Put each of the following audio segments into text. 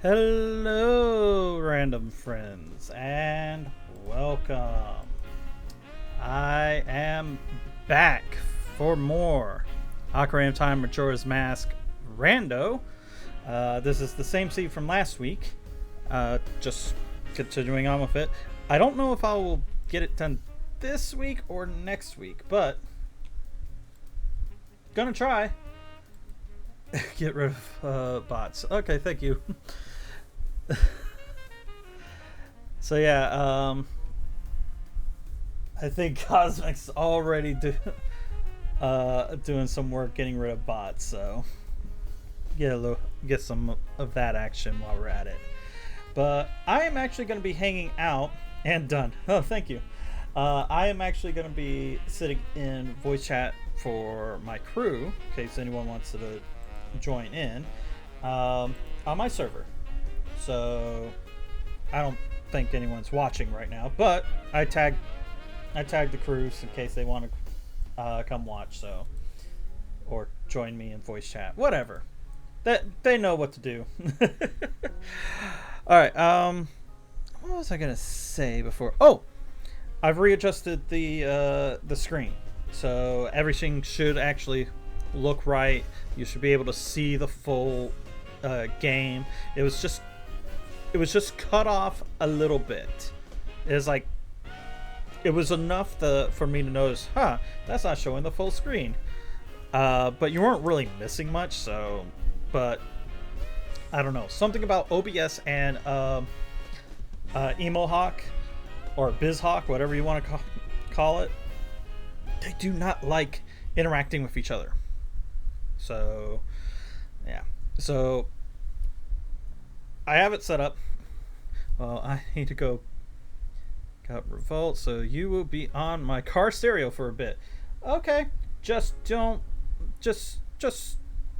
Hello, random friends, and welcome. I am back for more Ocarina of Time Majora's Mask Rando. This is the same seed from last week, just continuing on with it. I don't know if I will get it done this week or next week, but gonna try. Get rid of bots. Okay, thank you. So yeah, I think Cosmic's already doing some work getting rid of bots, so get some of that action while we're at it. But I am actually going to be hanging out and done. Oh, thank you. I am actually going to be sitting in voice chat for my crew in case anyone wants to join in on my server. So I don't think anyone's watching right now, but I tagged the crews in case they want to come watch, so, or join me in voice chat, whatever. That they know what to do. All right. What was I gonna say before? Oh, I've readjusted the screen, so everything should actually look right. You should be able to see the full game. It was just cut off a little bit. It was enough for me to notice, that's not showing the full screen. But you weren't really missing much, so, but I don't know. Something about OBS and Emohawk or BizHawk, whatever you want to call it, they do not like interacting with each other. So, yeah. So, I have it set up. Well, I need to go got Revolt, so you will be on my car stereo for a bit. Okay. Just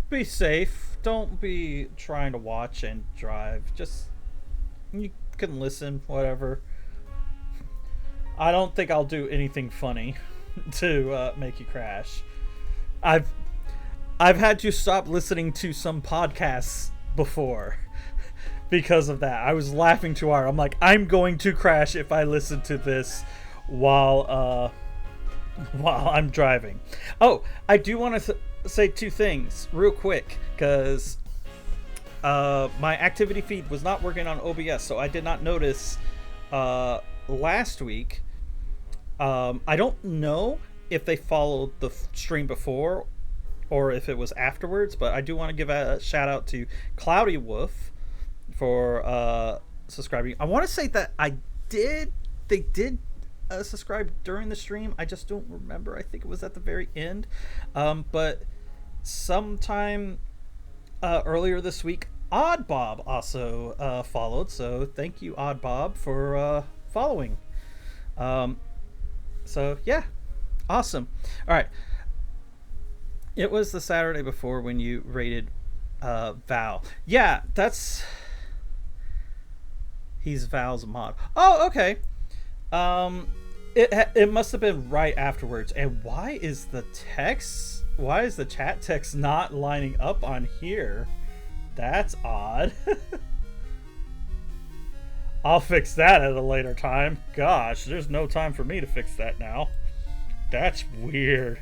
be safe. Don't be trying to watch and drive. Just, you can listen, whatever. I don't think I'll do anything funny to make you crash. I've had to stop listening to some podcasts before because of that. I was laughing too hard. I'm like, I'm going to crash if I listen to this while I'm driving. Oh, I do want to say two things real quick, because my activity feed was not working on OBS, so I did not notice last week. I don't know if they followed the stream before or if it was afterwards, but I do want to give a shout out to Cloudy Wolf for subscribing. I want to say that they did subscribe during the stream. I just don't remember. I think it was at the very end. But sometime earlier this week, Odd Bob also followed. So thank you, Odd Bob, for following. So yeah, awesome. All right. It was the Saturday before when you rated Val. Yeah, he's Val's mod. Oh, okay. It must have been right afterwards. And why is the chat text not lining up on here? That's odd. I'll fix that at a later time. Gosh, there's no time for me to fix that now. That's weird.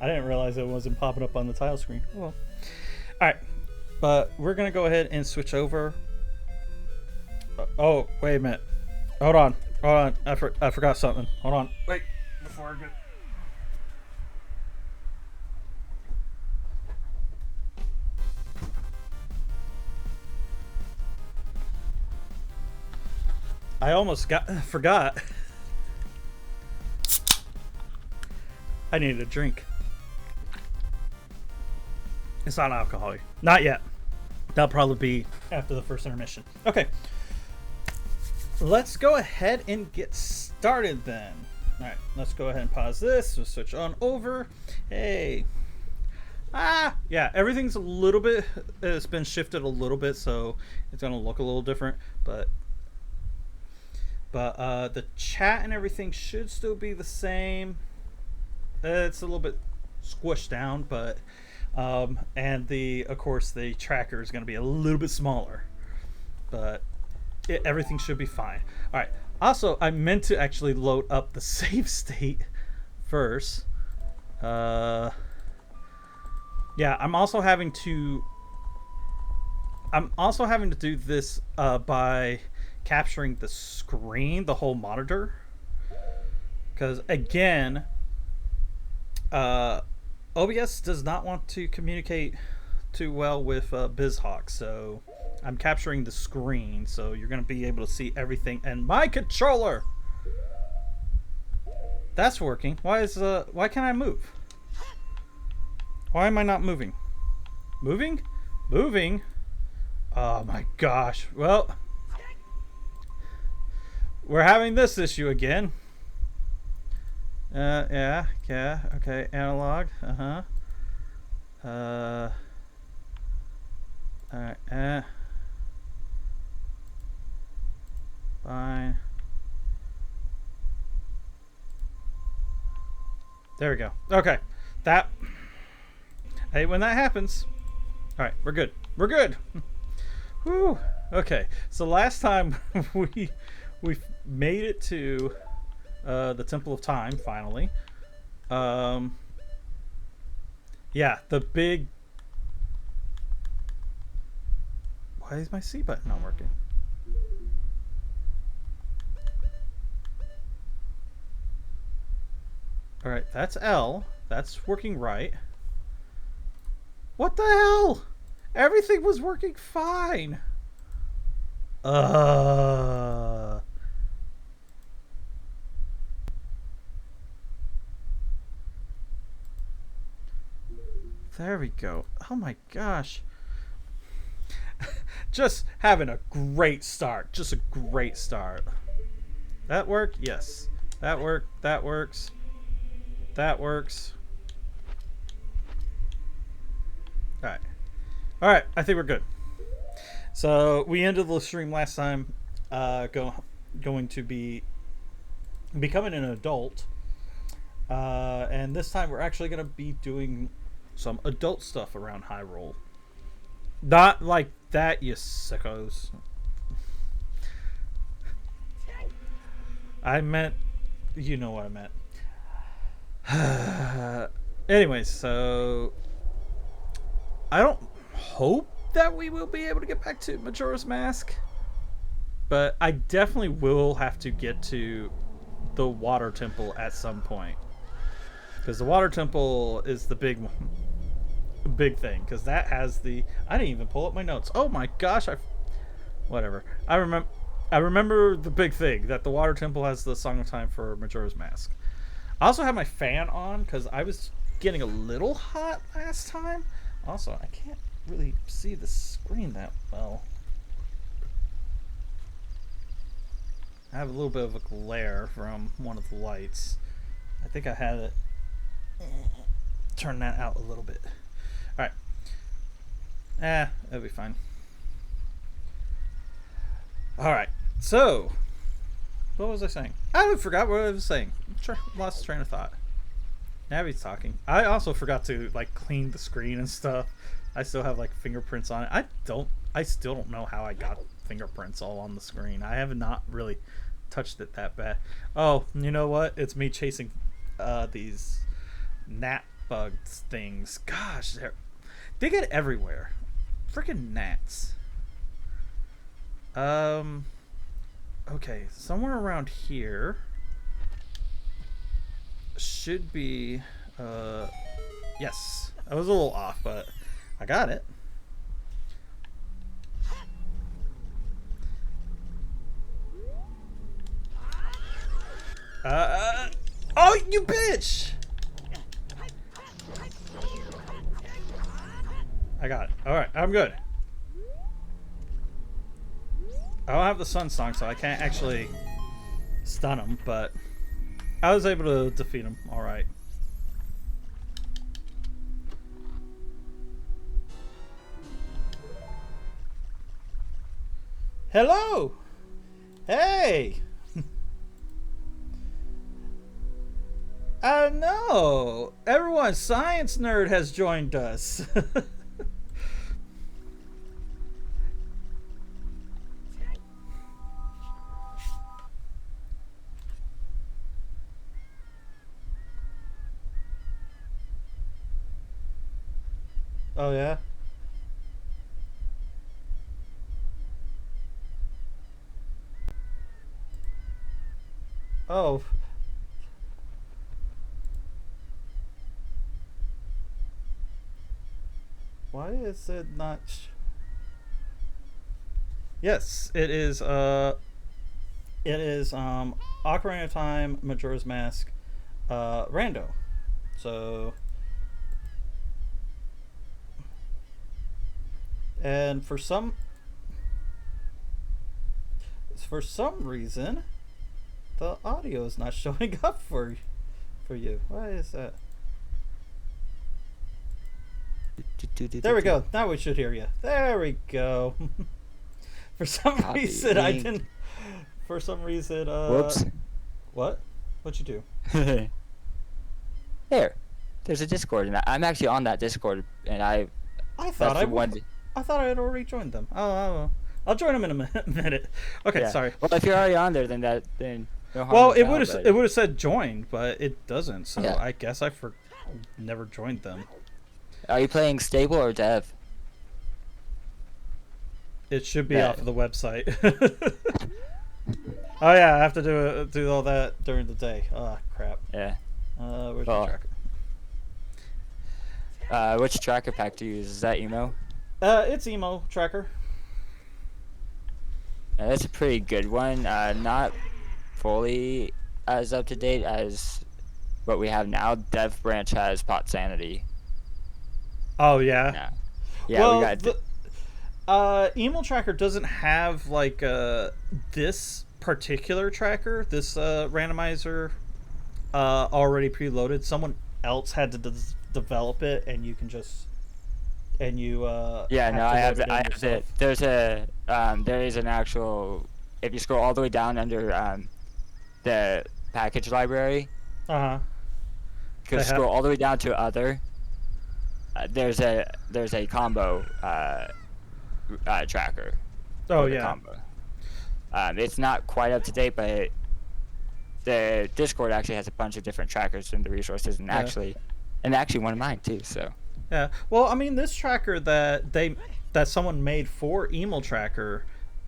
I didn't realize it wasn't popping up on the title screen. Well, alright. But we're going to go ahead and switch over. Oh, wait a minute. Hold on. I forgot something. Hold on. Wait. Before I get... I almost forgot. I needed a drink. It's not alcoholic. Not yet. That'll probably be after the first intermission. Okay. Let's go ahead and get started then. Alright, let's go ahead and pause this. We'll switch on over. Hey. Yeah, everything's a little bit, it's been shifted a little bit, so it's going to look a little different, but the chat and everything should still be the same. It's a little bit squished down, but and of course the tracker is going to be a little bit smaller, but everything should be fine. All right. Also, I meant to actually load up the save state first. Yeah, I'm also having to do this by capturing the screen, the whole monitor, because again, OBS does not want to communicate too well with BizHawk, so I'm capturing the screen, so you're going to be able to see everything. And my controller, that's working. Why can't I move? Why am I not moving? Moving? Oh my gosh. Well, we're having this issue again. Yeah, okay, analog, alright, Fine. There we go. Okay. That. Hey, when that happens. All right, we're good. We're good. Whew. Okay. So last time we made it to the Temple of Time finally. Yeah, the big. Why is my C button not working? All right, that's L. That's working right. What the hell? Everything was working fine. There we go. Oh my gosh. Just having a great start. Just a great start. That worked? Yes. That worked. That works. That works. Alright. Alright, I think we're good. So we ended the stream last time going to be becoming an adult. And this time we're actually going to be doing some adult stuff around Hyrule. Not like that, you sickos. I meant, you know what I meant. Anyways, so I don't hope that we will be able to get back to Majora's Mask, but I definitely will have to get to the Water Temple at some point, because the Water Temple is the big thing, because that has the. I didn't even pull up my notes. Oh my gosh! Whatever. I remember the big thing that the Water Temple has the Song of Time for Majora's Mask. I also have my fan on because I was getting a little hot last time. Also, I can't really see the screen that well. I have a little bit of a glare from one of the lights. I think I had it. Turn that out a little bit. Alright. That'll be fine. Alright, so what was I saying? I forgot what I was saying. Lost the train of thought. Abby's talking. I also forgot to like clean the screen and stuff. I still have like fingerprints on it. I still don't know how I got fingerprints all on the screen. I have not really touched it that bad. Oh, you know what? It's me chasing these gnat bugs things. Gosh, they get everywhere. Freaking gnats. Okay, somewhere around here should be yes. I was a little off, but I got it. Oh, you bitch! I got it. Alright, I'm good. I don't have the Sun Song, so I can't actually stun him, but I was able to defeat him. Alright. Hello! Hey! I know! Everyone, Science Nerd has joined us. Oh, yeah? Oh. Why is it not... Yes, it is, Ocarina of Time, Majora's Mask, Rando. So... And for some reason, the audio is not showing up for you. Why is that? There we go. Now we should hear you. There we go. For some reason, I didn't. For some reason, Whoops. What? What'd you do? There. There's a Discord, and I'm actually on that Discord, and I thought I thought I had already joined them. Oh. I'll join them in a minute. Okay, Yeah. sorry. Well, if you're already on there, then no harm, Well, no it foul, would have said joined, but it doesn't. So Yeah. I guess I never joined them. Are you playing stable or dev? It should be Yeah. off of the website. Oh yeah, I have to do all that during the day. Oh crap. Yeah. Where's the Well, tracker? Which tracker pack do you use? Is that emo? It's emo tracker. Yeah, that's a pretty good one. Not fully as up to date as what we have now. Dev branch has pot sanity. Oh yeah. Yeah. Yeah, Well, we got emo tracker doesn't have like this particular tracker, this randomizer already preloaded. Someone else had to develop it, and you can just Yeah, no, I have it. there is an actual, if you scroll all the way down under the package library, scroll all the way down to other, there's a combo tracker. Oh yeah. Combo. It's not quite up to date, but the Discord actually has a bunch of different trackers in the resources, and actually one of mine too. So. Yeah. Well, I mean, this tracker that someone made for emo tracker,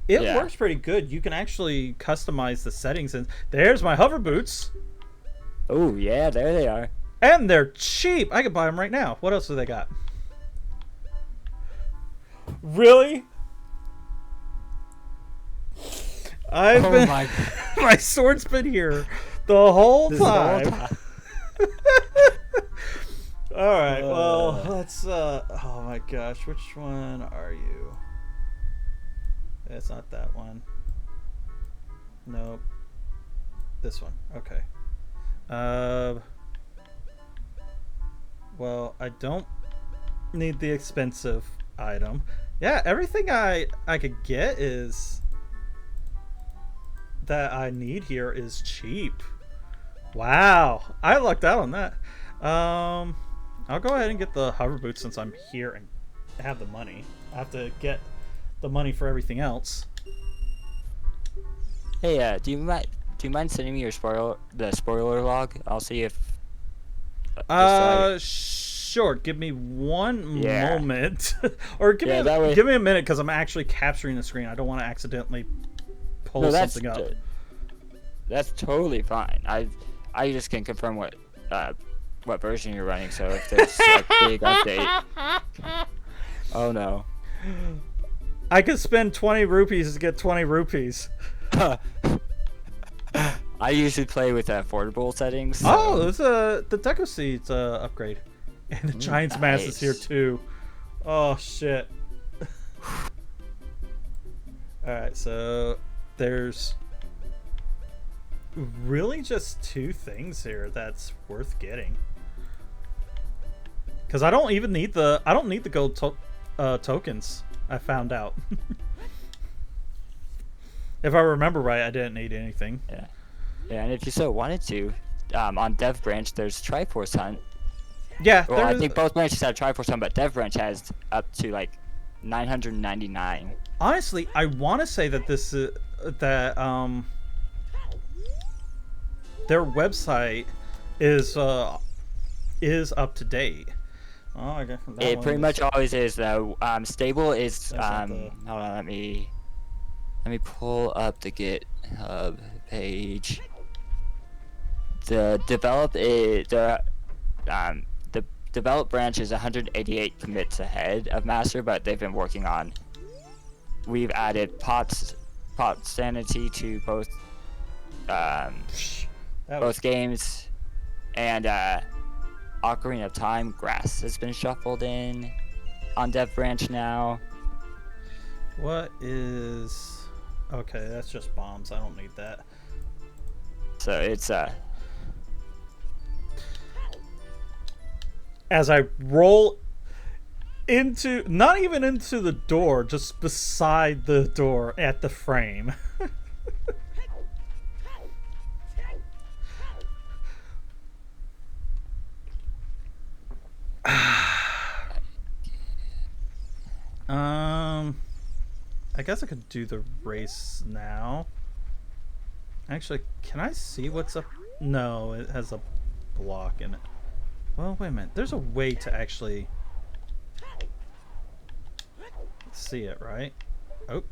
it works pretty good. You can actually customize the settings, and there's my hover boots. Oh yeah, there they are. And they're cheap. I could buy them right now. What else do they got? Really? My sword's been here the whole time. All right. Well, let's. Oh my gosh, which one are you? It's not that one. Nope. This one. Okay. Well, I don't need the expensive item. Yeah, everything I could get is that I need here is cheap. Wow, I lucked out on that. I'll go ahead and get the hover boots since I'm here and have the money. I have to get the money for everything else. Hey, do you mind sending me your spoiler log? I'll see if. Sure. Give me one moment, or give me a minute because I'm actually capturing the screen. I don't want to accidentally pull something up. That's totally fine. I just can confirm what version you're running. So if there's a big update. Oh no. I could spend 20 rupees to get 20 rupees. I usually play with affordable settings. So. Oh, there's the Deco Seeds upgrade. And the Giant's Mass is here too. Oh shit. Alright, so there's really just two things here that's worth getting. Because I don't need the gold tokens. I found out. If I remember right, I didn't need anything. Yeah. Yeah, and if you so wanted to, on Dev Branch there's Triforce Hunt. Yeah. Well, I think both branches have Triforce Hunt, but Dev Branch has up to like 999. Honestly, I want to say that this is their website is up to date. Oh, I guess it pretty much always is though. Stable is hold on, let me pull up the GitHub page. The develop branch is 188 commits ahead of master, but they've been working on. We've added pot sanity to both games, and Ocarina of Time grass has been shuffled in on Dev Branch now. What is? Okay, that's just bombs. I don't need that. So it's as I roll into, not even into the door, just beside the door at the frame. guess I could do the race now. Actually, can I see what's up? No, it has a block in it. Well, wait a minute. There's a way to actually see it, right? Oh.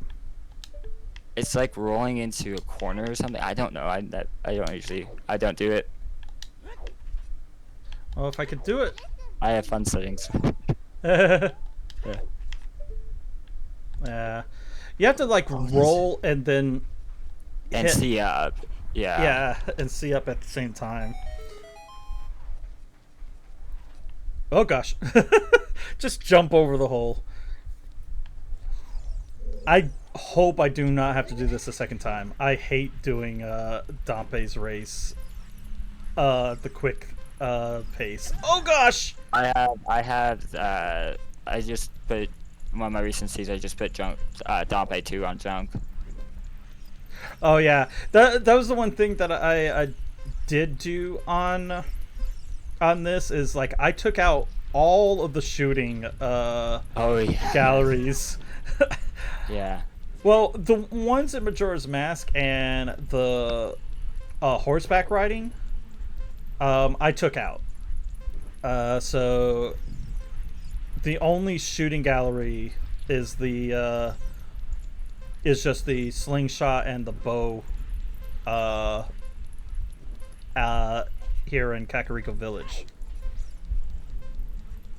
It's like rolling into a corner or something. I don't know. I don't do it. Well, if I could do it. I have fun settings. Yeah. You have to like roll and then and see up. Yeah. Yeah, and see up at the same time. Oh gosh. Just jump over the hole. I hope I do not have to do this a second time. I hate doing Dompe's race. The quick pace. Oh gosh! I just put one of my recencies. I just put Dompe 2 on junk. Oh yeah, that was the one thing that I did do on this is like I took out all of the shooting galleries. Yeah. Well, the ones in Majora's Mask and the horseback riding, I took out. So the only shooting gallery is just the slingshot and the bow here in Kakariko Village.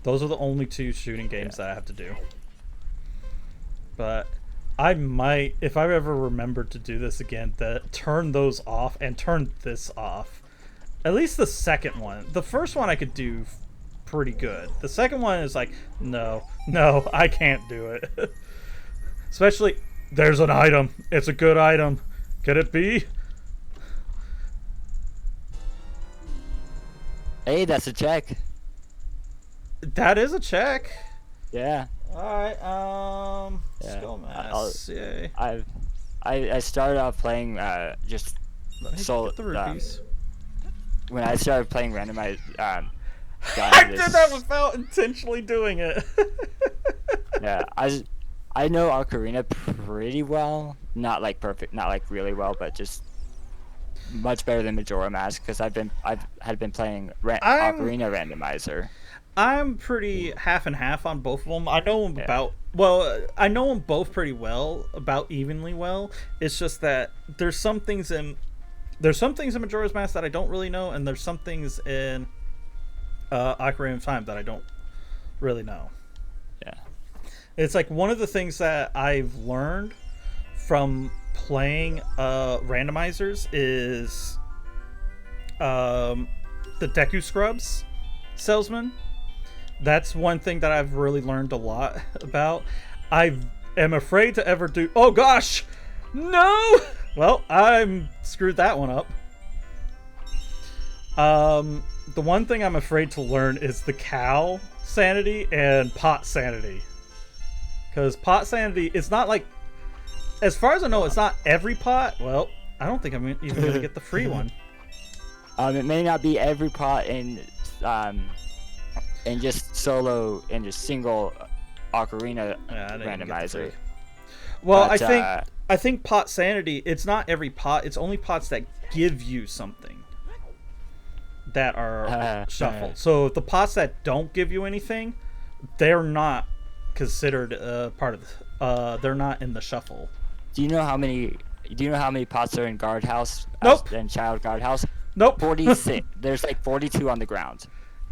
Those are the only two shooting games that I have to do. But I might, if I ever remember to do this again, turn those off and turn this off. At least the second one. The first one I could do pretty good. The second one is like, no, I can't do it. Especially, there's an item. It's a good item. Could it be? Hey, that's a check. That is a check. Yeah. Alright, skill mass. Yay. I started off playing just solo. The rupees. When I started playing randomized, I did that without intentionally doing it. Yeah, I know Ocarina pretty well. Not like perfect, not like really well, but just much better than Majora Mask because I've been playing Ocarina Randomizer. I'm pretty half and half on both of them. I know them I know them both pretty well, about evenly well. It's just that there's some things in Majora's Mask that I don't really know, and there's some things in Ocarina of Time that I don't really know. Yeah. It's like one of the things that I've learned from playing randomizers is the Deku Scrubs salesman. That's one thing that I've really learned a lot about. I am afraid to ever do... Oh gosh! No! Well, I'm screwed that one up. The one thing I'm afraid to learn is the cow sanity and pot sanity. Because pot sanity, it's not like... As far as I know, it's not every pot. Well, I don't think I'm even going to get the free one. It may not be every pot in just solo and just single Ocarina Randomizer. Well, but, I think pot sanity, it's not every pot, it's only pots that give you something that are shuffled. So the pots that don't give you anything, they're not considered part of they're not in the shuffle. Do you know how many pots are in guardhouse? Nope. And child guardhouse? Nope. 46. There's like 42 on the ground.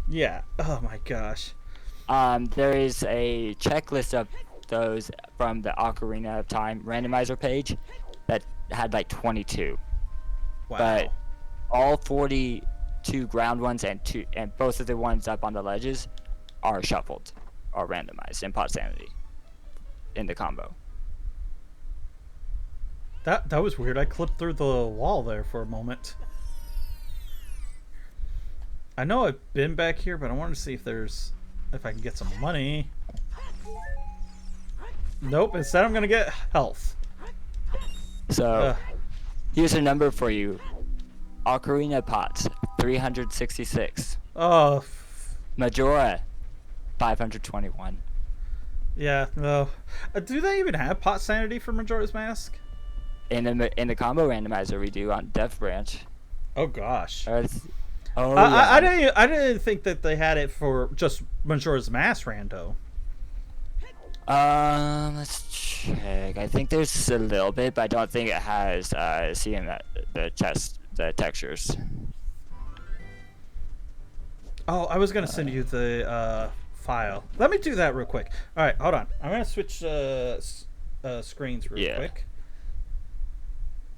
Yeah. Oh my gosh. There is a checklist of those from the Ocarina of Time randomizer page that had like 22. Wow. But all 42 ground ones and both of the ones up on the ledges are shuffled or randomized in pot sanity in the combo. That was weird. I clipped through the wall there for a moment. I know I've been back here, but I wanted to see if I can get some money. Nope, instead I'm gonna get health. So, here's a number for you. Ocarina pots, 366. Oh. Majora, 521. Yeah, no. Do they even have pot sanity for Majora's Mask? In the combo randomizer we do on Death Branch. Oh gosh. Oh yeah. I didn't think that they had it for just Majora's Mask rando. Let's check. I think there's a little bit, but I don't think it has seeing that the textures. Oh, I was gonna send you the file. Let me do that real quick. All right, hold on. I'm gonna switch screens real quick.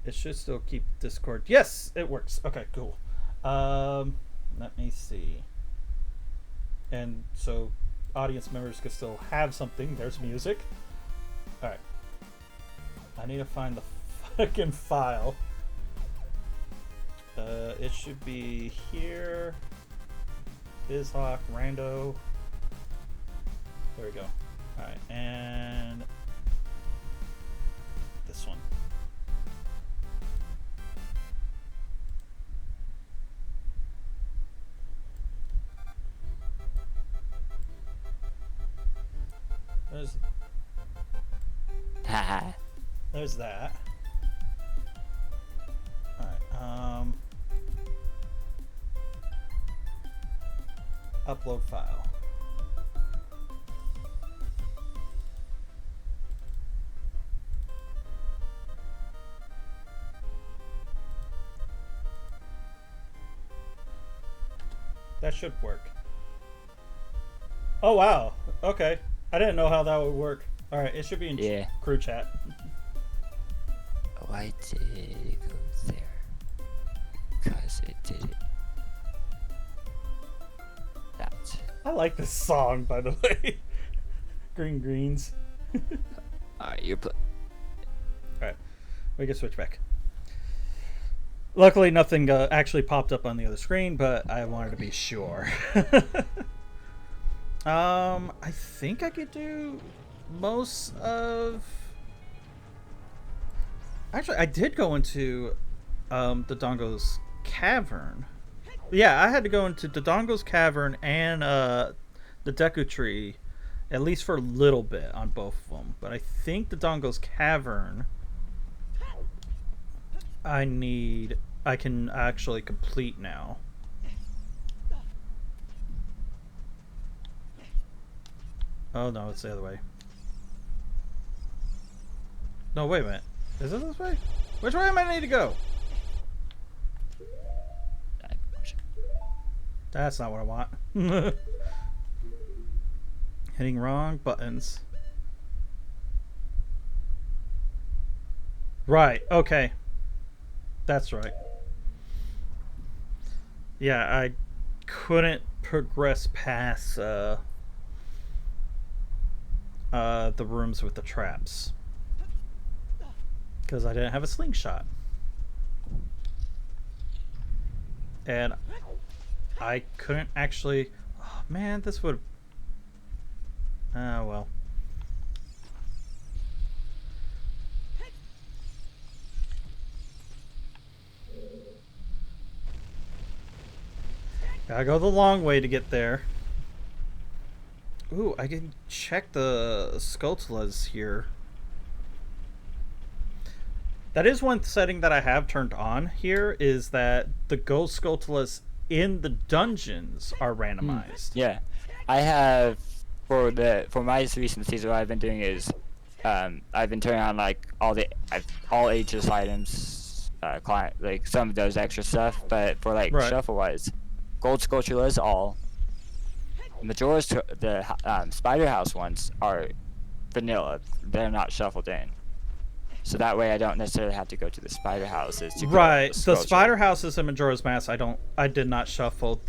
It should still keep Discord. Yes, it works. Okay, cool. Let me see. And so audience members can still have something. There's music. All right. I need to find the fucking file. It should be here. BizHawk, Rando. There we go. Alright, and this one. There's that. Alright, upload file. That should work. Oh wow. Okay. I didn't know how that would work. Alright, it should be in crew chat. Why did it go there? Because it did it. That. I like this song, by the way. Green Greens. Alright, you're Alright, we can switch back. Luckily, nothing actually popped up on the other screen, but I wanted to be sure. I think I could do most of... Actually, I did go into the Dongo's Cavern. Yeah, I had to go into the Dongo's Cavern and the Deku Tree, at least for a little bit on both of them. But I think the Dongo's Cavern, I can actually complete now. Oh no, it's the other way. No, wait a minute. Is it this way? Which way am I need to go? That's not what I want. Hitting wrong buttons. Right, okay. That's right. Yeah, I couldn't progress past the rooms with the traps. Because I didn't have a slingshot. And I couldn't actually... Oh, man, this would... well. Gotta go the long way to get there. Ooh, I can check the Skulltulas here. That is one setting that I have turned on here, is that the ghost Skulltulas in the dungeons are randomized. Yeah, I have for my recent season. What I've been doing is, I've been turning on like all ageless items, like some of those extra stuff. But for like shuffle wise, gold Skulltulas all. Majora's the Spider House ones are vanilla. They're not shuffled in. So that way I don't necessarily have to go to the spider houses to right. The spider houses in Majora's Mask I did not shuffle.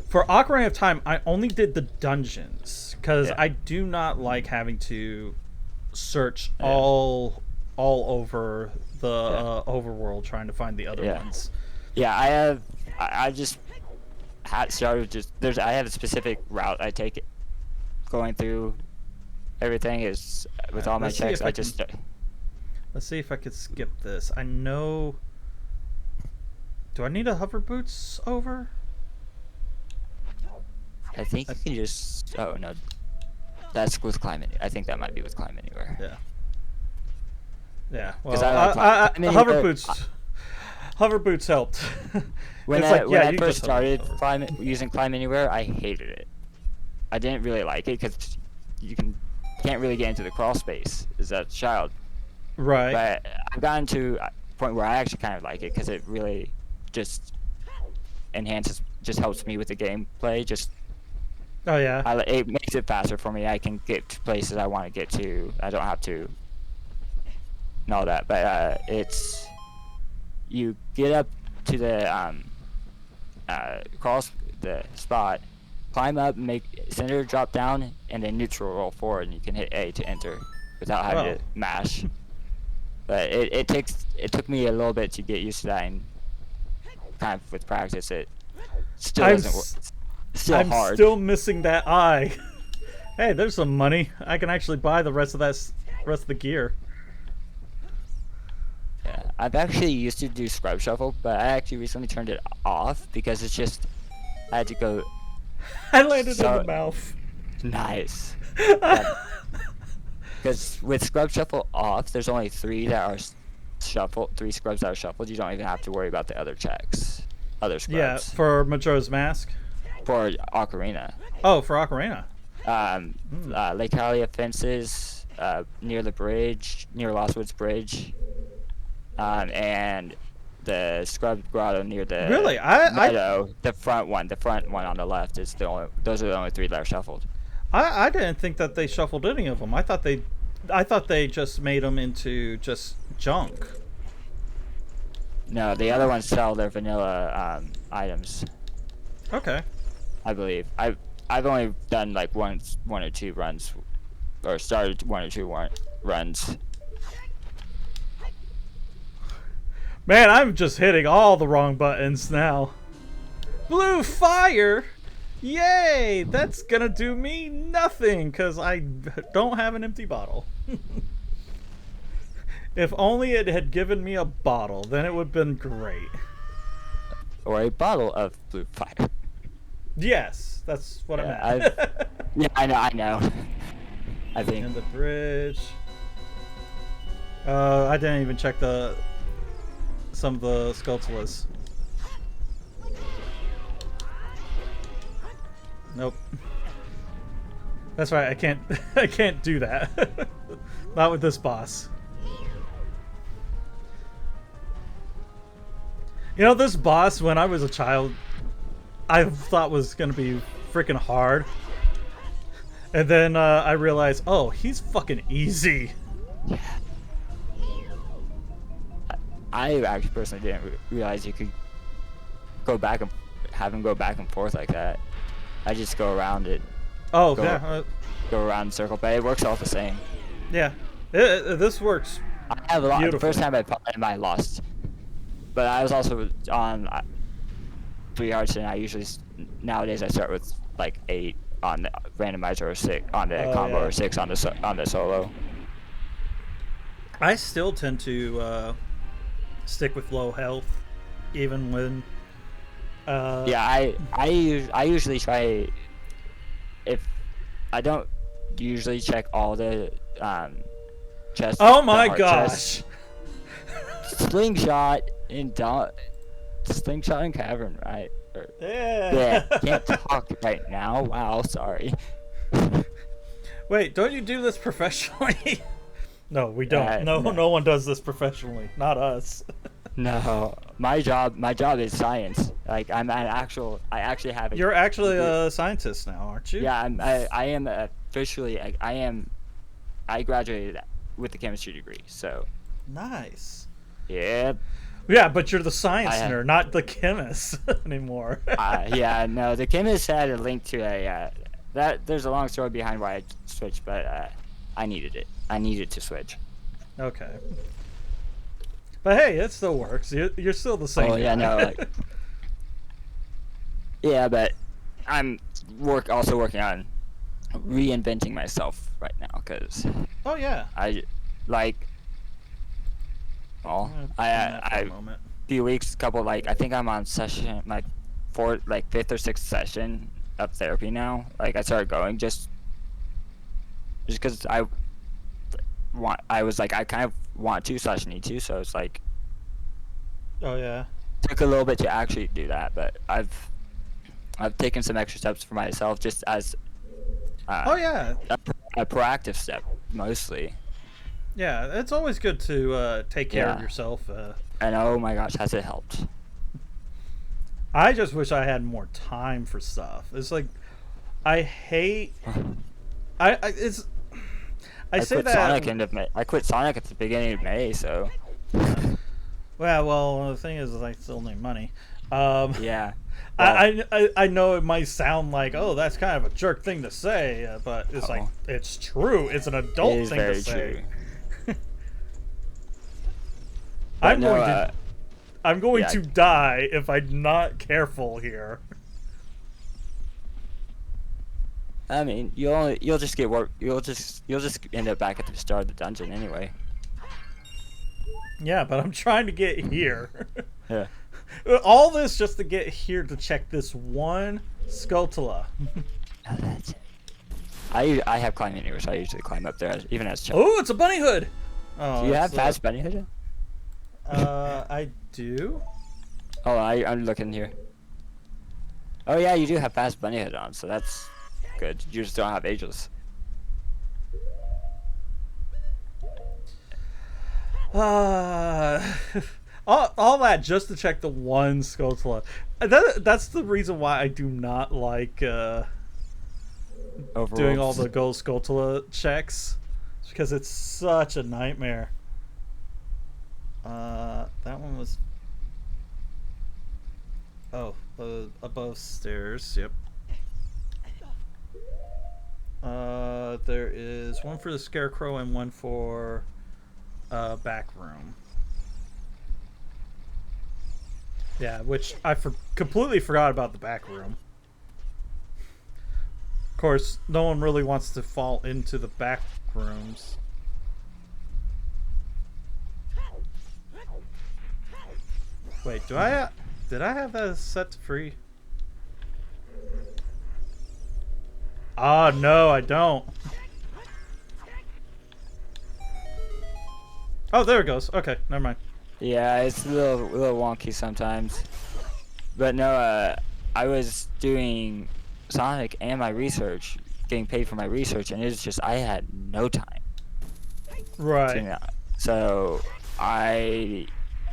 For Ocarina of Time I only did the dungeons because I do not like having to search all over the overworld trying to find the other ones. Yeah, I just started I have a specific route I take it going through everything is with all my checks. Let's see if I could skip this. I know... Do I need a hover boots over? I think you can just... Oh, no. That's with Climb Anywhere. I think that might be with Climb Anywhere. Yeah. Yeah. Well, 'Cause I like hover boots. Hover boots helped. When It's I, like, when yeah, I you first just started using Climb Anywhere, I hated it. I didn't really like it because you can't really get into the crawl space as a child. Right. But I've gotten to a point where I actually kind of like it because it really just just helps me with the gameplay. Oh yeah. It makes it faster for me. I can get to places I want to get to. I don't have to and all that. But you get up to the the spot, climb up, make center drop down, and then neutral roll forward, and you can hit A to enter without having to mash. But it took me a little bit to get used to that, and kind of with practice it still doesn't work. It's still hard. I'm still missing that eye. Hey, there's some money. I can actually buy the rest of the gear. Yeah, I've actually used to do scrub shuffle, but I actually recently turned it off because it's just I had to go. I landed in the mouth. Nice. Because with scrub shuffle off, there's only 3 that are shuffled. 3 scrubs that are shuffled. You don't even have to worry about the other checks. Other scrubs. Yeah, for Majora's Mask. For Ocarina. Oh, for Ocarina. Lake Hylia fences, near the bridge, near Lost Woods Bridge, and the scrub grotto near the meadow. The front one on the left is those are the only 3 that are shuffled. I didn't think that they shuffled any of them. I thought they just made them into just junk. No, the other ones sell their vanilla items. Okay. I believe. I've only done like one or 2 runs, or started 1 or 2 runs. Man, I'm just hitting all the wrong buttons now. Blue fire! Yay! That's gonna do me nothing, because I don't have an empty bottle. If only it had given me a bottle, then it would have been great. Or a bottle of blue fire. Yes, that's what I meant. Yeah, I know. I think. And the bridge. I didn't even check some of the Skulltulas. Nope. That's right. I can't do that. Not with this boss. You know, this boss, when I was a child, I thought was gonna be freaking hard, and then I realized, oh, he's fucking easy. Yeah. I actually personally didn't realize you could go back and have him go back and forth like that. I just go around it. Oh, Go around the circle, but it works all the same. Yeah, this works. I have a lot. The first time I played him, I lost, but I was also on 3 hearts, and nowadays I start with like 8 on the randomizer or 6 on the combo, or 6 on the solo. I still tend to stick with low health, even when. Yeah, I usually try. If I don't usually check all the chests. Oh my gosh! Slingshot in Cavern, right? Yeah. Can't talk right now. Wow, sorry. Wait, don't you do this professionally? No, we don't. No one does this professionally. Not us. No, my job is science. Like I actually have a. You're actually a scientist now, aren't you? Yeah, I am officially. I graduated with the chemistry degree, so. Nice. Yeah. Yeah, but you're the science nerd, not the chemist anymore. Yeah, no, the chemist had a link to there's a long story behind why I switched, but I needed it. I needed to switch. Okay. But hey, it still works. You're still the same. Oh yeah, no. Yeah, but I'm also working on reinventing myself right now, because. Oh yeah. A few weeks, I think I'm on session my 5th or 6th session of therapy now. Like I started going just just because I was like, I kind of want to slash need to, so it's like, Oh yeah. took a little bit to actually do that, but I've taken some extra steps for myself just as Oh yeah. a proactive step mostly. Yeah, it's always good to take care of Yeah. yourself. And oh my gosh, has it helped? I just wish I had more time for stuff. It's like I hate. I it's. I say quit that. Sonic end of May. I quit Sonic at the beginning of May, so Well, the thing is I still need money. yeah. Well, I know it might sound like, oh, that's kind of a jerk thing to say, but it's like it's true. It's an adult it is thing very to say. true. I'm no, going to I'm going yeah. to die if I'm not careful here. I mean, you'll just get work. You'll just end up back at the start of the dungeon anyway. Yeah, but I'm trying to get here. Yeah. All this just to get here to check this one Scutula. I have climbing anyway, so I usually climb up there even as child. Oh, it's a bunny hood. Oh, Do you have fast bunny hood? I do. Oh, I'm looking here. Oh yeah, you do have fast bunny hood on, so that's good. You just don't have ageless. All that just to check the one Scutula. That's the reason why I do not like doing all the gold Scutula checks. It's because it's such a nightmare. That one was above stairs. Yep. There is one for the scarecrow and one for back room. Yeah, which I completely forgot about the back room. Of course, no one really wants to fall into the back rooms. Wait, did I have that set to free? Ah, no, I don't. Oh, there it goes. Okay, never mind. Yeah, it's a little wonky sometimes. But no, I was doing Sonic and my research, getting paid for my research, and it's just I had no time. Right. So my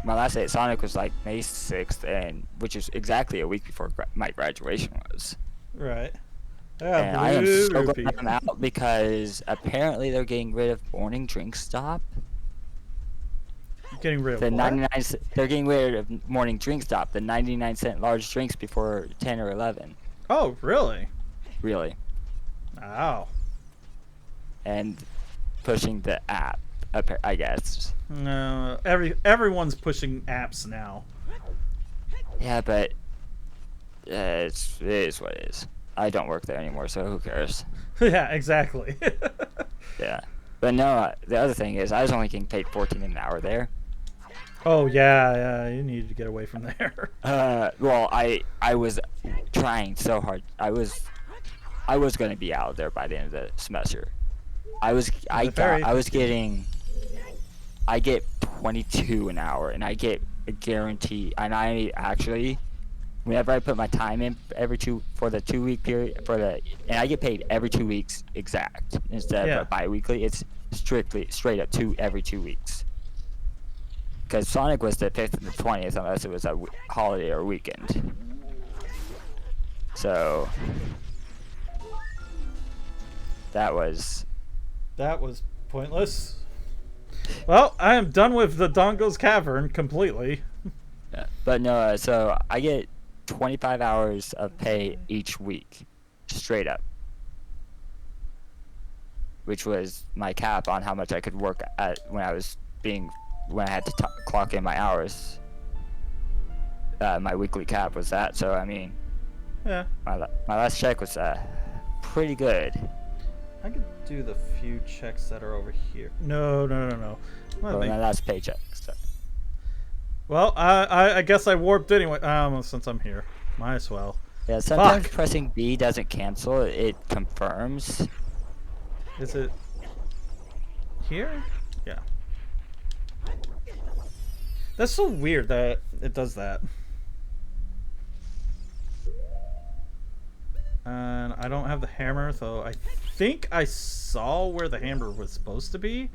last day at Sonic was like May 6th, and which is exactly a week before my graduation was. Right. And I am so glad I'm out because apparently they're getting rid of morning drink stop. Getting rid of the what? 99. They're getting rid of morning drink stop. The 99-cent large drinks before 10 or 11. Oh, really? Really. Wow. And pushing the app, I guess. No, everyone's pushing apps now. Yeah, but it is what it is. I don't work there anymore, so who cares? Yeah, exactly. Yeah. But no, the other thing is I was only getting paid $14 an hour there. Oh yeah, you need to get away from there. Well, I was trying so hard. I was going to be out of there by the end of the semester. I get 22 an hour, and I get a guarantee. And I actually, whenever I put my time in for the 2 week period and I get paid every 2 weeks exact instead of bi-weekly. It's straight up every 2 weeks. Because Sonic was the 5th and the 20th unless it was a holiday or weekend. So that was pointless. Well, I am done with the Dongo's Cavern completely. Yeah. But no, so I get 25 hours of pay each week, straight up. Which was my cap on how much I could work at when I had to clock in my hours. My weekly cap was that, so I mean, yeah. My last check was pretty good. I could do the few checks that are over here. No. Well, my last paycheck. So. Well, I guess I warped anyway. Since I'm here, might as well. Yeah, sometimes pressing B doesn't cancel; it confirms. Is it here? Yeah. That's so weird that it does that. And I don't have the hammer, so I think I saw where the hammer was supposed to be.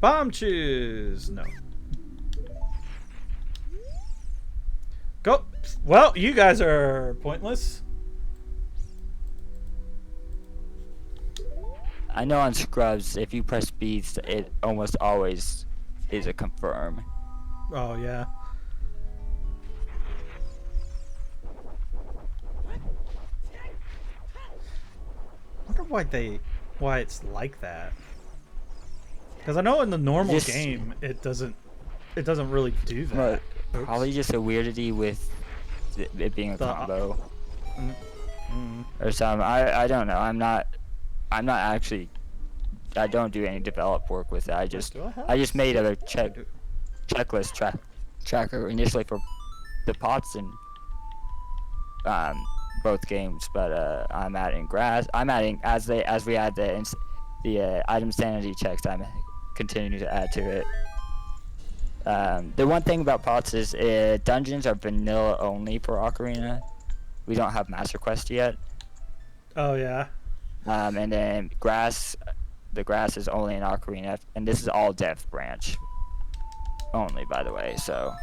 Bomb choose! No. Go! Well, you guys are pointless. I know on scrubs, if you press B, it almost always is a confirm. Oh, yeah. I wonder why it's like that. Because I know in the normal game it doesn't really do that. Probably just a weirdity with it being a combo or something. I don't know. I'm not actually. I don't do any develop work with it. I just made a checklist tracker initially for the pots in both games, but I'm adding grass. I'm adding as we add the item sanity checks. I'm continuing to add to it. The one thing about pots is dungeons are vanilla only for Ocarina. We don't have Master Quest yet. Oh yeah. And then the grass is only in Ocarina, and this is all Death Branch only, by the way. So.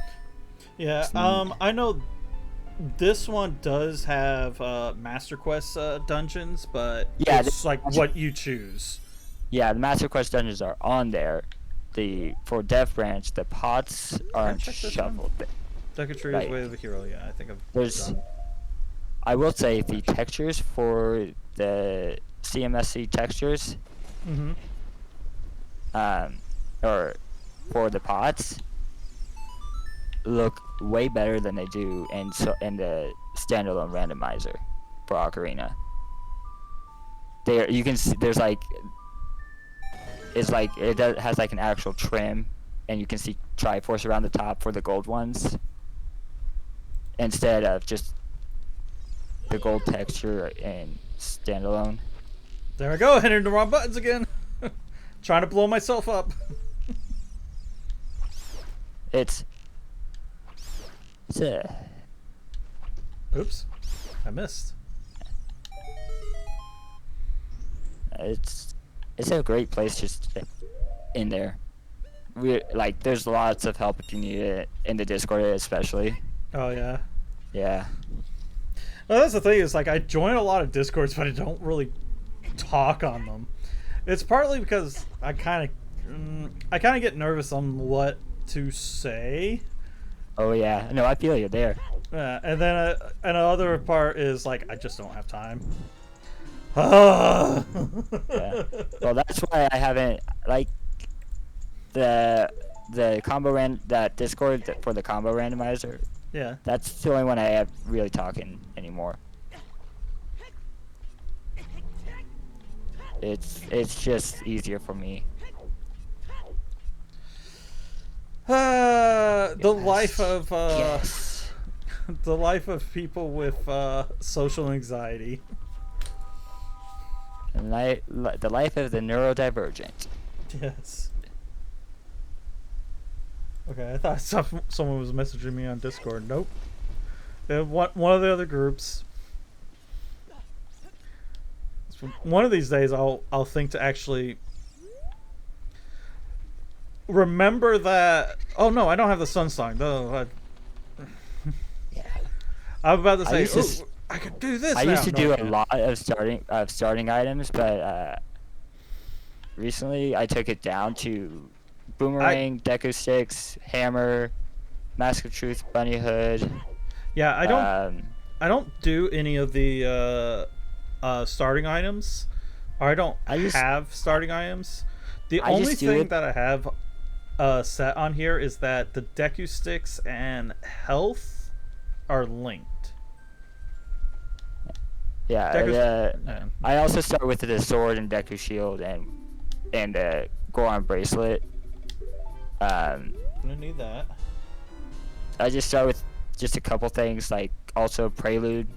Yeah. I know this one does have Master Quest dungeons, but yeah, it's like what you choose. Yeah, the Master Quest dungeons are on there. For Death Branch, the pots aren't shuffled. Deku Tree is Way of the Hero. Yeah, I think done. I will say the textures for the CMSC textures, or for the pots, look way better than they do in the standalone randomizer for Ocarina. There you can see there's like. It's like has like an actual trim, and you can see Triforce around the top for the gold ones, instead of just the gold texture and standalone. There I go, hitting the wrong buttons again. Trying to blow myself up. It's Oops, I missed. It's a great place just in there. There's lots of help if you need it in the Discord, especially. Oh yeah. Yeah. Well, that's the thing is I join a lot of Discords, but I don't really talk on them. It's partly because I kind of get nervous on what to say. Oh yeah, no, I feel you there. Yeah, and then another part is I just don't have time. Yeah. Well, that's why I haven't the combo that Discord for the combo randomizer. Yeah. That's the only one I have really talking anymore. It's just easier for me. The life of yes. The life of people with social anxiety. The life of the neurodivergent. Yes. Okay, I thought someone was messaging me on Discord. Nope. One of the other groups. One of these days, I'll think to actually remember that. Oh no, I don't have the Sun Song though. Yeah. I'm about to say. I could do this. I used to do a lot of starting items, but recently I took it down to boomerang, Deku sticks, hammer, Mask of Truth, bunny hood. Yeah, I don't do any of the starting items, or I don't have starting items. The only thing that I have set on here is that the Deku sticks and health are linked. Yeah, I also start with the sword and Deku shield and the Goron bracelet. I'm gonna need that. I just start with just a couple things, also Prelude,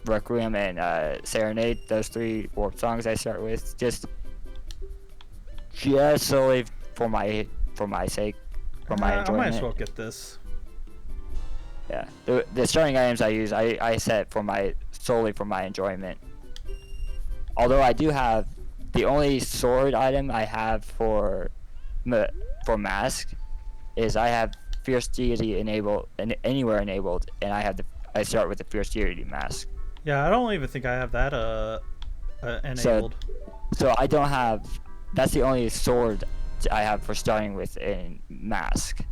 Requiem, and Serenade. Those 3 warp songs I start with. Just just solely for my sake, for my enjoyment. I might as well get this. Yeah, the starting items I use, I set solely for my enjoyment. Although I do have the only sword item I have for mask is I have Fierce Deity enabled and anywhere enabled, and I start with the Fierce Deity mask. Yeah, I don't even think I have that enabled. So I don't have. That's the only sword I have for starting with in mask.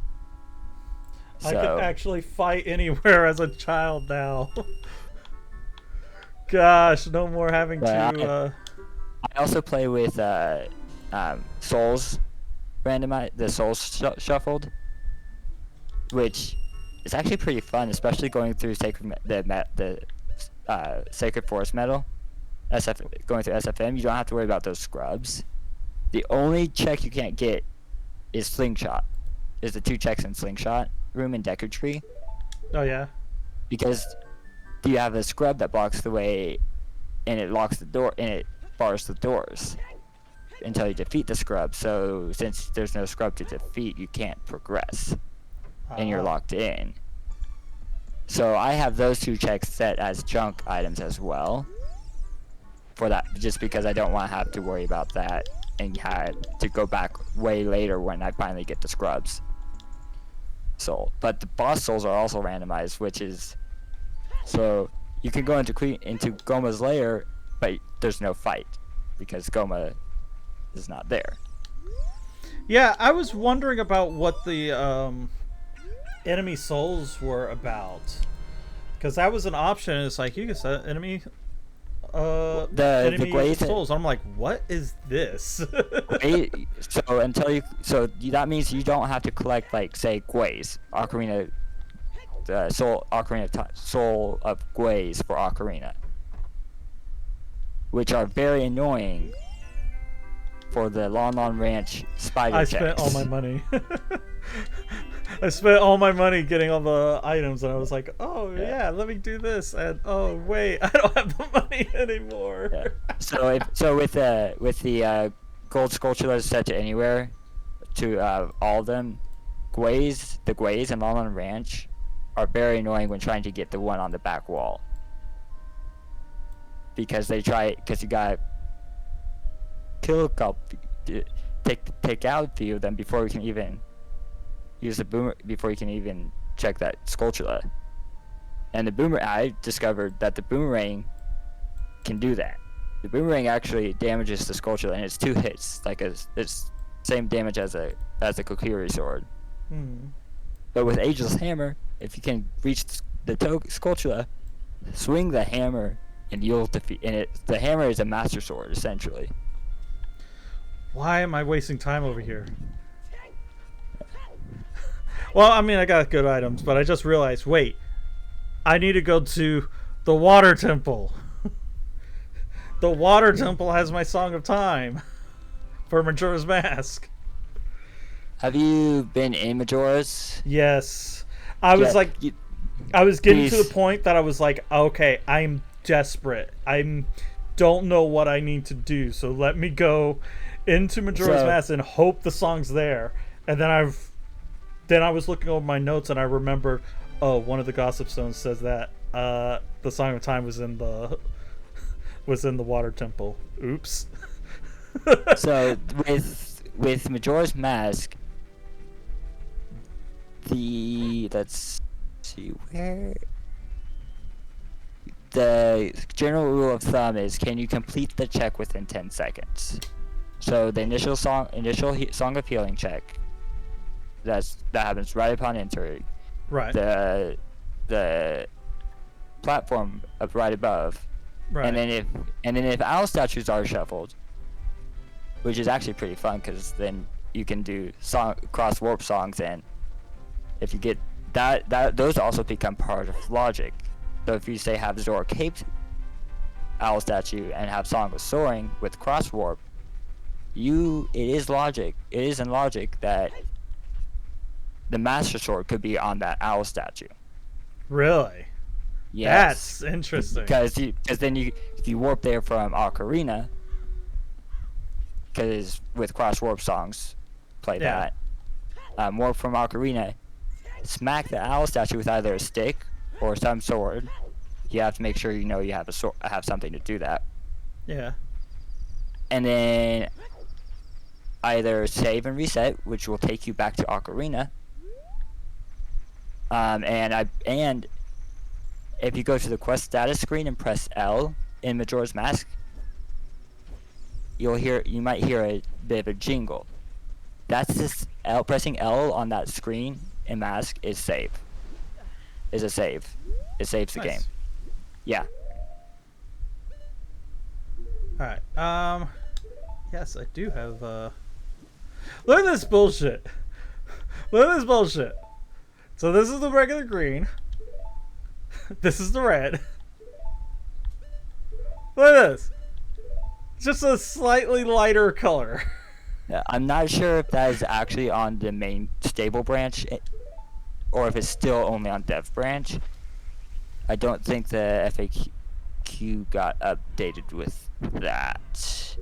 So, I could actually fight anywhere as a child now. Gosh, no more having to. I also play with Souls the Souls shuffled, which is actually pretty fun, especially going through the Sacred Forest Medal. Going through SFM, you don't have to worry about those scrubs. The only check you can't get is Slingshot. Is the 2 checks in Slingshot room in Deku Tree. Oh yeah. Because you have a scrub that blocks the way, and it locks the door, and it bars the doors until you defeat the scrub. So since there's no scrub to defeat, you can't progress, and you're locked in. So I have those 2 checks set as junk items as well. For that, just because I don't want to have to worry about that and had to go back way later when I finally get the scrubs. But the boss souls are also randomized, which is so you can go into Goma's lair, but there's no fight because Goma is not there. Yeah, I was wondering about what the enemy souls were about, because that was an option. It's like you can set enemy the souls. I'm like, what is this? So that means you don't have to collect, like, say, Guays, Ocarina, the soul of Guays for Ocarina, which are very annoying for the Lon Ranch spider checks. I spent all my money. I spent all my money getting all the items, and I was like, oh yeah, let me do this, and oh wait, I don't have the money anymore. Yeah. So with the gold sculptures set to anywhere, to all of them, the Guays and Lon Ranch are very annoying when trying to get the one on the back wall, because you gotta kill a couple, take out a few of them before we can even use the boomer, before you can even check that Skulltula. And I discovered that the boomerang can do that. The boomerang actually damages the Skulltula, and it's 2 hits, like it's same damage as a Kokiri sword. But with Ageless Hammer, if you can reach the Skulltula, swing the hammer, and you'll defeat. And the hammer is a master sword essentially. Why am I wasting time over here? Well, I mean, I got good items, but I just realized, wait, I need to go to the Water Temple. The Water Temple has my Song of Time for Majora's Mask. Have you been in Majora's? Yes. I was I was getting to the point that I was like, okay, I'm desperate. I don't know what I need to do, so let me go into Majora's Mask and hope the song's there. And then I was looking over my notes, and I remember, oh, one of the Gossip Stones says that the Song of Time was in the Water Temple. Oops. So with Majora's Mask, let's see where the general rule of thumb is: can you complete the check within 10 seconds? So the initial Song of Healing check. That happens right upon entry. Right. The platform up right above. Right. And then if owl statues are shuffled, which is actually pretty fun, because then you can do cross warp songs, and if you get that those also become part of logic. So if you say have Zora caped owl statue and have Song of Soaring with cross warp, it is in logic that the Master Sword could be on that owl statue. Really? Yes. That's interesting. Because then if you warp there from Ocarina, because with Cross Warp songs, play Yeah. that. Warp from Ocarina, smack the owl statue with either a stick or some sword. You have to make sure you know you have have something to do that. Yeah. And then either save and reset, which will take you back to Ocarina. And if you go to the quest status screen and press L in Majora's Mask, you might hear a bit of a jingle. That's just pressing L on that screen in Mask is save. Is a save. It saves the Nice. game. Yeah. Alright. Yes, I do have, Look at this bullshit. Look at this bullshit. So this is the regular green. This is the red. Look at this. It's just a slightly lighter color. Yeah, I'm not sure if that is actually on the main stable branch, or if it's still only on dev branch. I don't think the FAQ got updated with that. Let's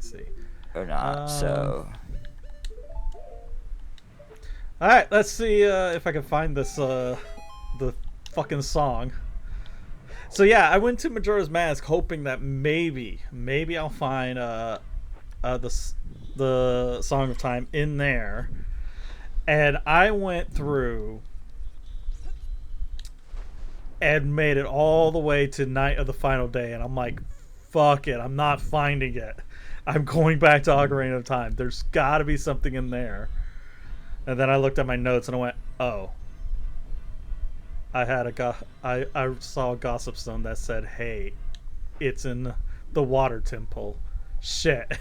see. Or not, so... Alright, let's see if I can find this, the fucking song. So yeah, I went to Majora's Mask hoping that maybe I'll find the Song of Time in there. And I went through and made it all the way to Night of the Final Day, and I'm like, fuck it, I'm not finding it. I'm going back to Ocarina of Time. There's gotta be something in there. And then I looked at my notes and I went, oh. I saw a gossip stone that said, hey, it's in the water temple. Shit.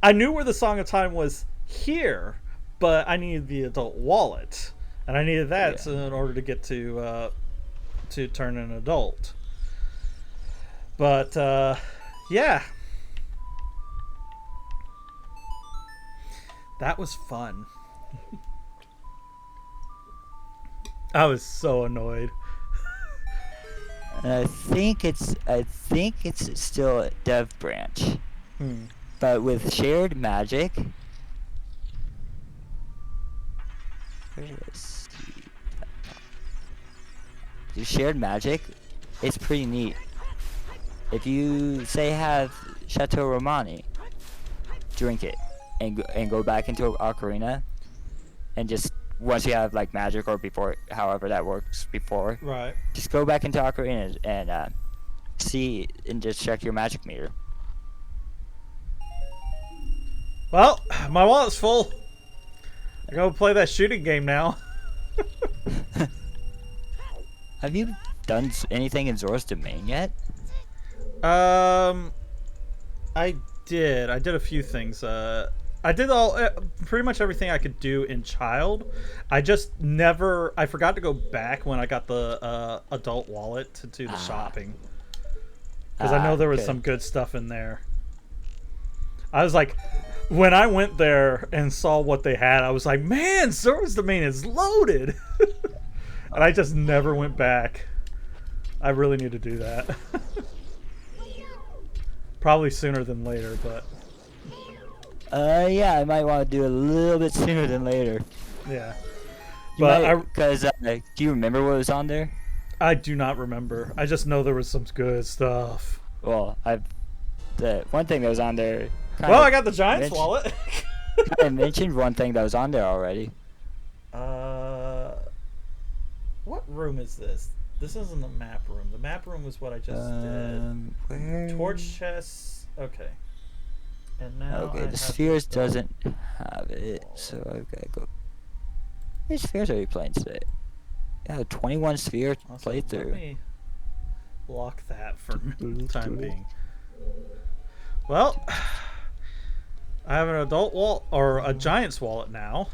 I knew where the Song of Time was here, but I needed the adult wallet. And I needed that in order to get to turn an adult. But, yeah. That was fun. I was so annoyed. And I think it's still a dev branch. But with shared magic, shared magic, it's pretty neat. If you say have Chateau Romani, drink it and go back into Ocarina, and just once you have like magic or before, however that works before, Right. just go back into Ocarina and see and just check your magic meter. Well, my wallet's full. I gotta play that shooting game now. Have you done anything in Zora's Domain yet? I did a few things. I did pretty much everything I could do in Child. I forgot to go back when I got the adult wallet to do the shopping. Because I know there was some good stuff in there. I was like, when I went there and saw what they had, I was like, man, Zora's Domain is loaded. And I just never went back. I really need to do that. Probably sooner than later, but... Yeah, I might want to do it a little bit sooner than later. Yeah. But because do you remember what was on there? I do not remember. I just know there was some good stuff. Well, the one thing that was on there. Well, I got the Giant's wallet. I mentioned one thing that was on there already. What room is this? This isn't the map room. The map room was what I just did. Where? Torch chest. Okay. And now Okay, the spheres doesn't have it, so I've got to go. How many spheres are you playing today? Yeah, 21 sphere playthrough. Let me lock that for the time being. Well, I have an adult wallet or a Giant's wallet now.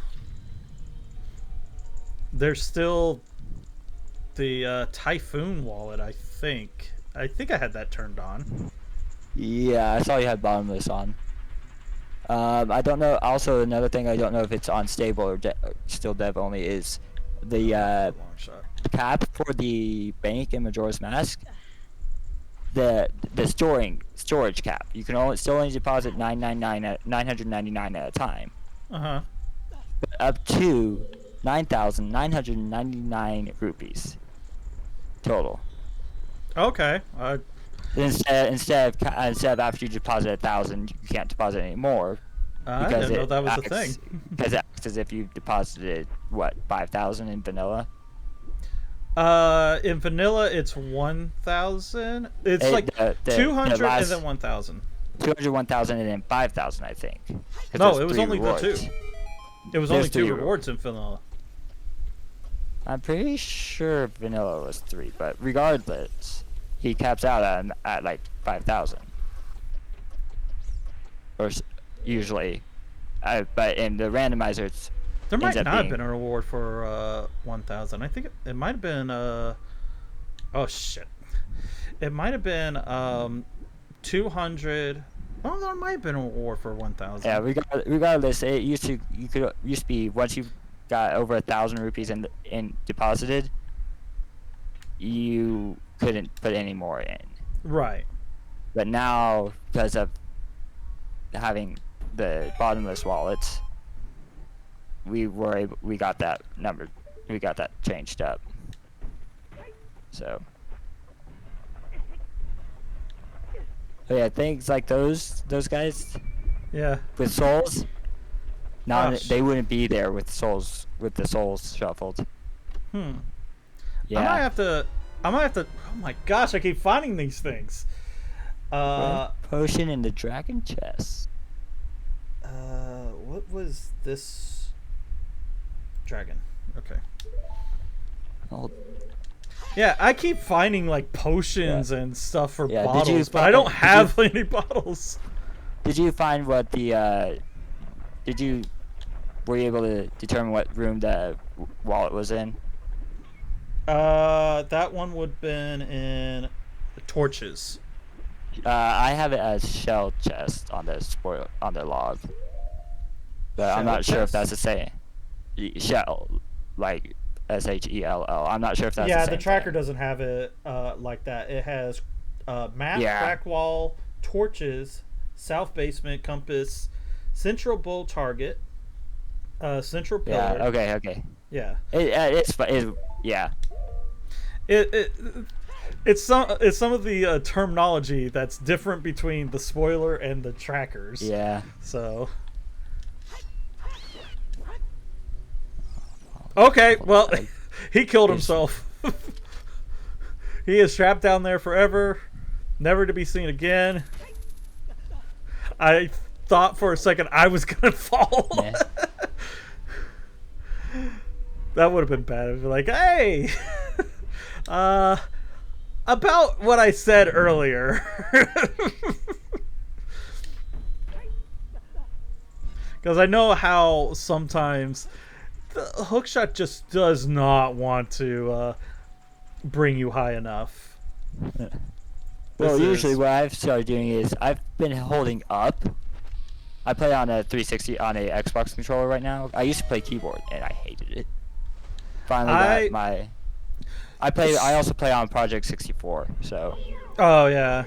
There's still the Typhoon wallet, I think. I think I had that turned on. Yeah, I saw you had bottomless on. I don't know. Also, another thing I don't know if it's on stable or still dev only is the Long shot. cap for the bank in Majora's Mask. the storage cap. You can only deposit 999 at a time. Uh-huh. But up to 9,999 rupees total. Okay. Instead of after you deposit 1,000, you can't deposit anymore. I didn't know that was a thing. Because it acts as if you deposited what 5,000 in vanilla. In vanilla it's 1,000. It's like 200 and then 1,000. 200, 1,000, and then 5,000, I think. No, it was only the two. It was only 2 3 rewards in vanilla. I'm pretty sure vanilla was 3, but regardless, he caps out at like 5,000. Or usually, but in the randomizer, there might not have been a reward for 1,000. I think it might have been oh shit, it might have been 200. Oh, there might have been a reward for 1,000. Yeah, regardless, it used to be once you got over 1,000 rupees in deposited, you couldn't put any more in. Right. But now, because of having the bottomless wallets, we got that number, we got that changed up. So, but yeah, things like those guys, yeah, with souls, now they wouldn't be there with souls, with the souls shuffled. Yeah. I Yeah. might have to. Oh my gosh, I keep finding these things. Potion in the dragon chest. What was this? Dragon. Okay. Oh, Yeah, I keep finding like potions and stuff for Yeah, bottles, but I don't have any bottles. did you find what the were you able to determine what room the wallet was in? That one would have been in torches. I have it as shell chest on the log, but I'm not sure if that's the same. Shell, like SHELL. I'm not sure if that's the same the tracker thing. doesn't have it like that. It has map, Yeah. back wall, torches, south basement, compass, central bull target, central pillar. Yeah. Okay. Yeah. Yeah. It's some of the terminology that's different between the spoiler and the trackers. Yeah. So. Okay, well, he killed himself. He is trapped down there forever, never to be seen again. I thought for a second I was gonna fall. Yeah. That would have been bad. It'd be like, hey, about what I said earlier. Because I know how sometimes the hookshot just does not want to bring you high enough. Well, usually what I've started doing is I've been holding up. I play on a 360 on a Xbox controller right now. I used to play keyboard and I hated it. Finally got my. I also play on Project 64, so. Oh yeah.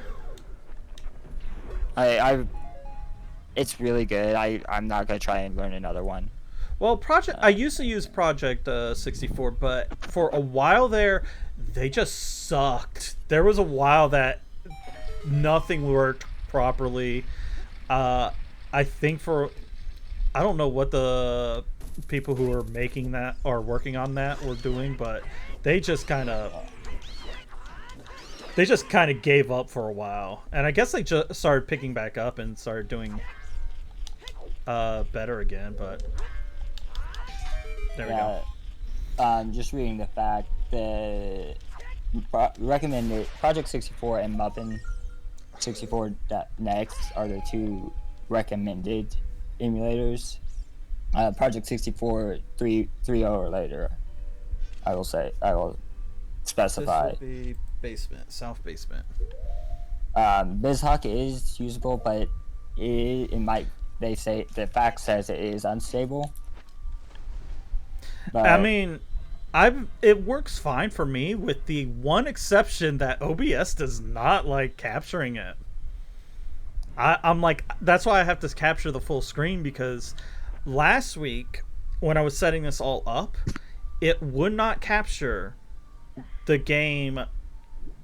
It's really good. I'm not gonna try and learn another one. Well, I used to use Project 64, but for a while there, they just sucked. There was a while that nothing worked properly. I think I don't know what the people who are making that or working on that were doing, but they just kind of gave up for a while, and I guess they just started picking back up and started doing better again. But there we go. Just reading the fact, the recommended Project 64 and Muppin 64.next are the two recommended emulators. Project 64 3.0 or later, I will specify. This will be basement, south basement. BizHawk is usable, but it might. They say the fact says it is unstable. But, I mean, it works fine for me, with the one exception that OBS does not like capturing it. I'm like, that's why I have to capture the full screen, because last week when I was setting this all up, it would not capture the game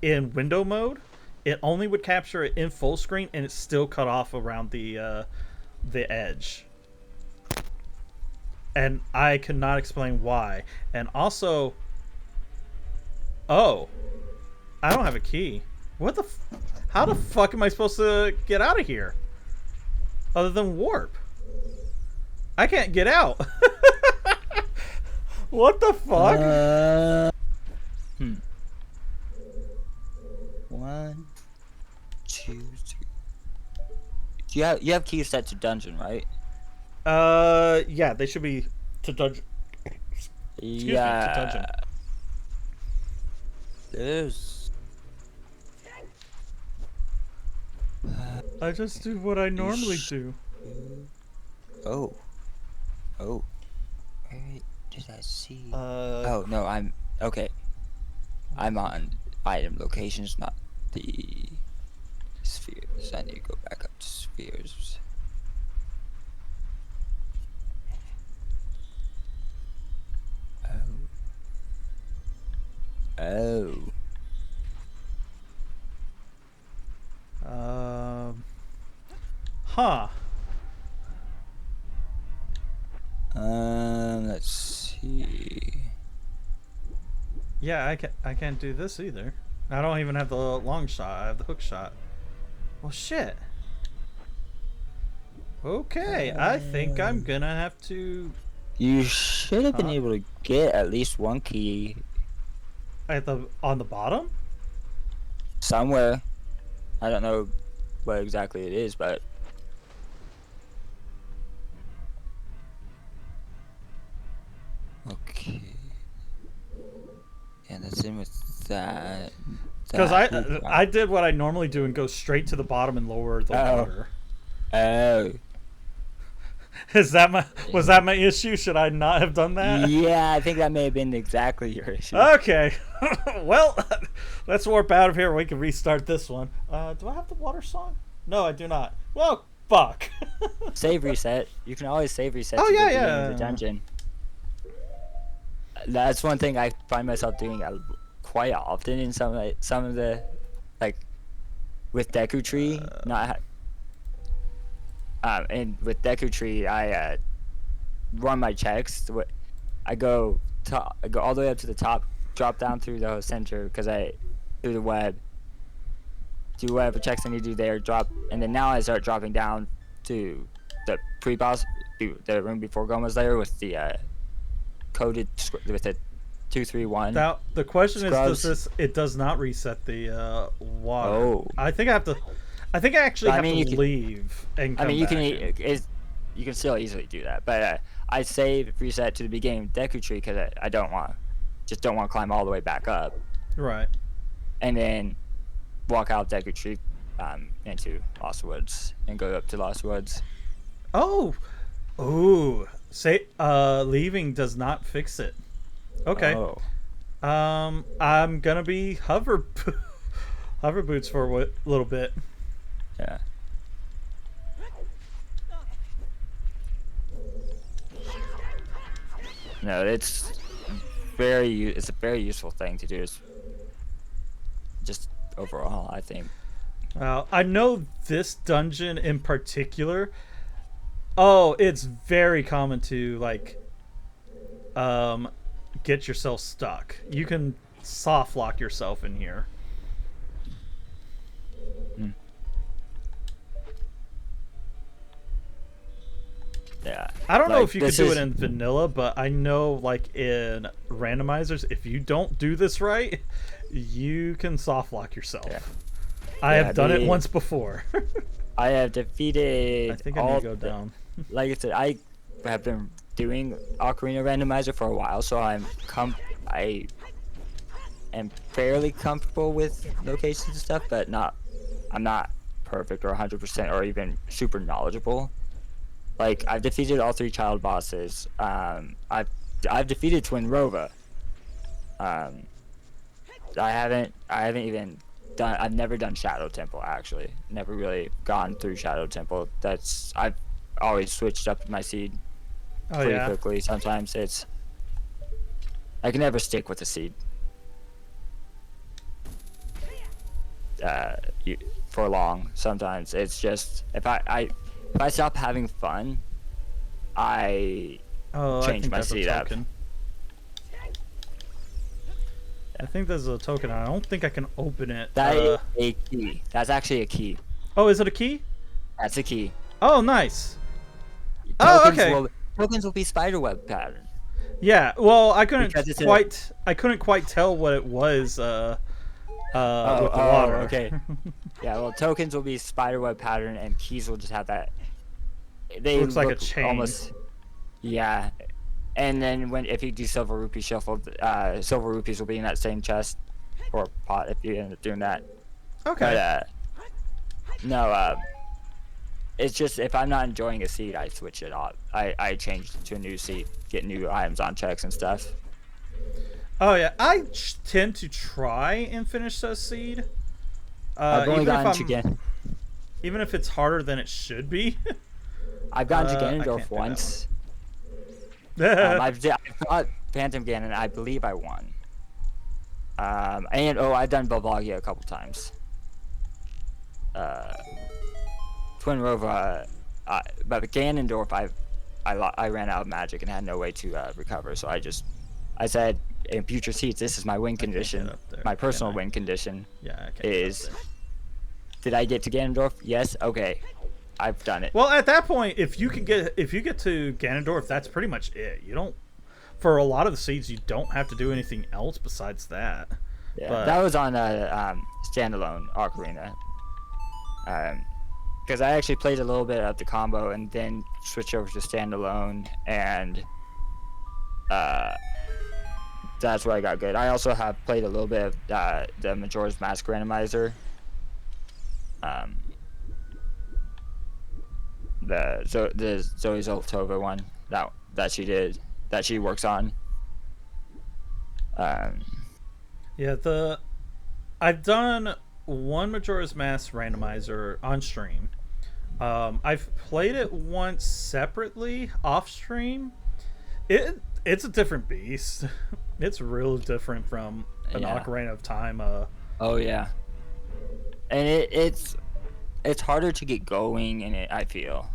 in window mode. It only would capture it in full screen, and it still cut off around the edge. And I could not explain why. And also, oh, I don't have a key. What the? How the fuck am I supposed to get out of here? Other than warp, I can't get out. What the fuck? 1, 2, 3. You have keys set to dungeon, right? Yeah, they should be to dungeon. Excuse me, to dungeon. There's. I just do what I normally do. Oh. Where did I see? Oh no, I'm okay. I'm on item locations, not the spheres. I need to go back up to spheres. Oh. Huh. Let's see. Yeah, I can't do this either. I don't even have the long shot. I have the hook shot. Well, shit. Okay, I think I'm gonna have to. You should have been able to get at least one key On the bottom? somewhere. I don't know what exactly it is, but okay. Yeah, that's in with that. Because I did what I normally do and go straight to the bottom and lower the water. Oh. Was that my issue? Should I not have done that? Yeah, I think that may have been exactly your issue. Okay. Well, let's warp out of here. We can restart this one. Do I have the water song? No, I do not. Well, fuck. Save reset. You can always save reset Oh, to yeah, the beginning yeah. of the dungeon. That's one thing I find myself doing quite often in some of the, like, with Deku Tree, and with Deku Tree, I run my checks. I go all the way up to the top, drop down through the center through the web, do whatever checks I need to do there, drop, and then now I start dropping down to the pre-boss, the room before Goma's lair with the coded with the 231. Now the question scrubs. is, it does not reset the water? Oh. I think I actually have to leave and come you back. You can still easily do that, but I save reset to the beginning of Deku Tree because I don't want to climb all the way back up. Right. And then walk out Deku Tree into Lost Woods and go up to Lost Woods. Oh. Ooh. Leaving does not fix it. Okay. Oh. I'm gonna be hover boots for a little bit. Yeah. No, it's a very useful thing to do. Just overall, I think. I know this dungeon in particular. Oh, it's very common to get yourself stuck. You can soft lock yourself in here. Yeah. I don't know if you could do it in vanilla, but I know in randomizers, if you don't do this right, you can soft lock yourself. Yeah. I have done it once before. I have defeated. I think I need to go down. Like I said, I have been doing Ocarina Randomizer for a while, so I am fairly comfortable with locations and stuff, but I'm not perfect or 100% or even super knowledgeable. Like, I've defeated all 3 child bosses. I've defeated Twin Rova, Um, I haven't even done. I've never done Shadow Temple actually. Never really gone through Shadow Temple. I've always switched up my seed pretty quickly. Sometimes I can never stick with a seed. For long. Sometimes it's just if I stop having fun, I change my seed up. I think there's a token. I don't think I can open it. That is a key. That's actually a key. Oh, is it a key? That's a key. Oh, nice. Tokens tokens will be spiderweb pattern. Yeah. Well, I couldn't quite tell what it was. With the water. Okay. Yeah. Well, tokens will be spiderweb pattern, and keys will just have that. They looks like a chain. Almost. Yeah. And then if you do silver rupee shuffle, silver rupees will be in that same chest or pot if you end up doing that. Okay. But no, it's just if I'm not enjoying a seed, I switch it off. I change to a new seed, get new items on checks and stuff. Oh yeah, I tend to try and finish a seed. I've only gotten to again. Even if it's harder than it should be. I've gotten to Ganondorf once. I've got Phantom Ganon. I believe I won. And I've done Bulbagia a couple times. Twin Rova, but Ganondorf, I ran out of magic and had no way to recover. So I said in future seats, this is my win condition. My personal win condition. Yeah. Did I get to Ganondorf? Yes. Okay. I've done it. Well, at that point, if you get to Ganondorf, that's pretty much it. You don't, for a lot of the seeds, you don't have to do anything else besides that. Yeah, but that was on a standalone Ocarina. Because I actually played a little bit of the combo and then switched over to standalone, and that's where I got good. I also have played a little bit of the Majora's Mask Randomizer. The Zoe Zoltova one that she works on. Yeah, I've done one Majora's Mask Randomizer on stream. I've played it once separately off stream. It's a different beast. It's real different from an Ocarina of Time. Oh yeah, and it's harder to get going in it, I feel.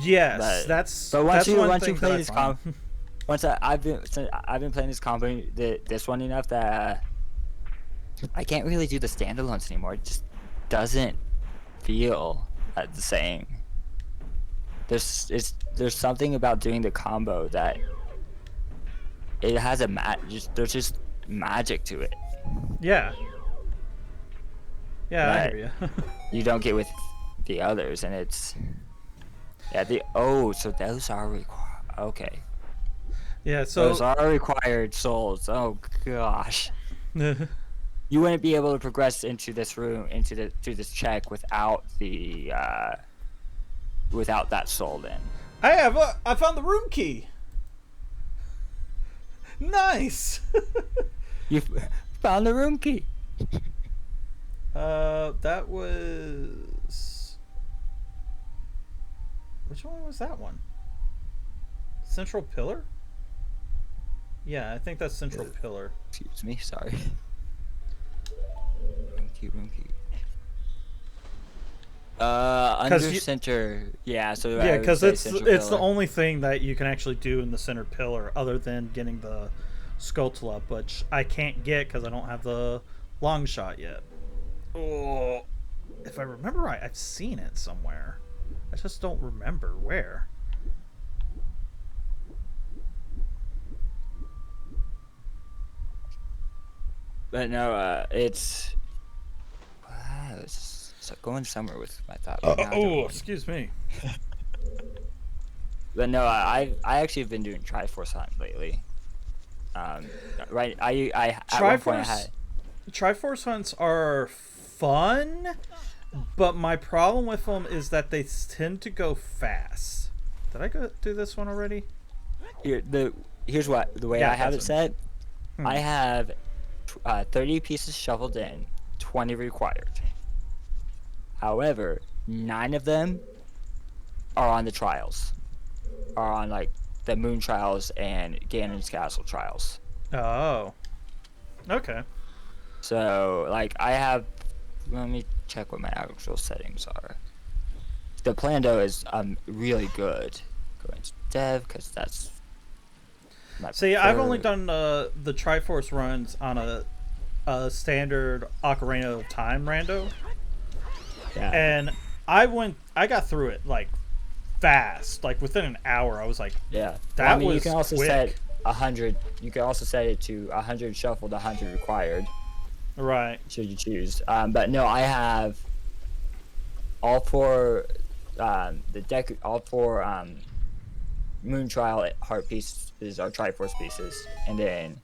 Yes, but once you play this combo, I've been playing this combo, this one enough that I can't really do the standalones anymore. It just doesn't feel the same. There's something about doing the combo that it has there's just magic to it. Yeah. Yeah, I hear you. You don't get with the others, and it's so those are required. Okay. Yeah, so those are required souls. Oh gosh. You wouldn't be able to progress into this room, to this check without without that soul. Then I found the room key. Nice. You found the room key. That was... Which one was that one? Central Pillar? Yeah, I think that's Central Pillar. Excuse me, sorry. Room key. Under center. Yeah, so yeah, because it's the only thing that you can actually do in the center pillar, other than getting the Skulltula, which I can't get because I don't have the long shot yet. Oh, if I remember right, I've seen it somewhere. I just don't remember where. But no, it's going somewhere with my thought. Excuse me. But no, I actually have been doing Triforce Hunt lately. Right, I at one point I had... Triforce Hunts are fun, but my problem with them is that they tend to go fast. Did I do this one already? Here's the way I have it set. I have 30 pieces shoveled in, 20 required. However, 9 of them are on the trials, are on like the Moon trials and Ganon's Castle trials. Oh. Okay. So like I have, let me check what my actual settings are. The plan though is really good. Go into dev because that's. See, I've only done the Triforce runs on a standard Ocarina of Time rando. Yeah. And I got through it like fast, like within an hour. I was like, yeah. That well, I mean, was you can also quick. set 100. You can also set it to 100 shuffled, 100 required. Right. Should you choose? But no, I have all 4 all 4 Moon Trial heart pieces are Triforce pieces, and then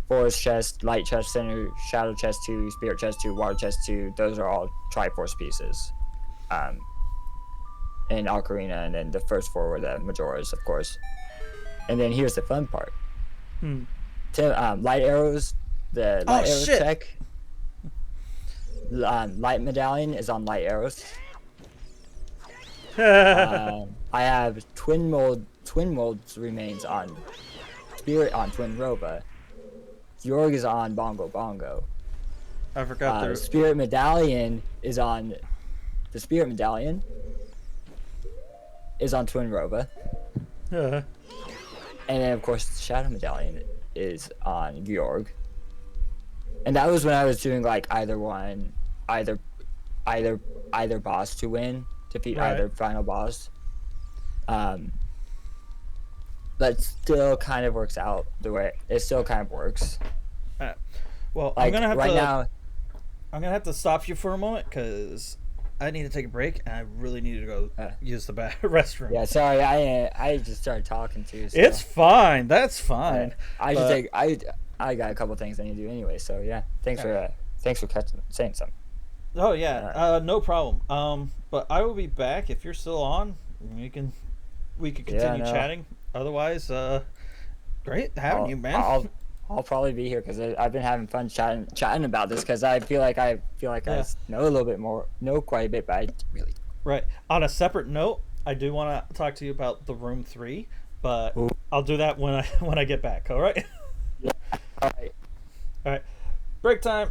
Forest Chest, Light Chest Center, Shadow Chest 2, Spirit Chest 2, Water Chest 2. Those are all Triforce pieces. In Ocarina, and then the first 4 were the Majoras, of course. And then here's the fun part. Light arrows, the light arrows shit. check. Light medallion is on light arrows. I have twin molds remains on Spirit on Twin Roba. Yorg is on Bongo Bongo. I forgot The Spirit Medallion is on the Spirit Medallion is on Twin Roba. And then of course the Shadow Medallion is on Georg. And that was when I was doing like either boss to win, defeat either final boss. But still kind of works out the way it still kind of works. Well, Like, I'm gonna have right to. now, I'm gonna have to stop you for a moment because I need to take a break and I really need to go use the restroom. yeah, sorry, I just started talking too. So. It's fine. That's fine. I got a couple things I need to do anyway. So yeah, thanks for saying something. Oh yeah, no problem. But I will be back if you're still on. We can continue chatting. Otherwise, great having you, man. I'll probably be here because I've been having fun chatting about this because I feel like I know a little bit more, know quite a bit, but I really. Right. On a separate note, I do want to talk to you about the Room 3, but I'll do that when I get back. All right. Yeah. All right. All right. Break time.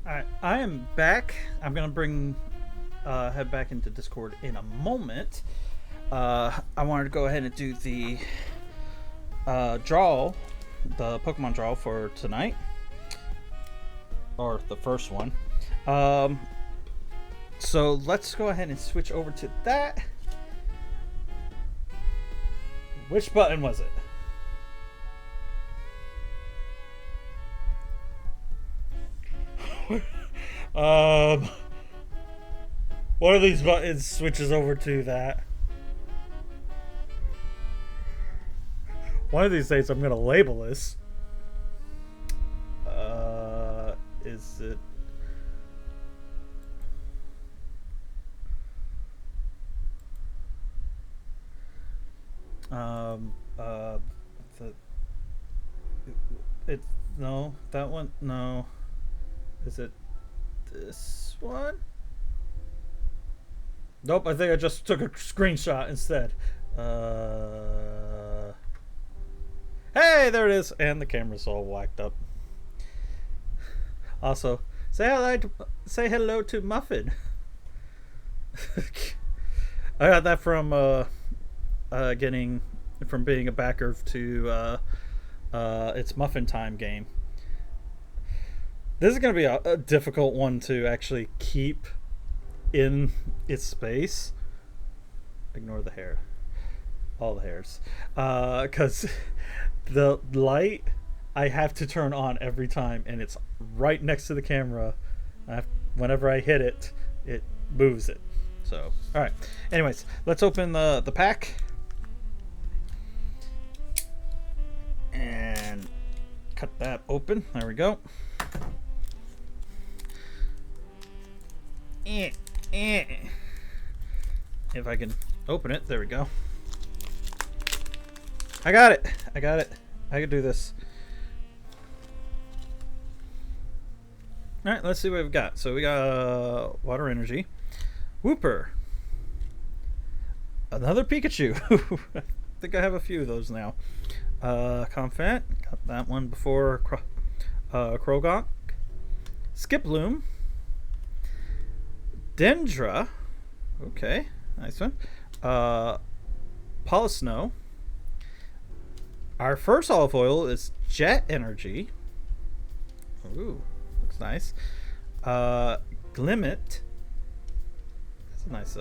Alright, I am back. I'm gonna head back into Discord in a moment. I wanted to go ahead and do the the Pokemon draw for tonight, or the first one. So let's go ahead and switch over to that. Which button was it? One of these buttons switches over to that. One of these days I'm gonna label this. Is it? It's no, that one, no. Is it this one? Nope, I think I just took a screenshot instead. Hey, there it is, and the camera's all whacked up. Also, say hello to Muffin. I got that from being a backer to its Muffin Time game. This is going to be a difficult one to actually keep in its space. Ignore the hair. All the hairs. Because the light I have to turn on every time, and it's right next to the camera. Whenever I hit it, it moves it. So, alright. Anyways, let's open the pack. And cut that open. There we go. If I can open it, there we go. I got it. I can do this. Alright, let's see what we've got. So we got Water Energy, Wooper, another Pikachu. I think I have a few of those now. Comfant, got that one before. Krogok, Skiploom, Dendra, okay, nice one. Polisnow. Our first olive oil is Jet Energy. Ooh, looks nice. Glimmet. That's a nice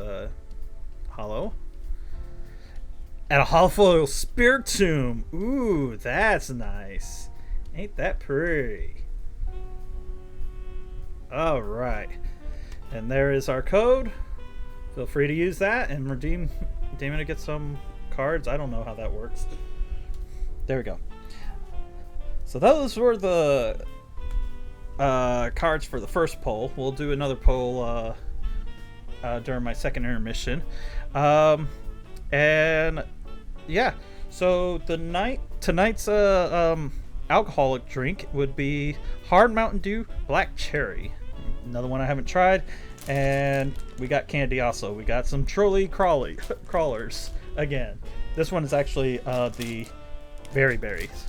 hollow. And a hollow foil Spiritomb. Ooh, that's nice. Ain't that pretty? Alright. And there is our code. Feel free to use that and redeem it to get some cards. I don't know how that works. There we go. So those were the cards for the first poll. We'll do another poll during my second intermission. And yeah, so tonight's alcoholic drink would be Hard Mountain Dew Black Cherry. Another one I haven't tried. And we got candy also. We got some trolley crawlers again. This one is actually the Berry Berries.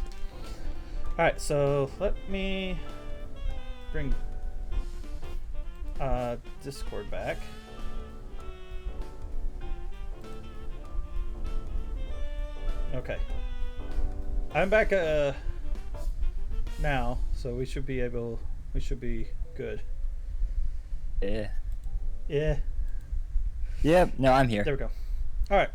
Alright, so let me bring Discord back. Okay. I'm back now, so we should be good. Yeah. Yeah. Yep, no, I'm here. There we go. Alright.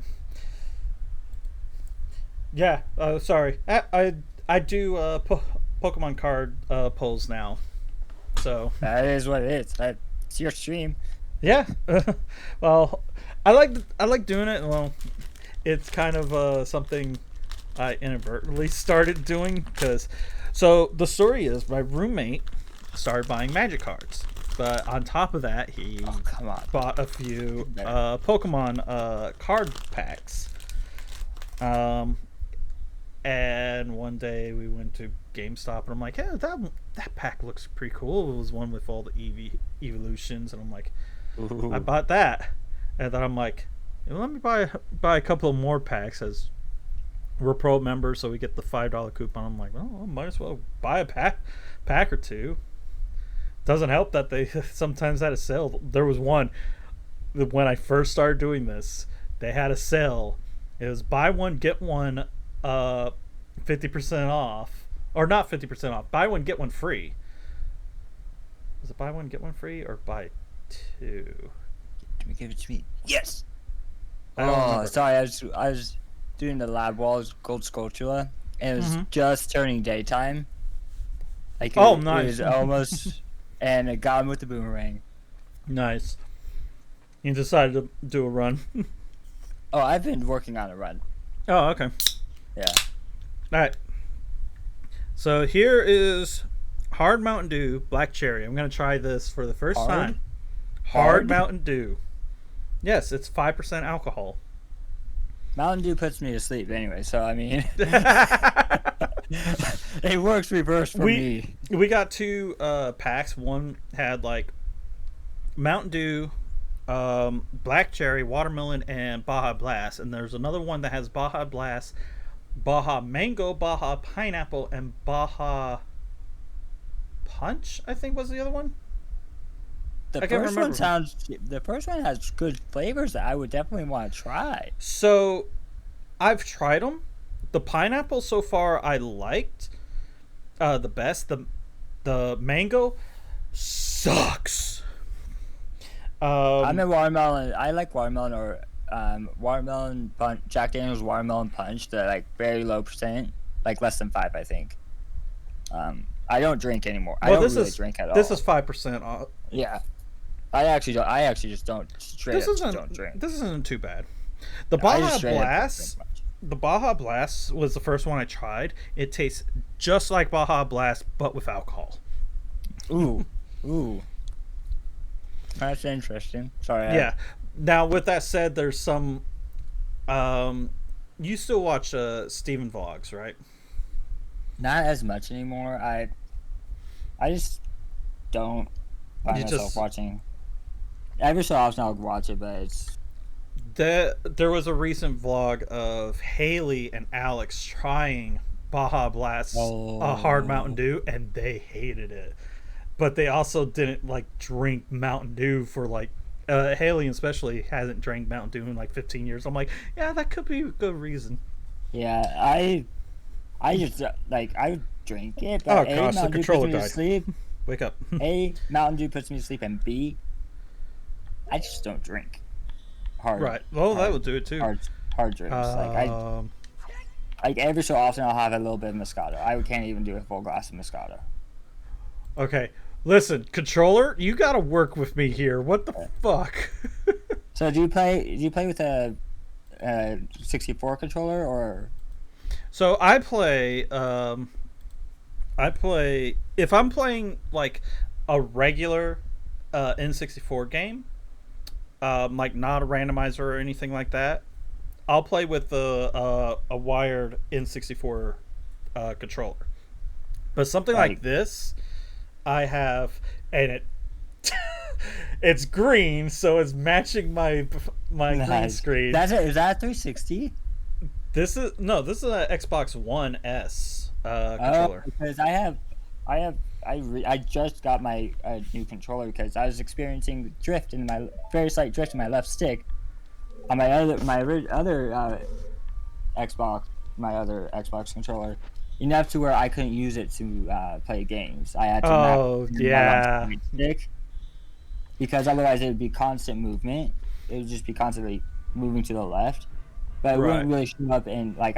Yeah, sorry. I do Pokemon card polls now. So that is what it is. It's your stream. Yeah. Well, I like doing it. Well, it's kind of something I inadvertently started doing so the story is my roommate started buying Magic cards, but on top of that he bought a few Pokemon card packs. And one day we went to GameStop and I'm like, hey, that pack looks pretty cool. It was one with all the evolutions, and I'm like, ooh. I bought that, and then I'm like, let me buy a couple of more packs as we're pro members, so we get the $5 coupon. I'm like, well, I might as well buy a pack or two. Doesn't help that they sometimes had a sale. There was one when I first started doing this. They had a sale. It was buy one get one, 50% off, or not 50% off. Buy one get one free. Was it buy one get one free or buy two? Give it to me. Yes. I don't remember. Sorry. I was doing the lab walls gold sculptura, and it was just turning daytime. Like nice. It was almost, and it got him with the boomerang. Nice. You decided to do a run. Oh, I've been working on a run. Oh, okay. Yeah. All right. So here is Hard Mountain Dew Black Cherry. I'm going to try this for the first time. Hard Mountain Dew. Yes, it's 5% alcohol. Mountain Dew puts me to sleep anyway, so I mean, it works reverse for me. We got two packs. One had like Mountain Dew, Black Cherry, Watermelon, and Baja Blast. And there's another one that has Baja Blast, Baja Mango, Baja Pineapple, and Baja Punch, I think was the other one. The first one has good flavors that I would definitely want to try. So, I've tried them. The pineapple so far I liked the best. The mango sucks. I'm a watermelon. I like watermelon or watermelon punch. Jack Daniel's watermelon punch. The like very low percent, like less than 5, I think. I don't drink anymore. I don't really drink at all. This is 5%. Yeah. I actually just don't don't drink. This isn't too bad. The Baja Blast was the first one I tried. It tastes just like Baja Blast, but with alcohol. Ooh. That's interesting. Sorry. Yeah. Now, with that said, there's some. You still watch Steven vlogs, right? Not as much anymore. I just don't find myself watching. Every so often I'll watch it, but it's... There was a recent vlog of Haley and Alex trying Baja Blast Hard Mountain Dew, and they hated it. But they also didn't, like, drink Mountain Dew for, like... Haley especially hasn't drank Mountain Dew in, like, 15 years. I'm like, yeah, that could be a good reason. Yeah, I just, like, I would drink it, but oh, gosh, the controller died. Sleep. Wake up. A, Mountain Dew puts me to sleep, and B... I just don't drink hard. Right. Well, that would do it too. Hard drinks. Like every so often, I'll have a little bit of Moscato. I can't even do a full glass of Moscato. Okay, listen, controller, you got to work with me here. What the fuck? So, do you play with a 64 controller or? So I play. If I'm playing like a regular N64 game. Like not a randomizer or anything like that, I'll play with a wired N64 controller. But something like this, I have, and it it's green, so it's matching my green screen. Is that 360? This is an Xbox One S controller. Because I just got my new controller because I was experiencing very slight drift in my left stick on my other Xbox controller, enough to where I couldn't use it to play games. I had to my right stick because otherwise it would be constant movement. It would just be constantly moving to the left, but it wouldn't really show up in like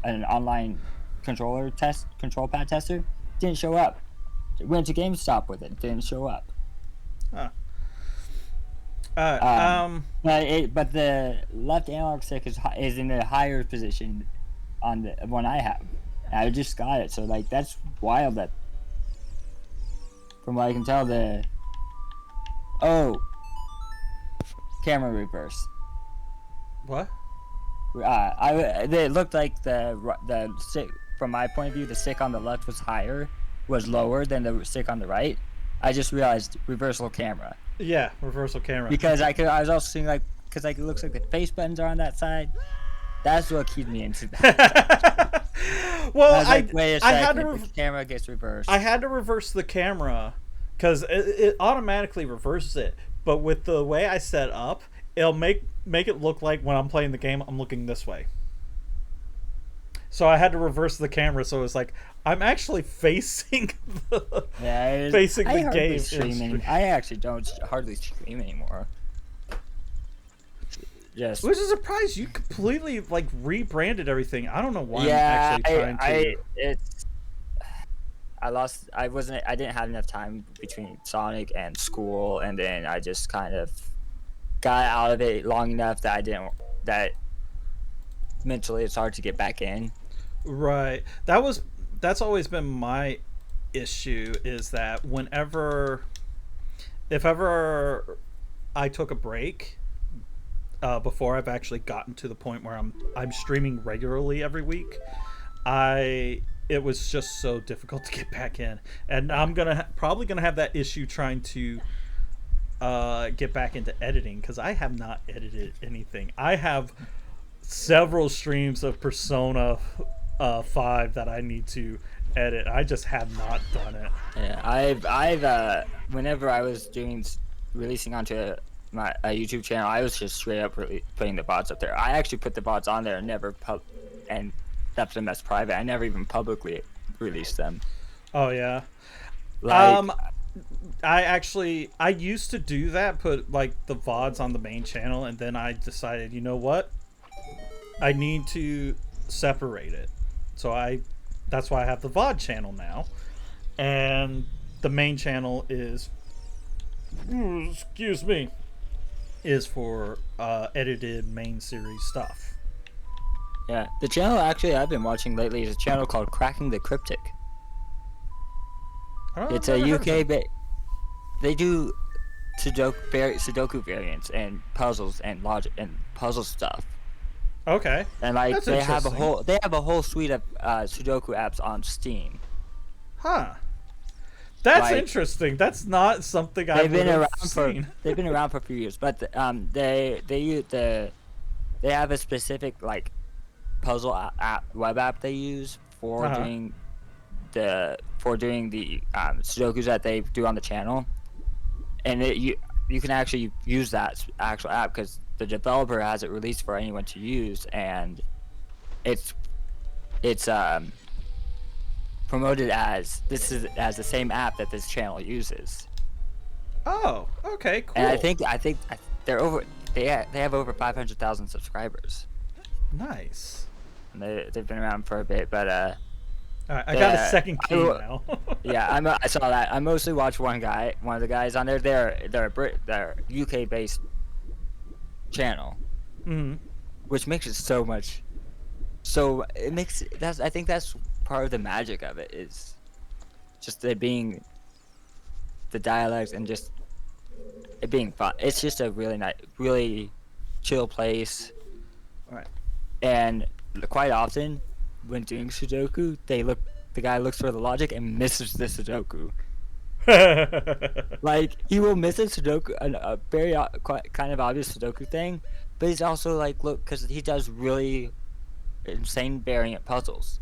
an online control pad tester. Didn't show up. Went to GameStop with it. Didn't show up. Huh. But the left analog stick is in a higher position on the one I have. And I just got it, so like that's wild. That from what I can tell, camera reverse. What? It looked like the stick from my point of view. The stick on the left was lower than the stick on the right. I just realized reversal camera. Yeah, reversal camera. Because I was also seeing because it looks like the face buttons are on that side. That's what keeps me into that. Well, I had to. The camera gets reversed. I had to reverse the camera because it automatically reverses it. But with the way I set up, it'll make it look like when I'm playing the game, I'm looking this way. So I had to reverse the camera, so it's like I'm actually facing the facing the game. Streaming. I actually don't hardly stream anymore. Yes. Which is a surprise. You completely like rebranded everything. I don't know why. I'm actually trying to. I didn't have enough time between Sonic and school, and then I just kind of got out of it long enough that mentally it's hard to get back in. Right. That's always been my issue, is that if ever I took a break before I've actually gotten to the point where I'm streaming regularly every week, it was just so difficult to get back in, and I'm probably gonna have that issue trying to get back into editing, because I have not edited anything. I have several streams of Persona 5 that I need to edit. I just have not done it. Yeah, I've whenever I was releasing onto a YouTube channel, I was just straight up putting the VODs up there. I actually put the VODs on there and and kept them as private. I never even publicly released them. Oh yeah. I used to do that, put like the VODs on the main channel, and then I decided, you know what? I need to separate it. So that's why I have the VOD channel now. And the main channel is is for edited main series stuff. Yeah, the channel actually I've been watching lately is a channel called Cracking the Cryptic. It's a UK they do Sudoku variants and puzzles and logic and puzzle stuff. Okay. And like they have a whole suite of Sudoku apps on Steam. Huh. That's interesting. That's not something I've seen. They've been around for a few years, but they have a specific like puzzle web app they use for doing the Sudokus that they do on the channel, and you can actually use that actual app because the developer has it released for anyone to use, and it's promoted as the same app that this channel uses. Oh, okay, cool. And I think they have over 500,000 subscribers. Nice. And they've been around for a bit, but all right, I got a second key now. Yeah, I saw that. I mostly watch one of the guys on there. They're UK based channel, which makes it so much. So it makes I think that's part of the magic of it, is just it being the dialects and just it being fun. It's just a really nice, really chill place. All right. And quite often, when doing Sudoku, the guy looks for the logic and misses the Sudoku. Like he will miss a Sudoku, a very kind of obvious Sudoku thing, but he's also like, look, because he does really insane variant puzzles.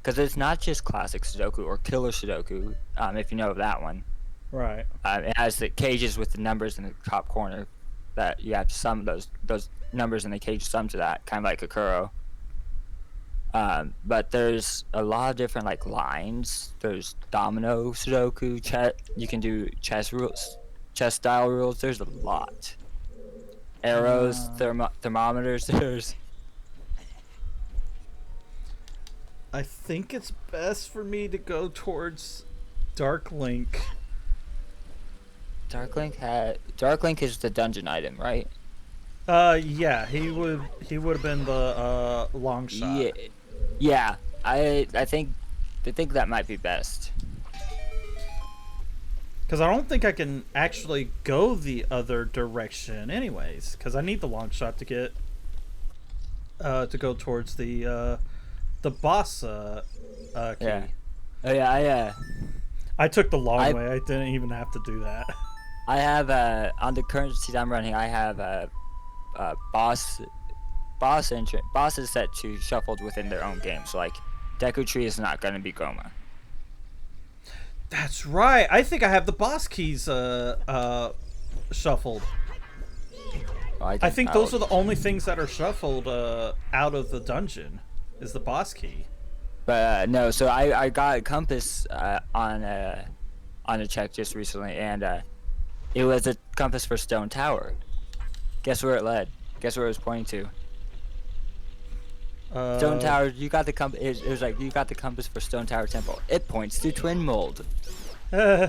Because it's not just classic Sudoku or killer Sudoku, if you know of that one. Right. It has the cages with the numbers in the top corner that you have to sum those numbers in the cage sum to that, kind of like a Kuro. But there's a lot of different like lines. There's domino Sudoku, you can do chess rules, chess style rules. There's a lot. Arrows, thermometers. There's. I think it's best for me to go towards Dark Link. Dark Link is the dungeon item, right? Yeah, he would have been the long shot. Yeah. I think that might be best. Because I don't think I can actually go the other direction, anyways. Because I need the long shot to get to go towards the boss key. Yeah. Oh yeah, I took the long way. I didn't even have to do that. I have on the current seed I'm running. I have boss is set to shuffled within their own game. So like, Deku Tree is not going to be Goma. That's right. I think I have the boss keys shuffled. I think those are the only things that are shuffled out of the dungeon. Is the boss key. But no, so I got a compass on a check just recently, and it was a compass for Stone Tower. Guess where it led? Guess where it was pointing to? Stone Tower. You got the compass. It was like you got the compass for Stone Tower Temple. It points to Twin Mold. So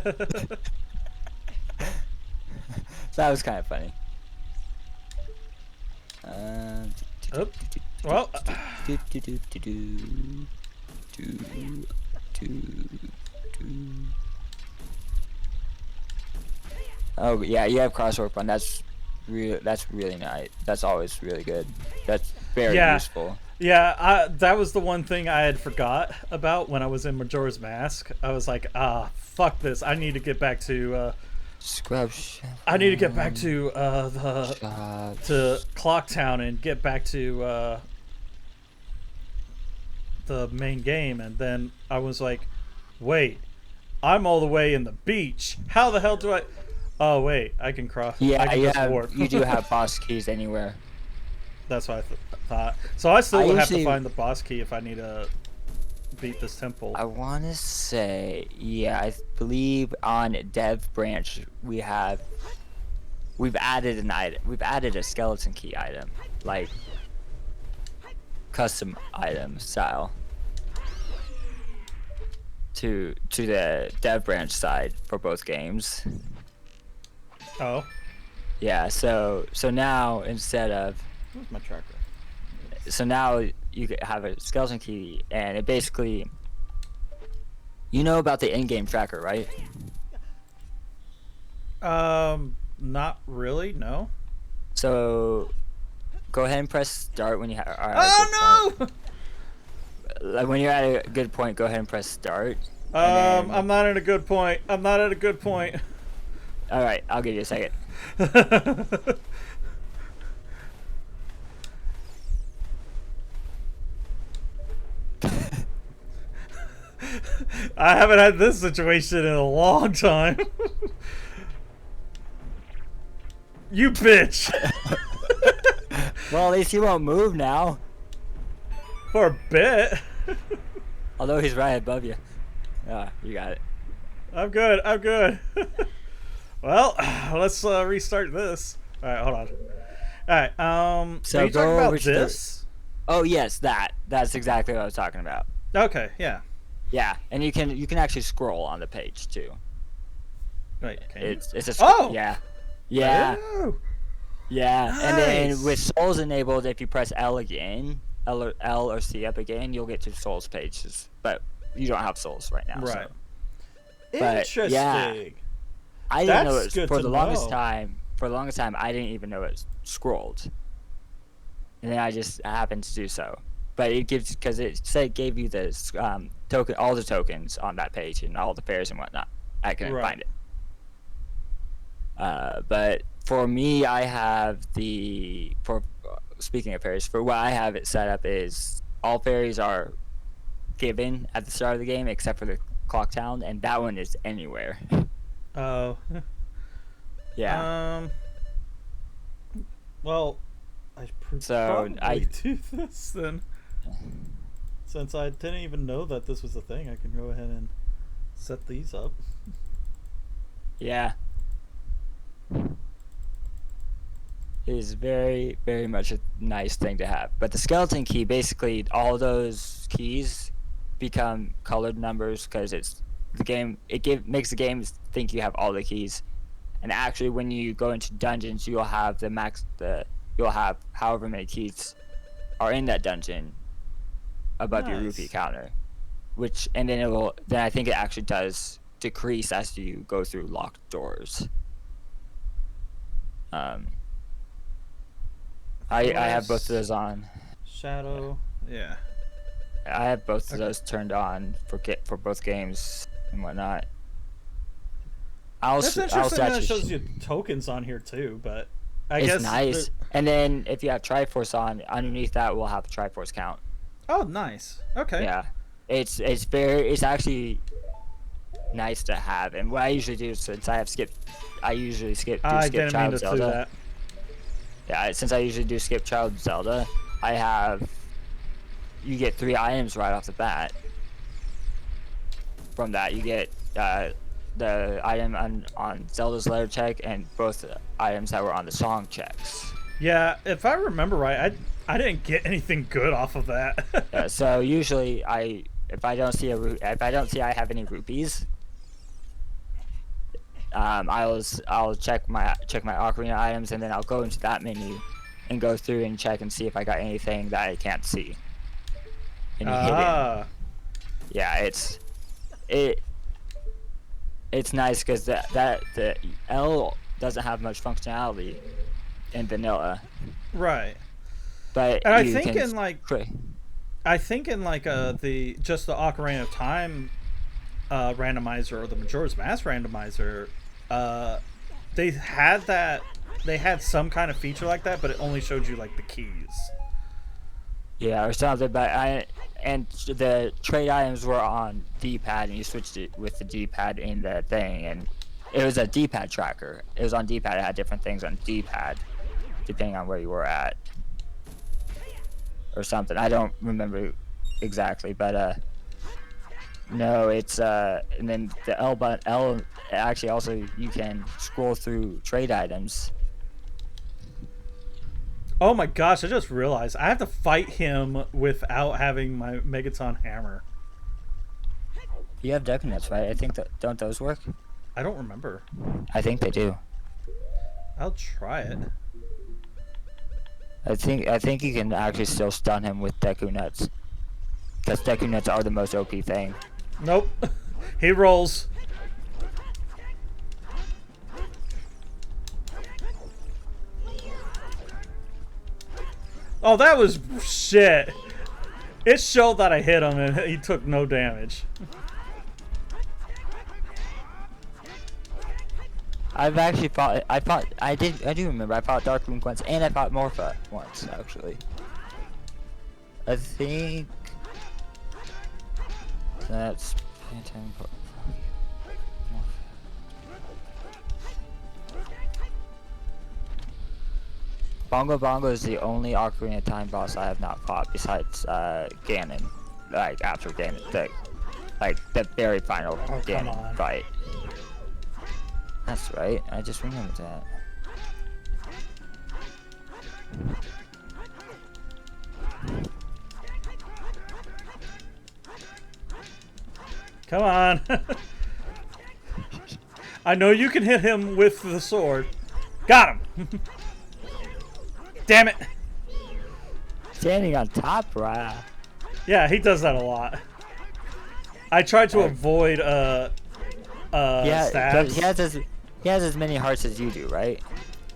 that was kind of funny. Well. Oh yeah, you have crossword fun. That's really nice. That's always really good. That's very useful. Yeah, that was the one thing I had forgot about when I was in Majora's Mask. I was like, fuck this. I need to get back to I need to get back to Clocktown and get back to the main game, and then I was like, wait, I'm all the way in the beach. How the hell do I? Oh wait, I can cross. Yeah, I can just warp. You do have boss keys anywhere. That's what I thought. So I still would have to find the boss key if I need to beat this temple. I want to say, yeah, I believe on Dev Branch we've added an item. We've added a skeleton key item, like custom item style, to the Dev Branch side for both games. Oh. Yeah. So now instead of where's my tracker? So now you have a skeleton key, and it basically, you know about the in-game tracker, right? Not really. No. So, go ahead and press start when you are at oh no! Like when you're at a good point, go ahead and press start. I'm not at a good point. I'm not at a good point. All right, I'll give you a second. I haven't had this situation in a long time. You bitch. Well, at least he won't move now. For a bit. Although he's right above you. You got it. I'm good. I'm good. Well, let's restart this. All right, hold on. All right. So are you talking about this? Oh yes, that's exactly what I was talking about. Okay. Yeah. Yeah, and you can actually scroll on the page too. Wait, it's a yeah. Oh! Yeah, Nice. And then with souls enabled, if you press L again, L or C up again, you'll get to souls pages. But you don't have souls right now. Right. So. Interesting. Yeah, I didn't know it was, for the longest time. For the longest time, I didn't even know it scrolled, and then I just happened to do so. But it gives, because it said it gave you the token, all the tokens on that page and all the pairs and whatnot. I couldn't find it. But for me, I have speaking of fairies, for what I have it set up is all fairies are given at the start of the game except for the clock town, and that one is anywhere. Oh. Yeah. Well, I probably do this then. Since I didn't even know that this was a thing, I can go ahead and set these up. Yeah. It is very, very much a nice thing to have. But the skeleton key, basically, all those keys become colored numbers because it's the game. Makes the game think you have all the keys, and actually, when you go into dungeons, you'll have you'll have however many keys are in that dungeon above your rupee counter, and then I think it actually does decrease as you go through locked doors. I have both of those on. Shadow, yeah. I have both of those turned on for both games and whatnot. That's interesting that it shows you tokens on here too, but I guess it's nice. And then if you have Triforce on, underneath that we'll have a Triforce count. Oh, nice. Okay. Yeah, it's actually nice to have. And what I usually do, since I usually skip I didn't mean Child to Zelda. do that. Yeah, since I usually do skip Child Zelda, you get 3 items right off the bat. From that, you get the item on Zelda's letter check and both items that were on the song checks. Yeah, if I remember right, I didn't get anything good off of that. Yeah, so usually if I don't see I have any rupees, I'll check my Ocarina items, and then I'll go into that menu and go through and check and see if I got anything that I can't see. Any hidden. Yeah, it's nice because the L doesn't have much functionality in vanilla. Right. But and I think in like the Ocarina of Time randomizer, or the Majora's Mask randomizer, they had some kind of feature like that, but it only showed you like the keys. Yeah, or something. But the trade items were on D-pad, and you switched it with the D-pad in the thing, and it was a D-pad tracker. It was on D-pad. It had different things on D-pad, depending on where you were at, or something. I don't remember exactly, but no, it's and then the L button. L actually also you can scroll through trade items. Oh my gosh, I just realized I have to fight him without having my Megaton hammer. You have Deku Nuts, right? I think don't those work? I don't remember. I think they do. I'll try it. I think you can actually still stun him with Deku Nuts, because Deku Nuts are the most OP thing. Nope. He rolls. Oh, that was shit. It showed that I hit him and he took no damage. I've actually fought. I do remember. I fought Dark Link once, and I fought Morpha once, actually. I think that's. Bongo Bongo is the only Ocarina of Time boss I have not fought besides Ganon. Like after Ganon, the very final Ganon fight. That's right. I just remembered that. Come on. I know you can hit him with the sword. Got him. Damn it. Standing on top, right? Yeah, he does that a lot. I tried to avoid stabs. He has as many hearts as you do, right?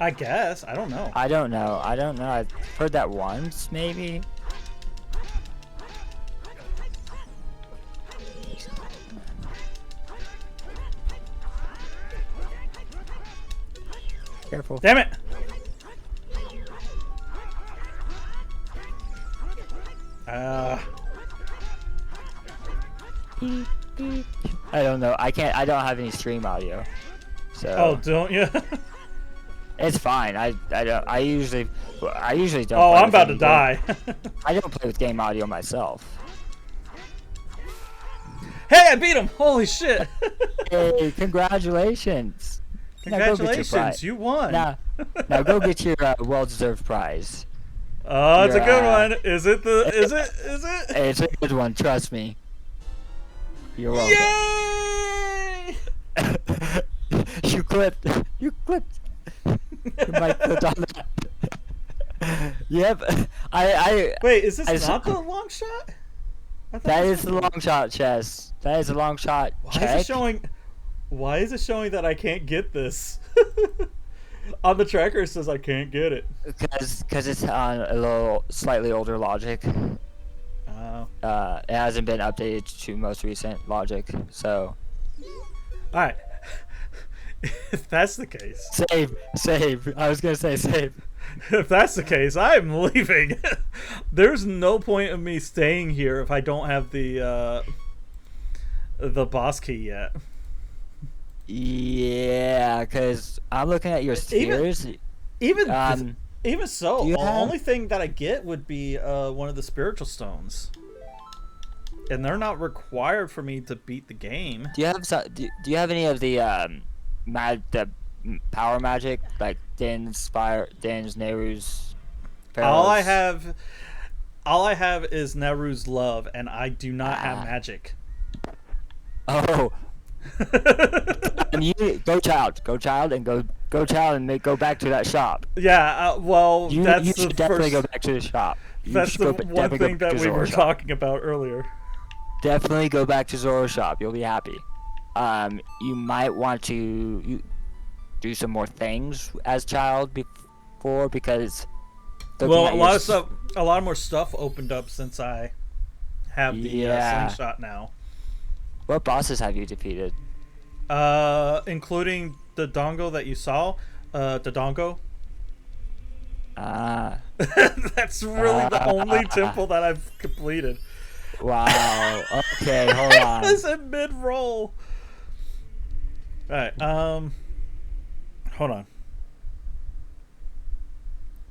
I guess. I don't know. I don't know. I've heard that once, maybe. Careful. Damn it! I don't know. I don't have any stream audio. So. Oh, don't you? It's fine. I usually don't. Oh, I'm about to die. I don't play with game audio myself. Hey, I beat him! Holy shit! Hey, congratulations! Congratulations, you won. Now go get your well-deserved prize. Oh, it's a good one. Is it? Is it? It's a good one. Trust me. You're welcome. Yay! You clipped. You might clip on that. Yep. Wait, is this not the long shot? That is the long shot chest. That is a long shot. Why is it showing that I can't get this? On the tracker it says I can't get it. Because it's on a slightly older logic. Oh. It hasn't been updated to most recent logic, so. Alright. If that's the case. Save. I was gonna say save. If that's the case, I'm leaving. There's no point of me staying here if I don't have the boss key yet. Yeah, because I'm looking at your spheres. Even so, the have... only thing that I get would be one of the spiritual stones, and they're not required for me to beat the game. Do you have any of the the power magic, like Din's Nehru's? All I have is Nehru's love, and I do not have magic. Oh. Go child, and go back to that shop. Yeah, well, you should definitely go back to the shop. That's the one thing that we were talking about earlier. Definitely go back to Zoro's shop. You'll be happy. You might want to do some more things as child before, because a lot more stuff opened up since I have the slingshot now. What bosses have you defeated? Including the Dongo that you saw. The Dongo. That's really the only temple that I've completed. Wow. Okay, hold on. It's a mid-roll. Alright, hold on.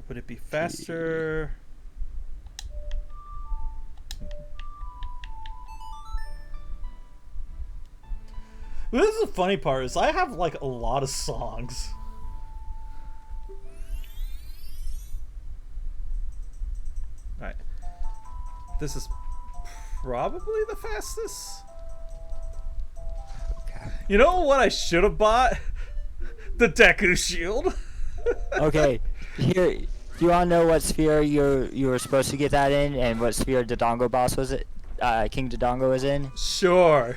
Would it be faster? This is the funny part, is I have like a lot of songs. Alright. This is probably the fastest. Okay. You know what I should have bought? The Deku Shield. Okay. Here, do you all know what sphere you were supposed to get that in, and what sphere Dodongo boss was it? King Dodongo was in? Sure.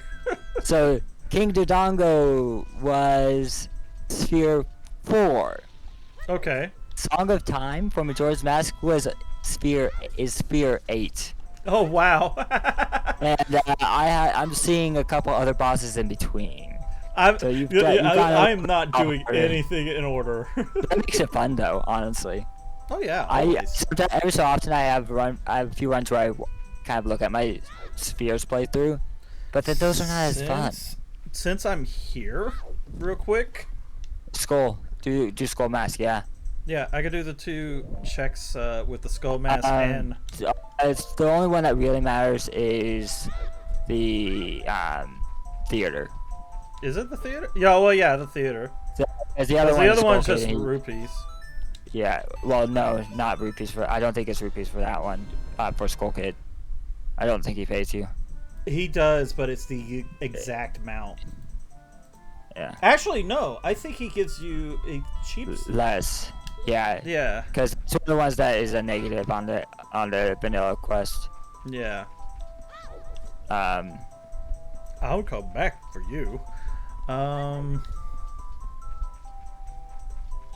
So King Dodongo was sphere 4. Okay. Song of Time for Majora's Mask was sphere 8. Oh wow. And I'm seeing a couple other bosses in between. I'm not doing anything in order. That makes it fun though, honestly. Oh yeah. Every so often I have a few runs where I kind of look at my spheres playthrough, but then those are not as fun. Since I'm here, real quick. Skull. Do Skull Mask, yeah. Yeah, I could do the 2 checks with the Skull Mask and. It's the only one that really matters is the theater. Is it the theater? Yeah, well, yeah, the theater. The other one's just rupees. Yeah, well, no, not rupees for. I don't think it's rupees for that one. For Skull Kid, I don't think he pays you. He does, but it's the exact amount. Yeah. Actually, no. I think he gives you a cheap. Less. Yeah. Yeah. Because it's one of the ones that is a negative on the vanilla quest. Yeah. I'll come back for you.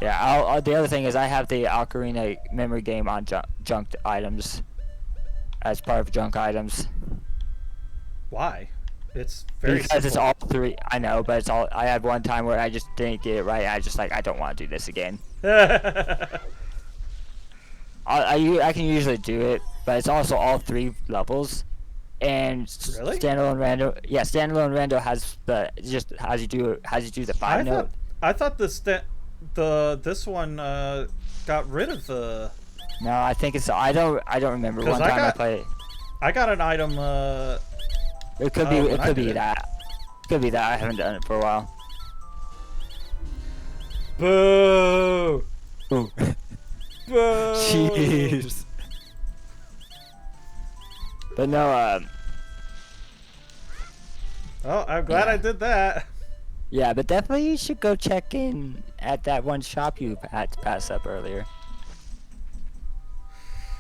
Yeah. The other thing is I have the Ocarina memory game on junk items. As part of junk items. Why? It's very because simple. It's all 3. I know, but it's all. I had one time where I just didn't get it right. I don't want to do this again. I can usually do it, but it's also all 3 levels. And really? Standalone Rando has you do the 5 note. I thought this one got rid of the. No, I think it's. I don't remember. One time I played. I got an item. It could be. It could be that. Could be that. I haven't done it for a while. Boo! Boo! Boo! Jeez. But no. Oh, I'm glad I did that. Yeah, but definitely you should go check in at that one shop you had to pass up earlier.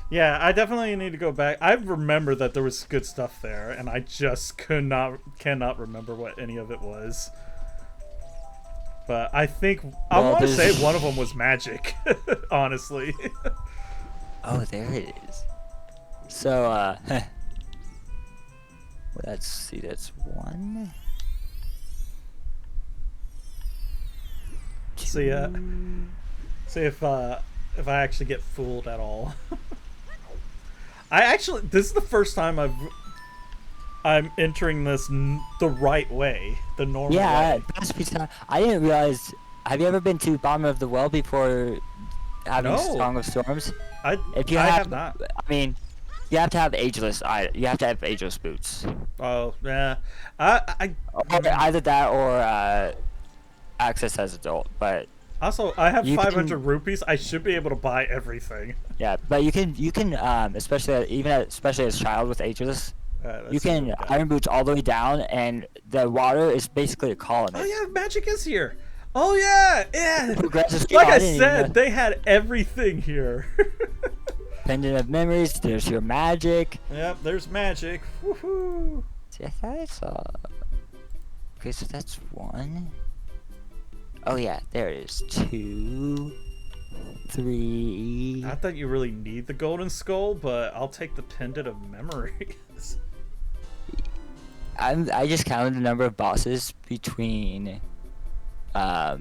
Yeah, I definitely need to go back. I remember that there was good stuff there, and I just cannot remember what any of it was. But I think I want to say one of them was magic, honestly. Oh, there it is. So, let's see. That's 1. See if I actually get fooled at all. This is the first time I'm entering this the right way, the normal Yeah, way. that's because I didn't realize. Have you ever been to Bottom of the Well before having No, Song of Storms? I If you I have, have not. I mean, you have to have ageless. You have to have ageless boots. Oh yeah, I Or either that or access as adult. But also I have you 500 can, rupees. I should be able to buy everything. yeah, but you can especially especially as a child with ageless. You Let's see what can we got. iron boots all the way down, and the water is basically a column. Oh yeah, magic is here. Oh yeah, yeah. Progressive Like skill, I didn't even know. said, they had everything here. Pendant of Memories. There's your magic. Yep, there's magic. Woohoo! See, I thought I saw. Okay, so that's one. Oh yeah, there it is. 2, 3. Not that you really need the golden skull, but I'll take the pendant of memories. I just counted the number of bosses between the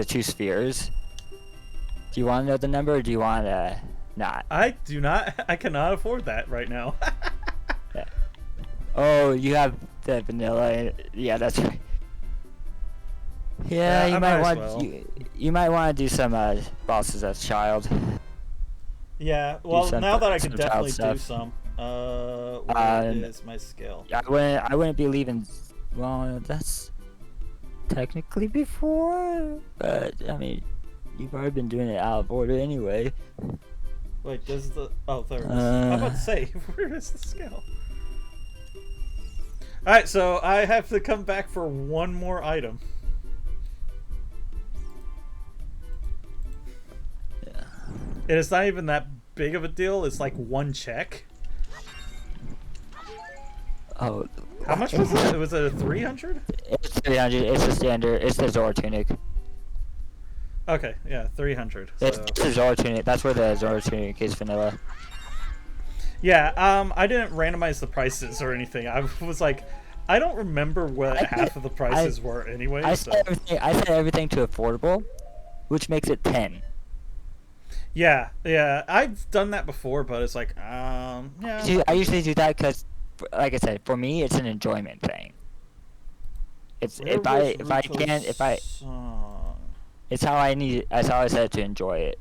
two spheres. Do you want to know the number, or do you want to not? I do not. I cannot afford that right now. Yeah. Oh, you have the vanilla. Yeah, that's right. Yeah, I you might might as want well. you might want to do some bosses as a child. Yeah. Well, some- now that I can some child definitely do stuff. some. Where is my skill? I wouldn't be leaving. Well, that's technically before, but I mean, you've already been doing it out of order anyway. Wait, does the? Oh, there it is. I'm about to say, where is the skill? All right, so I have to come back for one more item. Yeah. And it's not even that big of a deal. It's like one check. Oh. How much was it? Was it a 300? It's 300. It's the standard. It's the Zora tunic. Okay, yeah, 300. It's So. the Zora tunic. That's where the Zora tunic is vanilla. Yeah, I didn't randomize the prices or anything. I was like, I don't remember what half of the prices were anyway. I So. set everything to affordable, which makes it 10. Yeah, I've done that before, but it's like, yeah. I usually do that because, like I said, for me, it's an enjoyment thing. It's it's how I need. That's how I said to enjoy it.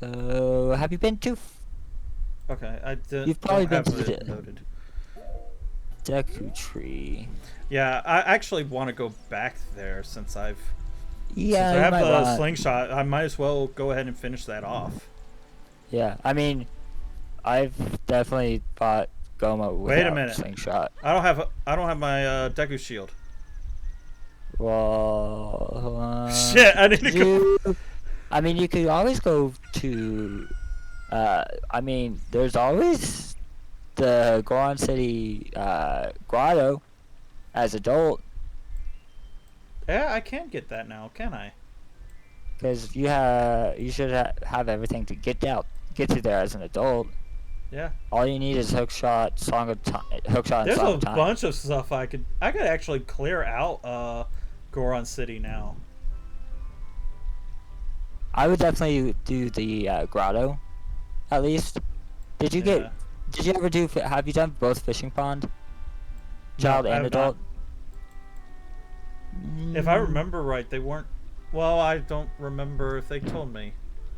So, have you been to Okay, I did. You've probably don't been have to it noted. Deku Tree? Yeah, I actually want to go back there since Yeah, I you have might the want. slingshot. I might as well go ahead and finish that off. Yeah, I mean, I've definitely bought Goma without Wait a minute. slingshot. I don't have my Deku shield. Well, Shit, I need to go. I mean, you could always go to. I mean, there's always the Goron City grotto as adult, Yeah, I can get that now, can I? because you should have everything to get to there as an adult. Yeah. All you need is hookshot, song of time, hookshot, and There's song a of time. bunch of stuff I could actually clear out Goron City now. I would definitely do the grotto, at least. Did you Yeah. Did you ever do? Have you done both fishing pond, child No, I and have adult? If I remember right, they weren't. Well, I don't remember if they told me.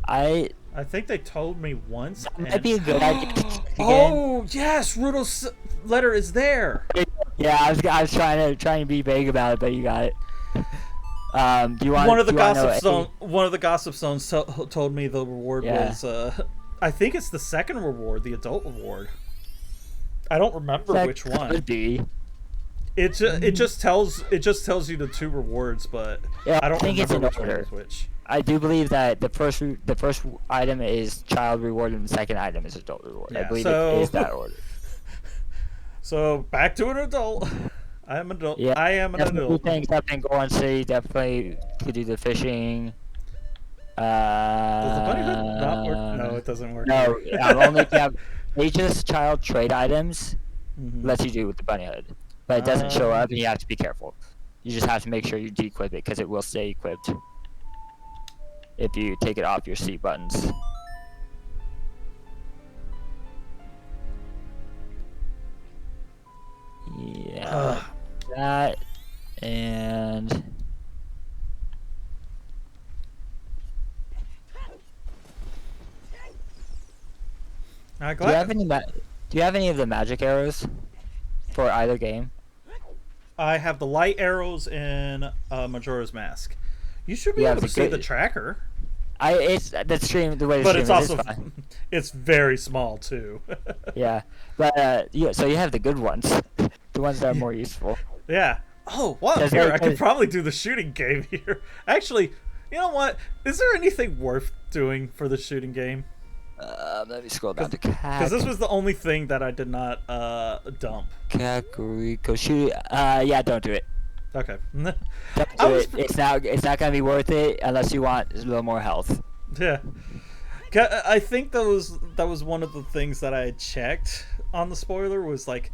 I think they told me once. That might be a good idea to check again. Oh yes, Rudo's letter is there. Yeah, I was trying to be vague about it, but you got it. Do you want One of the do you wanna know gossip stone. One of the gossip stones told me the reward Yeah. was. I think it's the second reward, the adult reward. I don't remember That which one. could be. It just tells you the two rewards, but Yeah, I don't think it's remember in which one order. is which. I do believe that the first item is child reward and the second item is adult reward. I Yeah, believe so- it is that order. So back to an adult. I am an adult. Yeah, I am an definitely adult. things up in Goron City. Definitely could do the fishing. Does the bunny hood not work? No, it doesn't work. No, only if you have ageless child trade items. Mhm. Lets you do with the bunny hood, but it doesn't show up, and you have to be careful. You just have to make sure you de-equip it because it will stay equipped if you take it off your C buttons. Do you have any Do you have any of the magic arrows for either game? I have the light arrows in Majora's Mask. You should be able to see the tracker. It's the stream the way the but stream it's is, also fine. It's very small too. Yeah, but so you have the good ones, the ones that are more useful. Yeah. Oh, well, here I could probably do the shooting game here. Actually, you know what? Is there anything worth doing for the shooting game? Let me scroll down to cat. Because this was the only thing that I did not dump. Kakariko shoot. Yeah, don't do it. Okay. Don't do it. It's not gonna be worth it unless you want a little more health. Yeah. I think that was one of the things that I had checked on the spoiler was like,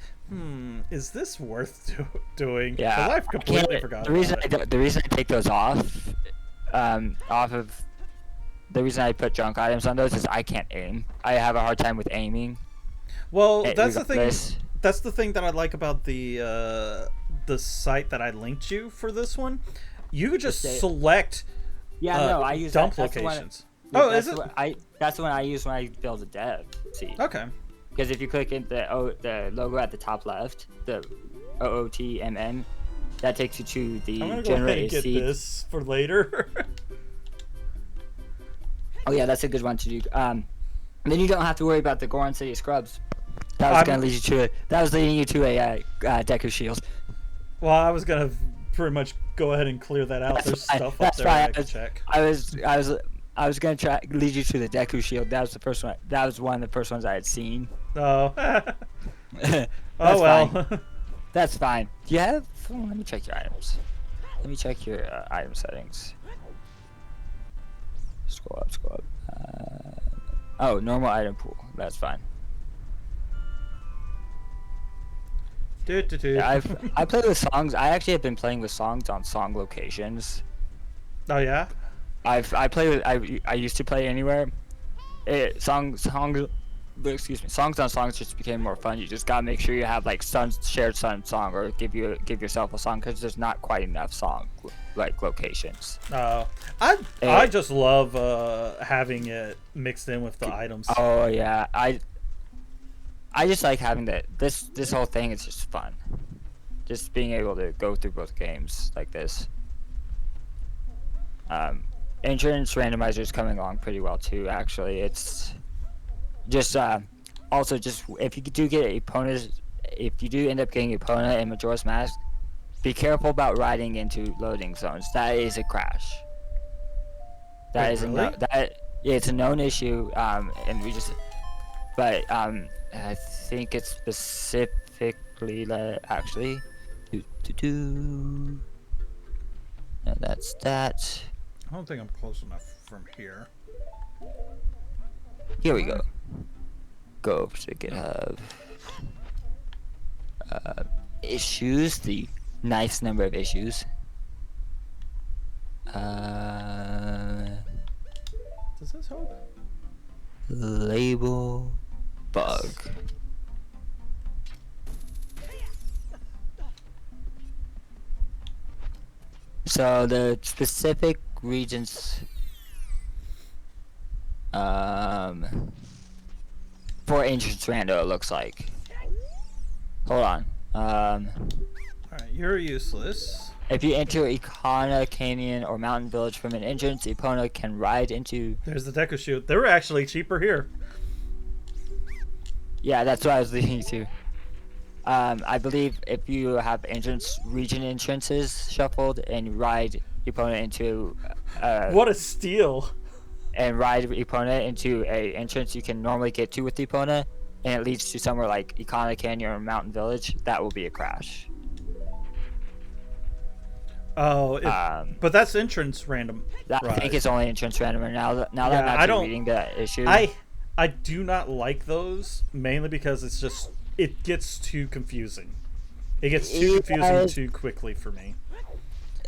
is this worth doing? Yeah. I completely forgot. The reason I take those off of. The reason I put junk items on those is I can't aim. I have a hard time with aiming. Well, that's the thing. That's the thing that I like about the site that I linked you for this one. You could just select. Yeah, no, I use dump locations. Is it? That's the one I use when I build a dev seed. Okay. Because if you click in the logo at the top left, the OOT that takes you to the I'm gonna go ahead and get this for later. Oh yeah, that's a good one to do. Then you don't have to worry about the Goron City Scrubs. That was gonna lead you to that was leading you to a Deku Shield. Well, I was gonna pretty much go ahead and clear that out. There's stuff up there I can check. I was gonna lead you to the Deku Shield. That was the first one. That was one of the first ones I had seen. Oh. Oh well. Fine. That's fine. Do you have? Let me check your items. Let me check your item settings. Scroll up. Oh, normal item pool. That's fine. Yeah, I play with songs. I actually have been playing with songs on song locations. Oh yeah. I used to play anywhere. Songs on songs just became more fun. You just gotta make sure you have like shared song or give yourself a song because there's not quite enough song like locations. I just love having it mixed in with the items. Oh yeah, I just like having this whole thing is just fun. Just being able to go through both games like this. Entrance Randomizer is coming along pretty well too. Actually, it's just also just if you do end up getting opponent in Majora's Mask, be careful about riding into loading zones. That is a crash. It's a known issue. And we just, but I think it's specifically actually. No, that's that. I don't think I'm close enough from here. Here we go. Go to GitHub. Issues, the nice number of issues. Does this help? Label bug. So the specific regions for Ancient Rando, it looks like. Hold on. Alright, you're useless. If you enter Ikana Canyon or Mountain Village from an entrance, the opponent can ride into... There's the Deku Shield. They were actually cheaper here. Yeah, that's what I was leading to. I believe if you have region entrances shuffled and you ride your opponent into... what a steal! And ride your opponent into a entrance you can normally get to with the opponent, and it leads to somewhere like Ikana Canyon or Mountain Village, that will be a crash. Oh, but that's entrance random. I think it's only entrance random. Now that I'm actually reading the issue, I do not like those mainly because it gets too confusing. It gets too confusing too quickly for me.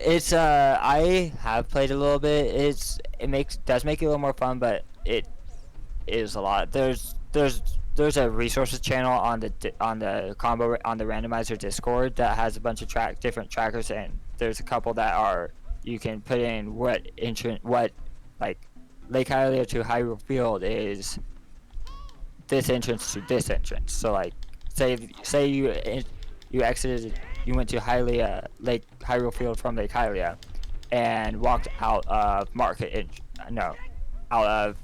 It's I have played a little bit. Does make it a little more fun, but it is a lot. There's a resources channel on the Randomizer Discord that has a bunch of different trackers, and there's a couple that you can put in what like Lake Hylia to Hyrule Field is this entrance to this entrance. So like, say you exited, you went to Lake Hyrule Field from Lake Hylia, and walked out of out of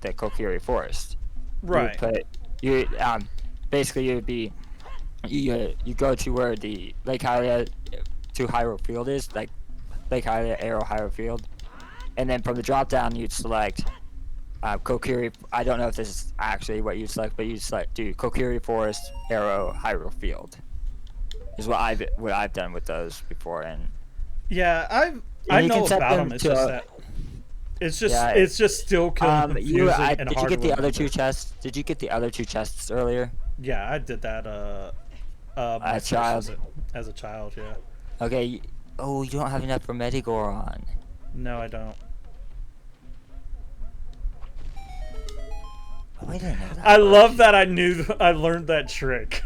the Kokiri Forest. Right. Basically you would be you go to where the Lake Hylia to Hyrule Field is, like Lake Hylia Arrow Hyrule Field, and then from the drop down you'd select Kokiri. I don't know if this is actually what you select, but you select Kokiri Forest Arrow Hyrule Field. Is what I've done with those before, and yeah, I know about them. It's just that it's just still kind of confusing and hard. Did you get the other two chests? Did you get the other two chests earlier? Yeah, I did that. As a child, yeah. Okay. Oh, you don't have enough for Medigoron. No, I don't. Oh, I didn't know that. I love that I learned that trick.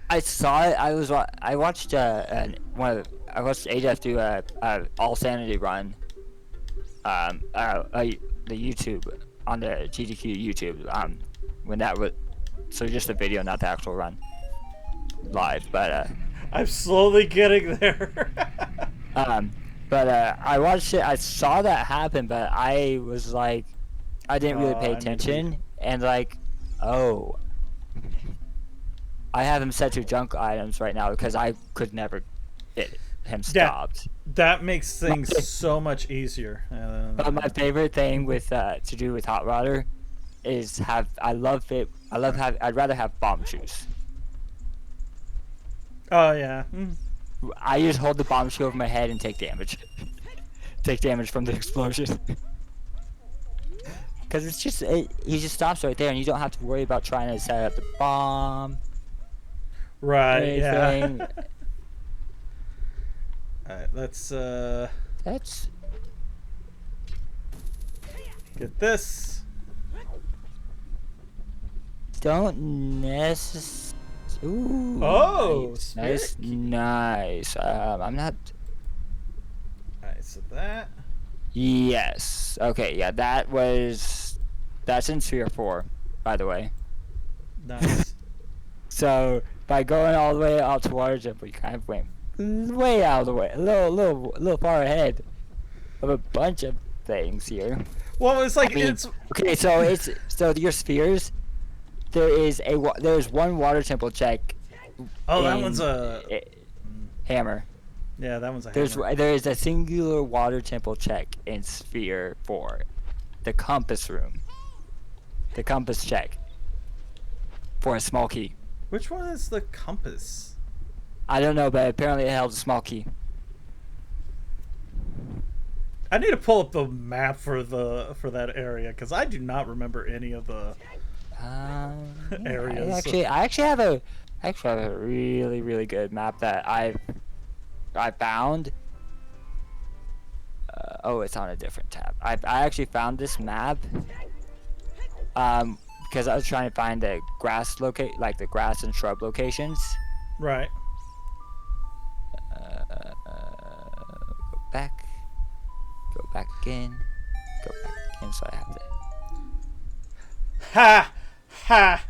I saw it. I watched AJF do a all sanity run. The YouTube on the GDQ YouTube. When that was, so just a video, not the actual run live. But I'm slowly getting there. But I watched it. I saw that happen, but I was like, I didn't really pay attention, and like, oh, I have him set to junk items right now because I could never get him stopped. That makes things so much easier. But my favorite thing with to do with Hot Rodder is I'd rather have bomb shoes. Oh yeah. I just hold the bomb shoe over my head and take damage. Take damage from the explosion. Because it's just he just stops right there, and you don't have to worry about trying to set up the bomb. Right. Yeah. All right. Let's get this. Don't necessarily. Ooh. Oh. Nice. I'm not. Alright, so that. Yes. Okay. Yeah. That's in Sphere 4, by the way. Nice. So by going all the way out towards it, we kind of went way out of the way, a little far ahead of a bunch of things here. Well, it's like it's okay. So your spheres. There's one water temple check. Oh, that one's a hammer. Yeah, that one's a hammer. There is a singular water temple check in Sphere 4, the compass room. The compass check for a small key. Which one is the compass? I don't know, but apparently it held a small key. I need to pull up the map for that area because I do not remember any of the areas. I actually have a really, really good map that I found. Oh, it's on a different tab. I actually found this map because I was trying to find the grass like the grass and shrub locations. Right. Go back again, so I have to. Ha!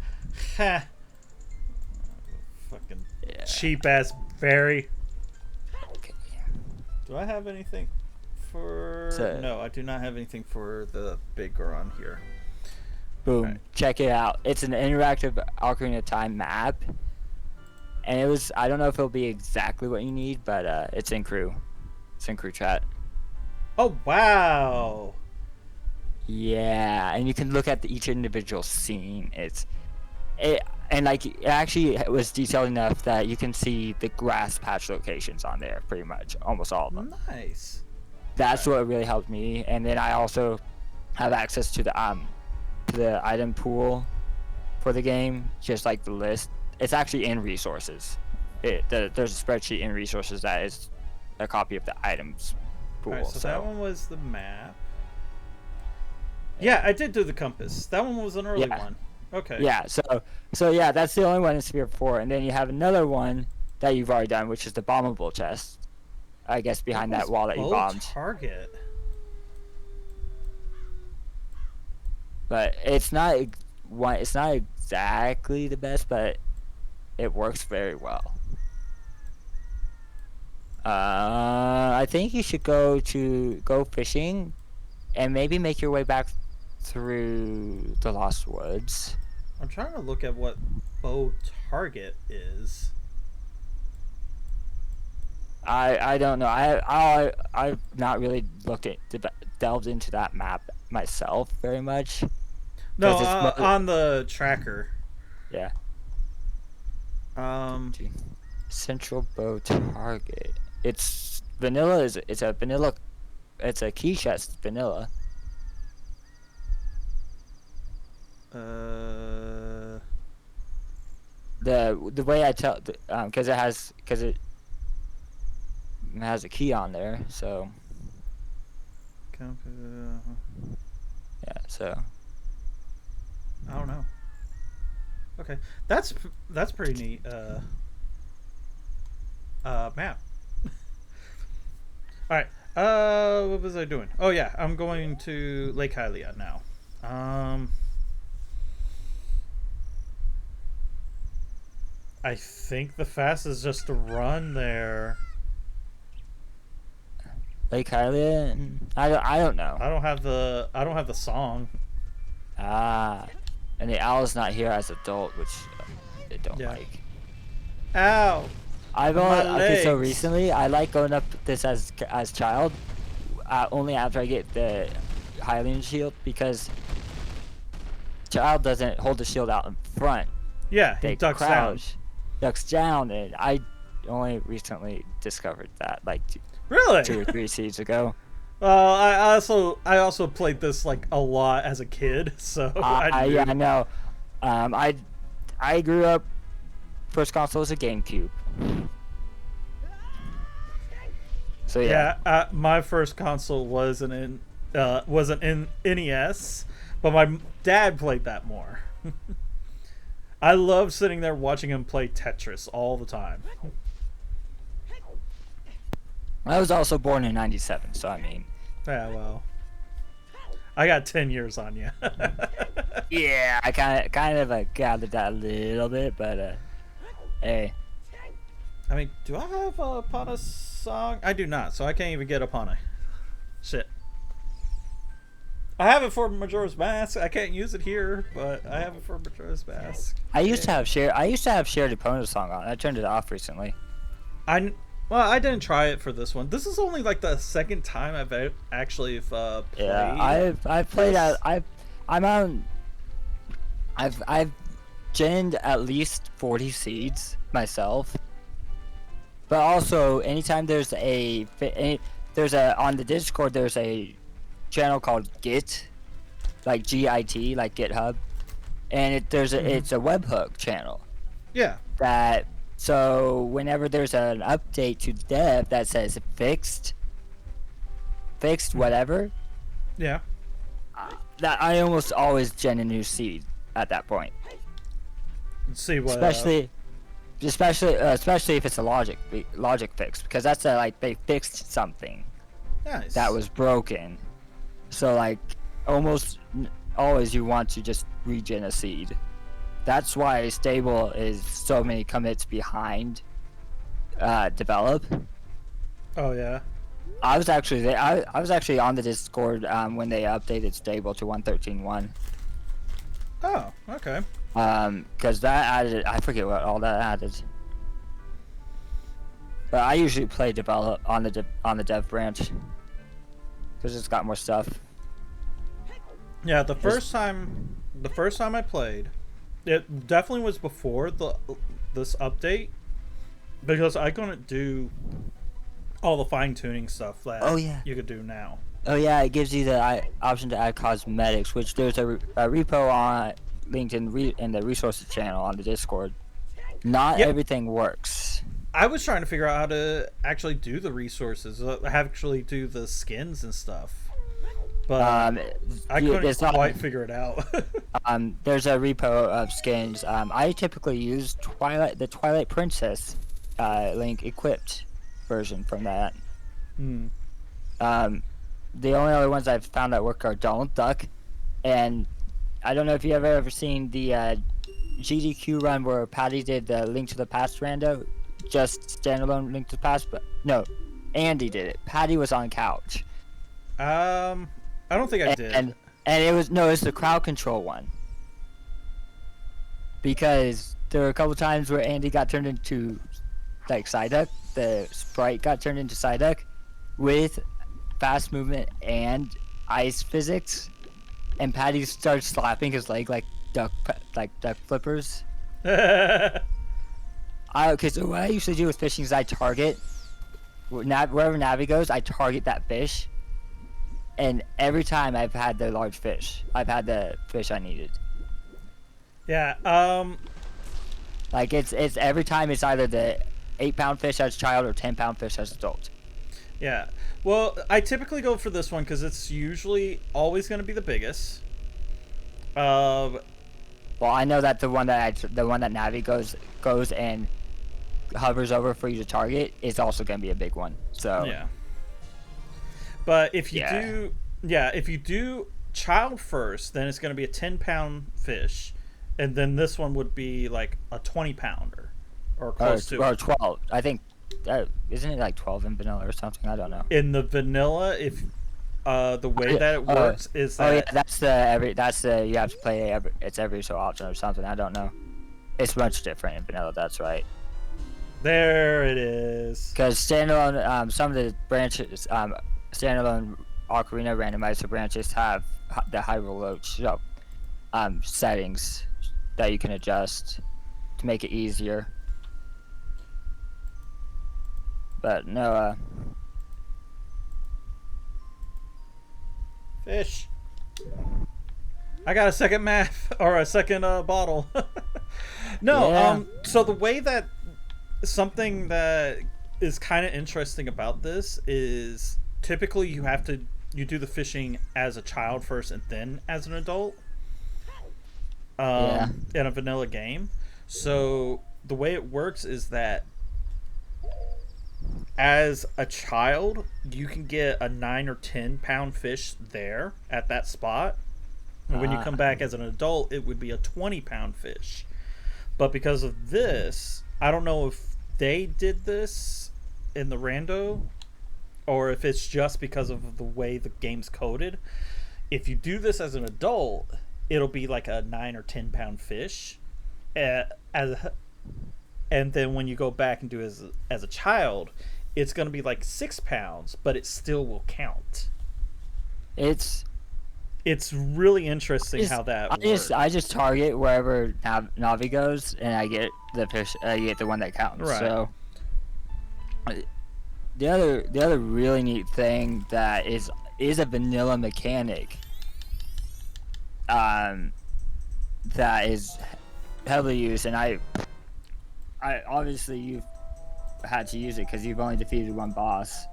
Fucking cheap ass fairy. Okay. Do I have anything for? No, I do not have anything for the big Goron here. Boom! Right. Check it out. It's an interactive Ocarina of Time map, and it was. I don't know if it'll be exactly what you need, but it's in crew. It's in crew chat. Oh wow! Yeah, and you can look at each individual scene. And like it actually was detailed enough that you can see the grass patch locations on there, pretty much almost all of them. Nice. That's what really helped me, and then I also have access to the item pool for the game, just like the list. It's actually in resources. There's a spreadsheet in resources that is a copy of the items pool. Alright, so that one was the map. Yeah, I did do the compass. That one was an early one. Okay. Yeah, so yeah, that's the only one in Sphere 4, and then you have another one that you've already done, which is the bombable chest. I guess behind that wall that you bombed. Target. but it's not it's not exactly the best, but it works very well. I think you should go fishing, and maybe make your way back through the Lost Woods. I'm trying to look at what bow target is. I don't know. I've not really delved into that map myself very much. No, on the tracker. Yeah. Um, Central bow target. It's vanilla. It's a vanilla. It's a key chest vanilla. The way I tell, because it has a key on there, so yeah, so I don't know. Okay, that's pretty neat. Map. All right. What was I doing? Oh yeah, I'm going to Lake Hylia now. I think the fastest is just to run there. Lake Hylia? I don't know. I don't have the song. Ah, and the owl's not here as adult, which I don't like. Ow! I've only so recently I like going up this as child, only after I get the Hylian shield, because child doesn't hold the shield out in front. Yeah, he ducks down, and I only recently discovered that, like really 2 or 3 seasons ago. Well, I also played this like a lot as a kid, so yeah, I know. I grew up. First console was a GameCube. So yeah. My first console wasn't in NES, but my dad played that more. I love sitting there watching him play Tetris all the time. I was also born in '97, so I mean. Yeah, well, I got 10 years on you. Yeah, I kind of gathered that a little bit, but hey. I mean, do I have a Pana song? I do not, so I can't even get a Pana. Shit. I have it for Majora's Mask. I can't use it here, but I have it for Majora's Mask. I used to have shared Epona song on. I turned it off recently. Well, I didn't try it for this one. This is only like the second time I've actually played. Yeah, I've played out. I've genned at least 40 seeds myself. But also, anytime on the Discord there's a channel called Git, like GIT, like GitHub, and it's a webhook channel. Yeah. So whenever there's an update to dev that says fixed whatever, yeah, that I almost always gen a new seed at that point. Let's see what. Especially if it's a logic fix, because that's like they fixed something that was broken. So like almost always you want to just regen a seed. That's why stable is so many commits behind develop. Oh yeah. I was actually on the Discord when they updated stable to 1.13.1. Oh, okay. Because that added, I forget what all that added. But I usually play develop on the dev branch because it's got more stuff. Yeah, the first time I played, it definitely was before this update, because I couldn't do all the fine tuning stuff that you could do now. Oh yeah, it gives you the option to add cosmetics, which there's a repo linked in the resources channel on the Discord. Not everything works. I was trying to figure out how to actually do the resources, actually do the skins and stuff, but I couldn't quite figure it out. There's a repo of skins. I typically use the Twilight Princess link equipped version from that. The only other ones I've found that work are Donald Duck and I don't know if you ever seen the GDQ run where Patty did the Link to the Past rando, just standalone Link to the Past, but no, Andy did it. Patty was on couch. I don't think I did. And it was the crowd control one. Because there were a couple times where Andy got turned into like Psyduck, the sprite got turned into Psyduck with fast movement and ice physics, and Patty starts slapping his leg like duck flippers. Okay, so what I usually do with fishing is I target wherever Navi goes, I target that fish, and every time I've had the large fish, I've had the fish I needed. Yeah. Like it's every time it's either the 8-pound fish as child or 10-pound fish as adult. Yeah. Well, I typically go for this one because it's usually always going to be the biggest. Well, I know that the one that Navi goes and hovers over for you to target is also going to be a big one. So yeah. But if you do child first, then it's going to be a 10-pound fish, and then this one would be like a 20-pounder or close to or 12. I think isn't it like 12 in vanilla or something? I don't know. In the vanilla, if the way that it works is that that's the you have to play it's every so often or something. I don't know. It's much different in vanilla. That's right. There it is. Because standalone, some of the branches, standalone Ocarina Randomizer branches have the Hyrule Loach settings that you can adjust to make it easier. But no, fish. I got a second map or a second bottle. No, yeah. So the way that something that is kind of interesting about this is typically you do the fishing as a child first and then as an adult. In a vanilla game. So the way it works is that as a child, you can get a 9 or 10-pound fish there at that spot. And when you come back as an adult, it would be a 20-pound fish. But because of this, I don't know if they did this in the rando or if it's just because of the way the game's coded. If you do this as an adult, it'll be like a 9 or 10-pound fish. And then when you go back and do it as a child, it's going to be like 6 pounds, but it still will count. It's really interesting how that works. I just target wherever Navi goes, and I get the fish. I get the one that counts. Right. So the other really neat thing that is a vanilla mechanic. That is heavily used, and I obviously you've had to use it because you've only defeated one boss.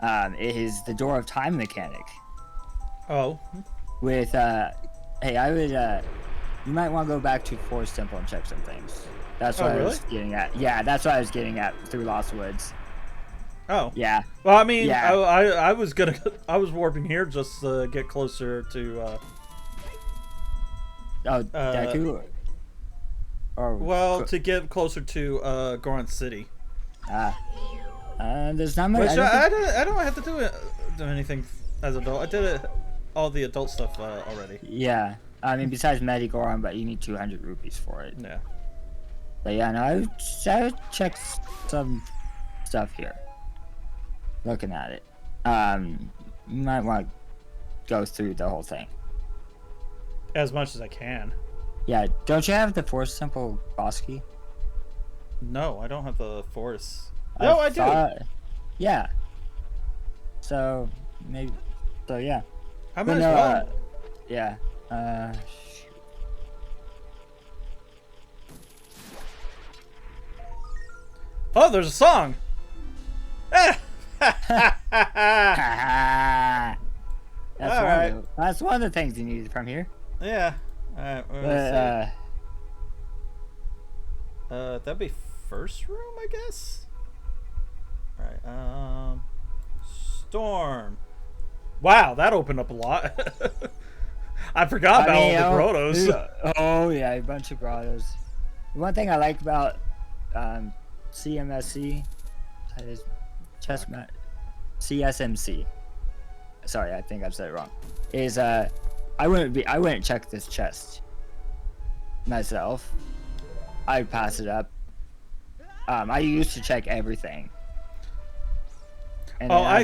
It is the Door of Time mechanic. Oh. With hey, I would you might want to go back to Forest Temple and check some things. That's what I was getting at. Yeah, that's what I was getting at through Lost Woods. Oh. Yeah. Well, I mean, yeah. I was warping here just to get closer to Deku? To get closer to Goron City. There's not much. I don't have to do anything as adult. I did all the adult stuff already. Yeah, I mean besides Goron, but you need 200 rupees for it. Yeah. But yeah, no, I would check some stuff here. Looking at it, you might want to go through the whole thing. As much as I can. Yeah, don't you have the Forest Temple boss key? No, I don't have the Forest. No, I do. Yeah. So maybe. So yeah. I might as well. Yeah. Oh, there's a song. That's one of the things you needed from here. Yeah. Alright, that'd be first room, I guess? Alright, Storm. Wow, that opened up a lot. I forgot about all the grottos. Oh yeah, a bunch of grottos. One thing I like about CMSC is CSMC. Sorry, I think I've said it wrong. Is I wouldn't check this chest myself. I'd pass it up. I used to check everything. And I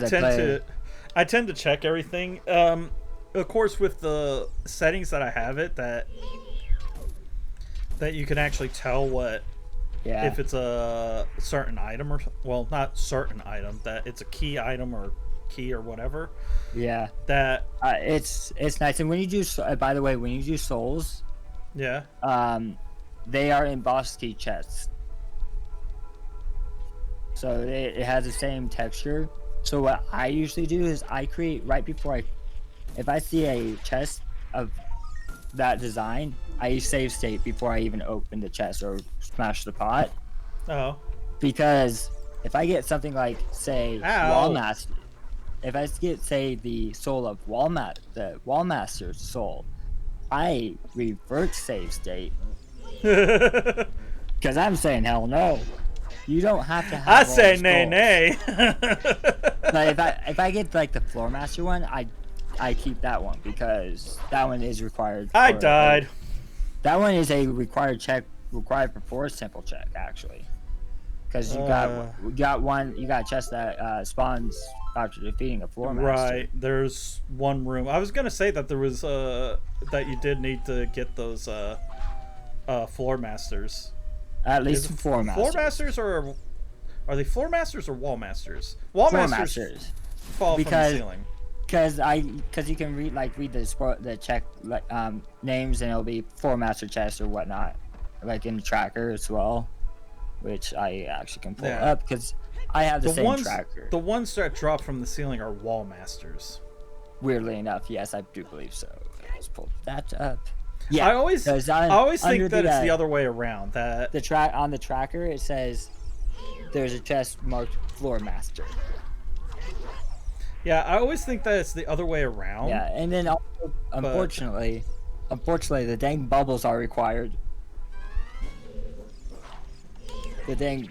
tend to check everything. Of course, with the settings that I have it, that you can actually tell what if it's a certain item, or well, not certain item, that it's a key item or key or whatever. Yeah. That it's nice. And when you do, by the way, when you do souls, yeah, they are in boss key chests. So it has the same texture. So what I usually do is I create right before if I see a chest of that design, I save state before I even open the chest or smash the pot. Oh. Because if I get something like, say, Wallmaster, if I get, say, the soul of the Wallmaster's soul, I revert save state. Because I'm saying hell no. You don't have to have. I say nay nay. But if I get like the Floor Master one, I keep that one because that one is required. I died. That one is a required before a simple check actually, because you got a chest that spawns after defeating a Floor Master. Right. There's one room. I was gonna say that there was that you did need to get those Floor Masters. At least Floor Masters. Floor Masters, or are they Floor Masters or Wall Masters? Floor Masters fall from the ceiling. Because you can read the check names, and it'll be Floor Master chest or whatnot, like in the tracker as well, which I actually can pull up because I have the same tracker. The ones that drop from the ceiling are Wall Masters. Weirdly enough, yes, I do believe so. Let's pull that up. Yeah, I always think that it's the other way around. That on the tracker it says there's a chest marked Floor Master. Yeah, I always think that it's the other way around. Yeah, and then also, unfortunately, the dang bubbles are required. The dang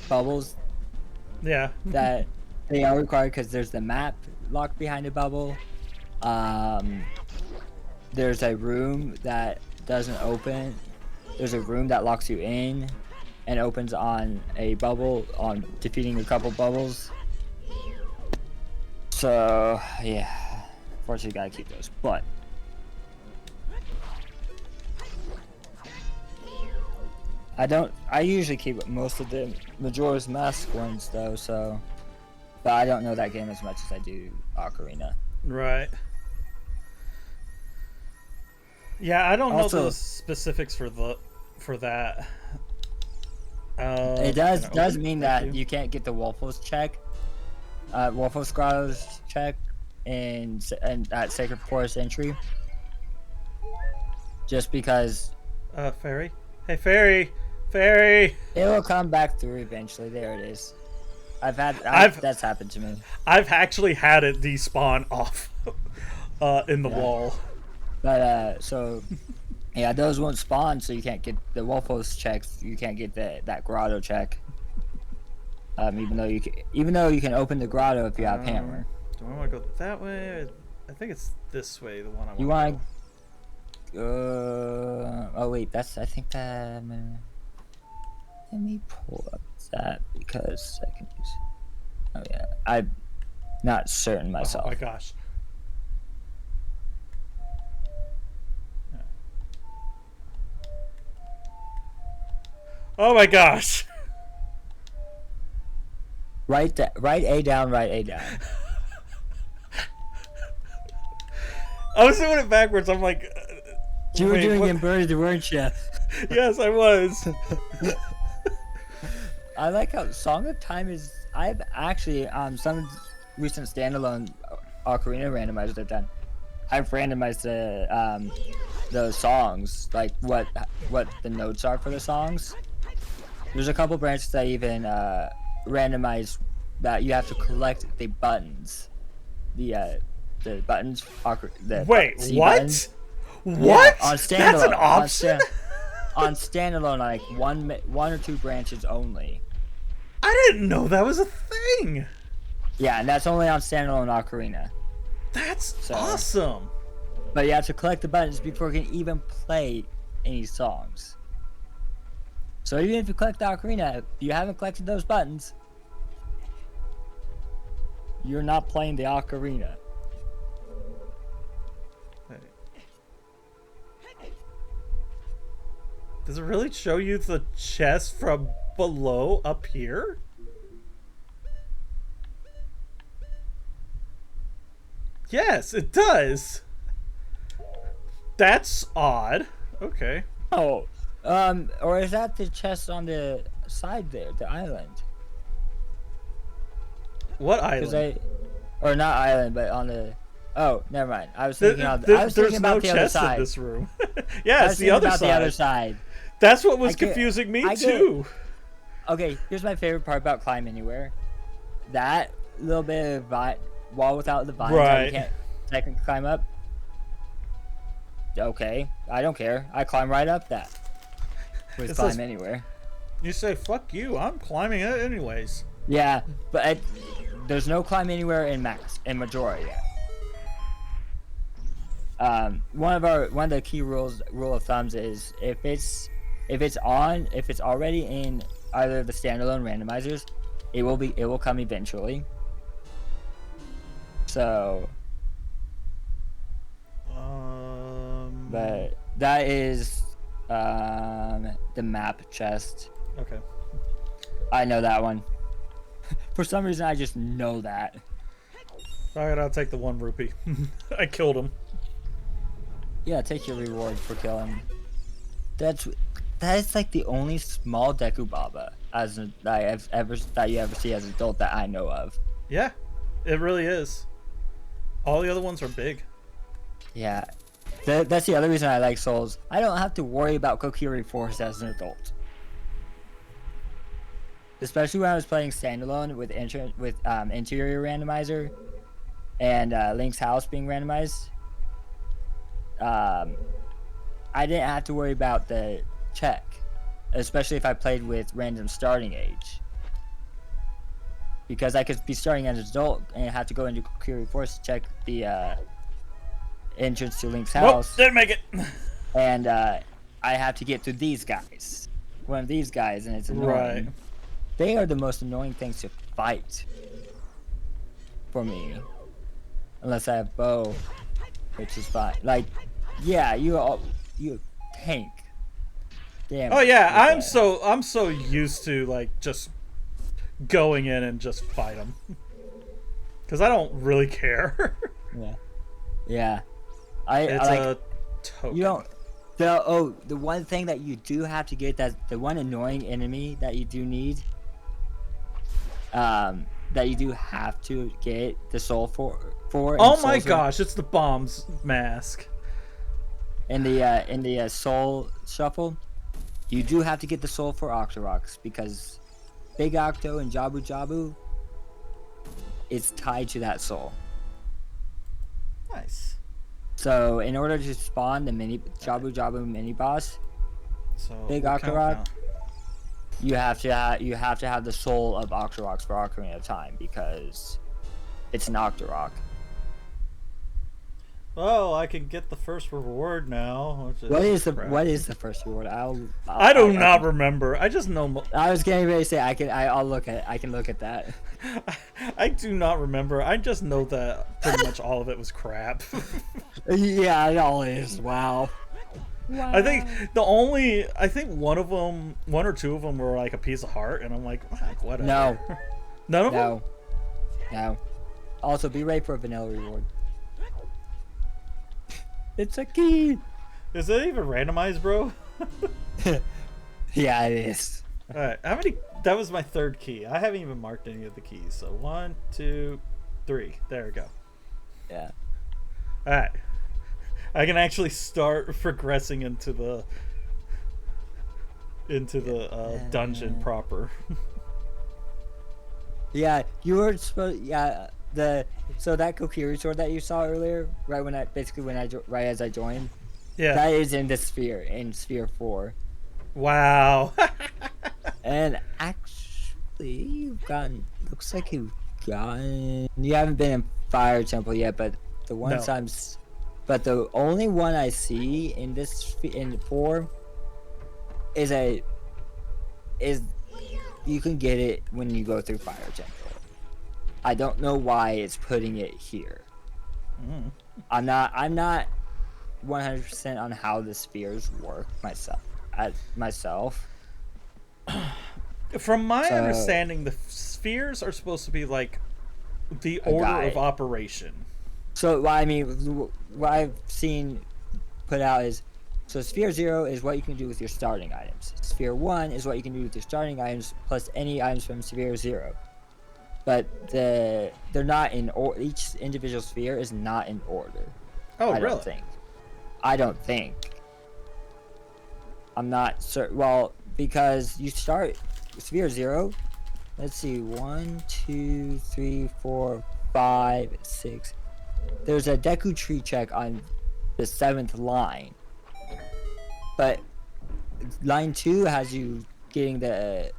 bubbles. Yeah. That they are required because there's the map locked behind a bubble. There's a room that doesn't open. There's a room that locks you in and opens on a bubble on defeating a couple bubbles. So, yeah. Unfortunately, gotta keep those. But I usually keep most of the Majora's Mask ones, though, so. But I don't know that game as much as I do Ocarina. Right. Yeah, I don't know the specifics for that. It does mean that you can't get the Wolfos check, Wolfos Grottos check, and at Sacred Forest entry. Just because. Fairy. Hey, Fairy. Fairy. It will come back through eventually. There it is. That's happened to me. I've actually had it despawn off in the wall. But so yeah, those won't spawn, so you can't get the Wolfos checks. You can't get that grotto check. Even though you can open the grotto if you have hammer. Do I want to go that way? I think it's this way. The one I want. You want? Oh wait, I think that. Let me pull up that because I can use. Oh yeah, I'm not certain myself. Oh my gosh. Oh my gosh. Right A down, right A down. I was doing it backwards. I'm like. You were doing inverted, weren't you? Yes, I was. I like how Song of Time is. I've actually some recent standalone Ocarina randomizers I've done. I've randomized the songs, like what the notes are for the songs. There's a couple branches that even randomize that you have to collect the buttons, the buttons. Wait, C what? Buttons. What? Yeah, on standalone. That's an option? On standalone, like one or two branches only. I didn't know that was a thing. Yeah, and that's only on standalone Ocarina. That's awesome. But you have to collect the buttons before you can even play any songs. So even if you collect the Ocarina, if you haven't collected those buttons, you're not playing the Ocarina. Does it really show you the chest from below up here? Yes, it does. That's odd. Okay. Oh, or is that the chest on the side there, the island? What island? Or not island, but on the. Oh, never mind. I was thinking about no the other chest side. in this room. Yeah, it's the other side. That's what was confusing me too. Okay, here's my favorite part about Climb Anywhere. That little bit of wall without the vines that you can't technically climb up. Okay, I don't care. I climb right up that. With Climb Anywhere. You say, fuck you, I'm climbing it anyways. Yeah, but there's no Climb Anywhere in Majora yet. One of the key rule of thumbs is if it's already in either the standalone randomizers, it will come eventually. So but that is the map chest. Okay. I know that one. For some reason I just know that. Alright, I'll take the 1 rupee. I killed him. Yeah, take your reward for killing. That is like the only small Deku Baba that you ever see as an adult that I know of. Yeah, it really is. All the other ones are big. Yeah, that's the other reason I like Souls. I don't have to worry about Kokiri Force as an adult. Especially when I was playing standalone with interior randomizer and Link's house being randomized. I didn't have to worry about the check, especially if I played with random starting age, because I could be starting as an adult and have to go into Kokiri Force to check the entrance to Link's house. Nope, didn't make it. And I have to get to these guys, one of these guys, and it's annoying. Right. They are the most annoying things to fight for me, unless I have bow, which is fine. Like, yeah, you tank. Damn. Oh yeah, I'm so used to like just going in and just fight them, because I don't really care. Yeah. It's like, a token. You don't. The one thing that you do have to get, that the one annoying enemy that you do need, that you do have to get the soul for. Oh my gosh, it's the bombs mask. In the soul shuffle, you do have to get the soul for Octoroks, because Big Octo and Jabu Jabu is tied to that soul. Nice. So in order to spawn the Jabu Jabu mini boss, Big Octorok, you have to have the soul of Octoroks for Ocarina of Time, because it's an Octorok. Oh, I can get the first reward now. What is the first reward? I do not remember. I just know. I was getting ready to say I can look at that. I do not remember. I just know that pretty much all of it was crap. Yeah, it all is. Wow. I think one or two of them were like a piece of heart, and I'm like, whatever. No. None of them? No. Also, be ready for a vanilla reward. It's a key. Is it even randomized, bro? Yeah, it is. Alright, how many? That was my 3rd key. I haven't even marked any of the keys. So 1, 2, 3. There we go. Yeah. Alright. I can actually start progressing into the dungeon proper. Yeah, you were supposed. Yeah, so that Kokiri sword that you saw earlier, right as I joined. Yeah. That is in the sphere, in Sphere 4. Wow. And actually, looks like you haven't been in Fire Temple yet, but the ones No. but the only one I see in in 4 is you can get it when you go through Fire Temple. I don't know why it's putting it here. Mm. I'm not 100% on how the spheres work myself. From my understanding, the spheres are supposed to be like the order of operation. So what I've seen put out is, so Sphere 0 is what you can do with your starting items. Sphere 1 is what you can do with your starting items plus any items from Sphere 0. But they're not in order. Each individual sphere is not in order. Oh, really? I don't think. I'm not certain. Well, because you start Sphere 0. Let's see. 1, 2, 3, 4, 5, 6. There's a Deku Tree check on the 7th line. But line 2 has you getting the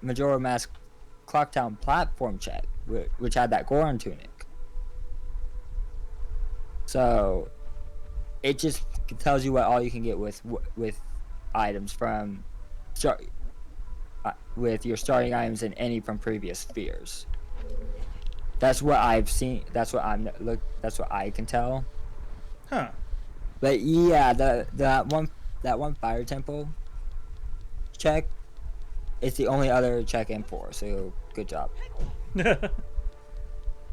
Majora Mask Clocktown platform check, which had that Goron tunic. So it just tells you what all you can get with items from with your starting items and any from previous spheres. That's what I've seen. That's what I can tell. Huh. But yeah, that one Fire Temple check, it's the only other check in 4, so good job.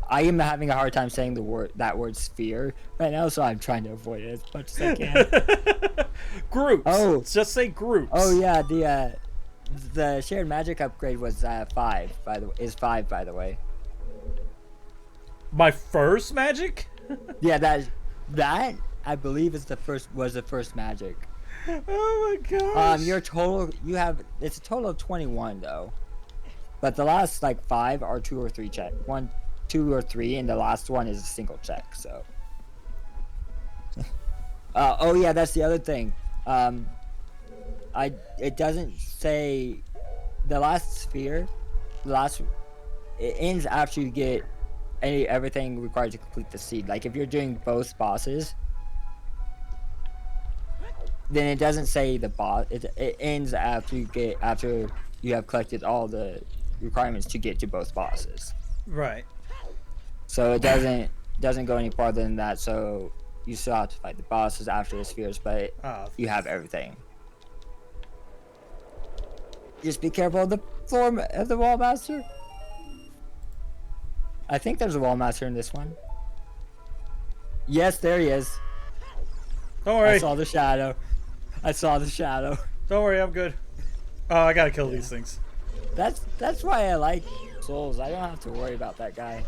I am having a hard time saying that word sphere right now, so I'm trying to avoid it as much as I can. Groups. Oh, just say groups. Oh yeah, the shared magic upgrade was 5 by the way. My first magic? Yeah, that I believe was the first magic. Oh my gosh. It's a total of 21 though. But the last 5 are 2 or 3 check. 1, 2 or 3, and the last one is a single check, so. Oh yeah, that's the other thing. It doesn't say the last sphere, it ends after you get everything required to complete the seed. Like if you're doing both bosses, then it doesn't say the boss. It ends after you have collected all the requirements to get to both bosses. Right. So it doesn't go any farther than that. So you still have to fight the bosses after the spheres, but you have everything. Just be careful of the floor of the wall master. I think there's a wall master in this one. Yes, there he is. Don't worry. I saw the shadow. Don't worry, I'm good. Oh, I gotta kill these things. That's why I like Souls. I don't have to worry about that guy.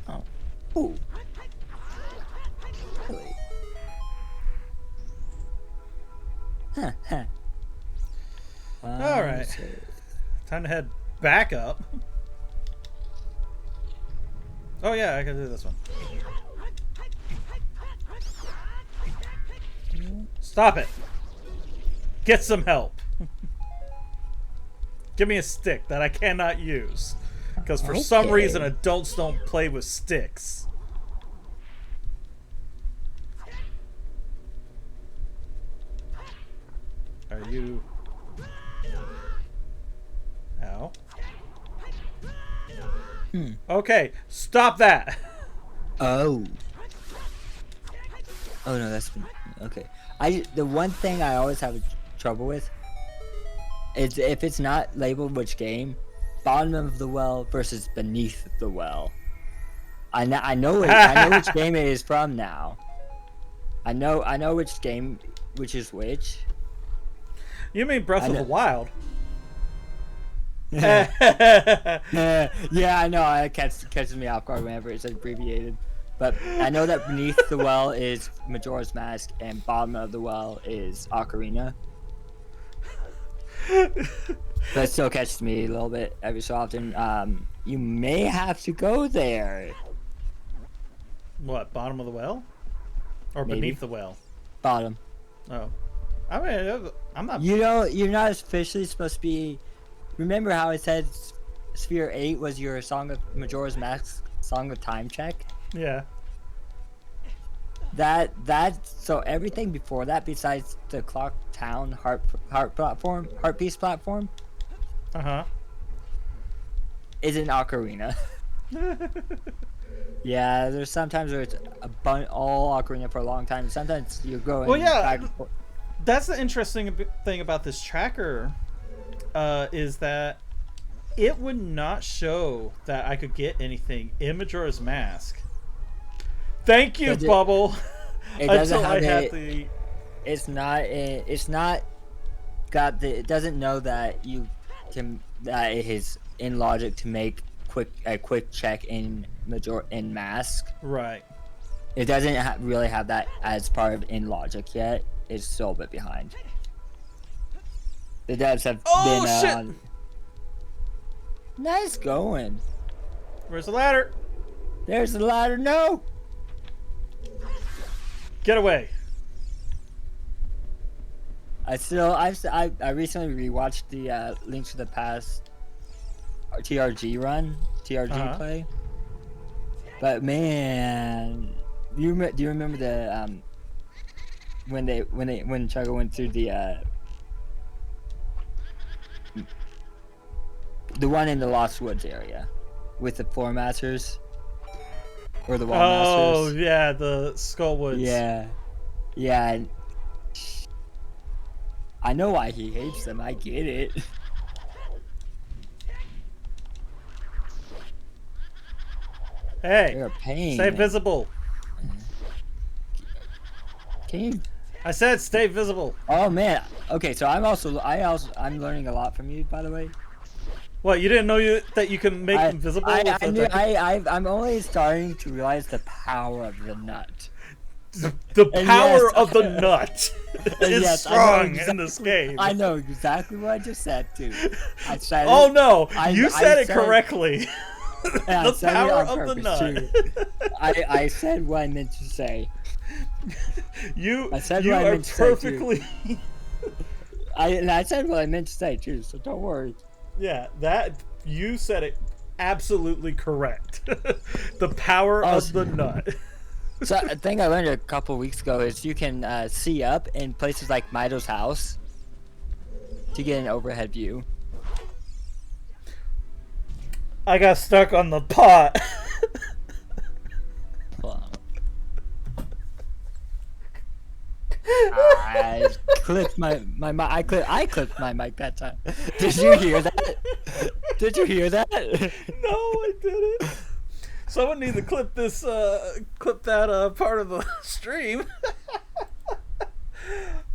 Oh. Ooh. Really? Huh. Alright. Time to head back up. Oh yeah, I can do this one. Stop it! Get some help! Give me a stick that I cannot use. Because for some reason adults don't play with sticks. Are you... Ow. Okay, stop that! Oh. Oh no, that's... Okay. The one thing I always have trouble with is if it's not labeled which game, bottom of the well versus beneath the well. I know which game it is from now. I know which game which is which. You mean Breath of the Wild? Yeah, I know. It catches me off guard whenever it's abbreviated. But I know that beneath the well is Majora's Mask and bottom of the well is Ocarina. But it still catches me a little bit every so often. you may have to go there. What, bottom of the well? Or Maybe. beneath the well? Bottom. Oh. I mean, I'm not... You know, you're not officially supposed to be... Remember how I said Sphere 8 was your Majora's Mask Song of Time check? Yeah. So everything before that, besides the Clock Town heart piece platform, is an ocarina. Yeah, there's sometimes where it's all ocarina for a long time. Sometimes you're going. Well, yeah, back and forth. That's the interesting thing about this tracker, is that it would not show that I could get anything in Majora's Mask. Thank you, Bubble. It doesn't have the. It's not. It doesn't know that you can. That it is in logic to make a quick check in Mask. Right. It doesn't really have that as part of in logic yet. It's still a bit behind. The devs have been. Shit! Nice going. Where's the ladder? There's the ladder. No. Get away. I recently rewatched the Link to the Past TRG play. But man, do you remember the when Chugga went through the one in the Lost Woods area with the floor masters or the wall masters? Oh yeah, the Skull Woods. Yeah. I know why he hates them. I get it. Hey, they're a pain. Stay visible. Can you? I said stay visible. Oh man. Okay, so I'm learning a lot from you, by the way. What, you didn't know that you can make them visible? I'm only starting to realize the power of the nut. The power of the nut is strong in this game. I know exactly what I just said too. I said oh no, you said it correctly. The power of the nut. I said what I meant to say. You are perfectly. I said what I meant to say too, so don't worry. Yeah, that you said it absolutely correct. The power of the nut. So a thing I learned a couple weeks ago is you can see up in places like Mido's house to get an overhead view. I got stuck on the pot. I clipped my I clipped my mic that time. Did you hear that? Did you hear that? No, I didn't. Someone need to clip that part of the stream.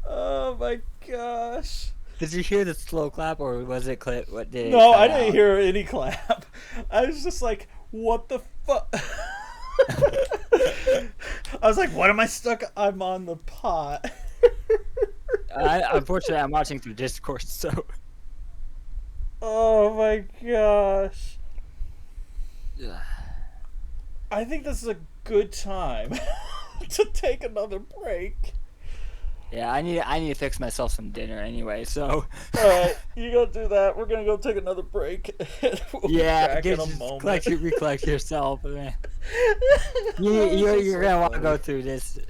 Oh my gosh. Did you hear the slow clap or was it clip? What did? No, I didn't hear any clap. I was just like, what the fuck? I was like, what am I stuck? I'm on the pot. Unfortunately, I'm watching through Discord, so. Oh my gosh. I think this is a good time to take another break. Yeah, I need to fix myself some dinner anyway. So. All right, you go do that. We're gonna go take another break. We'll yeah, recollect yourself, man. You're gonna want to go through this.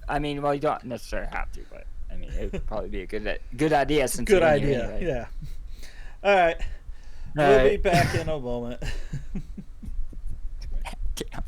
I mean, well, you don't necessarily have to, but I mean, it would probably be a good idea. Since good idea, anyway. Yeah. All right, we'll be back in a moment. Damn.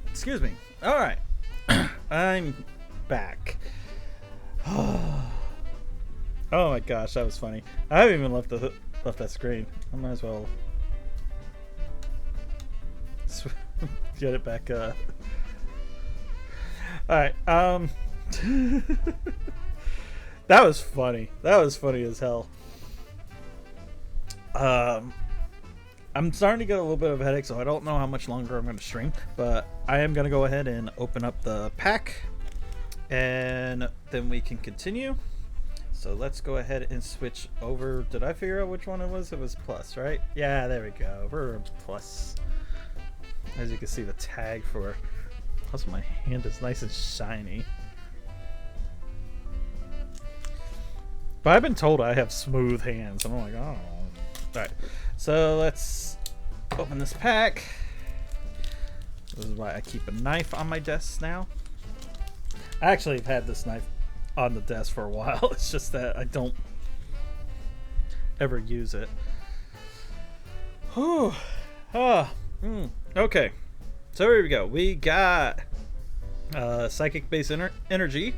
Excuse me. All right. I'm back. Oh my gosh, that was funny. I haven't even left that screen. I might as well get it back. All right. That was funny. That was funny as hell. I'm starting to get a little bit of a headache, so I don't know how much longer I'm going to stream, but I am going to go ahead and open up the pack, and then we can continue. So let's go ahead and switch over. Did I figure out which one it was? It was plus, right? Yeah, there we go. We're plus. As you can see, the tag for... Plus, my hand is nice and shiny. But I've been told I have smooth hands, and I'm like, oh. Alright, so let's open this pack. This is why I keep a knife on my desk now. I actually have had this knife on the desk for a while. It's just that I don't ever use it. Whew. Okay, so here we go. We got Psychic Base Energy.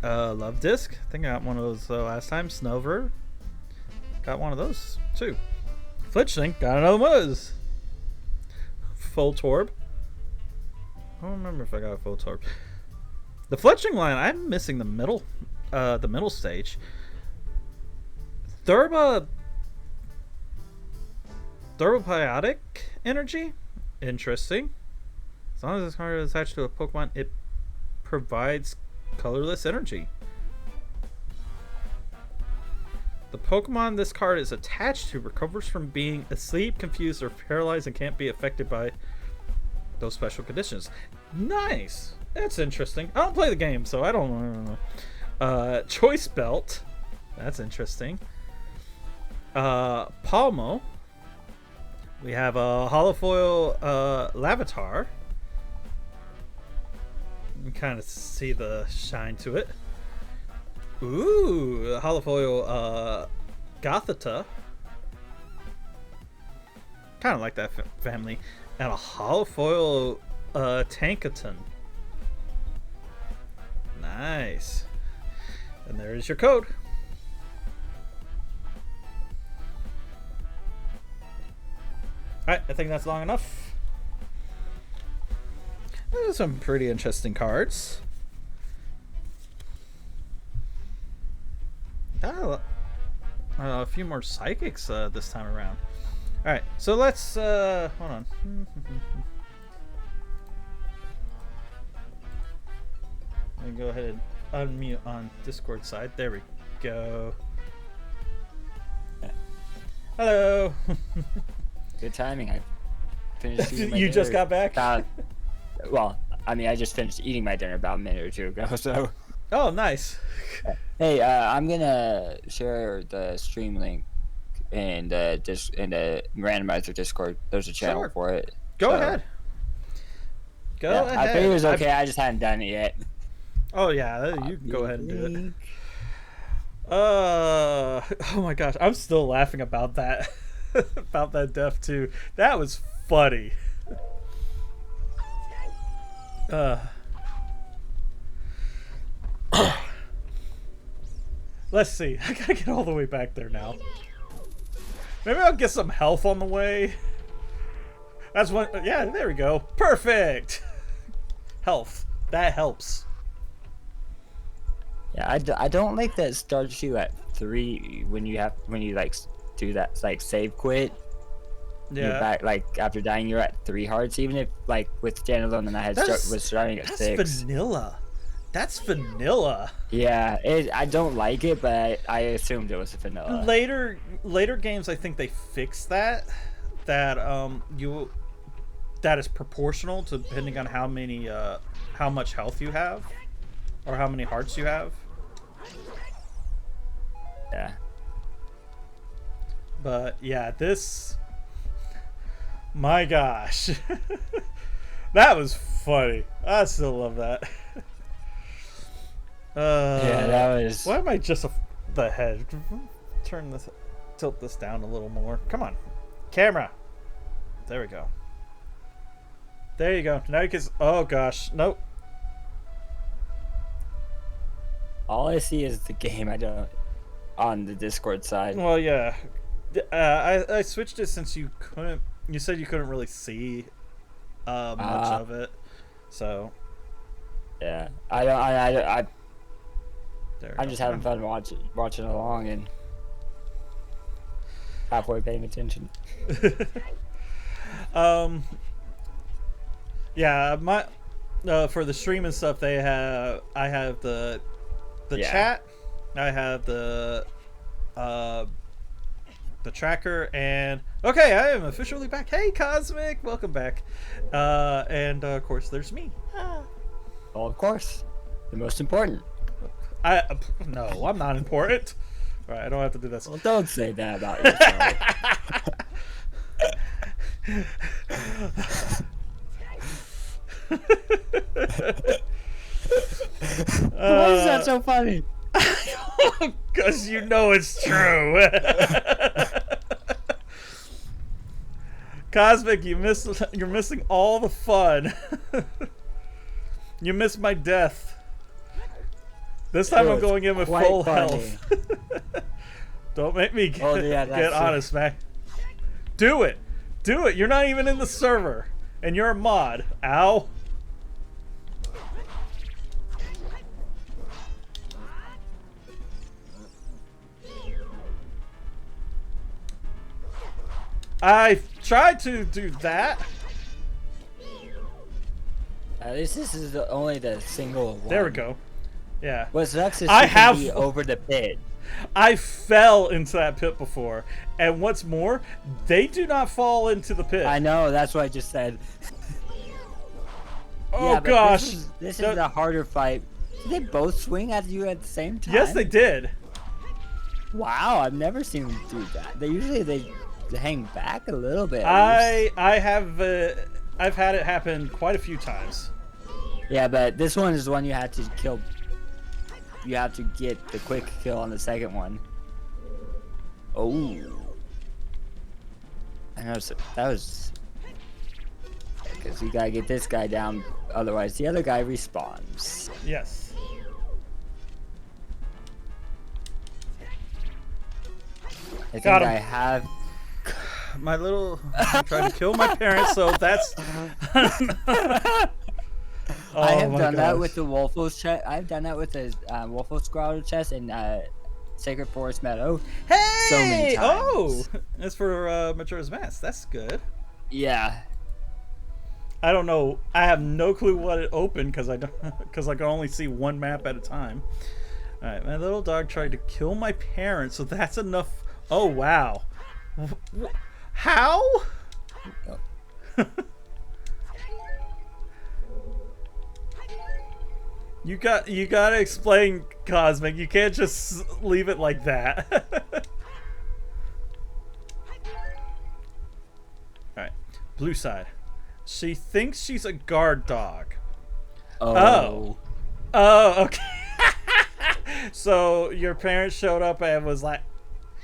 Love Disc. I think I got one of those last time. Snover. Got one of those too. Fletchling. Got another one of those. Full Torb. I don't remember if I got a Full Torb. The Fletchling line, I'm missing the middle stage. Thermobiotic Energy. Interesting. As long as this card is attached to a Pokemon, it provides colorless energy. The Pokemon this card is attached to recovers from being asleep, confused, or paralyzed and can't be affected by those special conditions. Nice! That's interesting. I don't play the game, so I don't know. Choice Belt. That's interesting. Palmo. We have a Holofoil Lavatar. You can kind of see the shine to it. Ooh, Holofoil Gothita. Kind of like that family. And a Holofoil Tankaton. Nice. And there is your code. Alright, I think that's long enough. Those are some pretty interesting cards. A few more psychics this time around. Alright, so let's hold on. Let me go ahead and unmute on Discord side. There we go. Hello. Good timing. I finished eating my You dinner just got back? Well, I mean, I just finished eating my dinner about a minute or two ago, so... Oh, nice. Hey, I'm gonna share the stream link in the Randomizer Discord. There's a channel for it. Go ahead. Go ahead. I figured it was okay. I just hadn't done it yet. Oh yeah, you can go ahead and do it. Oh my gosh, I'm still laughing about that. About that death too. That was funny. Let's see. I gotta get all the way back there now. Maybe I'll get some health on the way. That's one. Yeah, there we go. Perfect. Health. That helps. Yeah, I don't like that starts you at 3 when you like do that like save quit. Yeah. You're back, like after dying, you're at 3 hearts. Even if like with standalone, and I was starting at 6. That's vanilla. That's vanilla. Yeah, I don't like it, but I assumed it was vanilla. Later games, I think they fixed that. That is proportional to depending on how much health you have, or how many hearts you have. Yeah. But yeah, this. My gosh, that was funny. I still love that. Yeah, that was. Why am I just the head? Tilt this down a little more. Come on, camera. There we go. There you go. Now you can. Oh gosh, nope. All I see is the game. I don't on the Discord side. Well, yeah. I switched it since you couldn't. You said you couldn't really see much of it, so. Yeah, There I'm just having fun watching along and halfway paying attention. Yeah, my for the stream and stuff, I have the chat, I have the tracker, and okay, I am officially back. Hey, Cosmic, welcome back. And of course, there's me. Well, of course, the most important. No, I'm not important. All right, I don't have to do this. Well, don't say that about yourself. Why is that so funny? Because you know it's true. Cosmic, you're missing all the fun. You missed my death. This time I'm going in with full health. Don't make me get honest, man. Do it. Do it. You're not even in the server. And you're a mod. Ow. I tried to do that. At least this is only the single one. There we go. Yeah. What sucks is be over the pit. I fell into that pit before, and what's more, they do not fall into the pit. I know. That's what I just said. Oh yeah, gosh! This is a harder fight. Did they both swing at you at the same time? Yes, they did. Wow, I've never seen them do that. They hang back a little bit. I've had it happen quite a few times. Yeah, but this one is the one you have to kill. You have to get the quick kill on the second one. Oh. I know that was because you gotta get this guy down, otherwise the other guy respawns. Yes. I think I have my little. I'm trying to kill my parents, so that's. I have done that with the Wolfos chest. I've done that with the Wolfos Grotto chest and Sacred Forest Meadow. Hey! So many times. Oh! That's for Majora's Mask. That's good. Yeah. I don't know. I have no clue what it opened because I can only see one map at a time. All right, my little dog tried to kill my parents, so that's enough. Oh wow! How? You gotta explain, Cosmic. You can't just leave it like that. Alright. Blue side. She thinks she's a guard dog. Oh. Oh, okay. So your parents showed up and was like,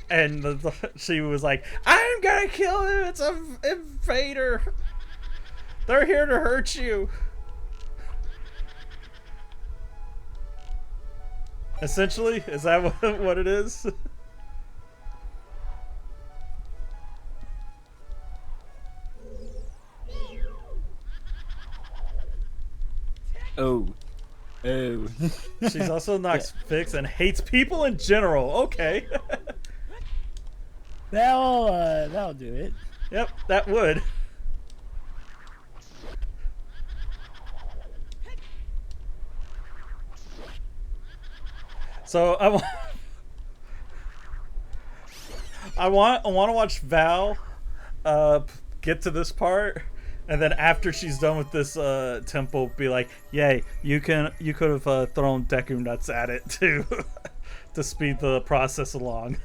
and she was like, I'm gonna kill him. It's an invader. They're here to hurt you. Essentially, is that what it is? Oh. Oh. She's also not fixed and hates people in general. Okay. That'll do it. Yep, that would. So I want to watch Val get to this part, and then after she's done with this temple, be like, "Yay, you could have thrown Deku nuts at it too, to speed the process along."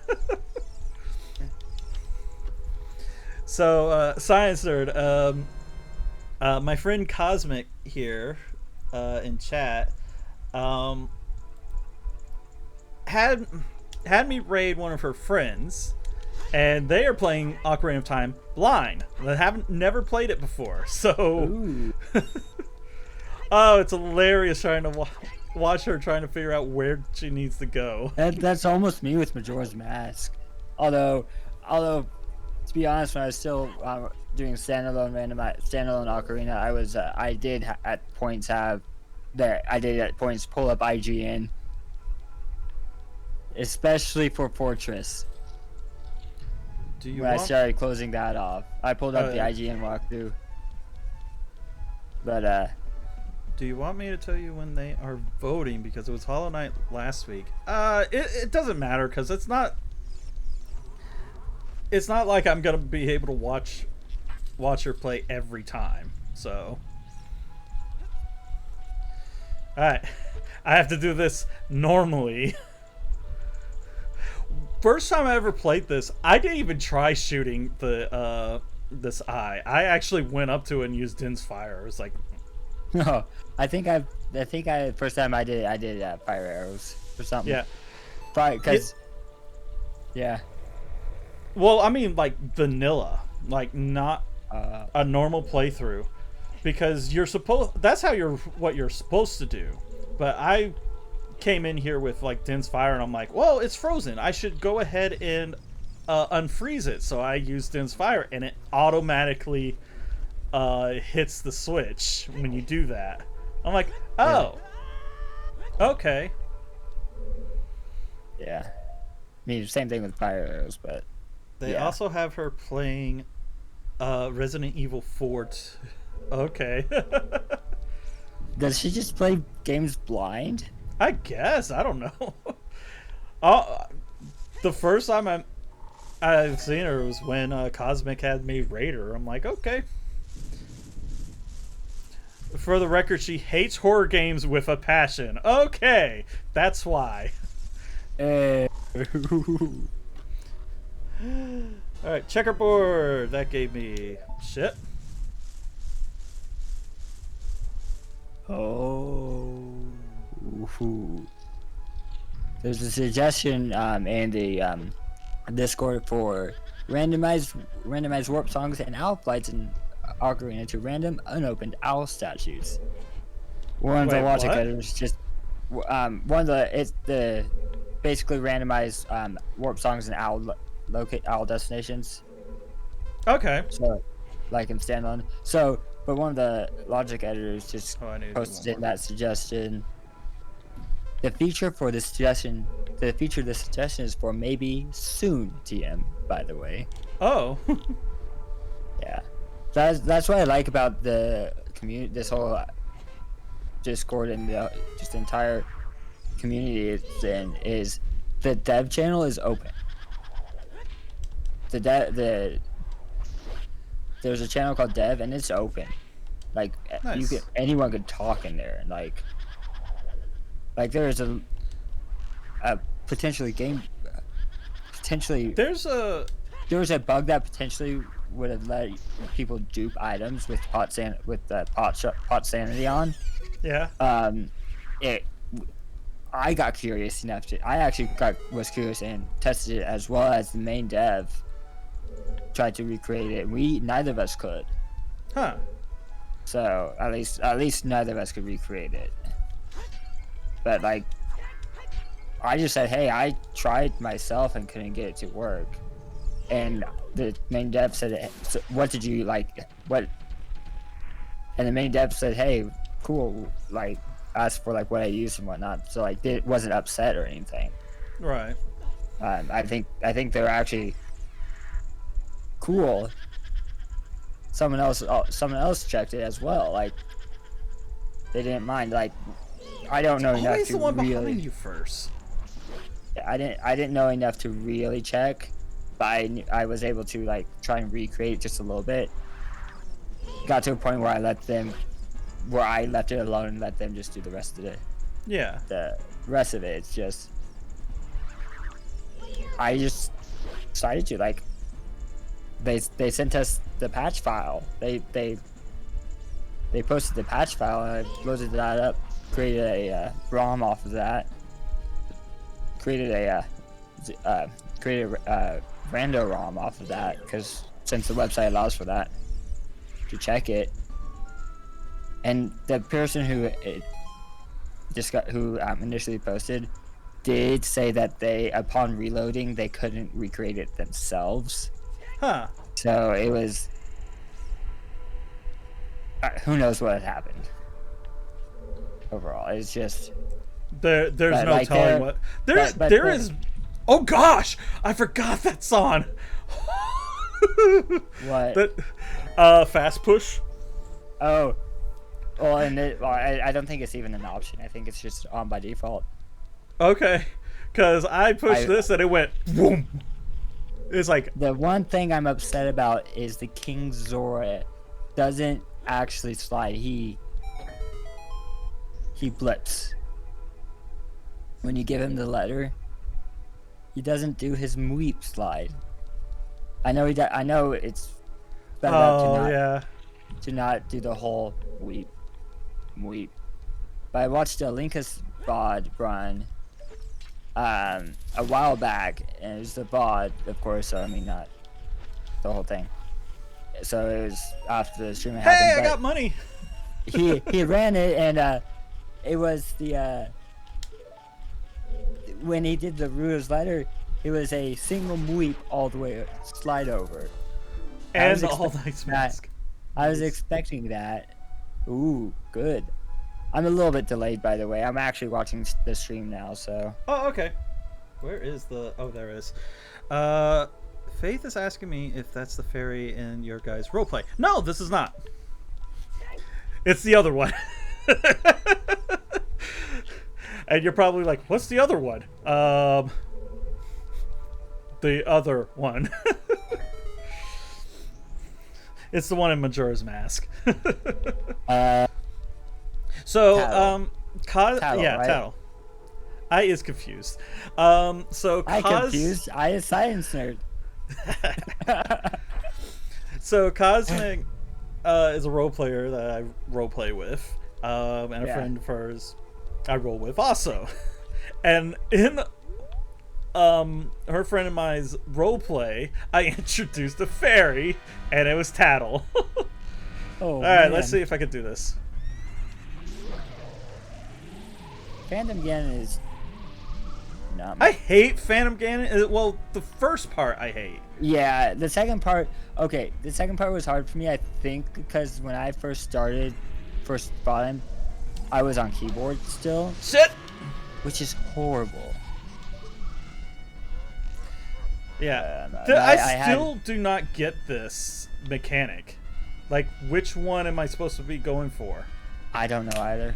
So Science Nerd, my friend Cosmic here in chat. Had me raid one of her friends, and they are playing Ocarina of Time blind. They haven't never played it before, so oh, it's hilarious trying to watch her trying to figure out where she needs to go. That's almost me with Majora's Mask. Although to be honest, when I was still doing standalone Ocarina, I did at points pull up IGN, especially for Fortress. I started closing that off, I pulled up the IGN walkthrough. But do you want me to tell you when they are voting? Because it was Hollow Knight last week. It doesn't matter, because it's not like I'm gonna be able to watch her play every time. So, all right, I have to do this normally. First time I ever played this, I didn't even try shooting the this eye. I actually went up to it and used Din's Fire. It was like, no, first time I did fire arrows or something. Yeah, because yeah. Well, I mean, like vanilla, like not a normal playthrough, because that's what you're supposed to do. But I came in here with like Din's Fire, and I'm like, well, it's frozen. I should go ahead and unfreeze it. So I used Din's Fire, and it automatically hits the switch when you do that. I'm like, oh, okay. Yeah. I mean, same thing with fire arrows, but they also have her playing Resident Evil 4. Okay. Does she just play games blind? I guess. I don't know. The first time I've seen her was when Cosmic had me rate her. I'm like, okay. For the record, she hates horror games with a passion. Okay, that's why. Alright, checkerboard. That gave me shit. Oh. There's a suggestion in the Discord for randomized warp songs and owl flights in Ocarina to random unopened owl statues. One of the logic editors just it's the basically randomized warp songs and owl destinations. Okay. So, like in standalone. So, but one of the logic editors just posted in that suggestion. The feature of this suggestion is for maybe soon TM, by the way. Oh. Yeah. That's what I like about the community, this whole Discord and the just entire community it's in, is the dev channel is open. There's a channel called Dev and it's open. Like nice. Anyone could talk in there, and like there's a potentially there was a bug that potentially would have let people dupe items with pot sanity on. Yeah. I got curious enough was curious and tested it, as well as the main dev tried to recreate it. Neither of us could. Huh. So at least neither of us could recreate it. But like, I just said, hey, I tried myself and couldn't get it to work. And the main dev said, so what did you like? What? And the main dev said, hey, cool. Like, asked for like what I used and whatnot. So like, it wasn't upset or anything. Right. I think they're actually cool. Someone else checked it as well. Like, they didn't mind. Like, I don't know enough to really. You first. I didn't know enough to really check, but I was able to like try and recreate it just a little bit. Got to a point where I left it alone and let them just do the rest of it. Yeah. The rest of it, it's just I just decided to like. They sent us the patch file. They posted the patch file, and I loaded that up, created a ROM off of that, created rando ROM off of that, because since the website allows for that, to check it. And the person who initially posted did say that they, upon reloading, they couldn't recreate it themselves. Huh. So it was. Who knows what had happened? Overall, it's just. There's no like telling what. There is. Oh gosh, I forgot that song. What? That fast push. Oh. Well, and I don't think it's even an option. I think it's just on by default. Okay, because I pushed this and it went boom. It's like the one thing I'm upset about is the King Zora doesn't actually slide. He blips. When you give him the letter, he doesn't do his mweep slide. I know I know it's better to not do the whole mweep. But I watched a Linkus VOD run a while back, and it was the VOD, of course. So I mean, not the whole thing. So it was after the stream happened. Hey, I got money. he ran it, and it was the when he did the Ruler's Letter, it was a single mweep all the way slide over. And the All Nice Mask. I was expecting that. Ooh, good. I'm a little bit delayed, by the way. I'm actually watching the stream now, so. Oh, okay. Where is the... Oh, there it is. Faith is asking me if that's the fairy in your guys' roleplay. No, this is not. It's the other one. And you're probably like, what's the other one? The other one. It's the one in Majora's Mask. So, Tattle, yeah, right? Tattle. I is confused. So I confused. I is science nerd. So Cosmic is a role player that I role play with, and a friend of hers I roll with also. And in her friend of mine's role play, I introduced a fairy, and it was Tattle. All right, let's see if I can do this. Phantom Ganon is not. I hate Phantom Ganon. Well, the first part I hate. Yeah, the second part. Okay, the second part was hard for me. I think because when I first bought him, I was on keyboard still. Shit. Which is horrible. Yeah, I still do not get this mechanic. Like, which one am I supposed to be going for? I don't know either.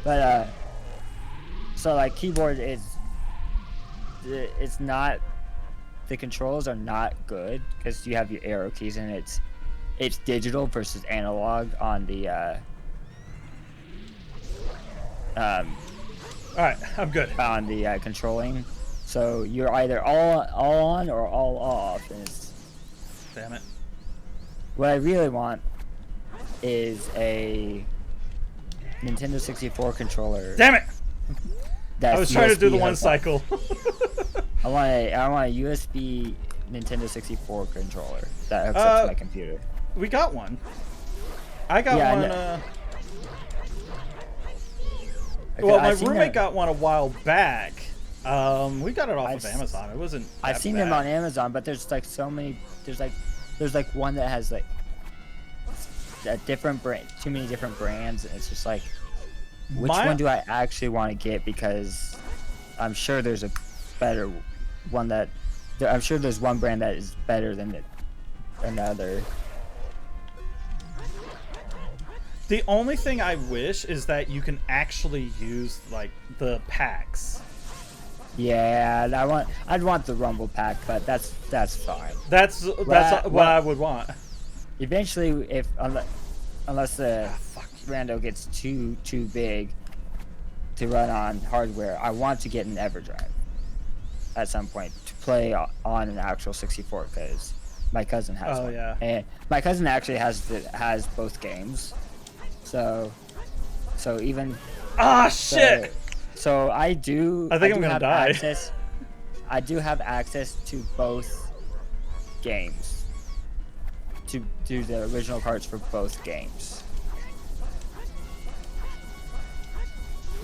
But so like keyboard it's not, the controls are not good because you have your arrow keys and it's digital versus analog on the all right, I'm good on the controlling. So you're either all on or all off, and it's, damn it. What I really want is a Nintendo 64 controller. Damn it! I was trying to do the one cycle. I want a USB Nintendo 64 controller that hooks up to my computer. We got one. I got one. Well, my roommate got one a while back. We got it off of Amazon. It wasn't. I've seen them on Amazon, but there's like so many. There's like one that has like a different brand, too many different brands, and it's just like, which one do I actually want to get? Because I'm sure there's a better one that. I'm sure there's one brand that is better than another. The only thing I wish is that you can actually use like the packs. Yeah, I'd want the Rumble pack, but that's fine. That's what I would want. Eventually, unless the rando gets too big to run on hardware, I want to get an EverDrive at some point to play on an actual 64 because my cousin has one. Yeah. And my cousin actually has both games, so even. Ah, shit. So I think I'm gonna die. I do have access to both games. To do the original cards for both games.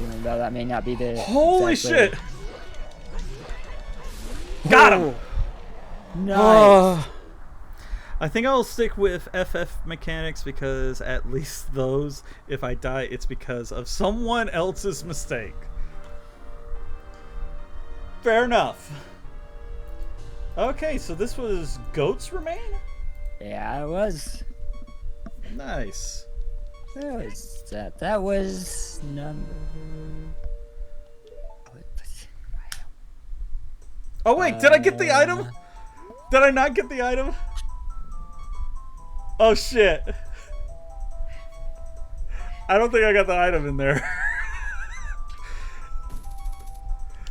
Even though that may not be the Holy exactly... shit! Got him! Nice. I think I'll stick with FF mechanics because at least those, if I die, it's because of someone else's mistake. Fair enough. Okay, so this was Goats Remain? Yeah, it was. Nice. That was number... Oh wait, did I get the item? Did I not get the item? Oh shit. I don't think I got the item in there.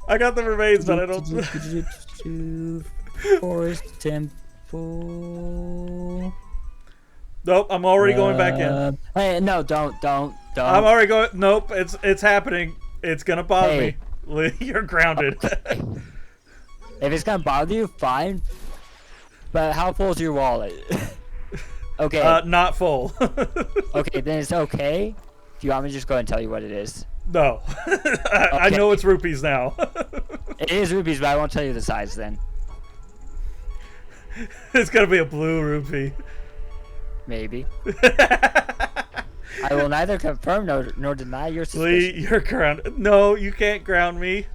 I got the remains, but I don't... Forest Temple... Nope, I'm already going back in. Hey, no, don't. I'm already going... Nope, it's happening. It's gonna bother me. You're grounded. Okay. If it's gonna bother you, fine. But how full is your wallet? Okay. Not full. Okay, then it's okay. Do you want me to just go ahead and tell you what it is? No. I know it's rupees now. It is rupees, but I won't tell you the size then. It's gonna be a blue rupee. Maybe. I will neither confirm nor deny your suspicion. Lee, you're grounded. No, you can't ground me.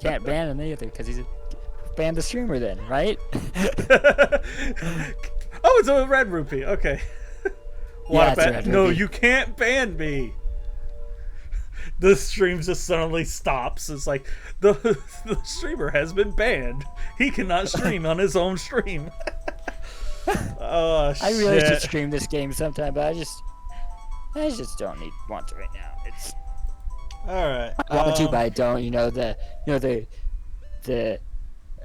Can't ban him either, because he's ban the streamer then, right? Oh, it's a red rupee. Okay. Yeah, it's a red No, rupee. you can't ban me. The stream just suddenly stops. It's like the streamer has been banned. He cannot stream on his own stream. Oh shit! I really should stream this game sometime, but I just don't want to right now. It's all right. I want to, but I don't. You know the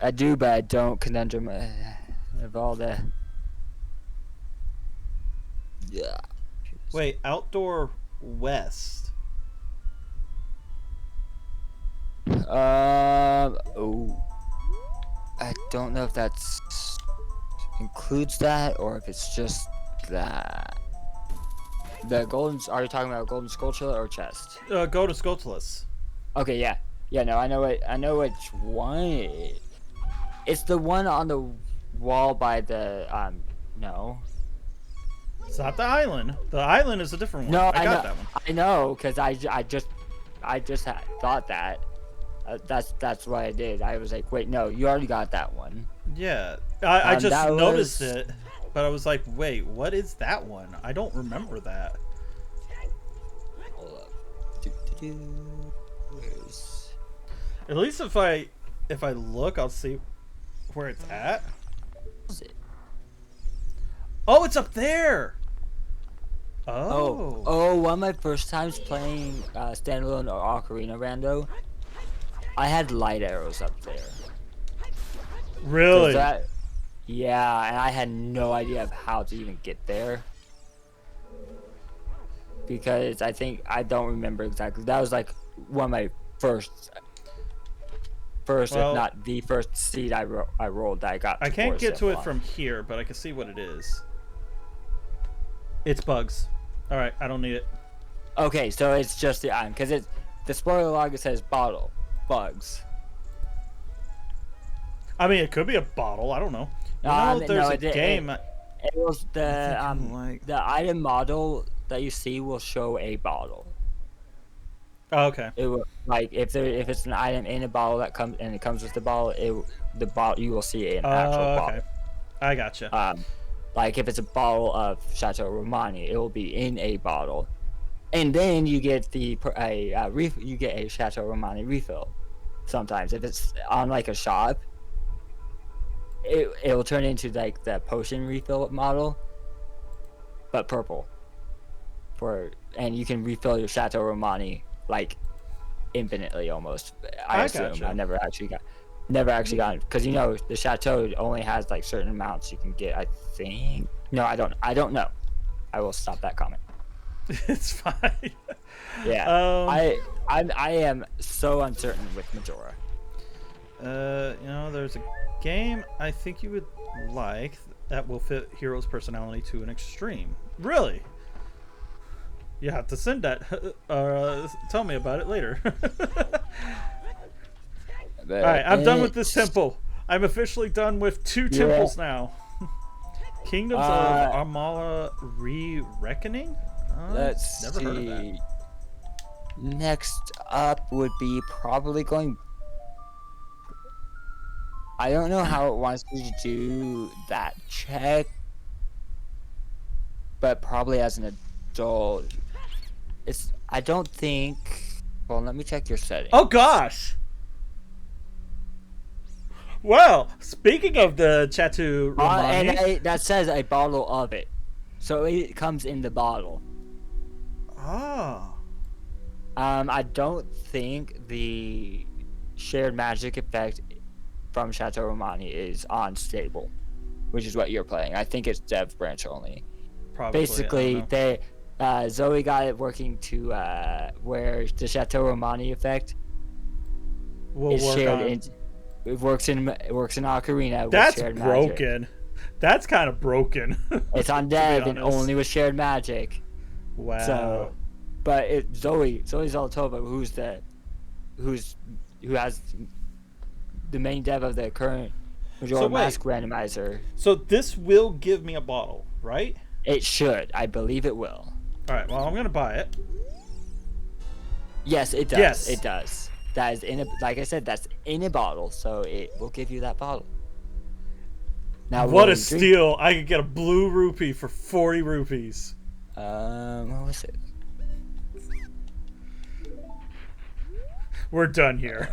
I do, but I don't conundrum of all the. Yeah. Wait, Outdoor West. Oh. I don't know if that's includes that or if it's just that. The golden. Are you talking about golden skulltula or chest? Go to Skulltulus. Okay, yeah. Yeah, no, I know which one. It's the one on the wall by the no. It's not the island. The island is a different one. No, I got that one. I know, cause I just thought that. That's what I did. I was like, wait, no, you already got that one. Yeah, I just noticed it, but I was like, wait, what is that one? I don't remember that. Hold up. At least if I look, I'll see where it's at. What is it? Oh, it's up there. Oh. Oh, one of my first times playing standalone or Ocarina Rando, I had light arrows up there. Really? Yeah, and I had no idea of how to even get there. Because I don't remember exactly. That was like one of my first, if not the first seed I rolled that I got. I can't get to it from here, but I can see what it is. It's bugs. All right, I don't need it. Okay, so it's just the item because the spoiler log it says bottle bugs. I mean, it could be a bottle. I don't know. There's a game. It was the item model that you see will show a bottle. Oh, okay. It will, like if it's an item in a bottle that comes and it comes with the bottle, the bottle you will see an actual bottle. I gotcha. Like if it's a bottle of Chateau Romani, it will be in a bottle, and then you get you get a Chateau Romani refill. Sometimes if it's on like a shop, it will turn into like the potion refill model, but purple. And you can refill your Chateau Romani like infinitely almost. I assume. Gotcha. I never actually got it because the Chateau only has like certain amounts you can get. I think. No, I don't know. I will stop that comment. It's fine. Yeah. I am so uncertain with Majora. There's a game I think you would like that will fit Hero's personality to an extreme. Really? You have to send that. Tell me about it later. Alright, I'm done with this temple. I'm officially done with 2 temples now. Kingdoms of Armala Re-Reckoning? Let's never see. heard of that. Next up would be probably going... I don't know how it wants you to do that check, but probably as an adult. I don't think... Well, let me check your settings. Oh gosh! Well, speaking of the Chatu Romani... and that says a bottle of it. So it comes in the bottle. Oh. I don't think the shared magic effect from Chateau Romani is unstable, which is what you're playing. I think it's dev branch only. Probably. Basically, Zoe got it working to where the Chateau Romani effect is shared. It works in Ocarina. That's with shared broken. Magic. That's kind of broken. It's on dev and only with shared magic. Wow. So, but Zoe Zoltova, who has the main dev of the current Majora's Mask randomizer. So this will give me a bottle, right? It should. I believe it will. All right. Well, I'm gonna buy it. Yes, it does. Yes. It does. That is like I said, that's in a bottle, so it will give you that bottle. Now, what a steal! I could get a blue rupee for 40 rupees. What was it? We're done here.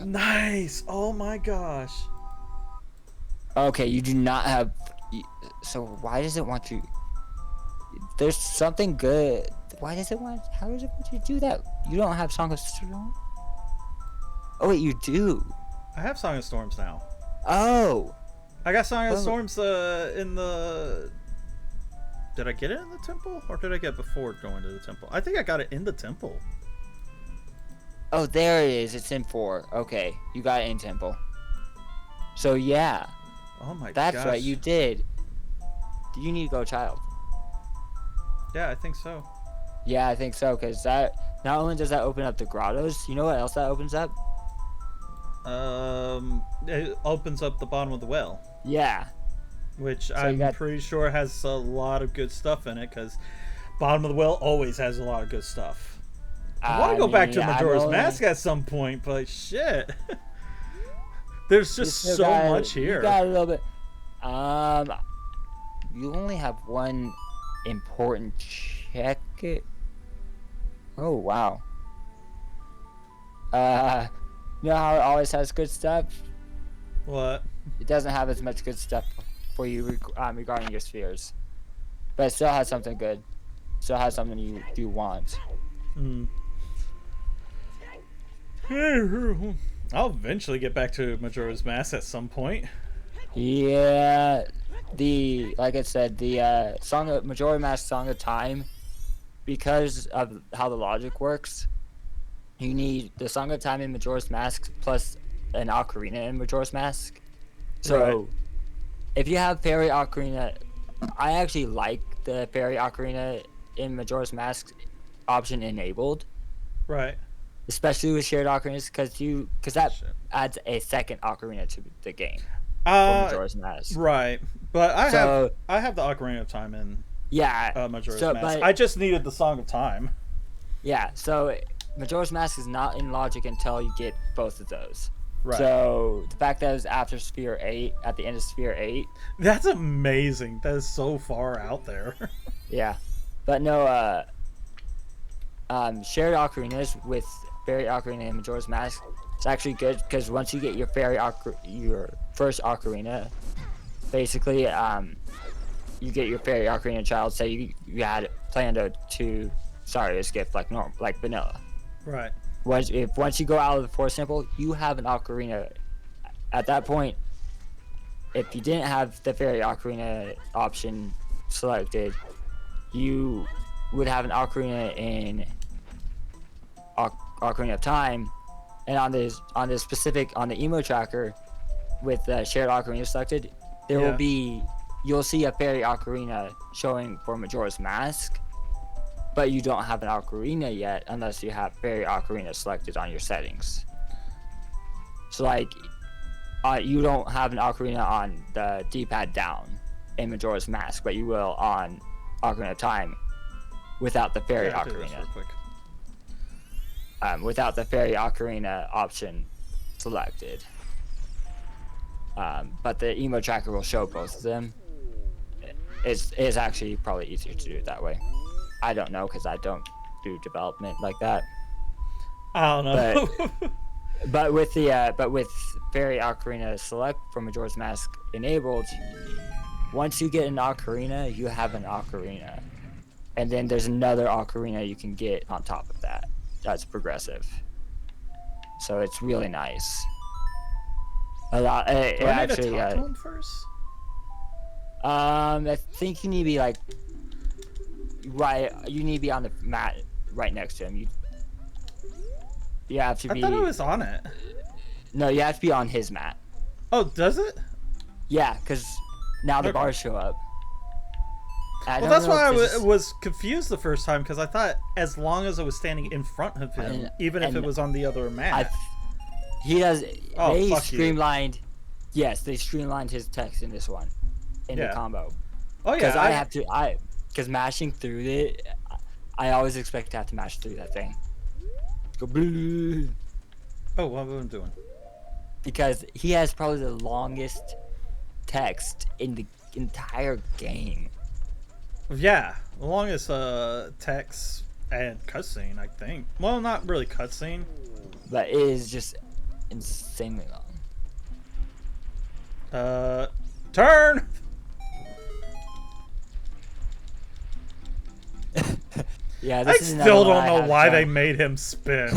Nice. Oh my gosh. Okay, you do not have. So why does it want you? There's something good. Why does it want? How does it want you to do that? You don't have Song of Storm. Oh wait, you do. I have Song of Storms now. Oh. I got Song of Storms in the. Did I get it in the temple, or did I get it before going to the temple? I think I got it in the temple. Oh, there it is. It's in 4. Okay, you got it in temple. So yeah. Oh my gosh. That's right, you did. You need to go, child. Yeah, I think so. Yeah, I think so, because that not only does that open up the grottos, you know what else that opens up? It opens up the bottom of the well. Yeah. Which I'm pretty sure has a lot of good stuff in it, because bottom of the well always has a lot of good stuff. I want to go back to Majora's Mask at some point, but shit. There's just so much here. You got a little bit. You only have one important check. Oh wow. You know how it always has good stuff? What? It doesn't have as much good stuff for you regarding your spheres, but it still has something good. Still has something you do want. Hmm. I'll eventually get back to Majora's Mask at some point. Yeah, like I said, the Majora's Mask Song of Time, because of how the logic works, you need the Song of Time in Majora's Mask plus an Ocarina in Majora's Mask. So, if you have Fairy Ocarina, I actually like the Fairy Ocarina in Majora's Mask option enabled. Right. Especially with shared ocarinas, because that adds a second ocarina to the game. For Majora's Mask. Right, but I have the Ocarina of Time in Majora's Mask. I just needed the Song of Time. Yeah, so Majora's Mask is not in logic until you get both of those. Right. So the fact that it was after Sphere 8, at the end of Sphere 8. That's amazing. That is so far out there. Yeah, but no, shared ocarinas with Fairy Ocarina and Majora's Mask, it's actually good because once you get your your first ocarina, basically, you get your Fairy Ocarina child. Say you had planned to skip like vanilla. Right. Once you go out of the forest temple, you have an ocarina. At that point, if you didn't have the Fairy Ocarina option selected, you would have an ocarina in Ocarina of Time, And on the emo tracker, with the shared ocarina selected, there will be, you'll see a fairy ocarina showing for Majora's Mask, but you don't have an ocarina yet unless you have fairy ocarina selected on your settings. So like, you don't have an ocarina on the D-pad down in Majora's Mask, but you will on Ocarina of Time without the fairy ocarina. Without the fairy ocarina option selected. But the emo tracker will show both of them. It's actually probably easier to do it that way. I don't know because I don't do development like that. I don't know. But with fairy ocarina select for Majora's Mask enabled, once you get an ocarina, you have an ocarina, and then there's another ocarina you can get on top of that. That's progressive. So it's really nice. A lot. Do I need to talk to him first? I think you need to be like right. You need to be on the mat right next to him. You have to be. I thought I was on it. No, you have to be on his mat. Oh, does it? Yeah, because now the bars show up. Well, that's why I was confused the first time, because I thought as long as I was standing in front of him, even if it was on the other mat. He does. Oh, they fuck streamlined. Yes, they streamlined his text in this one, in the combo. Oh yeah. Because mashing through it, I always expect to have to mash through that thing. Go blue. Oh, what am I doing? Because he has probably the longest text in the entire game. Yeah, the longest text and cutscene, I think. Well, not really cutscene, but it is just insanely long. Turn. Yeah, I still don't know why they made him spin.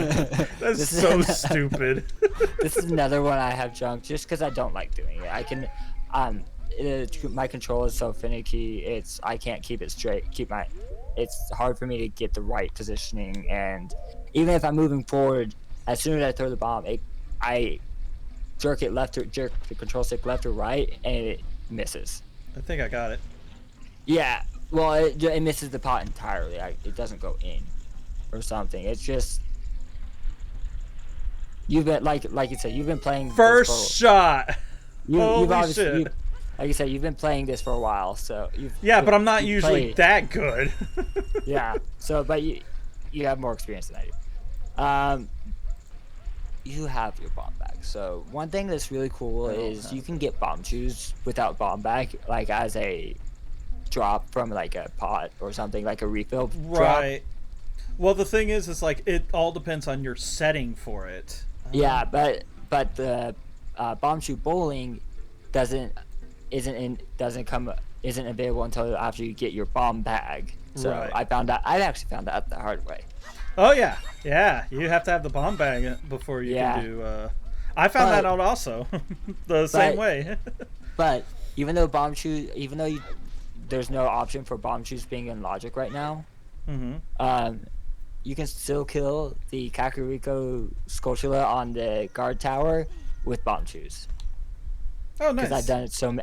That's so stupid. This is another one I have junked just because I don't like doing it. I can, my control is so finicky. I can't keep it straight. It's hard for me to get the right positioning, and even if I'm moving forward, as soon as I throw the bomb, I jerk the control stick left or right, and it misses. I think I got it. Yeah. Well, it misses the pot entirely. It doesn't go in, or something. It's just you've been like you said, you've been playing first shot. Holy shit! Like you said, you've been playing this for a while, so but I'm not usually that good. Yeah. So, but you have more experience than I do. You have your bomb bag. So one thing that's really cool is you can get bomb shoes without bomb bag, like as a drop from like a pot or something, like a refill right drop. Well, the thing is like it all depends on your setting for it. Yeah, but the bomb shoe bowling isn't available until after you get your bomb bag. So right. I actually found that the hard way. Oh yeah, you have to have the bomb bag before you can do I found that out also. Same way. But even though there's no option for bomb shoes being in logic right now. Mm-hmm. You can still kill the Kakariko Skulltula on the guard tower with bomb shoes. Oh, nice! Because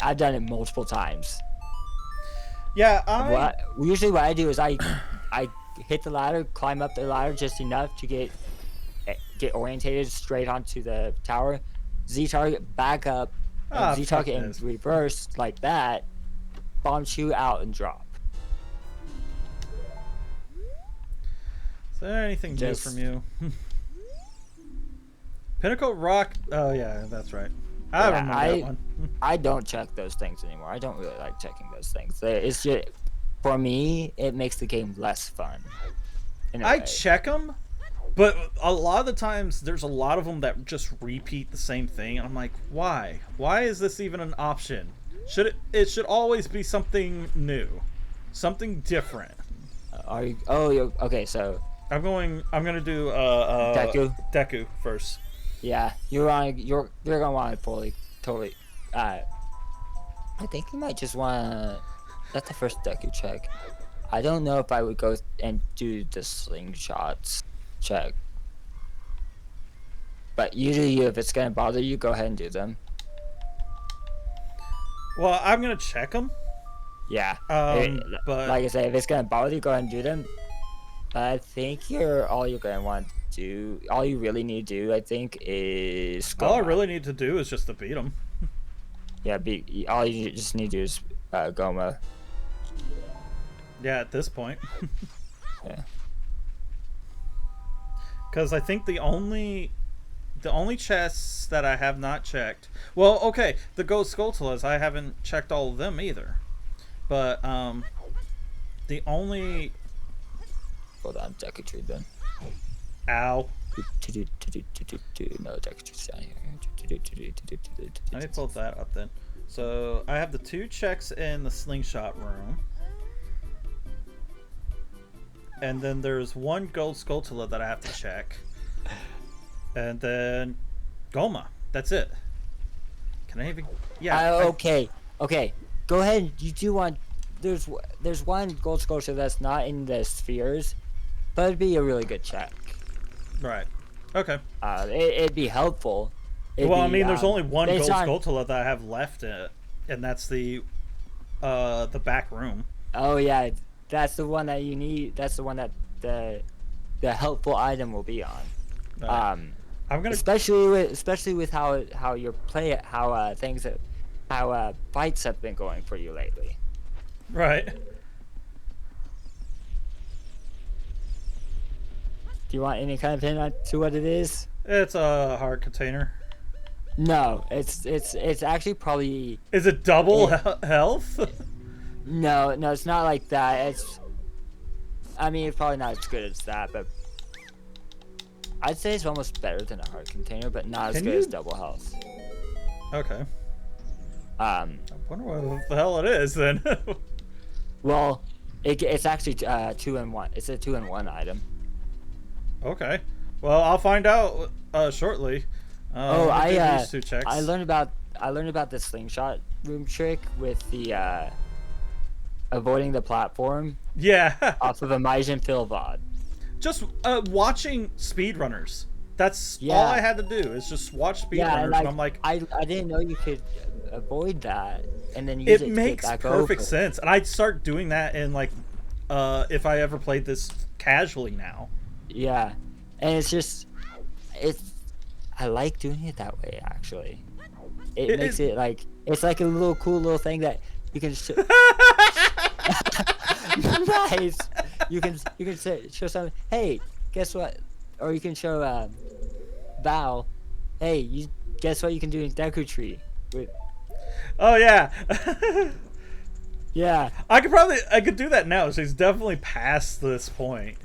I've done it multiple times. Yeah, usually what I do is I hit the ladder, climb up the ladder just enough to get orientated straight onto the tower, Z target back up, and Z target in reverse like that. Bomb shoe out and drop. Is there anything new from you? Pinnacle Rock. Oh yeah, that's right. I remember that one. I don't check those things anymore. I don't really like checking those things. It's just, for me, it makes the game less fun. I check them, but a lot of the times there's a lot of them that just repeat the same thing, and I'm like, why? Why is this even an option? It should always be something new, something different. Okay, so I'm gonna do Deku first. Yeah, you're gonna want to totally. I think you might just want. That's the first Deku check. I don't know if I would go and do the slingshots check. But usually, if it's gonna bother you, go ahead and do them. Well, I'm gonna check them. Yeah. But like I said, if it's gonna bother you, go ahead and do them. But I think all you're gonna want to do, all you really need to do, I think, is Goma. All I really need to do is just to beat them. Yeah, all you just need to do is Goma. Yeah, at this point. Yeah. Because I think the only chests that I have not checked. Well, okay, the Ghost Skulltulas, I haven't checked all of them either. But the only. Hold on, Deku Tree then. Ow. No, Deku Tree's down here. Let me pull that up then. So I have the 2 checks in the slingshot room. And then there's 1 gold Skulltula that I have to check. And then Goma. That's it. Can I even? Yeah. Okay. Go ahead. You do want. There's 1 gold Skulltula that's not in the spheres, but it'd be a really good check. Right. Okay. It'd be helpful. I mean, there's only 1 gold Skulltula that I have left in it, and that's the back room. Oh yeah, that's the one that you need. That's the one that the helpful item will be on. Right. I'm gonna especially with how your play how fights have been going for you lately. Right. Do you want any kind of hint to what it is? It's a heart container. No, it's actually probably. Is it double health? No, it's not like that. I mean, it's probably not as good as that, but I'd say it's almost better than a heart container, but not as good as double health. Okay. I wonder what the hell it is then. Well, it's actually 2 in 1. It's a 2-in-1 item. Okay. Well, I'll find out shortly. I 2 checks. I learned about the slingshot room trick with the avoiding the platform. Yeah. Off of a Majin Philvod. Just watching speedrunners. That's all I had to do is just watch speedrunners, and I'm like, I didn't know you could avoid that, and then use it to makes get back perfect over. sense, and I'd start doing that in like, if I ever played this casually now. Yeah, and I like doing it that way actually. It makes it like it's like a little cool little thing that you can. Nice. You can show someone, hey, guess what? Or you can show Val, hey, you guess what you can do in Deku Tree. Oh yeah. Yeah. I could do that now. She's definitely past this point.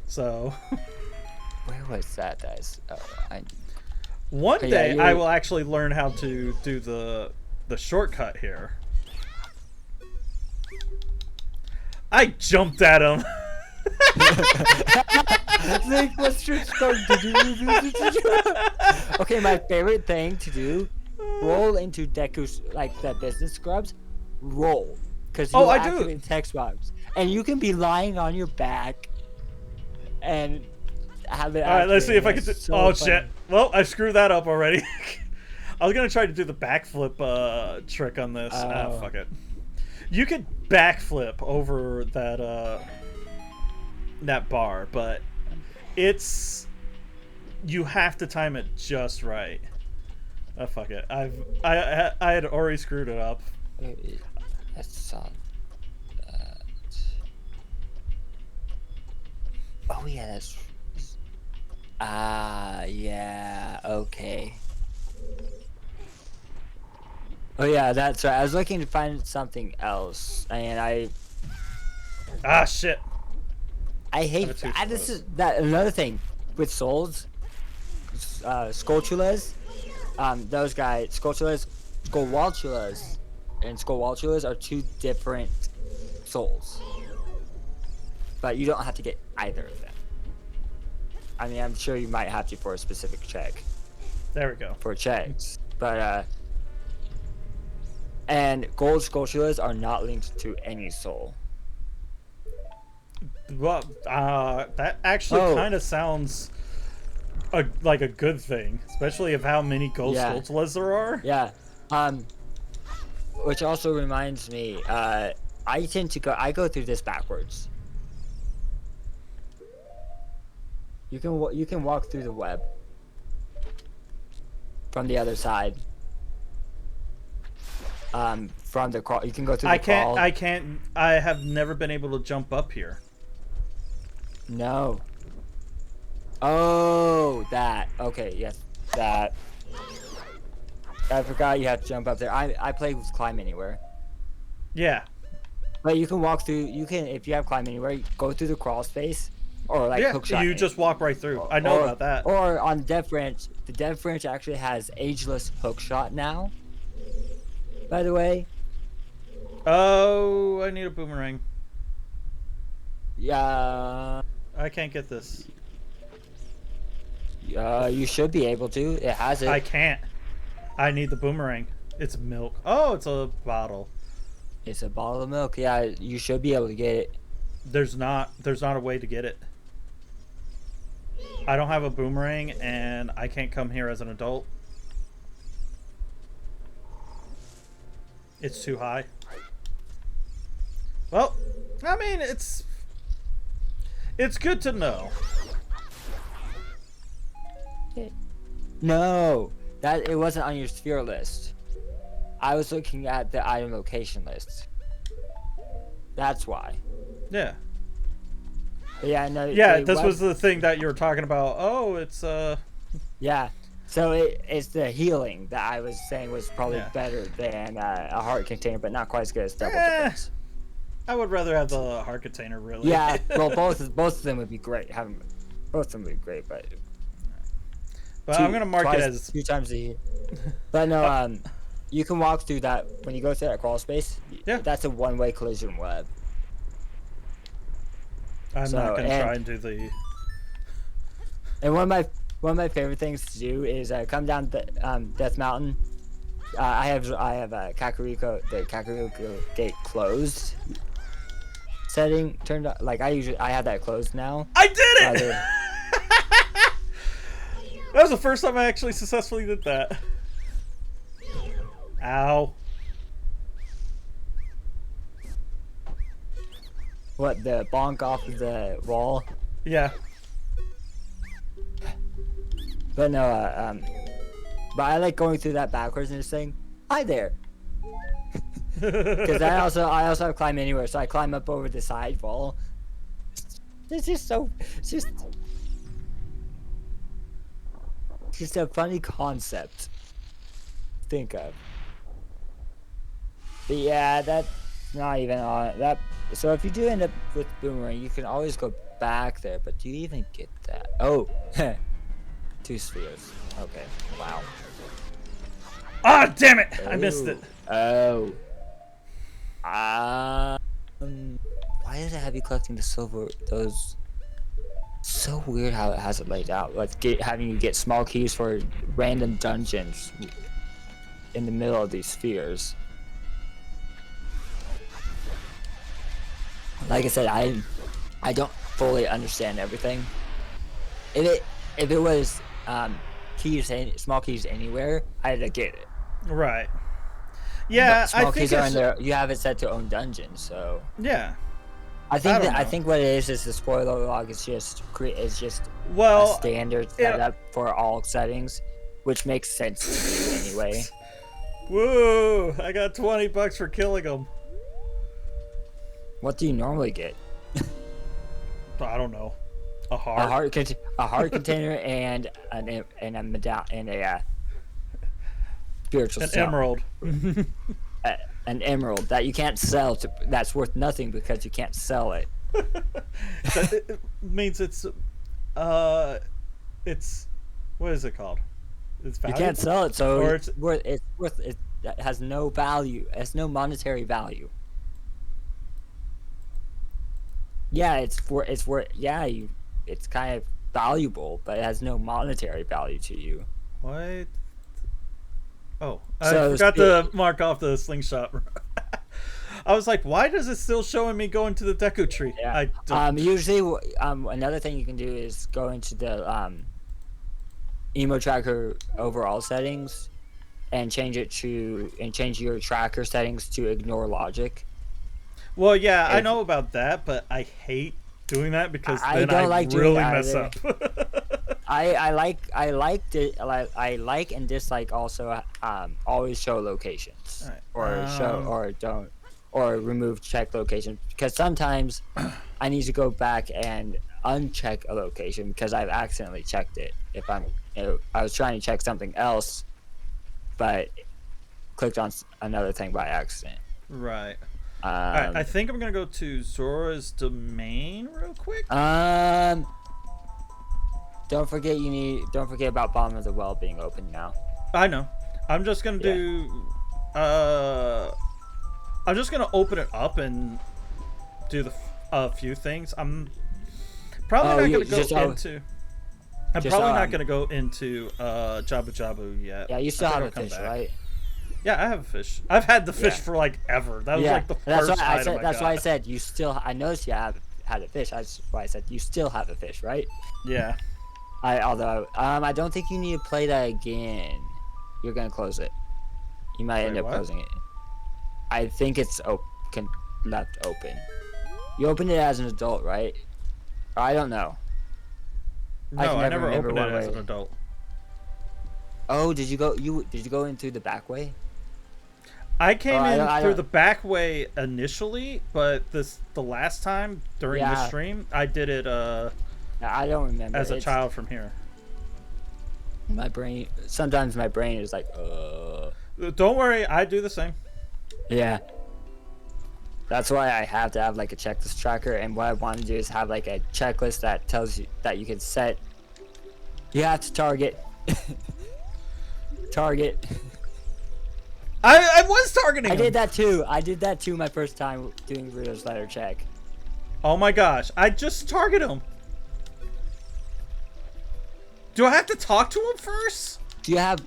So. Where was that? One day I will actually learn how to do the shortcut here. I jumped at him. Like, what's your start to do? Okay, my favorite thing to do: roll into Deku's, like the business scrubs. Roll, because you activate text box, and you can be lying on your back and have it. All right, let's see if I can. So funny. Shit! Well, I screwed that up already. I was gonna try to do the backflip trick on this. Fuck it. You could backflip over that bar, but you have to time it just right. Fuck it. I had already screwed it up. That's oh yeah, that's yeah, okay. Oh yeah, that's right. I was looking to find something else, and shit. I hate this is another thing with souls, Skulltulas. Those guys, Skulltulas, Skullwaltulas, and Skullwaltulas are 2 different souls, but you don't have to get either of them. I mean, I'm sure you might have to for a specific check. There we go. For checks, but and gold Skulltulas are not linked to any soul. Well, that actually kind of sounds a good thing, especially of how many ghost Skulltulas there are. Yeah. Which also reminds me, I go through this backwards. You can walk through the web from the other side. From the crawl, you can go through the crawl. I have never been able to jump up here. No. Oh, that. Okay, yes, that. I forgot you have to jump up there. I play with Climb Anywhere. Yeah. But you can walk through. You can, if you have Climb Anywhere, go through the crawl space, or like hook shot. You just walk right through. I know about that. Or on Death Branch, the Death Branch actually has ageless hook shot now. By the way. Oh, I need a boomerang. Yeah. I can't get this. You should be able to. It has it. I can't. I need the boomerang. It's milk. Oh, it's a bottle. It's a bottle of milk. Yeah, you should be able to get it. There's not a way to get it. I don't have a boomerang, and I can't come here as an adult. It's too high. Well, I mean, it's good to know. No, it wasn't on your sphere list. I was looking at the item location list. That's why. Yeah. But yeah, no. Yeah, this was the thing that you were talking about. Oh, it's Yeah. So it's the healing that I was saying was probably better than a heart container, but not quite as good as double defense. I would rather have the heart container, really. Yeah, well, both of them would be great. Both of them would be great, but I'm gonna mark it as 2 times a year. But no, you can walk through that when you go through that crawl space. Yeah, that's a one-way collision web. I'm not gonna try and do the. And one of my favorite things to do is come down the Death Mountain. I have the Kakariko gate closed setting turned on. Like I have that closed now. I did it. That was the first time I actually successfully did that. Ow. What, the bonk off of the wall? Yeah. But no, but I like going through that backwards and just saying, "Hi there," because I also have Climb Anywhere, so I climb up over the side wall. It's just a funny concept to think of. But yeah, that's not even on that. So if you do end up with Boomerang, you can always go back there. But do you even get that? Oh, 2 spheres. Okay. Wow. Ah, damn it! I missed it. Oh. Why does it have you collecting the silver? Those. So weird how it has it laid out. Like having you get small keys for random dungeons in the middle of these spheres. Like I said, I don't fully understand everything. If it was small keys anywhere, I'd get it. Right. Yeah, but small keys are in there. You have it set to own dungeons, so. Yeah. I think what it is the spoiler log is just a standard setup for all settings, which makes sense to me anyway. Woo! I got $20 for killing them. What do you normally get? I don't know. A heart container and a medallion and a spiritual an stone. Emerald. An emerald that you can't sell that's worth nothing because you can't sell it. It means it's what is it called? It's valuable? You can't sell it, so it has no value. It has no monetary value. Yeah, it's kind of valuable, but it has no monetary value to you. What? Oh, I forgot to mark off the slingshot. I was like, why does it still showing me going to the Deku Tree? Yeah. Usually, another thing you can do is go into the emo tracker overall settings and change your tracker settings to ignore logic. Well, yeah, I know about that, but I hate doing that because then don't I like doing really that mess either. up. I like and dislike also always show locations or show or don't or remove check locations, because sometimes I need to go back and uncheck a location because I've accidentally checked it. If I was trying to check something else, but clicked on another thing by accident. Right. Alright, I think I'm gonna go to Zora's domain real quick. Don't forget about bottom of the well being open now. I know. I'm just gonna do. I'm just gonna open it up and do the few things. I'm probably not gonna go into. I'm probably not gonna go into Jabu Jabu yet. Yeah, you still have a fish, right? Yeah, I have a fish. I've had the fish for like ever. That was like the first item I got. That's why I said you still. I noticed you had a fish. That's why I said you still have a fish, right? Yeah. Although I don't think you need to play that again. You're gonna close it. You might end up closing it. I think it's left open. You opened it as an adult, right? Or I don't know. No, I never opened it as an adult. Oh, did you go in through the back way? I came in through the back way initially, but the last time during the stream, I did it I don't remember. As a child from here. Sometimes my brain is like, Don't worry, I do the same. Yeah. That's why I have to have like a checklist tracker, and what I want to do is have like a checklist that tells you that you can set. You have to target. Target. I was targeting him. I did that too my first time doing Rito's ladder check. Oh my gosh, I just targeted him. Do I have to talk to him first? Do you have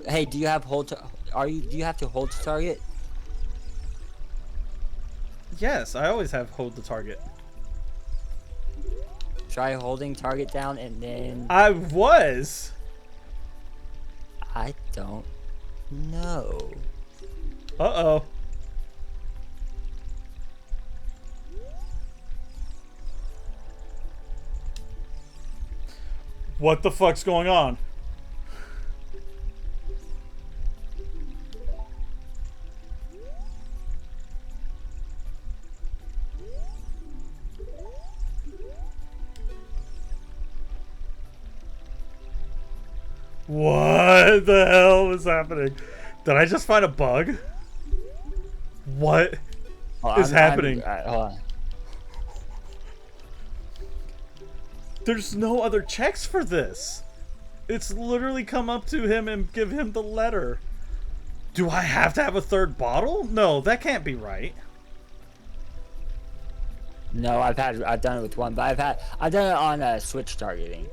hold to do you have to hold to target? Yes, I always have hold to target. Try holding target down and then I was. I don't know. Uh-oh. What the fuck's going on? What the hell is happening? Did I just find a bug? What is happening? Hold on. There's no other checks for this. It's literally come up to him and give him the letter. Do I have to have a third bottle? No, that can't be right. No, I've done it with one, but I've done it on switch targeting.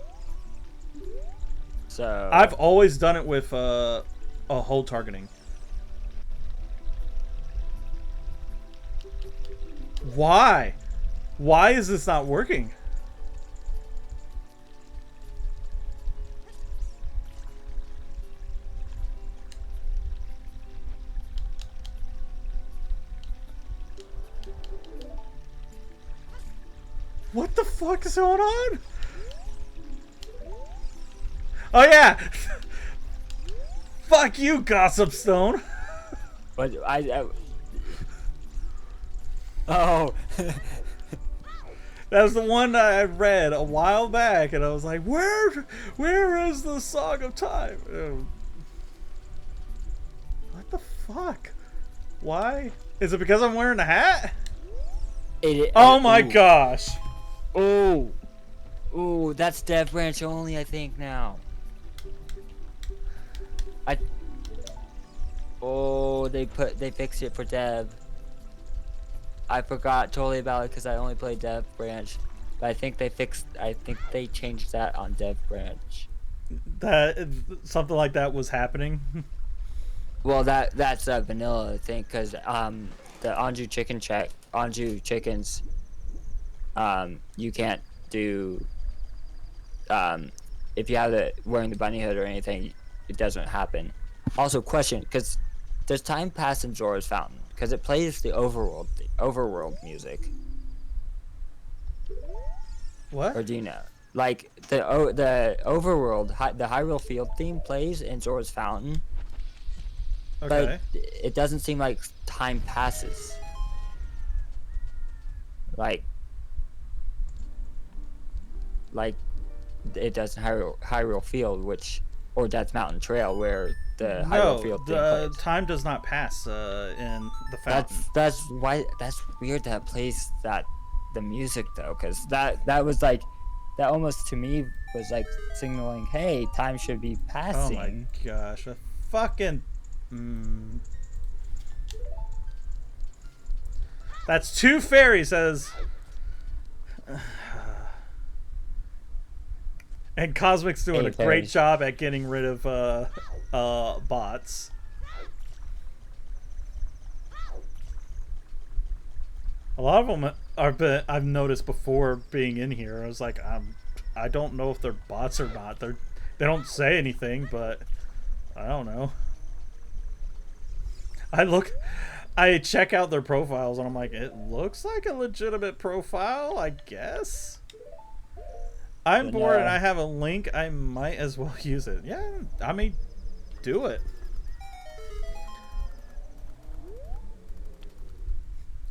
So I've always done it with a hold targeting. Why? Why is this not working? What the fuck is going on? Oh yeah! Fuck you, Gossip Stone! But oh. That was the one I read a while back, and I was like, where is the Song of Time? What the fuck? Why? Is it because I'm wearing a hat? Oh my gosh. Oh. Ooh, that's Dev Branch only, I think, now. They fixed it for Dev. I forgot totally about it because I only played Dev Branch. But I think they changed that on Dev Branch. That something like that was happening. Well, that's vanilla, I think, because the Anju chickens, you can't do if you have it wearing the bunny hood or anything, it doesn't happen. Also, question, because does time pass in Zora's Fountain? Because it plays the overworld music. What? Or do you know? Like the overworld, the Hyrule Field theme plays in Zora's Fountain. Okay. But it doesn't seem like time passes. Like it does in Hyrule Field, or Death Mountain Trail, where the Hyrule Field theme plays. Time does not pass in the fountain. That's weird that it plays the music though, because that was like, that almost to me was like signaling, hey, time should be passing. Oh my gosh, a fucking. That's 2 fairies, says. And Cosmic's doing a great job at getting rid of bots. A lot of them I've noticed before being in here. I was like, I don't know if they're bots or not. They don't say anything, but I don't know. I check out their profiles and I'm like, it looks like a legitimate profile, I guess. I'm bored and I have a link. I might as well use it. Yeah, I mean, do it.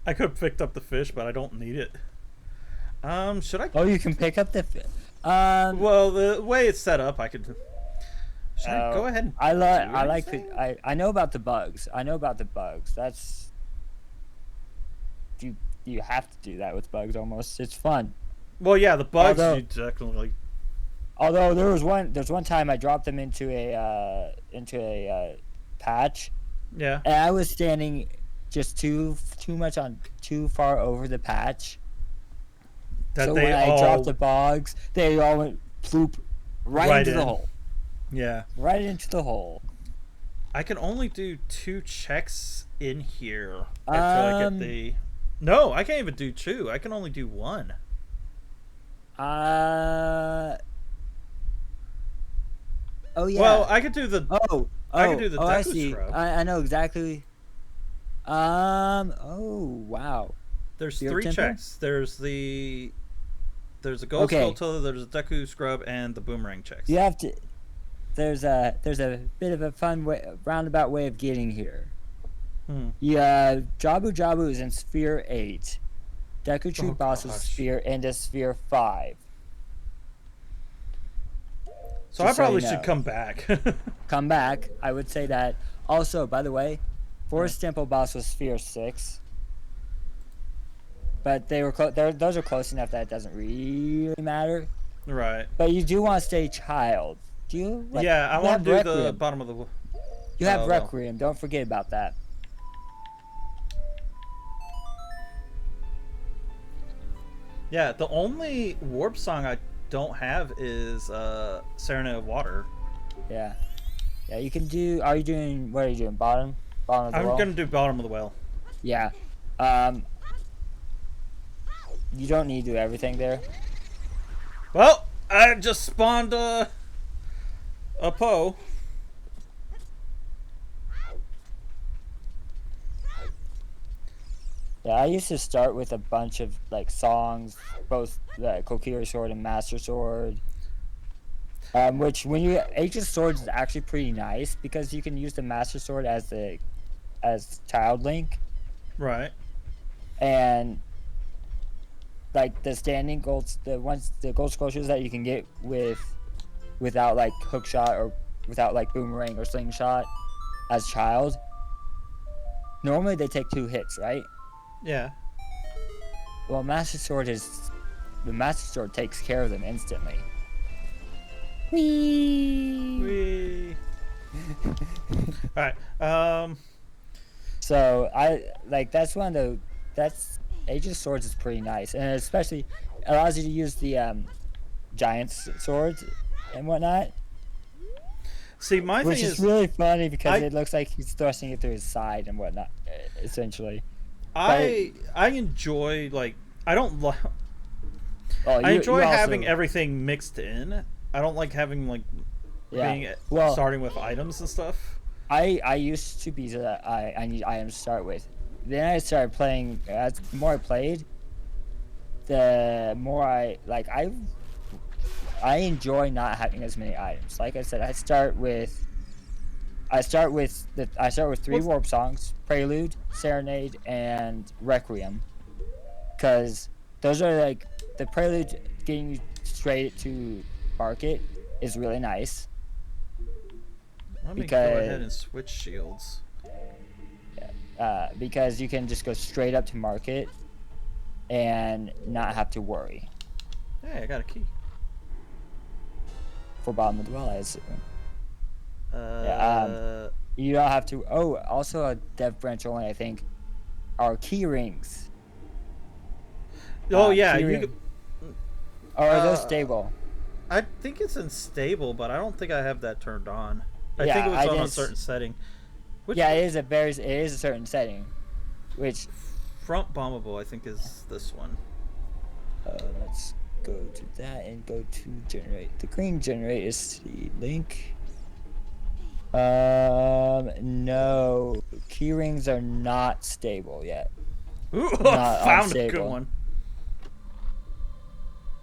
I could have picked up the fish, but I don't need it. Should I? Oh, you can pick up the fish. Well, the way it's set up, I could. Should I go ahead? I know about the bugs. That's you have to do that with bugs almost. It's fun. Well, yeah, the bugs you definitely. Although there's one time I dropped them into a patch. Yeah. And I was standing just too far over the patch. So when I dropped the bugs, they all went ploop right into the hole. Yeah. Right into the hole. I can only do 2 checks in here until I get the. No, I can't even do 2. I can only do 1. Oh yeah. Well, I could do the. I could do the. I see. I know exactly. Oh wow. There's 3 checks. There's a Gold Skull, there's a Deku Scrub, and the Boomerang checks. You have to. There's a bit of a fun roundabout way of getting here. Yeah, Jabu is in Sphere 8. Deku Tree Boss is Sphere into Sphere 5. So I probably should come back. Come back. I would say that. Also, by the way, Forest Temple Boss was Sphere 6. But they were those are close enough that it doesn't really matter. Right. But you do want to stay child. Do you? Yeah, I want to do the bottom of the. You have Requiem. Don't forget about that. Yeah, the only warp song I don't have is Serenade of Water. Yeah. Yeah, you can do. What are you doing? Bottom of the well? I'm gonna do bottom of the well. Yeah. You don't need to do everything there. Well, I just spawned a Poe. Yeah, I used to start with a bunch of like songs, both the Kokiri Sword and Master Sword. Which when you Aegis Sword is actually pretty nice because you can use the Master Sword as Child Link. Right. And like the standing golds, the gold sculptures that you can get without like hook shot or without like boomerang or slingshot as child. Normally they take 2 hits, right? Yeah. Well, the Master Sword takes care of them instantly. Whee! All right. So that's Aegis Swords is pretty nice, and especially allows you to use the Giant's swords and whatnot. See, which is really funny because it looks like he's thrusting it through his side and whatnot, essentially. I enjoy I enjoy having everything mixed in. I don't like having like starting with items and stuff. I used to be that I need items to start with. Then I started playing. As the more I played, the more I enjoy not having as many items. Like I said, I start with 3 warp songs: Prelude, Serenade, and Requiem. Because those are like the Prelude, getting you straight to market is really nice. Let me go ahead and switch shields. Because you can just go straight up to market and not have to worry. Hey, I got a key. For bottom of the well, I assume. You don't have to. Oh, also a dev branch only, I think, are key rings. Oh yeah, Or are those stable? I think it's in stable, but I don't think I have that turned on. I think it was on a certain setting. It is a certain setting, which front bombable I think is this one. Let's go to that and go to generate. The green generate is the link. No, key rings are not stable yet. Ooh, found a good one.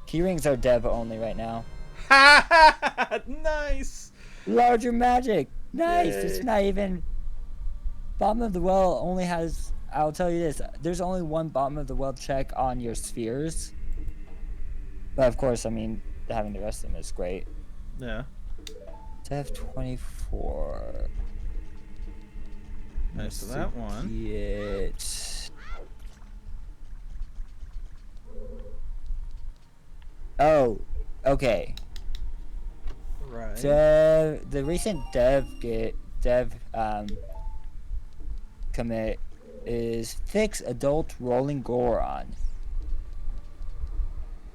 Key rings are dev only right now. Nice. Larger magic. Nice. Yay. It's not even. Bottom of the well only has. I'll tell you this. There's only one bottom of the well check on your spheres. But of course, I mean, having the rest of them is great. Yeah. Dev 24. Nice to that one. Oh, okay. Right. The recent dev commit is fix adult rolling Goron.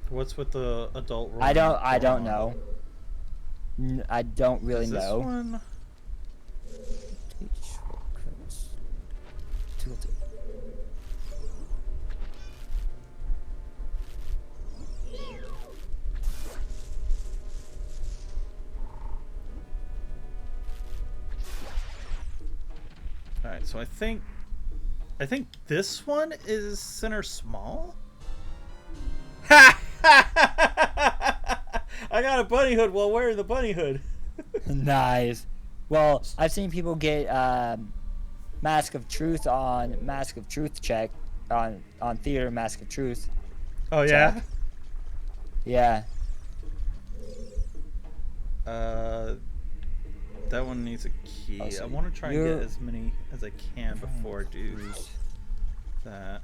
What's with the adult rolling? I don't know. I don't really know. This one? Alright, so I think this one is center small? Ha! I got a bunny hood while wearing the bunny hood. Nice. Well, I've seen people get Mask of Truth on Mask of Truth check on Theater Mask of Truth. Oh yeah? Yeah. That one needs a key. I want to try and get as many as I can before I do that.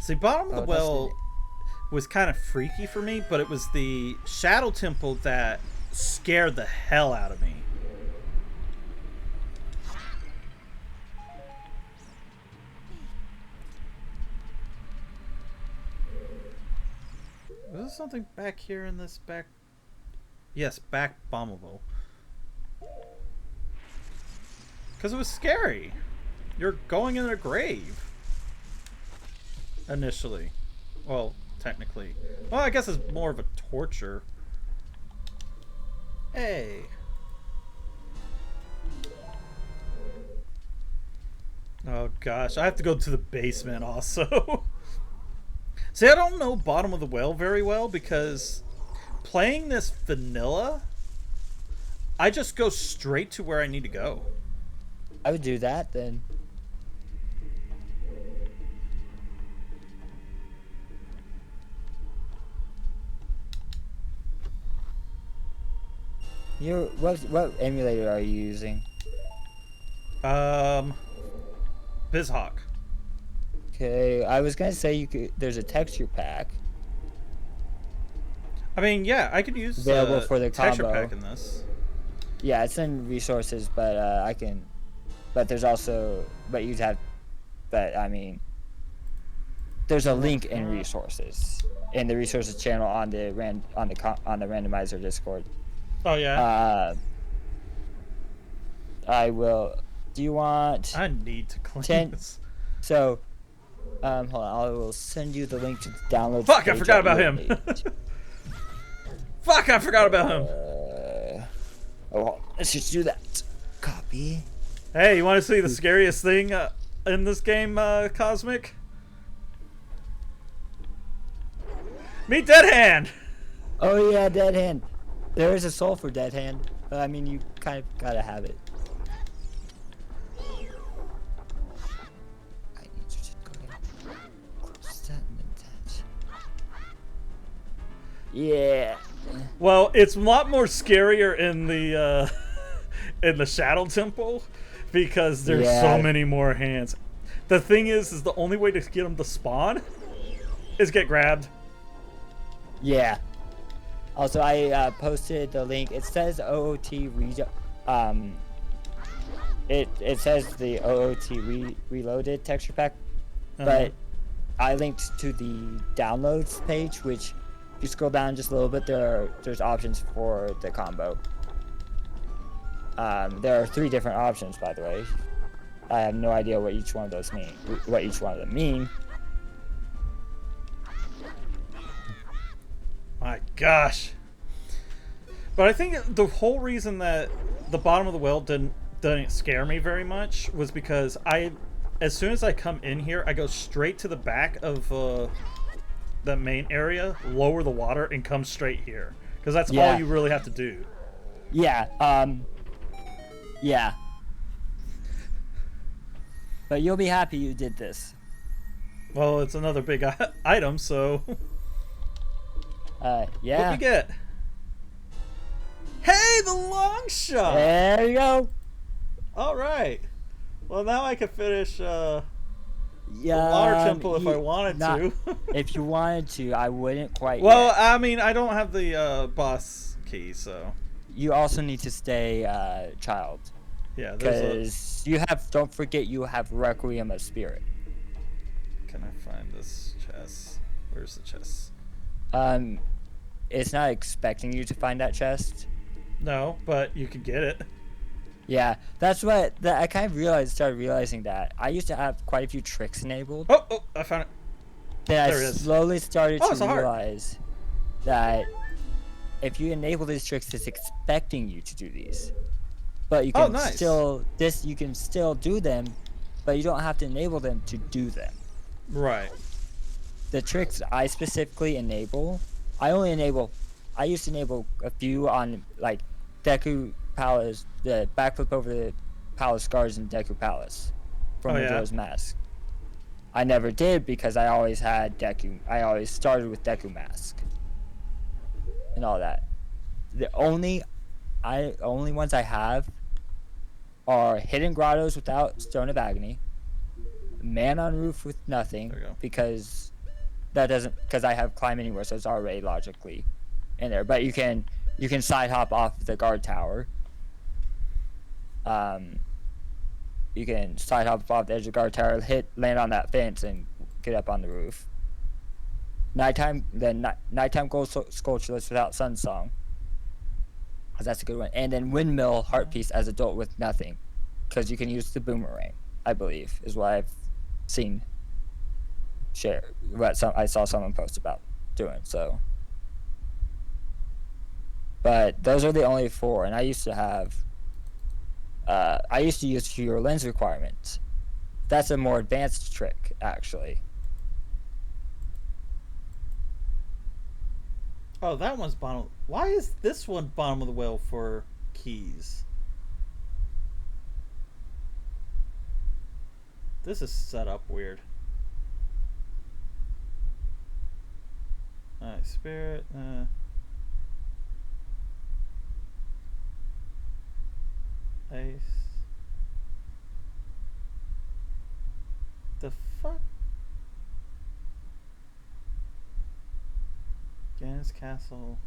See, bottom of the well was kind of freaky for me, but it was the Shadow Temple that scared the hell out of me. Was there something back here in this back? Yes, back bombable. Because it was scary. You're going in a grave. Initially. Well, technically. Well, I guess it's more of a torture. Hey. Oh gosh, I have to go to the basement also. See, I don't know bottom of the well very well because playing this vanilla, I just go straight to where I need to go. I would do that then. What emulator are you using? BizHawk. Okay, I was gonna say there's a texture pack. I mean, yeah, I could use available for the texture combo. pack in this. Yeah, it's in resources, but I can. But there's also, but you'd have, but I mean, there's a link in resources in the resources channel on the Randomizer Discord. Oh yeah. I will. Do you want I need to clean 10? this. So, hold on. I will send you the link to the download. Fuck! I forgot about him. Fuck! I forgot about him. Oh, let's just do that. Copy. Hey, you want to see the scariest thing in this game, Cosmic? Meet Dead Hand! Oh yeah, Dead Hand. There is a soul for Dead Hand, but I mean, you kind of gotta have it. I need you to go ahead. Close that and attach. Yeah. Well, it's a lot more scarier in the in the Shadow Temple because there's so many more hands. The thing is the only way to get them to spawn is get grabbed. Yeah. Also, I posted the link. It says OOT it says the OOT reloaded texture pack, but I linked to the downloads page, which if you scroll down just a little bit, there's options for the combo. There are 3 different options, by the way. I have no idea what each one of those mean. What each one of them mean. My gosh. But I think the whole reason that the bottom of the well didn't scare me very much was because as soon as I come in here, I go straight to the back of the main area, lower the water, and come straight here. Because that's all you really have to do. Yeah, yeah. But you'll be happy you did this. Well, it's another big item, so... yeah. What we get? Hey, the long shot! There you go. Alright. Well, now I can finish the water temple if I wanted to. If you wanted to, I wouldn't quite yet. I mean, I don't have the boss key, so... You also need to stay child. Yeah, because you have... Don't forget you have Requiem of Spirit. Can I find this chest? Where's the chest? It's not expecting you to find that chest. No, but you can get it. Yeah, that's what I kind of started realizing that I used to have quite a few tricks enabled. Oh, I found it. Then I slowly started to realize that if you enable these tricks, it's expecting you to do these. But you can you can still do them, but you don't have to enable them to do them. Right. The tricks I specifically enable, I used to enable a few on like Deku Palace, the backflip over the Palace Guards in Deku Palace from Majora's Mask. I never did because I always had Deku. I always started with Deku Mask and all that. The only ones I have are Hidden Grottos without Stone of Agony, Man on Roof with nothing because I have Climb Anywhere, so it's already logically in there. But you can side hop off the guard tower. You can side hop off the edge of the guard tower, land on that fence, and get up on the roof. Nighttime Gold Sculptureless without Sun Song, because that's a good one. And then Windmill Heart Piece as adult with nothing, because you can use the boomerang, I believe, is what I've seen. I saw someone post about doing so. But those are the only 4, and I used to have. I used to use your lens requirements. That's a more advanced trick, actually. Oh, that one's bottom. Why is this one bottom of the well for keys? This is set up weird. Alright, spirit. Ice. The fuck? Gan's Castle.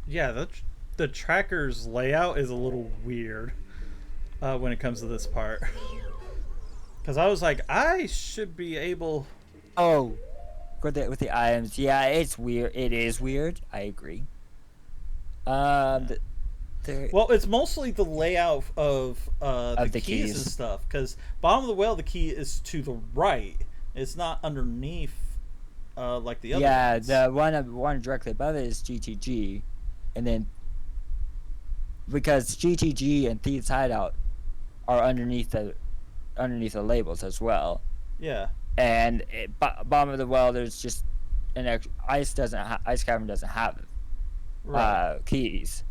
Yeah, the tracker's layout is a little weird when it comes to this part. Because I was like, I should be able... Oh, with the items. Yeah, it's weird. It is weird. I agree. The Well, it's mostly the layout of the keys and stuff. Because bottom of the well, the key is to the right. It's not underneath like the other ones. Yeah, the one directly above it is GTG. And then because GTG and Thieves Hideout are underneath the labels as well. Yeah. And bottom of the well, there's just an extra, Ice Cavern doesn't have keys.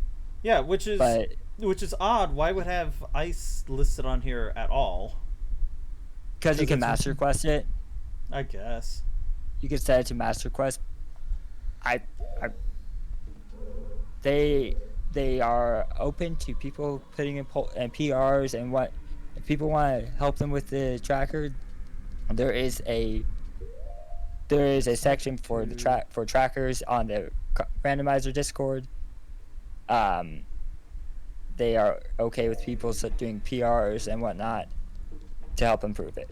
Yeah, which is odd. Why would have Ice listed on here at all? Because you can master quest it. I guess you can set it to master quest. They are open to people putting in PRs, and what if people want to help them with the tracker. There is a section for the trackers on the Randomizer Discord. They are okay with people doing PRs and whatnot to help improve it,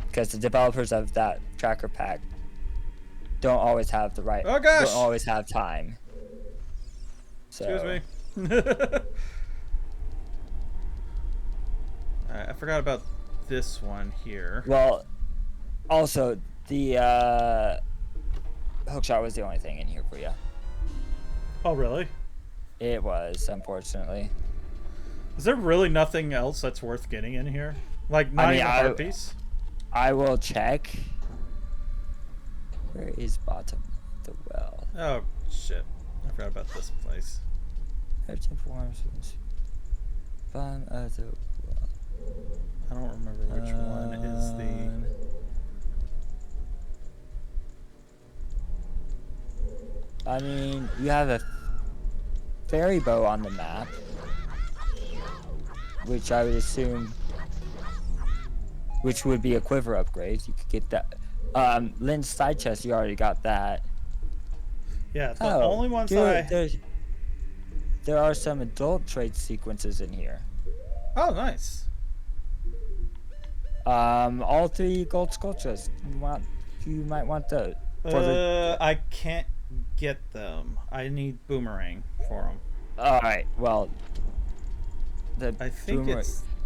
because the developers of that tracker pack don't always have don't always have time. So, excuse me. I forgot about this one here. Well, also the hookshot was the only thing in here for you. Oh, really? It was, unfortunately. Is there really nothing else that's worth getting in here? Like, not even a heart piece? I will check. Where is bottom of the well? Oh, shit. I forgot about this place. Bottom of the well. I don't remember which one is the... I mean, you have a fairy bow on the map, which I would assume, which would be a quiver upgrade. You could get that. Lynn's side chest, you already got that. Yeah, the only ones there are some adult trade sequences in here. Oh, nice. All 3 gold sculptures. You might want those. I can't get them. I need boomerang for them. All right. Well, I think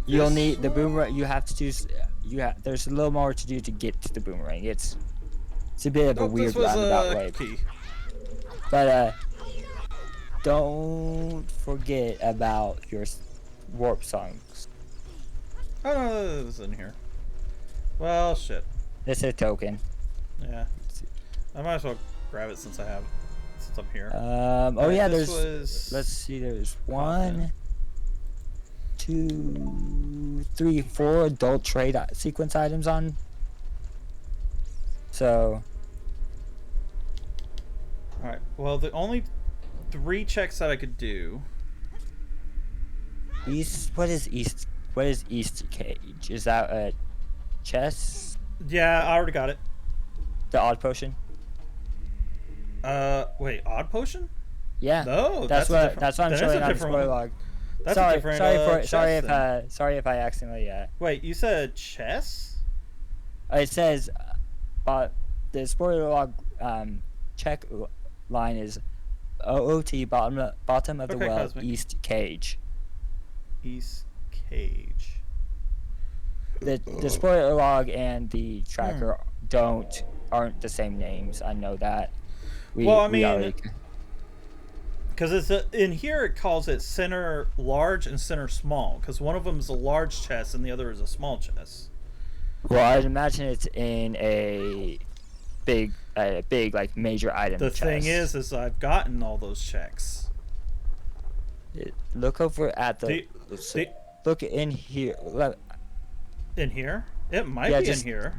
you'll need the boomerang. You have to do. There's a little more to do to get to the boomerang. It's a bit of a weird roundabout way. Key. But don't forget about your warp songs. Oh no, it was in here. Well, shit. This is a token. Yeah. I might as well grab it since I'm here. Oh yeah, let's see, there's 1, 2, 3, 4 adult trade sequence items on. So. Alright, well, the only 3 checks that I could do. What is East Cage? Is that a chest? Yeah, I already got it. The odd potion? Wait, odd potion? Yeah. No, that's what I'm showing on the spoiler log. That's sorry, a different sorry if I accidentally. Wait, you said chess? It says, the spoiler log check line is OOT bottom of the well, Cosmic. East Cage. East Cage. The spoiler log and the tracker aren't the same names. I know that. Because it's in here, it calls it center large and center small. Because one of them is a large chest and the other is a small chest. Well, I'd imagine it's in a big like major item. The chest. thing is I've gotten all those checks. Look over at look in here. In here? It might be in here.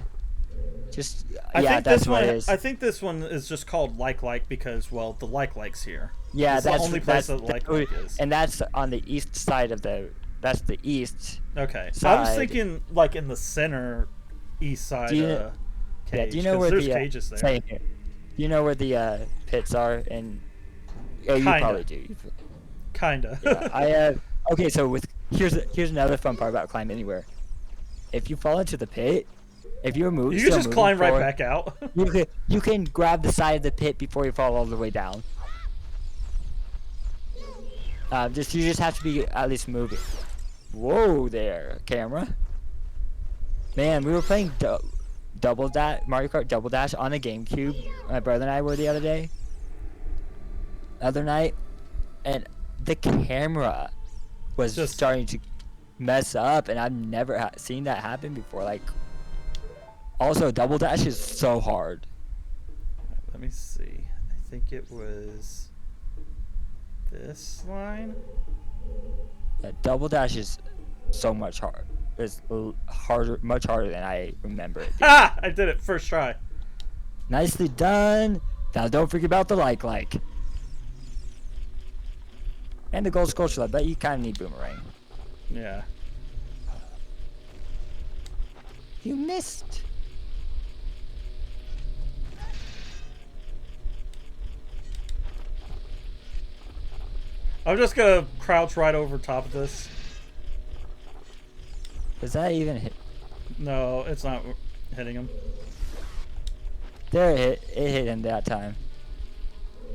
That's what it is. I think this one is just called like because the like's here. Yeah, that's the only place that like is. And that's on the east side of that's the east. Okay. Side. I was thinking like in the center east side cage. Yeah, do you know where there's cages there. Do you know where the pits are? And you probably do. Kinda. Yeah, okay, so here's another fun part about Climb Anywhere. If you fall into the pit, if you're moving, you can just climb right back out. you can grab the side of the pit before you fall all the way down. You just have to be at least moving. Whoa there, camera. Man, we were playing Double Dash, Mario Kart Double Dash on the GameCube. My brother and I were the other night, and the camera was just starting to mess up, and I've never seen that happen before. Like, also Double Dash is so hard. Let me see. I think it was this line. Yeah, Double Dash is so much hard. It's harder, much harder than I remember it being. Ah! I did it first try. Nicely done. Now don't forget about the like. And the gold sculpture. I bet you kind of need boomerang. Yeah. You missed. I'm just gonna crouch right over top of this. Does that even hit? No, it's not hitting him. There, it hit him that time.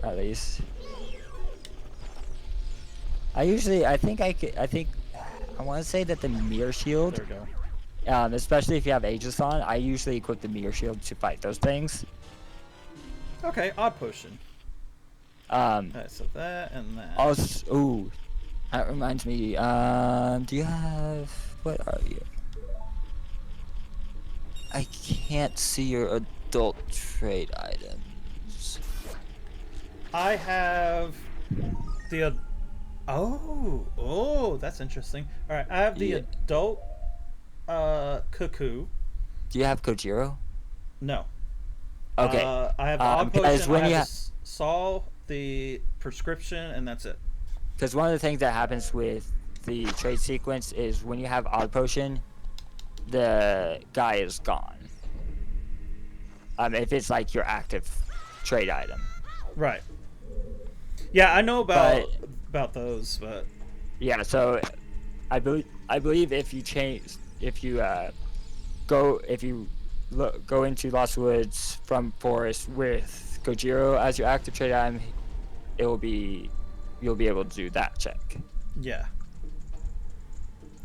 At least. I want to say that the mirror shield. There we go. Especially if you have Aegis on, I usually equip the mirror shield to fight those things. Okay, odd potion. Alright, so that and that. Also, ooh, that reminds me. Do you have? What are you? I can't see your adult trade items. I have the. Oh, that's interesting. All right, I have the adult cuckoo. Do you have Kojiro? No. Okay. I have the odd potion. When I you have Saul, the prescription, and that's it. Because one of the things that happens with the trade sequence is when you have odd potion, the guy is gone. If it's like your active trade item. Right. Yeah, I know about those, but yeah. So, I believe if you go into Lost Woods from Forest with Kojiro as your active trade item, you'll be able to do that check. Yeah.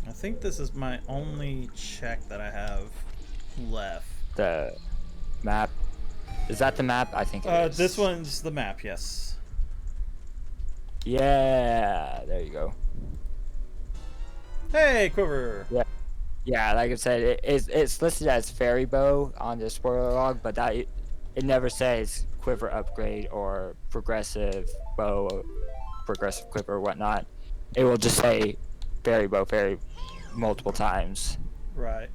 I think this is my only check that I have left. The map. Is that the map? I think it is. This one's the map, yes. Yeah, there you go. Hey, Quiver! Yeah, like I said, it's listed as Fairy Bow on the spoiler log, but it never says Quiver upgrade or progressive bow, progressive quiver, or whatnot. It will just say Fairy Bow, Fairy multiple times. Right.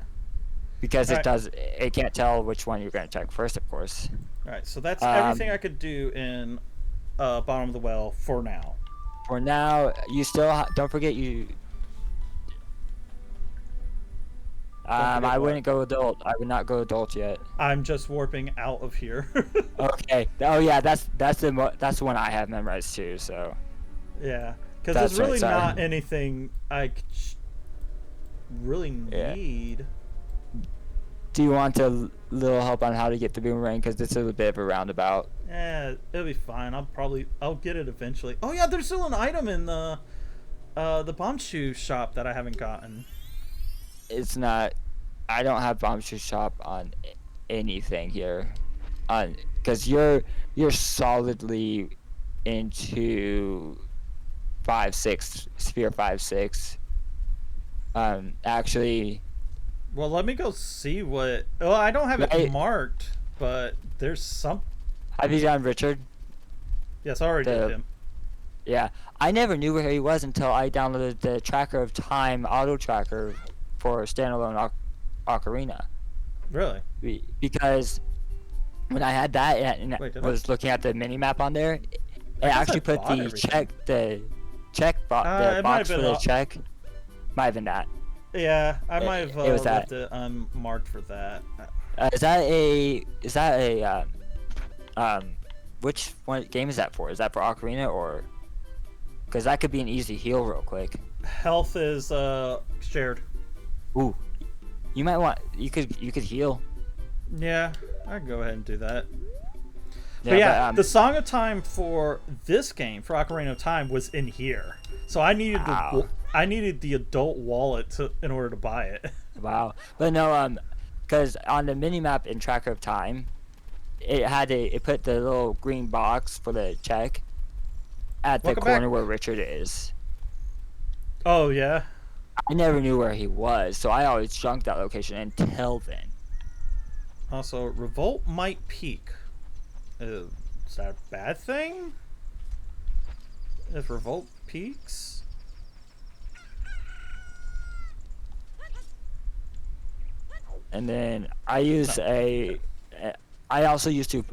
Because it can't tell which one you're going to check first, of course. Alright, so that's everything I could do in Bottom of the Well for now. For now, you still don't forget you. I wouldn't go adult. I would not go adult yet. I'm just warping out of here. Okay. Oh yeah, that's the one I have memorized too. So. Yeah, because there's really not anything I really need. Do you want a little help on how to get the boomerang? Because this is a bit of a roundabout. Yeah, it'll be fine. I'll get it eventually. Oh yeah, there's still an item in the bomb shoe shop that I haven't gotten. It's not. I don't have bomb shoe shop on anything here, because you're solidly into 5-6 sphere 5-6. Actually. Well, let me go see what. Oh, I don't have it marked, but there's some. Have you done Richard? Yes, I already did him. Yeah, I never knew where he was until I downloaded the Tracker of Time auto tracker for standalone Ocarina. Really? Because when I had that and was looking at the mini map on there, it actually put the box for the check. Might have been that. Yeah, I might have left it unmarked for that. Is that a which one game is that for? Is that for Ocarina or? Because that could be an easy heal real quick. Health is shared. Ooh, you might want you could heal. Yeah, I can go ahead and do that. But yeah, the Song of Time for this game, for Ocarina of Time, was in here. So I needed the adult wallet in order to buy it. Wow. But no, because on the minimap in Tracker of Time, it put the little green box for the check at the corner where Richard is. Oh, yeah? I never knew where he was, so I always junked that location until then. Also, Revolt might peak. Is that a bad thing? If Revolt peaks? And then I also used to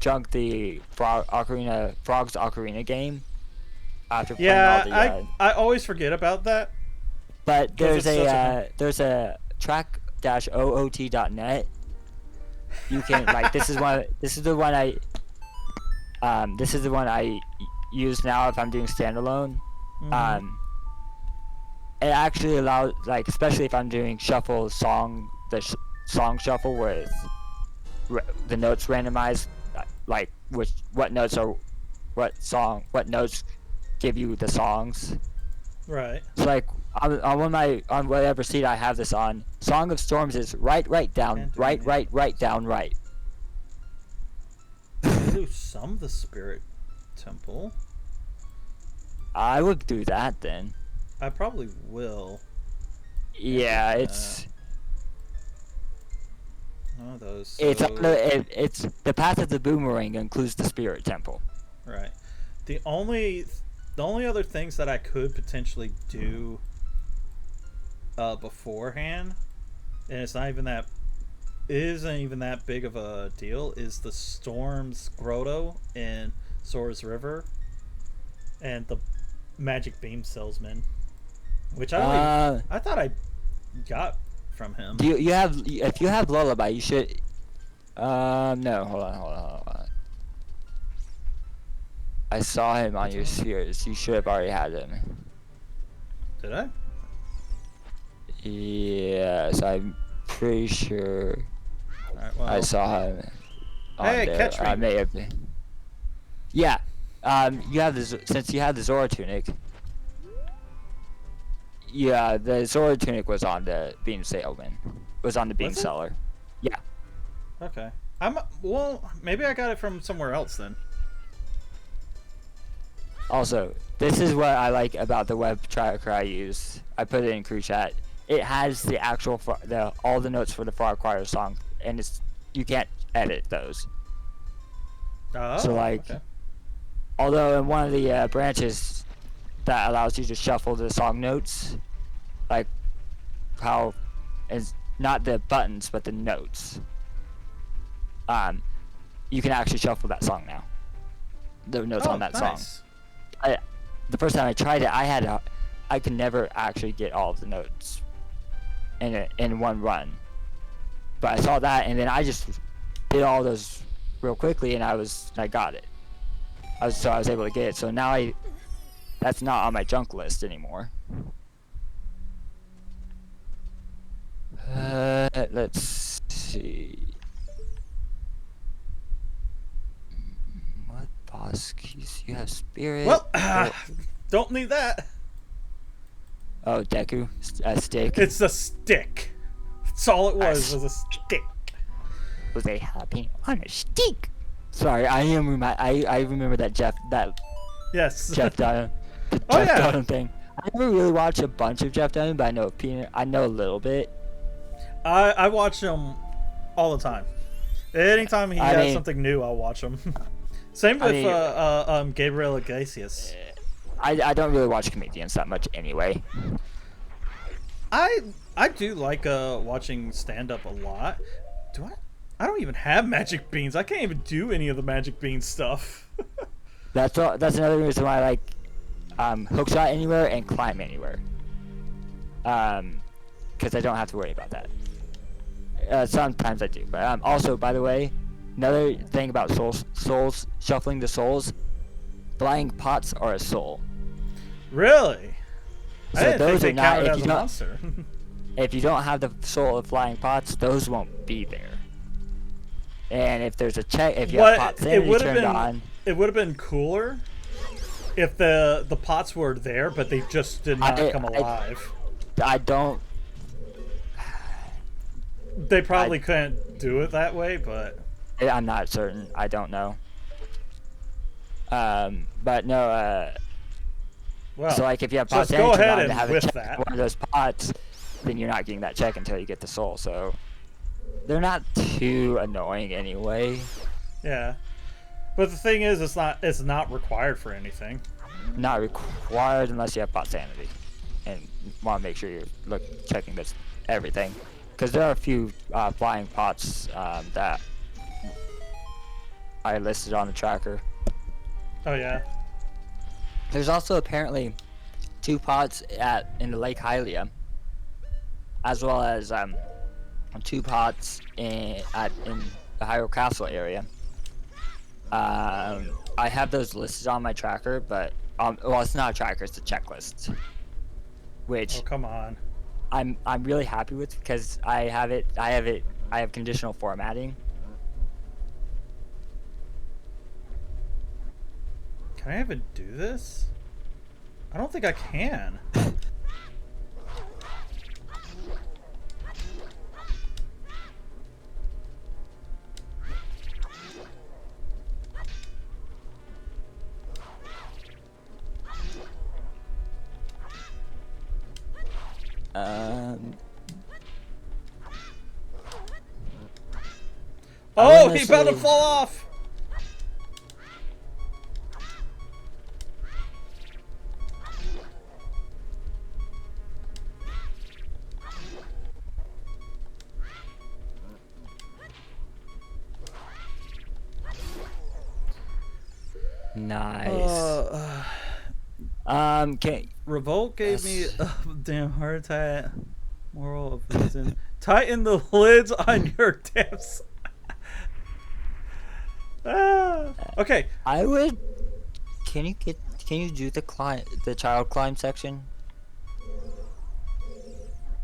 junk the Frog's Ocarina game after playing all the. I always forget about that. But there's a track-OOT.net. You can this is the one I use now if I'm doing standalone. Mm-hmm. It actually allows, especially if I'm doing song shuffle with the notes randomized, what notes give you the songs. Right. So on whatever seat I have this on, Song of Storms is right down, right. Do some of the Spirit Temple. I would do that then. I probably will. Yeah, it's. None of those. So... It's the Path of the Boomerang includes the Spirit Temple. Right. The only other things that I could potentially do beforehand, and it isn't even that big of a deal, is the Storm's Grotto in Sora's River and the Magic Beam Salesman, which I thought I got from him. If you have Lullaby, you should. No, hold on. I saw him on your spheres. You should have already had him. Did I? Yes, I'm pretty sure. Alright, well. I saw him. Hey, there. catch me! I may have been. Yeah. Since you have the Zora tunic. Yeah, the Zora tunic was on the Beam Salesman. Was on the Beam Seller. Yeah. Okay. Maybe I got it from somewhere else then. Also, this is what I like about the web tracker I use. I put it in crew chat. It has the actual all the notes for the Far Choir song, and you can't edit those. Oh. So okay. Although in one of the branches that allows you to shuffle the song notes, how it's not the buttons but the notes. You can actually shuffle that song now. The notes on that song. The first time I tried it, I could never actually get all of the notes in one run. But I saw that, and then I just did all those real quickly, and I got it. I was able to get it. So now that's not on my junk list anymore. Let's see. What boss keys? You have Spirit. Well, don't need that. Oh, Deku, a stick. It's a stick. That's all it was a stick. Was a jalapeno on a stick. Sorry, I remember that Jeff Dunham. Jeff Dunham thing. I never really watched a bunch of Jeff Dunham, but I know a little bit. I watch him all the time. Anytime he has something new, I'll watch him. Same with Gabriel Iglesias. I don't really watch comedians that much anyway. I do like watching stand-up a lot. I don't even have magic beans. I can't even do any of the magic beans stuff. That's another reason why I like Hookshot Anywhere and Climb Anywhere. Because I don't have to worry about that. Sometimes I do, but also, by the way, another thing about souls shuffling the souls, flying pots are a soul. Really? So I didn't those think they are not. counted as a monster. If you don't have the soul of flying pots, those won't be there. And if there's a check, if you have pot sanity turned on, it would have been cooler if the pots were there, but they just did not come alive. I don't. They probably couldn't do it that way, but I'm not certain. I don't know. But no. Well, so like if you have pot just go ahead and and have whiff a check that. one of those pots, then you're not getting that check until you get the soul. So they're not too annoying anyway. Yeah, but the thing is, it's not required for anything. Not required unless you have pot sanity, and want to make sure you're checking this everything, because there are a few flying pots that I listed on the tracker. Oh yeah. There's also apparently 2 pots in the Lake Hylia, as well as 2 pots in the Hyrule Castle area. I have those listed on my tracker, but well, it's not a tracker; it's a checklist. Which come on, I'm really happy with, because I have conditional formatting. Can I even do this? I don't think I can. Oh, he's about to fall off! Nice. Revolt gave me a damn heart attack. Moral of reason: tighten the lids on your damn. Okay. I would. Can you do the child climb section?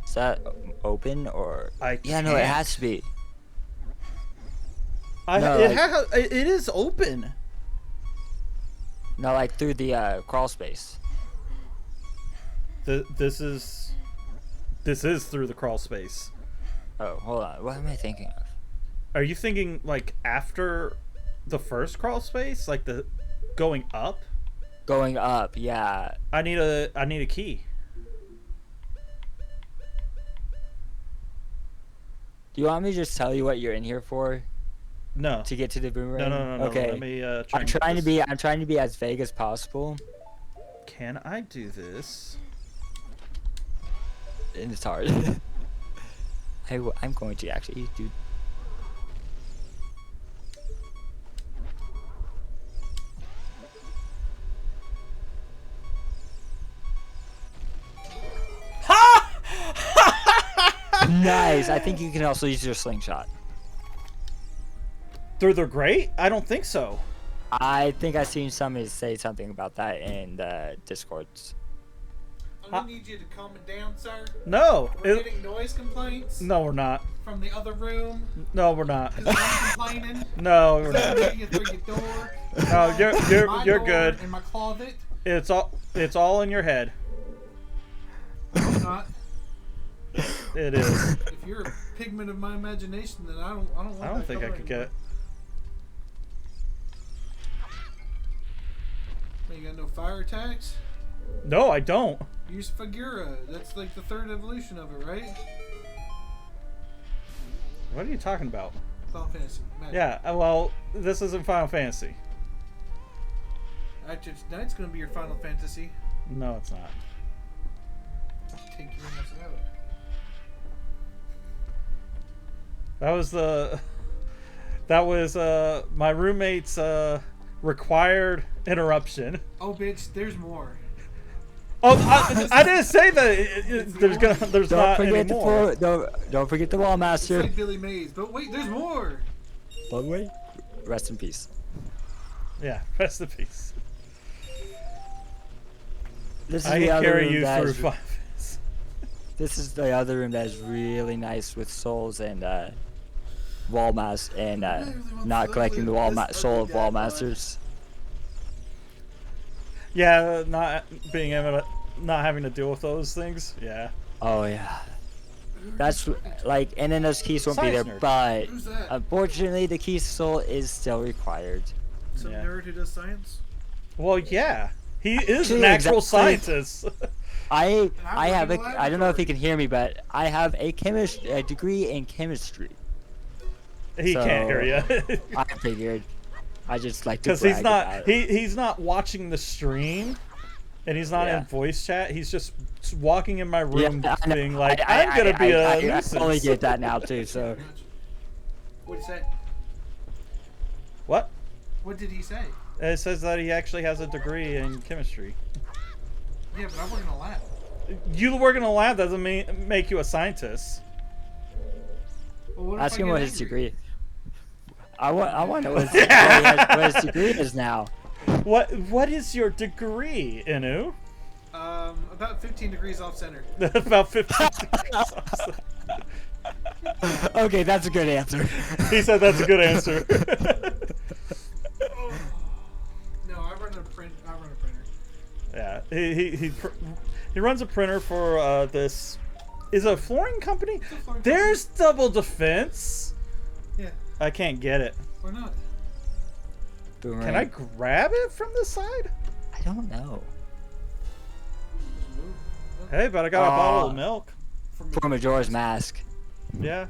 Is that open or? Yeah, no, it has to be. It is open. No, like through the crawl space. This is through the crawl space. Oh, hold on. What am I thinking of? Are you thinking like after the first crawl space, like the going up? Going up, yeah. I need a key. Do you want me to just tell you what you're in here for? No. To get to the boomerang? No. Okay. Let me I'm trying to be as vague as possible. Can I do this? And it's hard. I'm going to actually do. Nice. I think you can also use your slingshot. Through the grate? I don't think so. I think I've seen somebody say something about that in the Discords. I'm gonna need you to calm it down, sir. No. We're getting noise complaints. No, we're not. From the other room. No, we're not. Because I'm complaining. No, we're not. Through your door. No, you're good. In my closet. It's all in your head. It's not. It is. If you're a pigment of my imagination, then I don't think I could get. You got no fire attacks? No, I don't. Use Figura. That's like the 3rd evolution of it, right? What are you talking about? Final Fantasy. Magic. Yeah, well, this isn't Final Fantasy. Actually, tonight's gonna be your Final Fantasy. No, it's not. Take your ass out. That was my roommate's required interruption. Oh, bitch, there's more. Oh, I didn't say that. There's not any more. Don't forget the wall master. It's like Billy Mays, but wait, there's more. But wait, rest in peace. Yeah, rest in peace. This is I the other carry room you that through is, 5 minutes. This is the other room that is really nice with souls and wall mass and not collecting the soul of wall masters. Yeah, not being able to, not having to deal with those things. Yeah. Oh yeah. That's like, and then those keys won't be there, Science nerd. but Who's that? unfortunately the key soul is still required. Some Yeah. nerd who does science. Well, yeah, he is an Actually, actual exactly. scientist. I I'm have working in the I don't know if he laboratory. can hear me, but I have a degree in chemistry. He can't hear you I figured. I just like to because he's brag not about it. he's not watching the stream, and he's not Yeah. in voice chat. He's just walking in my room, I know. being like, "I'm gonna be a I nuisance." totally get that now too. So What'd he say? What? What did he say? It says that he actually has a degree in chemistry. Yeah, but I work in a lab. You work in a lab doesn't make you a scientist. Well, what if ask I him get what his angry? degree. I want to know what his degree is now. What is your degree, Inu? About 15 degrees off center. About 15 degrees. Okay, that's a good answer. He said that's a good answer. No, I run a printer. Yeah, he runs a printer for this. Is it a flooring company? It's a flooring There's double defense. Yeah, I can't get it. why not? Can I grab it from the side? I don't know. Just move. Hey, but I got a bottle of milk. For Majora's Mask. Yeah.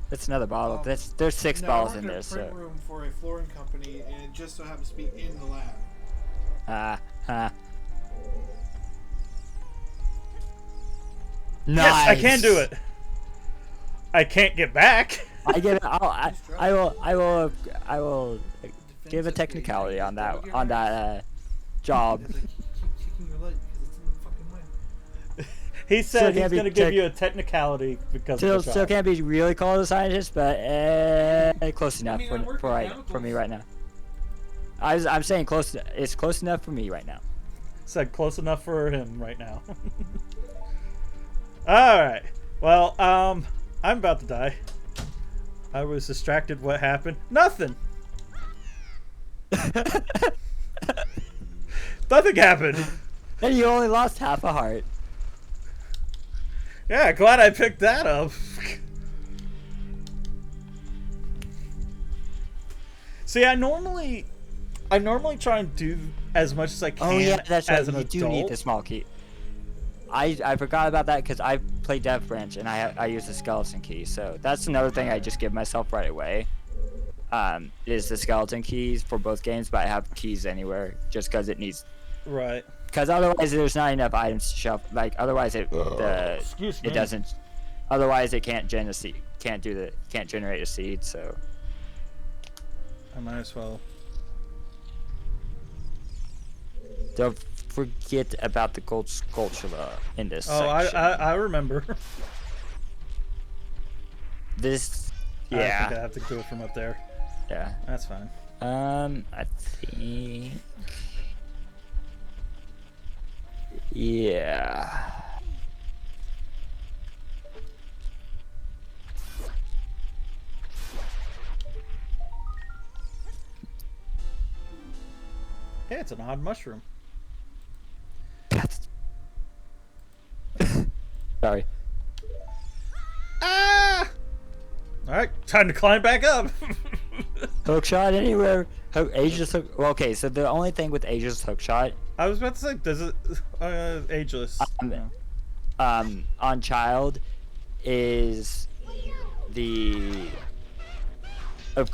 That's another bottle. There's 6 No, bottles I work in in there, a print so. room for a flooring company, and it just so happens to be in the lab. Nice. Yes, I can do it. I can't get back. I get it. I will give a Defensive technicality behavior. on that Look at your job. It's like keep kicking your leg because it's in the fucking way. He So said it he's can't be going to give you a technicality because of the Still job. can't be really called a scientist, but close enough mean, I work with for me chemicals. right now. I'm saying close. It's close enough for me right now. Said close enough for him right now. Alright. Well, I'm about to die. I was distracted. What happened? Nothing. Nothing happened. And you only lost half a heart. Yeah, glad I picked that up. See, I normally try and do as much as I can Oh yeah, that's right. as an You adult. do need the small key. I forgot about that because I play Dev Branch and I use the skeleton key. So that's another thing I just give myself right away. Is the skeleton keys for both games, but I have keys anywhere just because it needs. Right. Because otherwise, there's not enough items to shuffle. Like otherwise, it Excuse me. it doesn't. Otherwise, it can't can't generate a seed. So I might as well. don't forget about the gold sculptura in this Oh, section. I remember. This, I think I yeah, have to do it from up there. yeah. That's fine. I think, yeah. Hey, it's an odd mushroom. Sorry. Ah! Alright, time to climb back up. Hook shot anywhere. Ageless hook. Well, okay, so the only thing with ageless hook shot, I was about to say, does it ageless? on child, is the.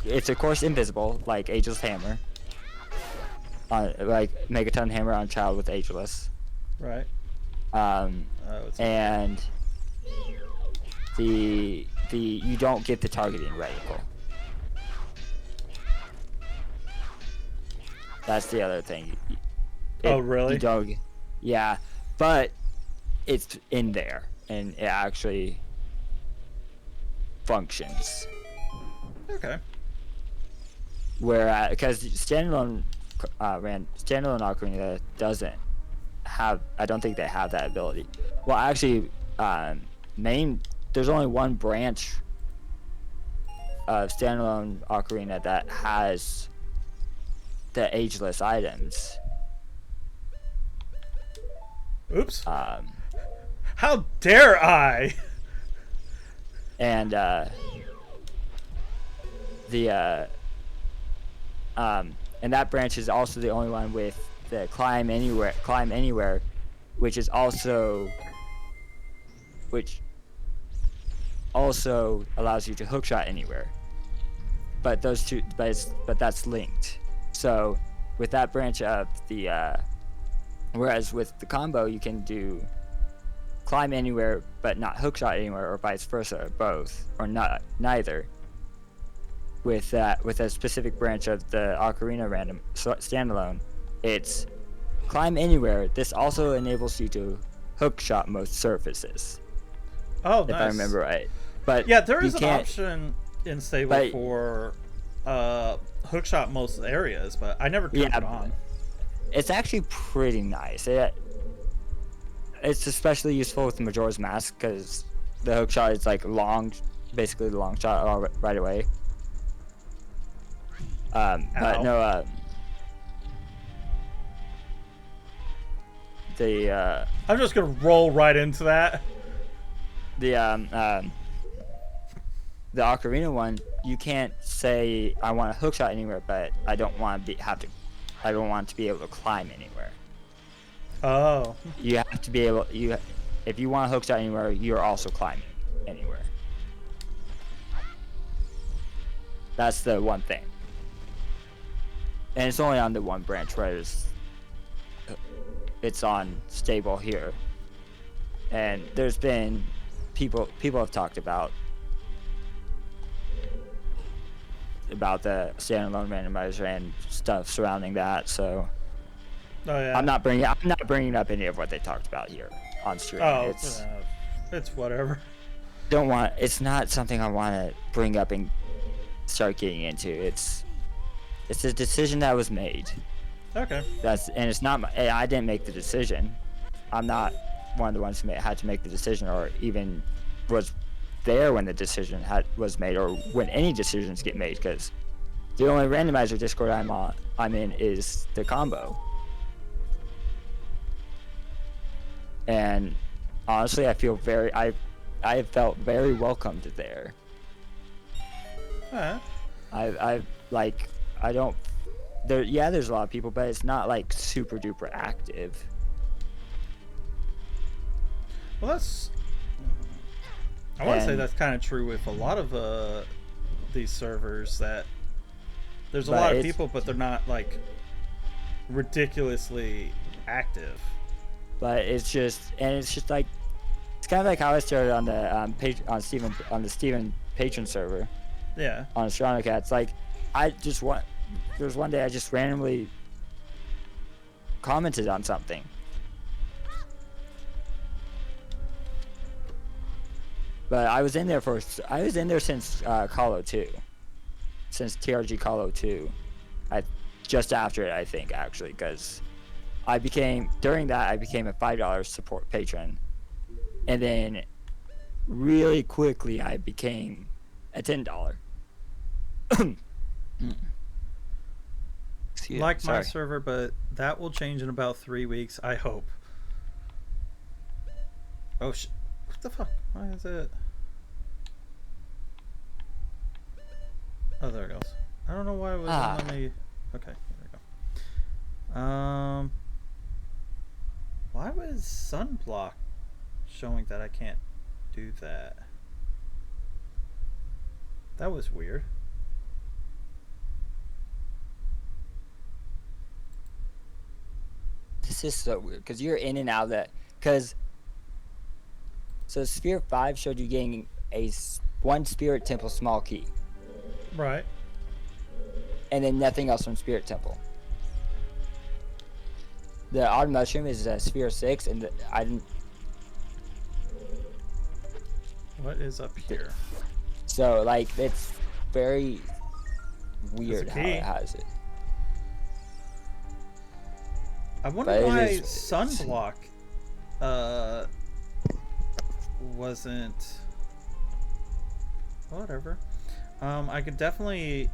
It's of course invisible, like ageless hammer. Like Megaton hammer on child with ageless. Right. It's And the you don't get the targeting reticle. That's the other thing. Oh, really? You don't. Yeah, but it's in there and it actually functions. okay. Where because standalone Ocarina doesn't have. I don't think they have that ability. Well, actually, there's only one branch standalone ocarina that has the ageless items. Oops. How dare I? And and that branch is also the only one with the climb anywhere, which also allows you to hookshot anywhere. But that's linked. So with that branch of the whereas with the combo you can do climb anywhere but not hookshot anywhere, or vice versa, or both, or neither. With a specific branch of the ocarina random standalone, it's climb anywhere. This also enables you to hookshot most surfaces. Oh, if nice. I remember right. But yeah, there is an option in stable for hookshot most areas, but I never turned it on. It's actually pretty nice. It's especially useful with the Majora's Mask because the hookshot is like basically the long shot right away. But no, I'm just gonna roll right into that. The ocarina one, you can't say I want a hookshot anywhere, but I don't want to I don't want to be able to climb anywhere. Oh. You have to be able. If you want a hookshot anywhere, you're also climbing anywhere. That's the one thing. And it's only on the one branch, whereas it's on stable here. And there's been people have talked about the standalone randomizer and stuff surrounding that. So oh, yeah. I'm not bringing up any of what they talked about here on stream. Oh, it's whatever. It's not something I want to bring up and start getting into. It's a decision that was made. Okay. It's not I didn't make the decision. I'm not one of the ones who had to make the decision, or even was there when the decision was made, or when any decisions get made, because the only randomizer Discord I'm in is the combo. And honestly, I feel I have felt very welcomed there. There's a lot of people, but it's not like super duper active. Well, I want to say that's kind of true with a lot of these servers, that there's a lot of people, but they're not like ridiculously active. But it's just like, it's kind of like how I started on the on the Steven patron server. Yeah. On Astronocat. It's like there was one day I just randomly commented on something. But I was in there since Call 2. Since TRG Call 2. Just after it, I think, actually, because during that I became a $5 support patron. And then really quickly I became a $10. Like my server, but that will change in about 3 weeks, I hope. Oh shit. What the fuck? Why is it? Oh, there it goes. I don't know why it wasn't letting me. Okay, there we go. Why was sunblock showing that I can't do that? That was weird. This is so weird because you're in and out of that. So Sphere 5 showed you getting one Spirit Temple small key. Right. And then nothing else from Spirit Temple. The Odd Mushroom is Sphere 6, and I didn't. What is up here? So like it's very weird how it has it. I wonder why sunblock wasn't. Whatever. I could definitely.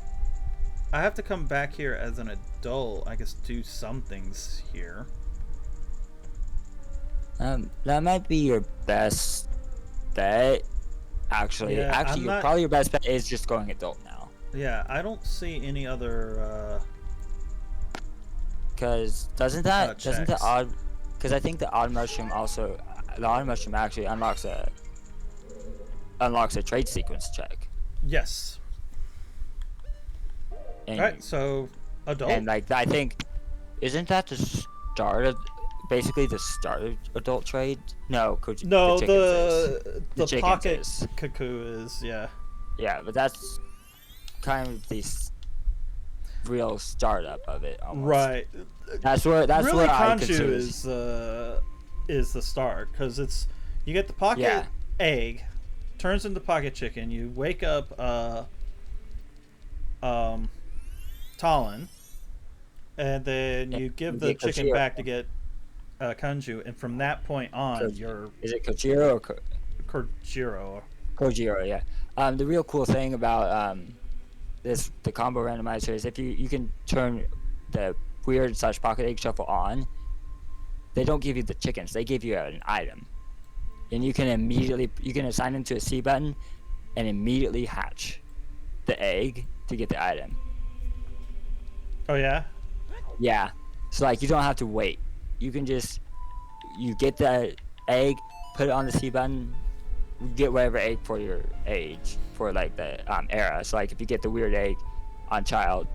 I have to come back here as an adult. I guess do some things here. That might be your best bet. Actually, Yeah, probably your best bet is just going adult now. Yeah, I don't see any other. Because doesn't the checks. odd? Because I think the odd mushroom actually unlocks a trade sequence check. Yes. And, Alright, so adult. And like I think, isn't that the start of basically the start of adult trade? No, no, the the pocket cuckoo is yeah. Yeah, but that's kind of the real startup of it. Almost. Right. That's where really I consider is the start because it's you get the pocket egg, turns into pocket chicken. You wake up Talon, and then you give the chicken Kojiro back to get Kanju, and from that point on, is it Kojiro or Kojiro? Kojiro, yeah. The real cool thing about the combo randomizer is if you can turn the weird / pocket egg shuffle on, they don't give you the chickens, they give you an item, and you can assign them to a C button and immediately hatch the egg to get the item. Oh yeah? Yeah. So like you don't have to wait. You can just get the egg, put it on the C button, get whatever egg for your age, for like the era. So like if you get the weird egg on child,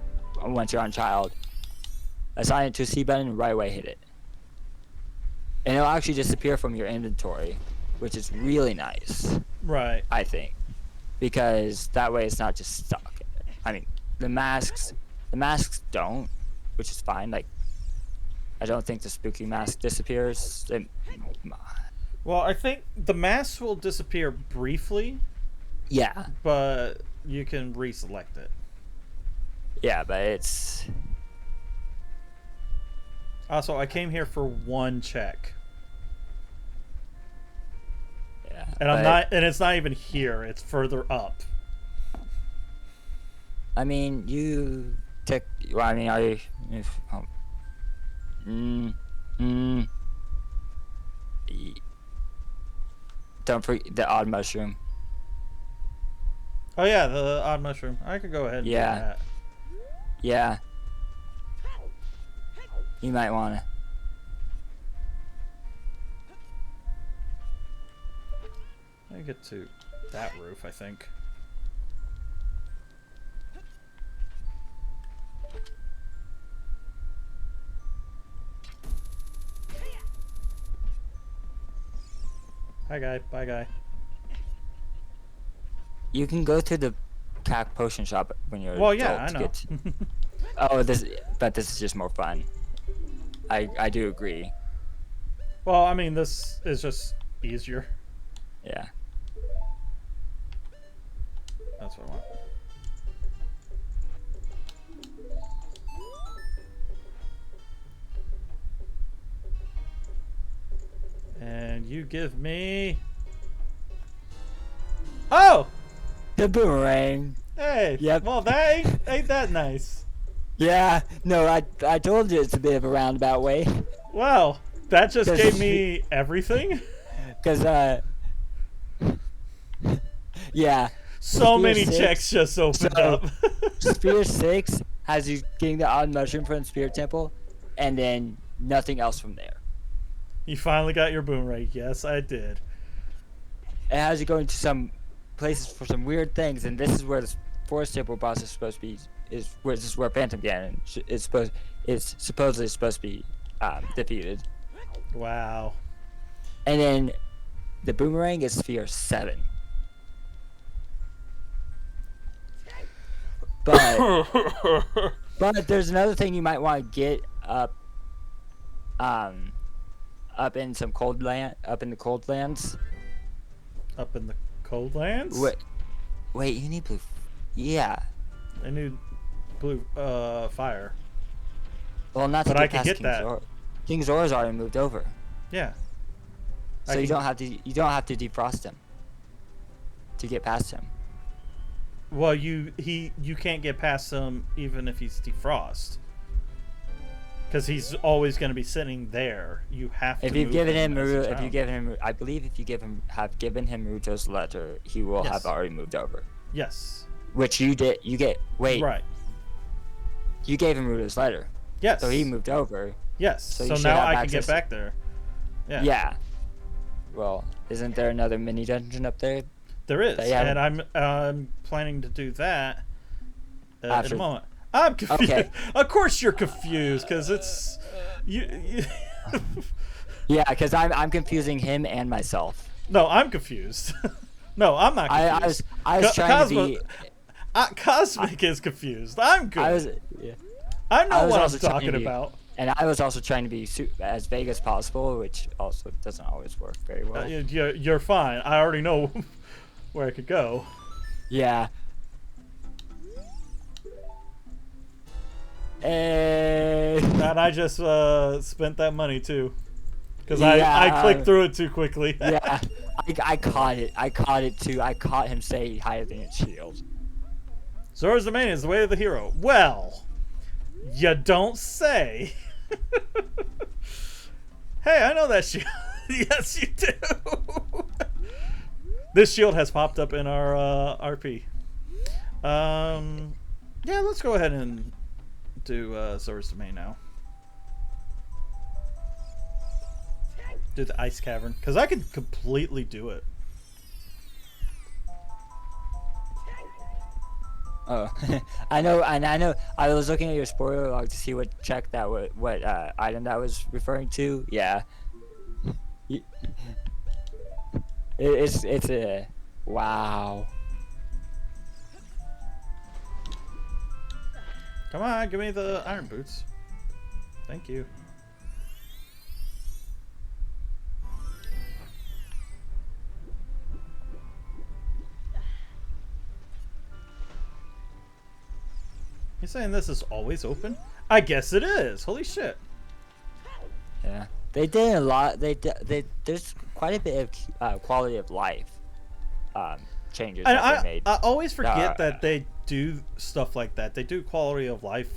once you're on child, assign it to a C button and right away hit it. And it'll actually disappear from your inventory, which is really nice. Right. I think. Because that way it's not just stuck. I mean, the masks don't, which is fine. Like, I don't think the spooky mask disappears. Well, I think the mask will disappear briefly. Yeah. But you can reselect it. Yeah, but it's... Also, I came here for one check. Yeah. And it's not even here. It's further up. I mean, are you... Don't forget the odd mushroom. Oh yeah, the odd mushroom. I could go ahead and do that. Yeah. You might wanna. I get to that roof, I think. Hi guy, bye guy. You can go to the cack potion shop when you're well, yeah, I know. But this is just more fun. I do agree. Well, I mean, this is just easier. Yeah. That's what I want. And you give me... Oh! The boomerang. Hey! Yep. Well, that ain't that nice. Yeah. No, I told you it's a bit of a roundabout way. Well, that just gave me everything. Because, yeah. So many checks just opened up. Spear 6 has you getting the odd mushroom from the Spirit Temple, and then nothing else from there. You finally got your boomerang. Yes, I did. It has you going to some places for some weird things, and this is where the Forest Temple boss is supposed to be. This is where Phantom Ganon is supposedly supposed to be defeated. Wow. And then the boomerang is Sphere 7. But there's another thing you might want to get up in some up in the cold lands. Up in the cold lands? Wait, you need blue. Yeah. I need blue fire. Well, not to but get I can past get King that. Zora. King Zora's already moved over. Yeah. So you don't have to defrost him to get past him. Well, you can't get past him even if he's defrost. Because he's always going to be sitting there. You have to. If you've given him, I I believe if you have given him Ruto's letter, he will Yes. have already moved over. Yes. Which you did. Wait. Right. You gave him Ruto's letter. Yes. So he moved over. Yes. So you So should now have I can access- get back there. Yeah. Yeah. Well, isn't there another mini dungeon up there? There is, That you haven't- and I'm planning to do that in a After- moment. I'm confused. Okay. Of course you're confused because it's you. Yeah, because I'm confusing him and myself. No, I'm confused. No, I'm not confused. I was trying to be. Cosmic is confused. I'm good. Yeah. I know I was what I'm also trying talking to be- about. And I was also trying to be as vague as possible, which also doesn't always work very well. You're fine. I already know where I could go. Yeah. And I just spent that money too, because Yeah, I clicked through it too quickly. Yeah, I caught it. I caught it too. I caught him saying hiding in shield. Zora's domain is the way of the hero. Well, you don't say. Hey, I know that shield. Yes, you do. This shield has popped up in our RP. Yeah, let's go ahead and do Zora's domain now. Do the ice cavern, because I could completely do it. Oh, I know. I was looking at your spoiler log to see what item that was referring to. Yeah. It's a wow. Come on, give me the iron boots. Thank you. You saying this is always open? I guess it is. Holy shit. Yeah, they did a lot. There's quite a bit of quality of life changes And that they made. I always forget Uh, that they do stuff like that. They do quality of life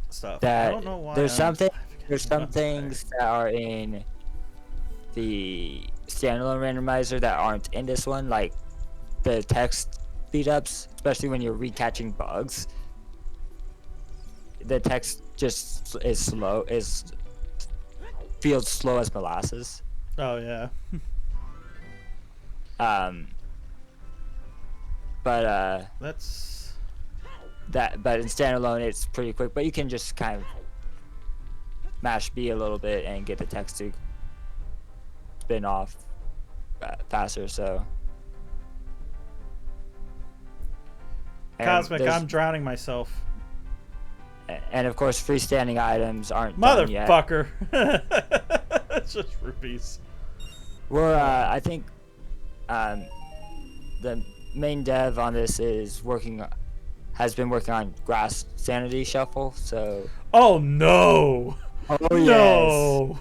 stuff. That I don't know why. there's some forget some what to say. things that are in the standalone randomizer that aren't in this one, like the text speed ups, especially when you're recatching bugs. The text just feels slow as molasses. Oh yeah. But That's but in standalone it's pretty quick. But you can just kind of mash B a little bit and get the text to spin off faster. So. And Cosmic. there's- I'm drowning myself. And of course, freestanding items aren't done yet. Motherfucker. It's just rupees. We're I think the main dev on this has been working on grass sanity shuffle. So. Oh no. Oh No. yes.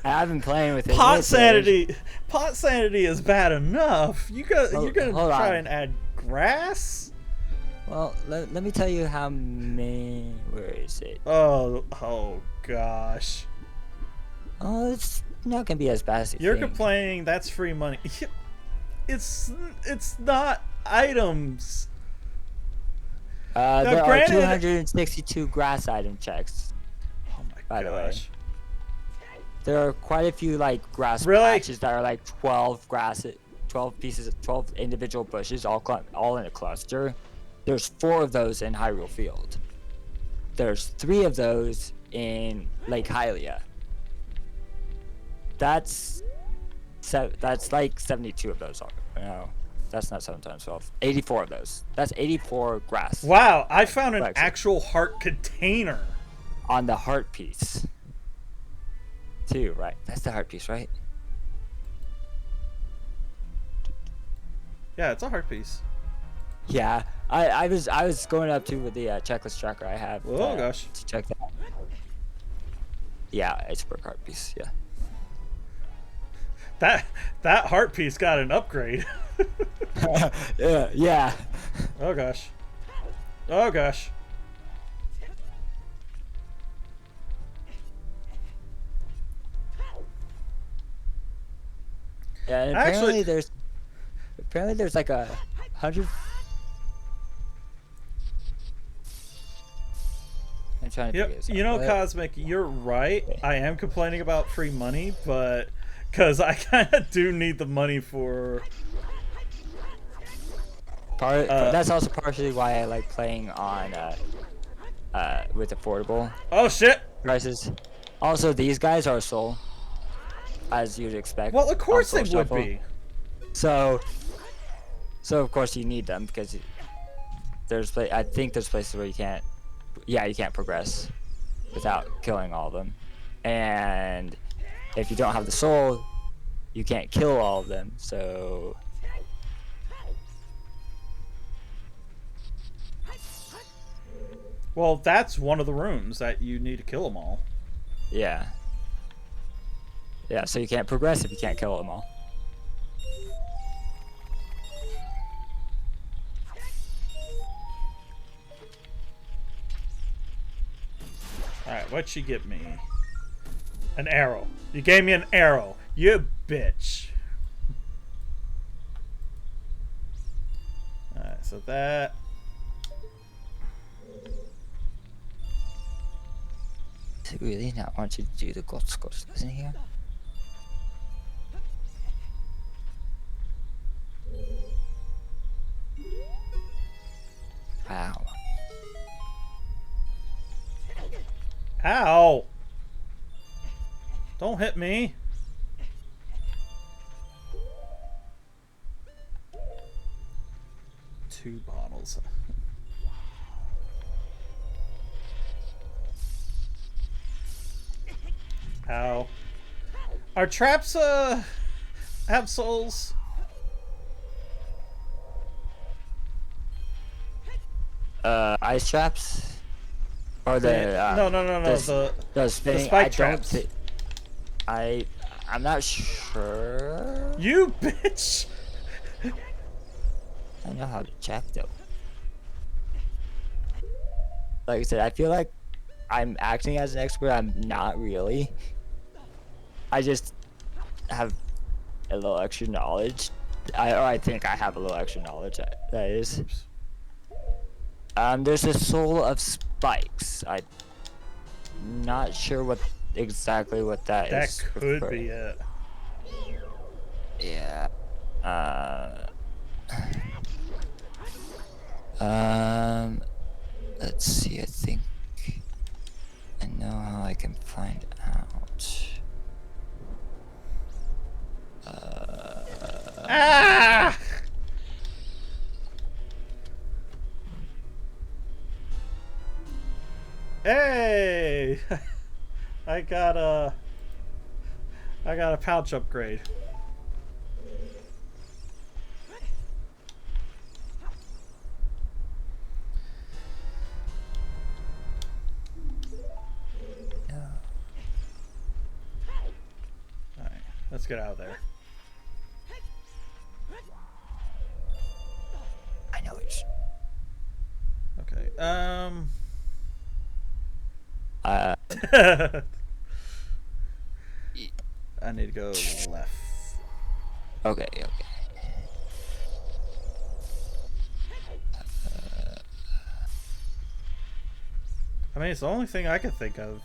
I've been playing with it. Pot sanity is bad enough. You're gonna hold try on. and add grass? Well, let me tell you how many. Where is it? Oh gosh. Oh, it's not gonna be as bad as you You're think. complaining that's free money. It's not items. There granted- are 262 grass item checks. Oh my By the way. gosh. There are quite a few like grass Really? patches that are like 12 pieces, 12 individual bushes, all in a cluster. There's 4 of those in Hyrule Field. There's 3 of those in Lake Hylia. That's like 72 of those. No, that's not 7 times 12. 84 of those. That's 84 grass Wow, I found an Flexing. actual heart container. on the heart piece. Too, right? That's the heart piece, right? Yeah, it's a heart piece. Yeah, I was going up to the checklist tracker I have. Oh gosh. To check that. Yeah, it's for heart piece. Yeah. That heart piece got an upgrade. Yeah. Oh gosh. Oh gosh. Yeah, and Actually, apparently there's like 100. I'm trying to figure this out. you know, What? Cosmic, you're right. Okay. I am complaining about free money, but because I kind of do need the money for. That's also partially why I like playing on with affordable Oh shit! prices. Also, these guys are soul, as you'd expect. Well, of course they on Soul would Shuffle. be. So of course you need them because I think there's places where you can't progress without killing all of them, and if you don't have the soul, you can't kill all of them. So Well, that's one of the rooms that you need to kill them all. yeah, so you can't progress if you can't kill them all. Alright, what'd she get me? An arrow. You gave me an arrow. You bitch. Alright, so that. Does it really not want you to do the gold scores, doesn't he? Wow. Ow! Don't hit me. Two bottles. Ow. Are traps, have souls? Ice traps? Or the no. the spinning. spike traps. I'm not sure. You bitch! I know how to check though. Like I said, I feel like I'm acting as an expert. I'm not really. I just have a little extra knowledge. I think I have a little extra knowledge. That is. Oops. There's a soul of spikes. I'm not sure exactly what that is. That could be it. Yeah. Let's see. I think I know how I can find out. Ah! Hey! I got a pouch upgrade. Alright, let's get out of there. I know it's. Okay, I need to go left. Okay. I mean, it's the only thing I could think of.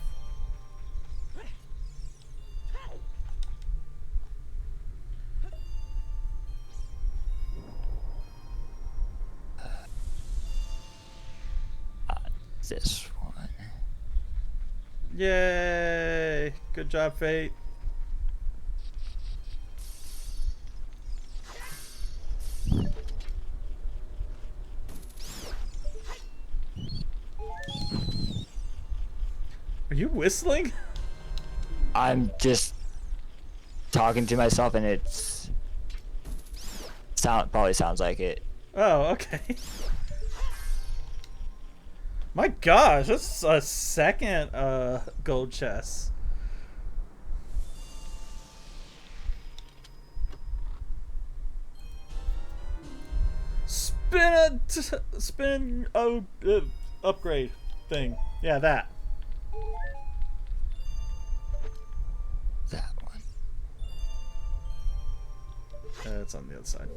This one. Yay! Good job, Fate. Are you whistling? I'm just talking to myself, and probably sounds like it. Oh, okay. My gosh, that's a second gold chest. spin upgrade thing. Yeah, that. That one. It's on the other side.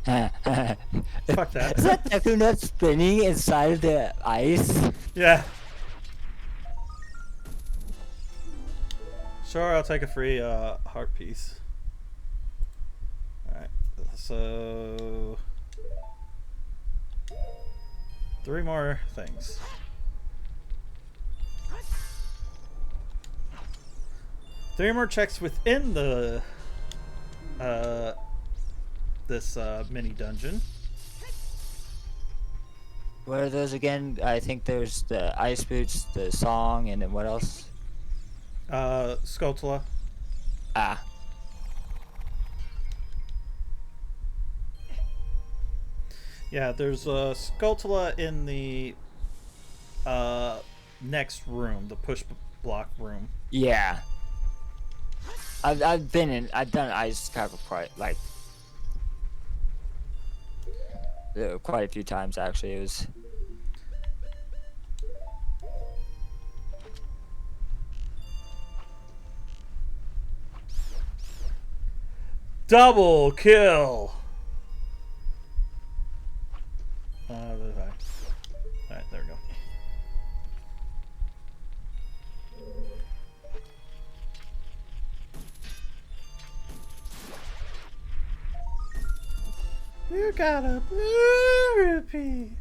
Fuck that. Is that Deku Nut spinning inside of the ice? Yeah. Sure, I'll take a free heart piece. Alright, so 3 more things. 3 more checks within the this mini dungeon. What are those again? I think there's the ice boots, the song, and then what else? Scotula. Ah. Yeah, there's a Scotula in the next room, the push block room. Yeah. I've done ice capital quite like quite a few times actually. It was double kill. Alright, there we go. You got a blue rupee.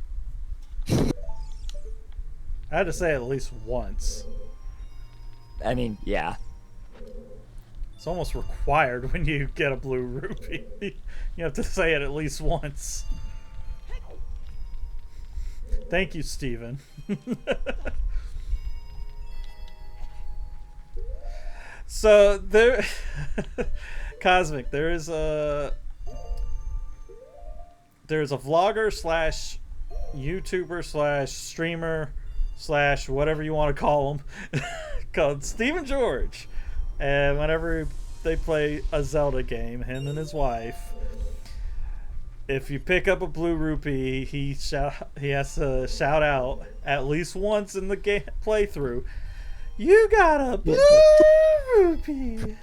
I had to say it at least once. I mean, yeah. It's almost required when you get a blue rupee. You have to say it at least once. Thank you, Steven. So there, Cosmic, there's a vlogger slash YouTuber slash streamer slash whatever you want to call him called Steven George, and whenever they play a Zelda game, him and his wife, if you pick up a blue rupee, he has to shout out at least once in the game playthrough, "You got a blue rupee."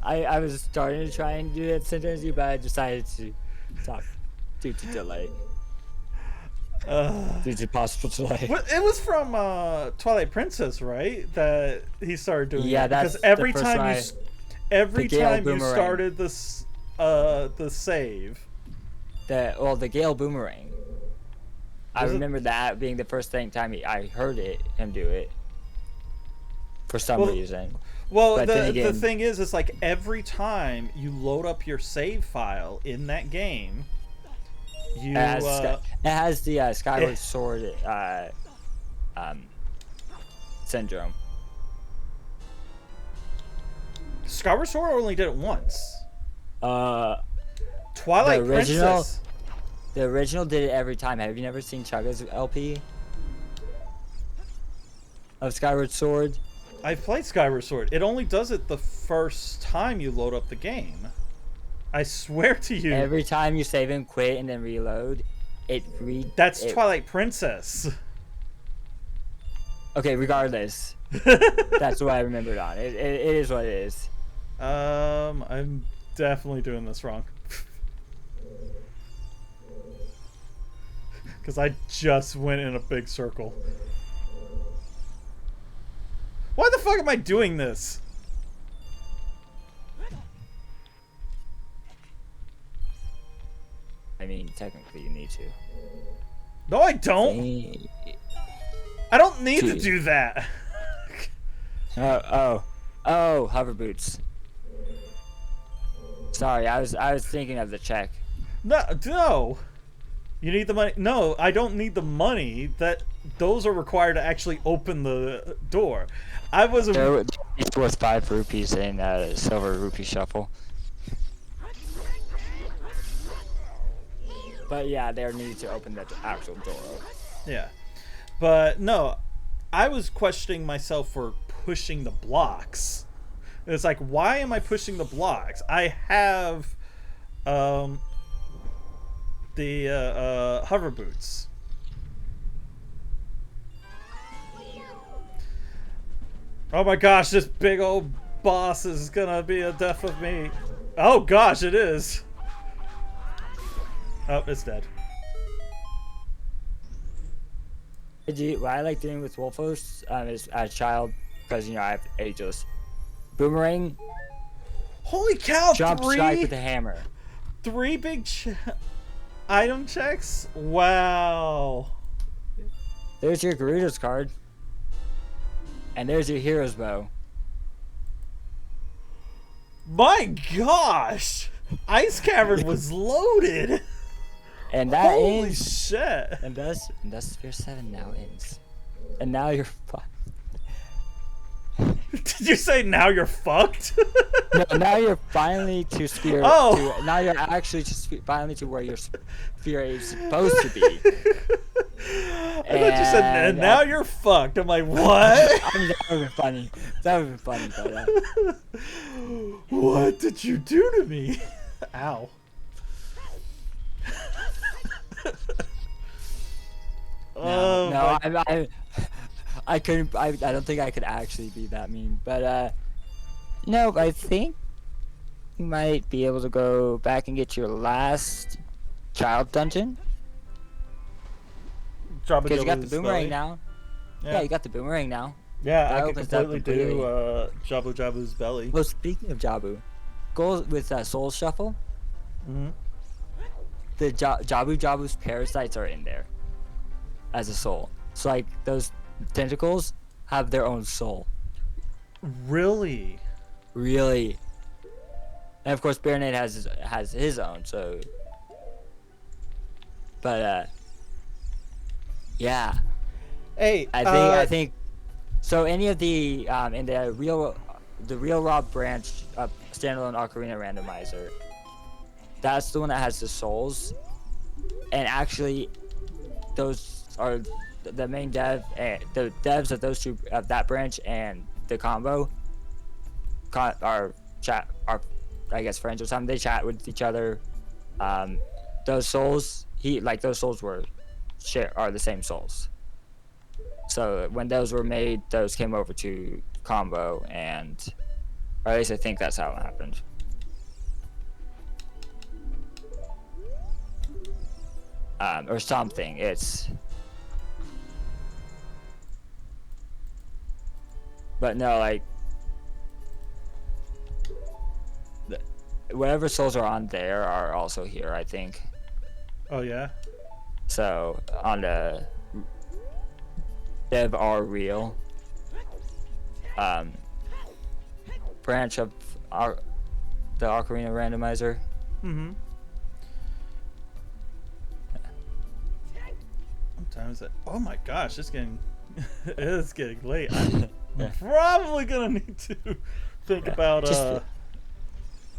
I was starting to try and do that sentence, but I decided to stop due to delay. Due to possible delay. It was from Twilight Princess, right? That he started doing. Yeah, that, that's because every the first time one you every the Gale time you Boomerang. started this the save. The Gale Boomerang. I Was it- remember that being the first time I heard him do it. For some reason. Well, But then the again- thing is, it's like every time you load up your save file in that game, you It has the Skyward Sword syndrome. Skyward Sword only did it once. Twilight the original- Princess. The original did it every time. Have you never seen Chugga's LP of Skyward Sword? I've played Skyward Sword. It only does it the first time you load up the game. I swear to you. Every time you save and quit and then reload, That's Twilight Princess. Okay, regardless. That's what I remembered on. It is what it is. I'm definitely doing this wrong. Because I just went in a big circle. Why the fuck am I doing this? I mean, technically you need to. No, I don't. I don't need to do that. Oh, hover boots. Sorry, I was thinking of the check. No. You need the money. No, I don't need the money. Those are required to actually open the door. It's worth 5 rupees in silver rupee shuffle. But yeah, they're needed to open the actual door. Yeah. But no, I was questioning myself for pushing the blocks. It's like, why am I pushing the blocks? I have the hover boots. Oh my gosh, this big old boss is gonna be a death of me. Oh gosh, it is. Oh, it's dead. What I like doing with Wolfos is as a child, because I have ageless. Boomerang, Holy cow! jump strike with a hammer. 3 big item checks? Wow. There's your Gerudo's card. And there's your hero's bow. My gosh! Ice Cavern was loaded! And that Holy ends. shit! And thus Sphere 7 now ends. And now you're fucked. Did you say now you're fucked? No, now you're finally to Sphere. Oh! Now you're actually finally to where your Sphere is supposed to be. I thought you said, and now you're fucked. I'm like, what? I mean, that would have been funny. That would have been funny, but What did you do to me? Ow. No, I couldn't. I don't think I could actually be that mean. But no, I think you might be able to go back and get your last child dungeon. Because you got the boomerang now. Yeah, you got the boomerang now. Yeah, That I could opens up completely do completely. Jabu Jabu's belly. Well, speaking of Jabu, go with Soul Shuffle. Mm-hmm. The Jabu Jabu's parasites are in there as a soul. So like those tentacles have their own soul. Really? Really. And of course Baronet has his own, so but yeah. Hey, I think so any of the in the real Rob branch of standalone Ocarina Randomizer, that's the one that has the souls. And actually those are the main dev and the devs of those two of that branch and the combo are I guess friends or something. They chat with each other. Those souls those souls are the same souls. So when those were made, those came over to combo, and or at least I think that's how it happened. Or something. But no, like whatever souls are on there are also here, I think. Oh yeah. So on the Dev are real branch of the Ocarina Randomizer. Mm-hmm. What time is it? Oh my gosh, it's getting it's getting late. I'm probably gonna need to think about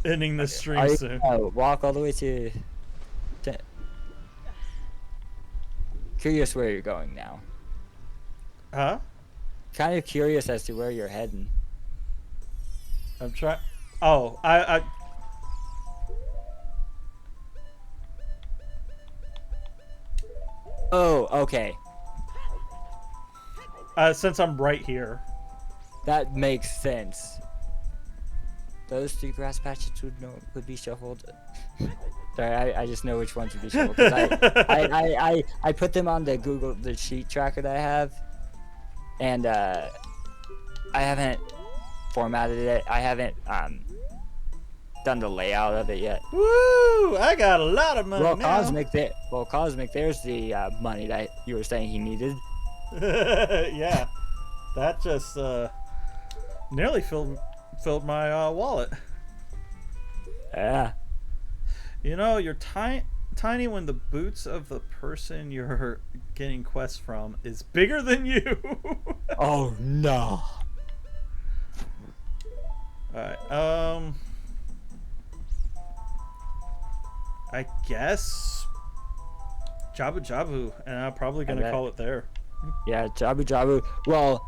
ending this stream soon. Walk all the way to curious where you're going now. Huh? Kind of curious as to where you're heading. I'm trying. Oh, I. Oh, okay. Since I'm right here. That makes sense. Those 3 grass patches would be shuffled. Sorry, I just know which ones would be shuffled. 'Cause I put them on the sheet tracker that I have, and I haven't formatted it. I haven't done the layout of it yet. Woo! I got a lot of money now. Cosmic, there's the money that you were saying he needed. Yeah, that just nearly filled my wallet. Yeah. You're tiny when the boots of the person you're getting quests from is bigger than you. Oh no. Alright, I guess Jabu Jabu, and I'm probably gonna call it there. Yeah, Jabu Jabu. Well,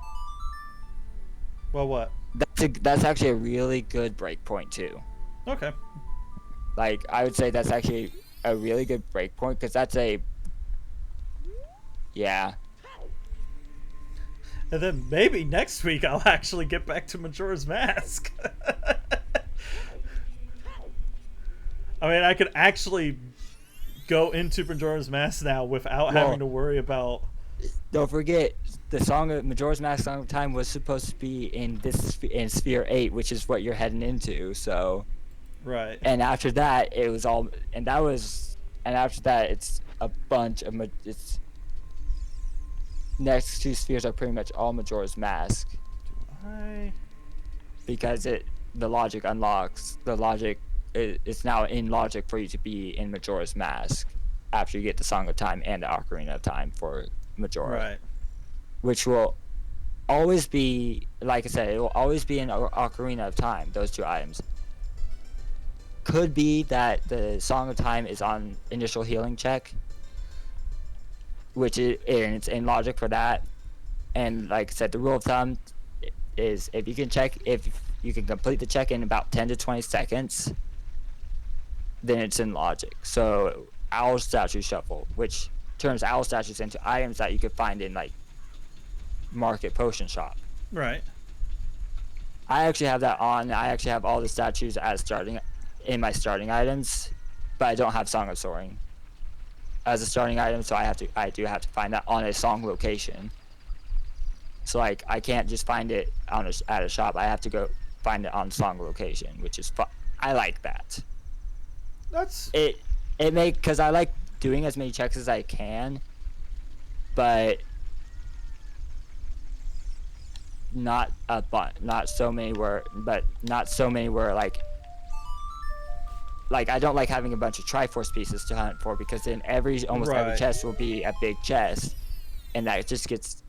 what? that's actually a really good breakpoint too. Okay. Like, I would say that's actually a really good breakpoint because that's a. Yeah. And then maybe next week I'll actually get back to Majora's Mask. I mean, I could actually go into Majora's Mask now without having to worry about. Don't forget, the song of Majora's Mask Song of Time was supposed to be in Sphere 8, which is what you're heading into. So. Right. And after that, it was all, and after that, it's a bunch of it's. Next two spheres are pretty much all Majora's Mask. Because the logic unlocks it's now in logic for you to be in Majora's Mask after you get the Song of Time and the Ocarina of Time for Majora. Right. Which will always be, like I said, it will always be in Ocarina of Time, those two items. Could be that the Song of Time is on initial healing check, and it's in logic for that. And like I said, the rule of thumb is if you can complete the check in about 10 to 20 seconds, then it's in logic. So Owl Statue Shuffle, which turns Owl Statues into items that you could find in like Market Potion Shop. Right. I actually have that on. I actually have all the statues as in my starting items, but I don't have Song of Soaring as a starting item, so I do have to find that on a song location. So like I can't just find it at a shop. I have to go find it on song location, which is fun. I like that. That's because I like doing as many checks as I can, but not so many where like I don't like having a bunch of Triforce pieces to hunt for, because then almost every chest will be a big chest, and that just gets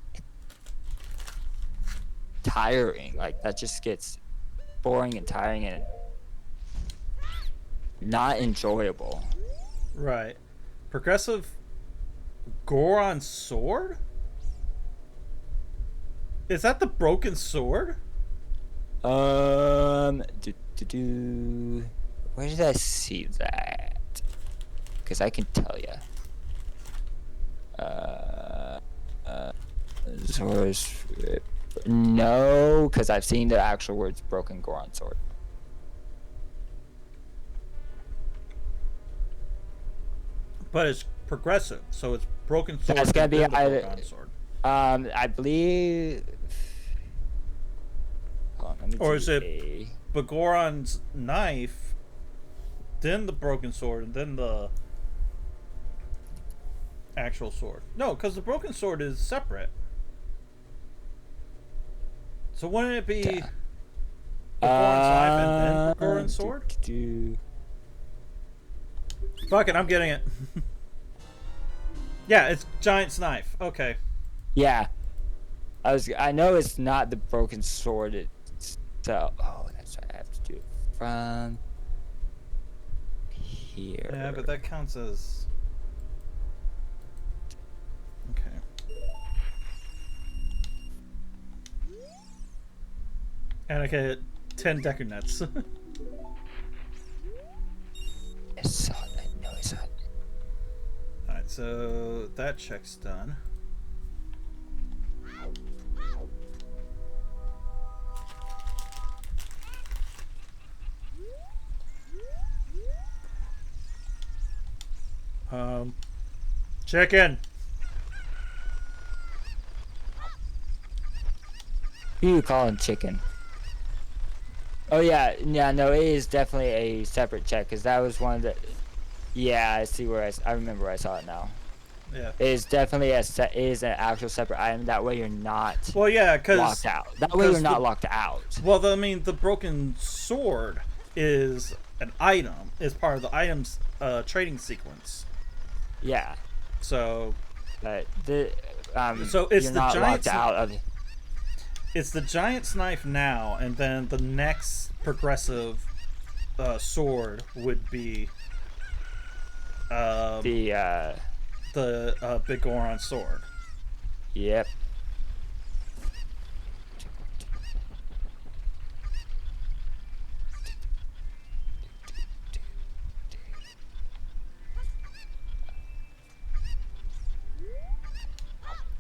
tiring. Like that just gets boring and tiring and not enjoyable. Right. Progressive Goron sword? Is that the broken sword? Where did I see that? Because I can tell you. No, because I've seen the actual words broken Goron sword. But it's progressive, so it's broken sword. That's gonna be Goron sword. I believe. Hold on, or is it Bagoron's knife, then the broken sword, and then the actual sword? No, because the broken sword is separate. So wouldn't it be Bagoron's knife and then Bagoron's sword? Fuck it, I'm getting it. Yeah, it's Giant's knife. Okay. Yeah. I know it's not the broken sword. So, that's what I have to do it from here. Yeah, but that counts as. Okay. And I get 10 Deku Nets. It's hot. I know it's hot. Alright, so that check's done. Chicken. Who you calling chicken? Oh yeah, no, it is definitely a separate check, because that was one of the. Yeah, I see where I remember where I saw it now. Yeah. It is definitely it is an actual separate item. That way you're not. Well, yeah, because locked out. That way you're not locked out. Well, I mean, the broken sword is an item. Is part of the item's trading sequence. Yeah. So. But so it's you're the not giant's locked out of. It's the Giant's knife now, and then the next progressive sword would be the Big Goron sword. Yep.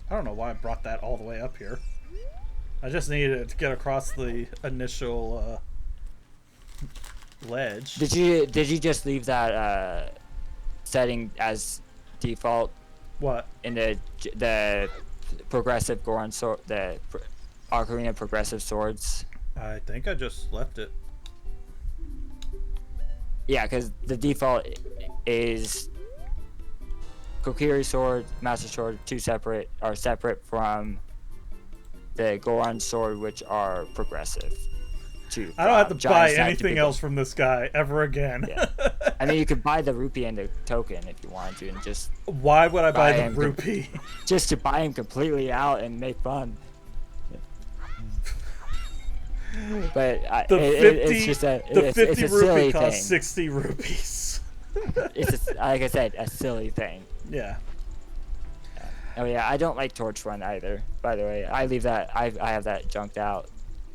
I don't know why I brought that all the way up here. I just needed it to get across the initial ledge. Did you just leave that setting as default What? in the progressive Goron sword, the Ocarina progressive swords? I think I just left it. Yeah, because the default is Kokiri sword, Master Sword, are separate from the Goron sword, which are progressive. I don't have to buy anything else from this guy ever again. Yeah. I mean, you could buy the rupee and the token if you wanted to, and just. Why would I buy the rupee? Just to buy him completely out and make fun. But it's just a 50 rupee costs thing. 60 rupees. It's like I said, a silly thing. Yeah. Oh yeah, I don't like Torch Run either. By the way, I leave that. I have that junked out.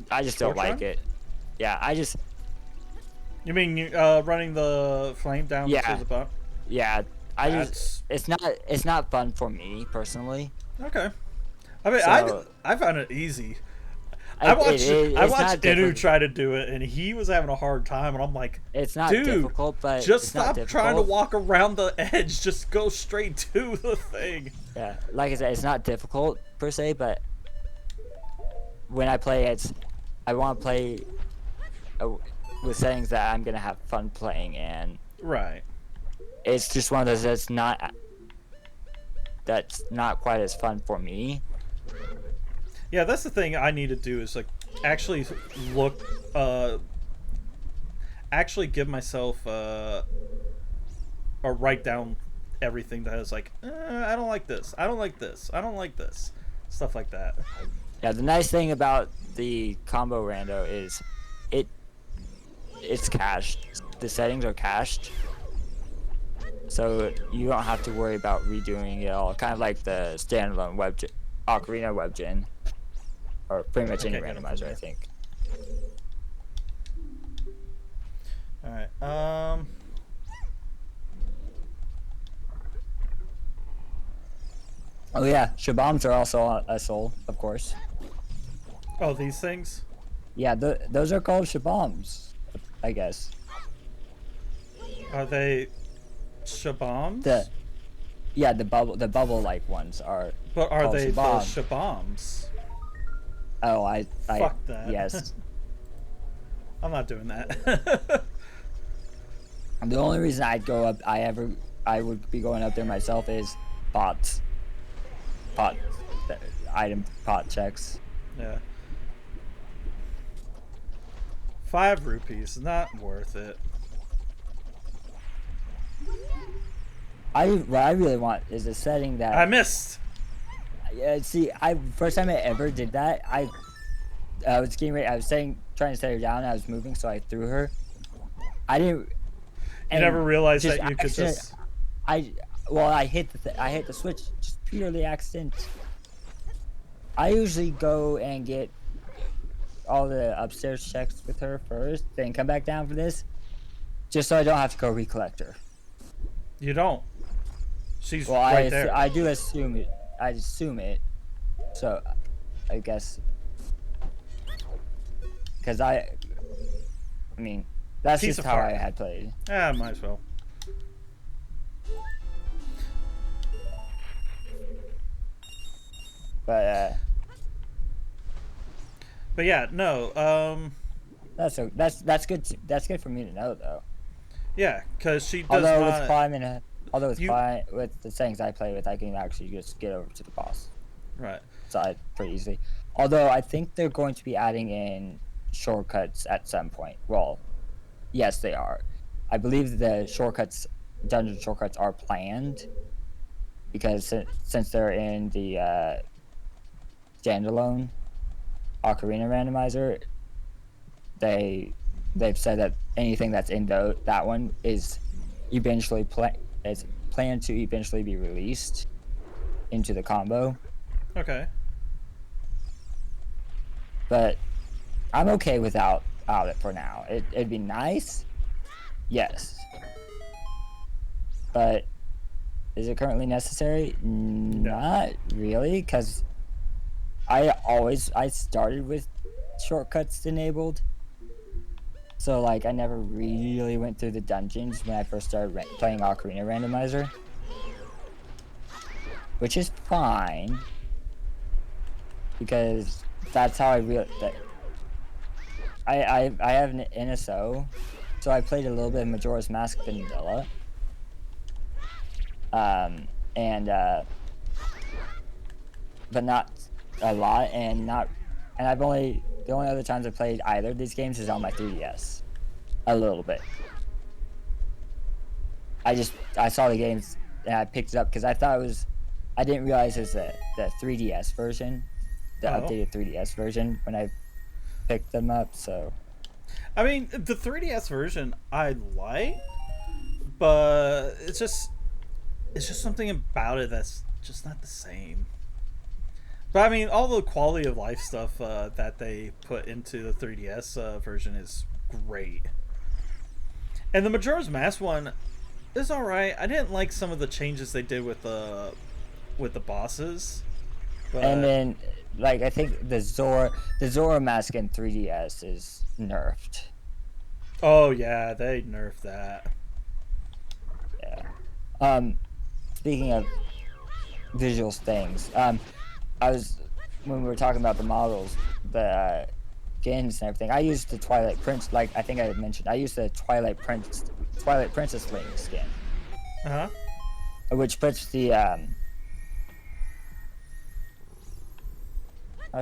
I just don't like it. Yeah, I just. You mean running the flame down to the bottom? Yeah, it's not fun for me personally. Okay. I mean, So, I found it easy. I watched Inu try to do it, and he was having a hard time, and I'm like, it's not dude, difficult, but just it's stop trying to walk around the edge. Just go straight to the thing. Yeah, like I said, it's not difficult per se, but when I play, I want to play with settings that I'm gonna have fun playing, and right. It's just one of those that's not quite as fun for me. Yeah, that's the thing I need to do is like actually look, actually give myself or write down everything that is like, I don't like this, I don't like this, I don't like this, stuff like that. Yeah, the nice thing about the combo rando is it's cached. The settings are cached, so you don't have to worry about redoing it all. Kind of like the standalone Ocarina WebGen. Or pretty much any randomizer, I think. Alright, Oh yeah, Shaboms are also a soul, of course. Oh, these things? Yeah, those are called Shaboms, I guess. Are they Shaboms? The bubble-like ones are. But are they the Shaboms. Shaboms? Oh, Fuck that. Yes. I'm not doing that. The only reason I'd go up, I would be going up there myself is item pot checks. Yeah. 5 rupees, not worth it. What I really want is a setting that I missed. Yeah, see, first time I ever did that, I was getting ready. I was trying to set her down. And I was moving, so I threw her. I didn't. You never realized that you could just. I hit the switch just purely accident. I usually go and get all the upstairs checks with her first, then come back down for this, just so I don't have to go recollect her. You don't. She's right there. I do assume it. I assume it. So, I guess. Because I mean, that's just how I had played. Yeah, might as well. But yeah, no. That's good. That's good for me to know, though. Yeah, because she does not. Although it's fine with the settings I play with, I can actually just get over to the boss right side pretty easily. Although I think they're going to be adding in shortcuts at some point. Well, yes, they are. I believe the dungeon shortcuts are planned because since they're in the standalone Ocarina randomizer, they've said that anything that's in that one is eventually planned to eventually be released into the combo. Okay. But I'm okay without it for now. It'd be nice, yes. But Is it currently necessary? Not really, because I started with shortcuts enabled. So, like, I never really went through the dungeons when I first started playing Ocarina Randomizer. Which is fine. Because that's how I I have an NSO. So I played a little bit of Majora's Mask Vanilla. But not a lot, and the only other times I played either of these games is on my 3DS, a little bit. I saw the games and I picked it up because I didn't realize it's the 3DS version, the updated 3DS version when I picked them up. So, I mean, the 3DS version I like, but it's just something about it that's just not the same. But I mean, all the quality of life stuff that they put into the 3DS version is great. And the Majora's Mask one is alright. I didn't like some of the changes they did with the bosses. But... And then, like, I think the Zora Mask in 3DS is nerfed. Oh yeah, they nerfed that. Yeah. Speaking of visual things, when we were talking about the models, the skins and everything, I used the Twilight Prince, like I think I had mentioned, I used the Twilight Princess Link skin. Uh-huh. Which puts the, I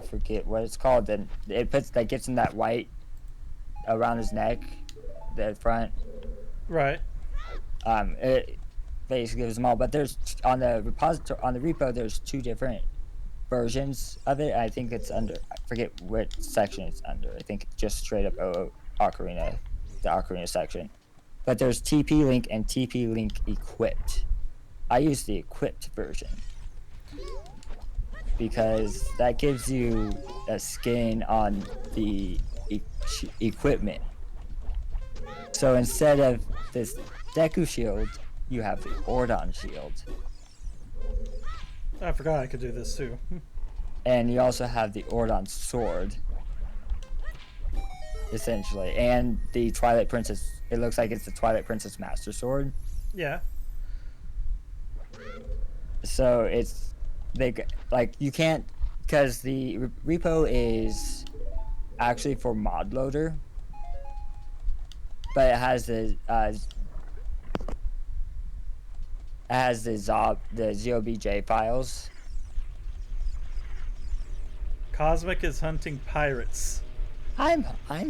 forget what it's called, then that gets him that white around his neck, the front. Right. It basically gives them all, but there's, on the repo, there's 2 different versions of it. I think it's under, I forget what section it's under. I think just straight up Ocarina, the Ocarina section. But there's TP Link and TP Link Equipped. I use the Equipped version because that gives you a skin on the equipment. So instead of this Deku Shield, you have the Ordon Shield. I forgot I could do this too. And you also have the Ordon Sword, essentially, and the Twilight Princess. It looks like it's the Twilight Princess Master Sword. Yeah. So you can't, because the repo is actually for mod loader, but it has the ZOBJ files. Cosmic is hunting pirates. I'm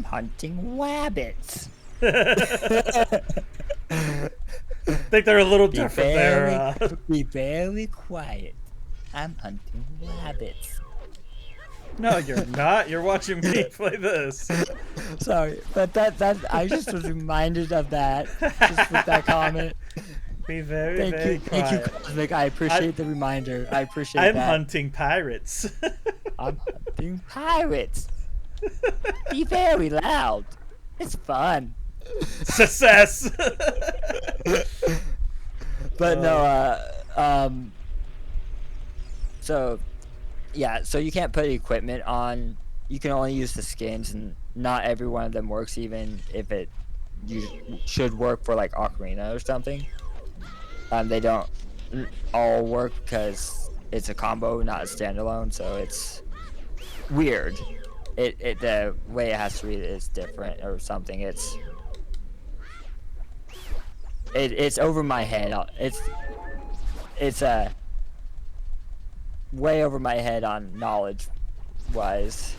hunting rabbits. Think they're a little different there. Be very quiet. I'm hunting rabbits. No, you're not. You're watching me play this. Sorry, but that I just was reminded of that just with that comment. Be very quiet. Thank you, Cosmic. I appreciate the reminder. I appreciate that. I'm hunting pirates. I'm hunting pirates. Be very loud. It's fun. Success. But no, so yeah, so you can't put equipment on. You can only use the skins, and not every one of them works, even if you should work for like Ocarina or something. They don't all work because it's a combo, not a standalone, so it's weird. The way it has to read it is different or something. It's over my head. It's way over my head on knowledge wise.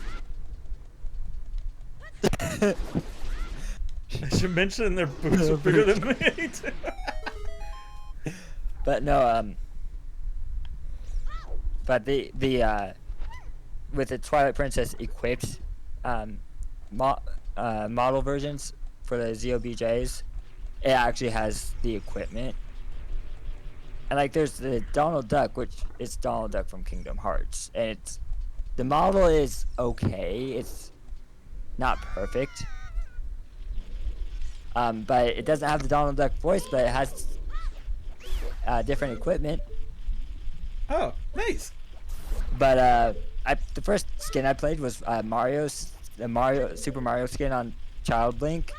I should mention their boots are bigger than me too. But no, but the with the Twilight Princess equipped model versions for the ZOBJs, it actually has the equipment. And like there's the Donald Duck, which is Donald Duck from Kingdom Hearts, and the model is okay. It's not perfect, but it doesn't have the Donald Duck voice, but it different equipment. Oh, nice. But the first skin I played was the Super Mario skin on Child Link,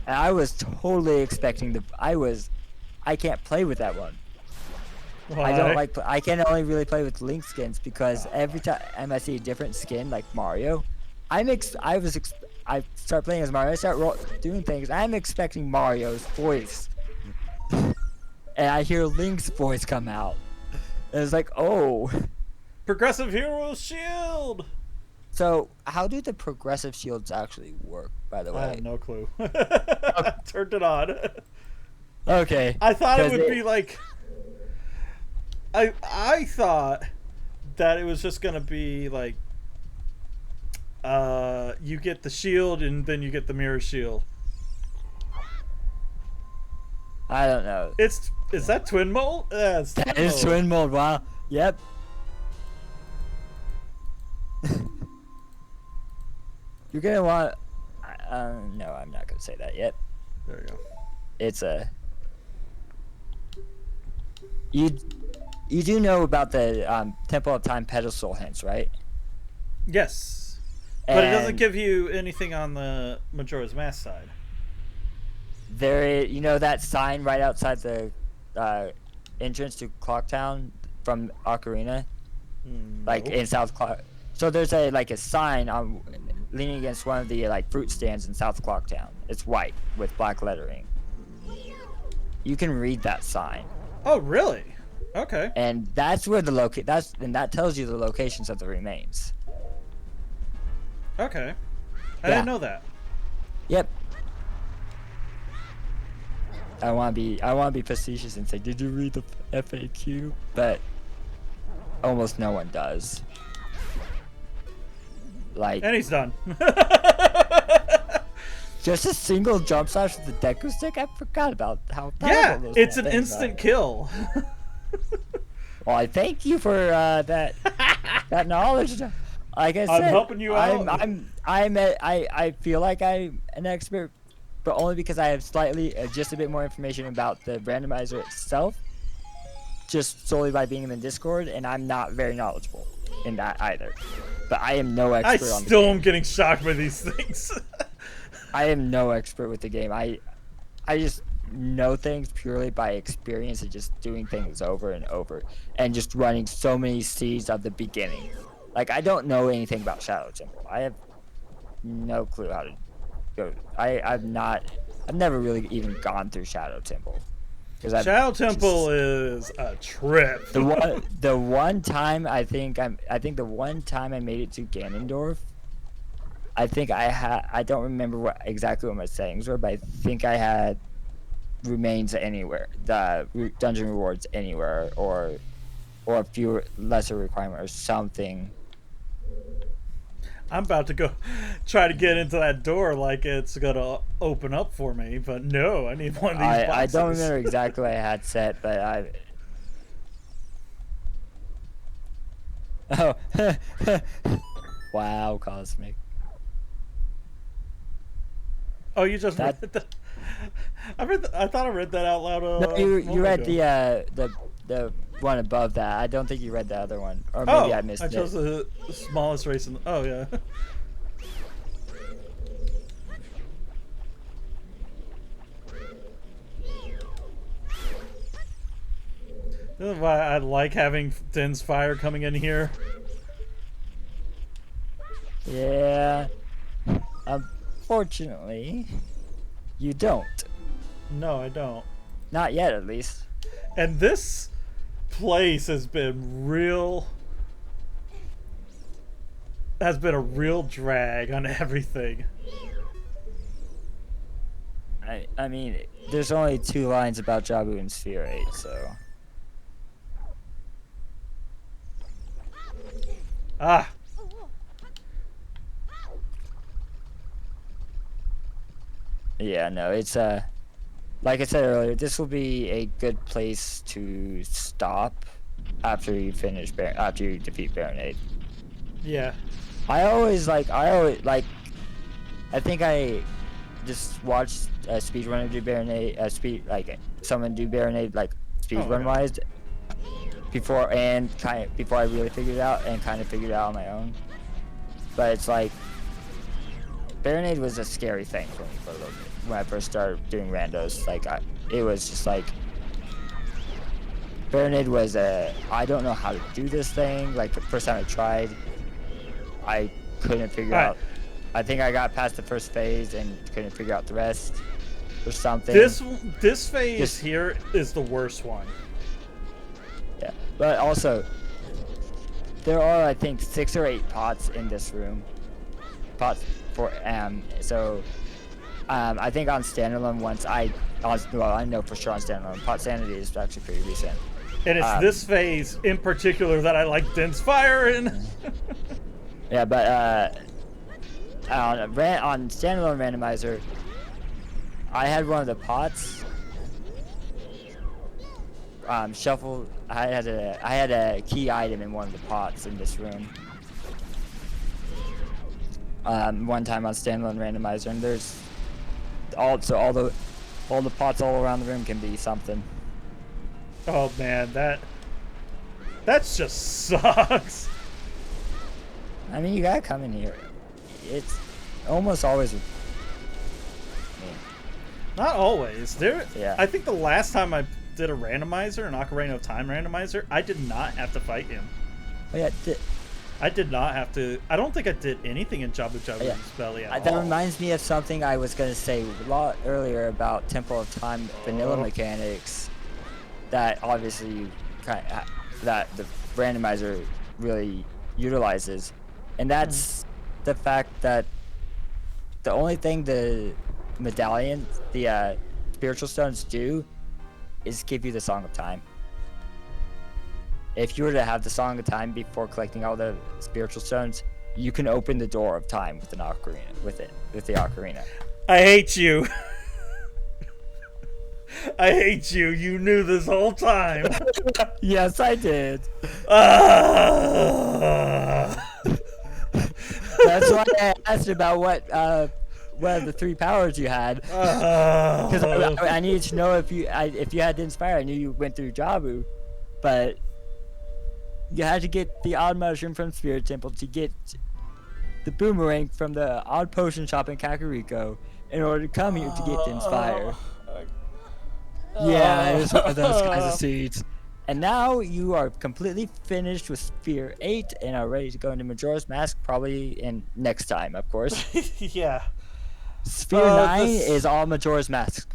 and I was totally expecting I can't play with that one. Why? I don't like. I can only really play with Link skins because every time I see a different skin like Mario, I start playing as Mario. I start doing things. I'm expecting Mario's voice, and I hear Link's voice come out. And it's like, oh. Progressive Hero Shield. So, how do the progressive shields actually work? By the way, I have no clue. Turned it on. Okay. I thought it would be like. I thought that it was just gonna be like. You get the shield and then you get the mirror shield. I don't know. Is that twin mold? Yeah, it's That is twin mold. Wow. Yep. You're gonna want. No, I'm not gonna say that yet. There you go. It's a. You do know about the Temple of Time pedestal hints, right? Yes, but it doesn't give you anything on the Majora's Mask side. You know that sign right outside the entrance to Clocktown from Ocarina, like in South Clock. So there's a sign on leaning against one of the fruit stands in South Clocktown. It's white with black lettering. You can read that sign. Oh, really? Okay. And that's where that tells you the locations of the remains. Okay. I didn't know that. Yep. I want to be facetious and say, "Did you read the FAQ?" But almost no one does. And he's done. Just a single jump slash with the Deku stick? I forgot about how powerful Yeah, those it's an things instant are. kill. Well, I thank you for that knowledge. Like I said, I'm helping you out. I feel like I'm an expert, but only because I have just a bit more information about the randomizer itself, just solely by being in the Discord, and I'm not very knowledgeable in that either. But I am no expert on the game. I still am getting shocked by these things. I am no expert with the game. I just know things purely by experience and just doing things over and over and just running so many seeds of the beginning. Like, I don't know anything about Shadow Temple. I have no clue how to go. I've never really even gone through Shadow Temple. Shadow Temple is a trip. The one time I think the one time I made it to Ganondorf, I think I don't remember exactly what my settings were, but I think I had remains anywhere, the dungeon rewards anywhere, or a few lesser requirement or something. I'm about to go try to get into that door like it's gonna open up for me, but no, I need one of these boxes. I don't remember exactly what I had set, but wow, Cosmic. Oh, you just read that? I thought I read that out loud. No, you read the one above that. I don't think you read the other one, or maybe I missed it. I chose the smallest race in. Oh yeah. This is why I like having Din's fire coming in here. Yeah. Unfortunately, you don't. No, I don't. Not yet, at least. And this place has been a real drag on everything. I mean, there's only 2 lines about Jabu and Sphere 8, so. Ah. Yeah, no, it's like I said earlier, this will be a good place to stop after you defeat Baronade. Yeah. I think I just watched a speedrunner do Baronade, someone do Baronade like speedrun wise. Before I really figured it out and kind of figured it out on my own. But it's like, Baronade was a scary thing for me for a little bit when I first started doing randos. Like, it was just like, Baronade was I don't know how to do this thing. Like, the first time I tried, I couldn't figure out. I think I got past the first phase and couldn't figure out the rest or something. This phase here is the worst one. Yeah, but also, there are, I think, 6 or 8 pots in this room. Pots for so I think on standalone I know for sure on standalone, pot sanity is actually pretty recent. And it's this phase in particular that I like Dense Fire in. Yeah, but on standalone randomizer, I had one of the pots shuffled. I had a key item in one of the pots in this room. One time on standalone randomizer, and there's all the pots all around the room can be something. Oh man, that just sucks. I mean, you gotta come in here. It's almost always. Not always. Yeah. I think the last time I did a randomizer, an Ocarina of Time randomizer, I did not have to fight him. Oh yeah. I did not have to. I don't think I did anything in Jabu Jabu's belly at all. That reminds me of something I was gonna say a lot earlier about Temple of Time vanilla mechanics. That obviously that the randomizer really utilizes, and that's the fact that the only thing the medallion, the spiritual stones do, is give you the Song of Time. If you were to have the Song of Time before collecting all the spiritual stones, you can open the door of time with an ocarina, with the ocarina. I hate you. I hate you. You knew this whole time. Yes, I did. That's why I asked about what of the 3 powers you had. Because I needed to know if you had the Inspire. I knew you went through Jabu, but you had to get the Odd Mushroom from Spirit Temple to get the Boomerang from the Odd Potion Shop in Kakariko in order to come here to get the Inspire. Yeah, it was one of those kinds of seeds. And now you are completely finished with Sphere 8 and are ready to go into Majora's Mask, probably in next time, of course. Yeah. Sphere 9 is all Majora's Mask.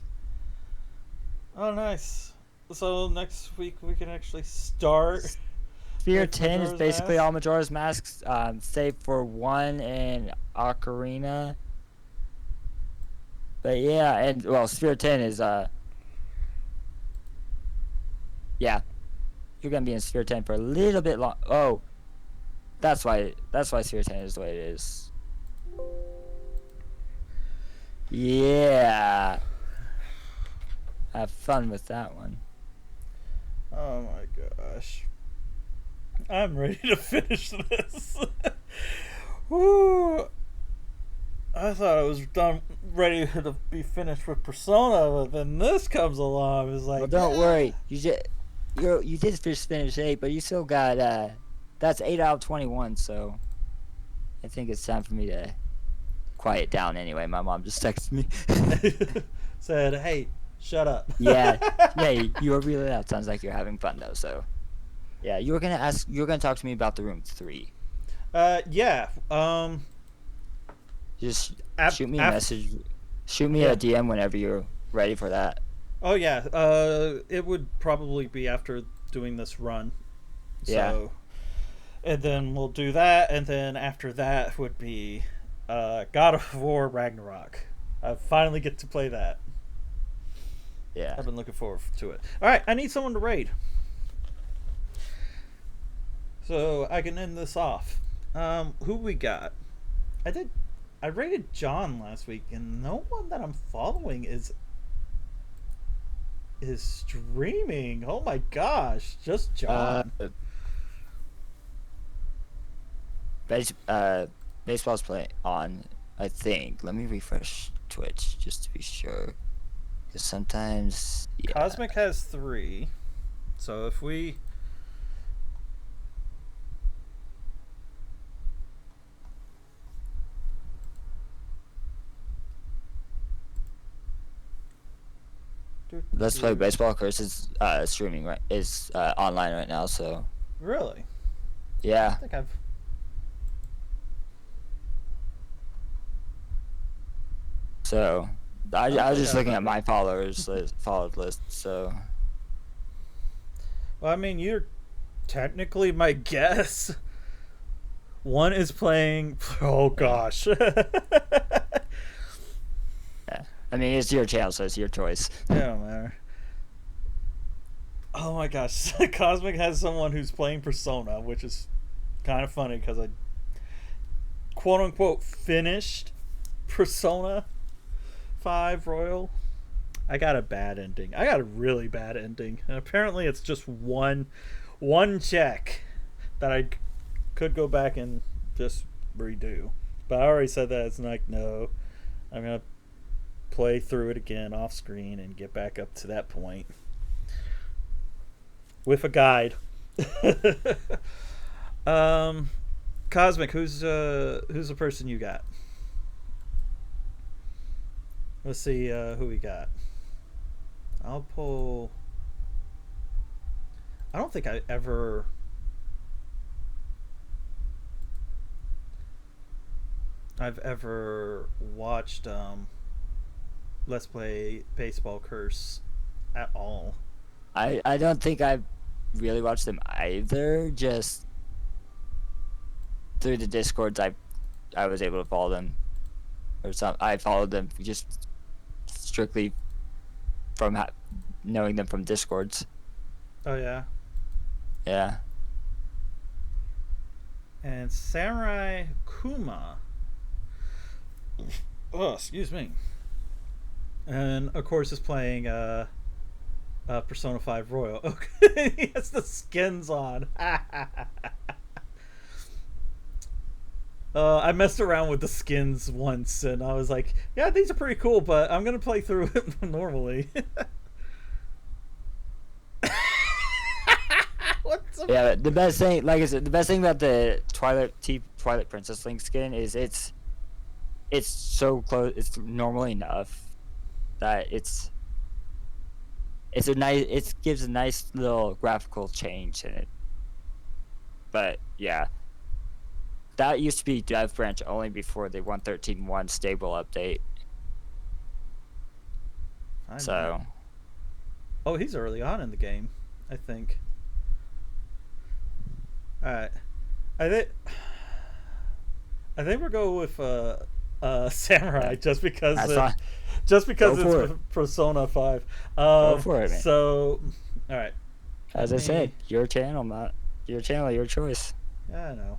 Oh, nice. So next week we can actually start. Sphere 10 is basically all Majora's Masks, save for 1 in Ocarina. But yeah, and well, Sphere 10 is yeah, you're gonna be in Sphere 10 for a little bit long. Oh, that's why Sphere 10 is the way it is. Yeah, have fun with that one. Oh my gosh, I'm ready to finish this. Woo! I thought I was done, ready to be finished with Persona, but then this comes along. It's like, well, don't worry, you did finish 8, but you still got that's 8 out of 21. So I think it's time for me to quiet down. Anyway, my mom just texted me. Said, "Hey, shut up." Yeah, you were really loud. Sounds like you're having fun though. So yeah, you were gonna talk to me about the room 3. Yeah. Just shoot me a message. Shoot me a DM whenever you're ready for that. Oh yeah. It would probably be after doing this run. Yeah. So, and then we'll do that, and then after that would be God of War Ragnarok. I finally get to play that. Yeah. I've been looking forward to it. All right, I need someone to raid, so I can end this off. Who we got? I rated John last week, and no one that I'm following is streaming. Oh my gosh, just John. Baseball's playing on, I think. Let me refresh Twitch just to be sure. Because sometimes... Yeah. Cosmic has 3. So if we Let's Play Baseball Curse is streaming right is online right now, so really, yeah. I think I've. So I was just looking at my followed list. So Well, I mean, you're technically my guess. One is playing. Oh gosh. yeah, I mean it's your channel, so it's your choice. It don't matter. Oh my gosh, Cosmic has someone who's playing Persona, which is kind of funny because I quote unquote finished Persona 5 Royal. I got a bad ending. I got a really bad ending, and apparently it's just one check that I could go back and just redo. But I already said that. It's like, no, I'm gonna play through it again off screen and get back up to that point with a guide. Cosmic, who's the person you got? Let's see who we got. I'll pull. I don't think I've ever watched Let's Play Baseball Curse at all. I don't think I've really watched them either. Just through the Discords, I was able to follow them, or some. I followed them just strictly from knowing them from Discords. Oh yeah. Yeah. And Samurai Kuma. Oh, excuse me. And of course is playing Persona 5 Royal. Okay, he has the skins on. I messed around with the skins once, and I was like, "Yeah, these are pretty cool," but I'm gonna play through it normally. Yeah, the best thing, like I said, the best thing about the Twilight Princess Link skin is it's so close. It's normal enough that it gives a nice little graphical change in it. But yeah, that used to be Dev Branch only before the 1.13.1 stable update. So. Oh, he's early on in the game, I think. All right, I think we'll go with Samurai just because it's Persona 5. Go for it, man. So, all right. As I said, your channel, not your channel, your choice. Yeah, I know.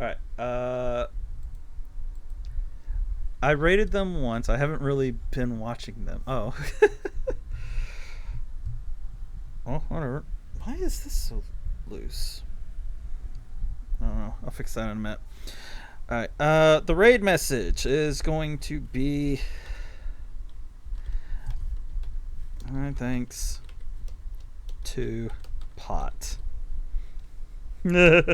All right. I rated them once. I haven't really been watching them. Oh. Well, whatever. Why is this so loose? I don't know. I'll fix that in a minute. Alright. The raid message is going to be... Alright, thanks to Pot. Make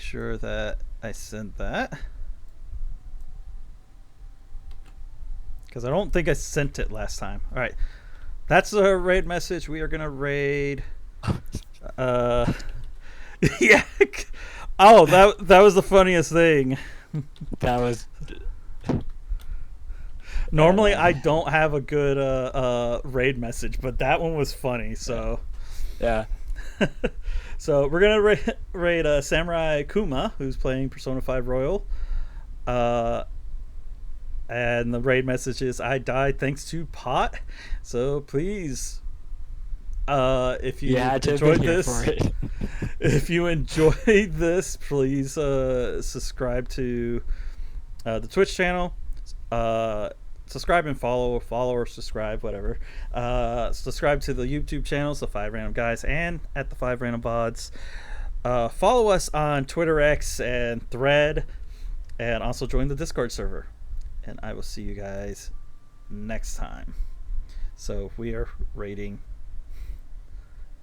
sure that I sent that. Because I don't think I sent it last time. All right. That's the raid message. We are going to raid. Yeah. Oh, that was the funniest thing. That was. Normally, I don't have a good raid message, but that one was funny. So. Yeah. So we're going to raid Samurai Kuma, who's playing Persona 5 Royal. And the raid message is, I died thanks to Pot. So please, if you enjoyed this, if you enjoyed this, please subscribe to the Twitch channel. Subscribe and follow or subscribe, whatever. Subscribe to the YouTube channels, the 5 Random Guys and at the 5 Random Bods. Follow us on Twitter X and Thread. And also join the Discord server. And I will see you guys next time. So we are rating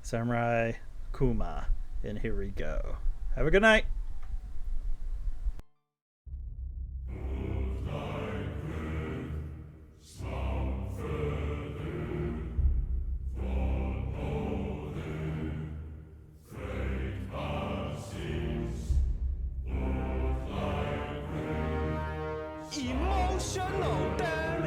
Samurai Kuma. And here we go. Have a good night. Emotional damage.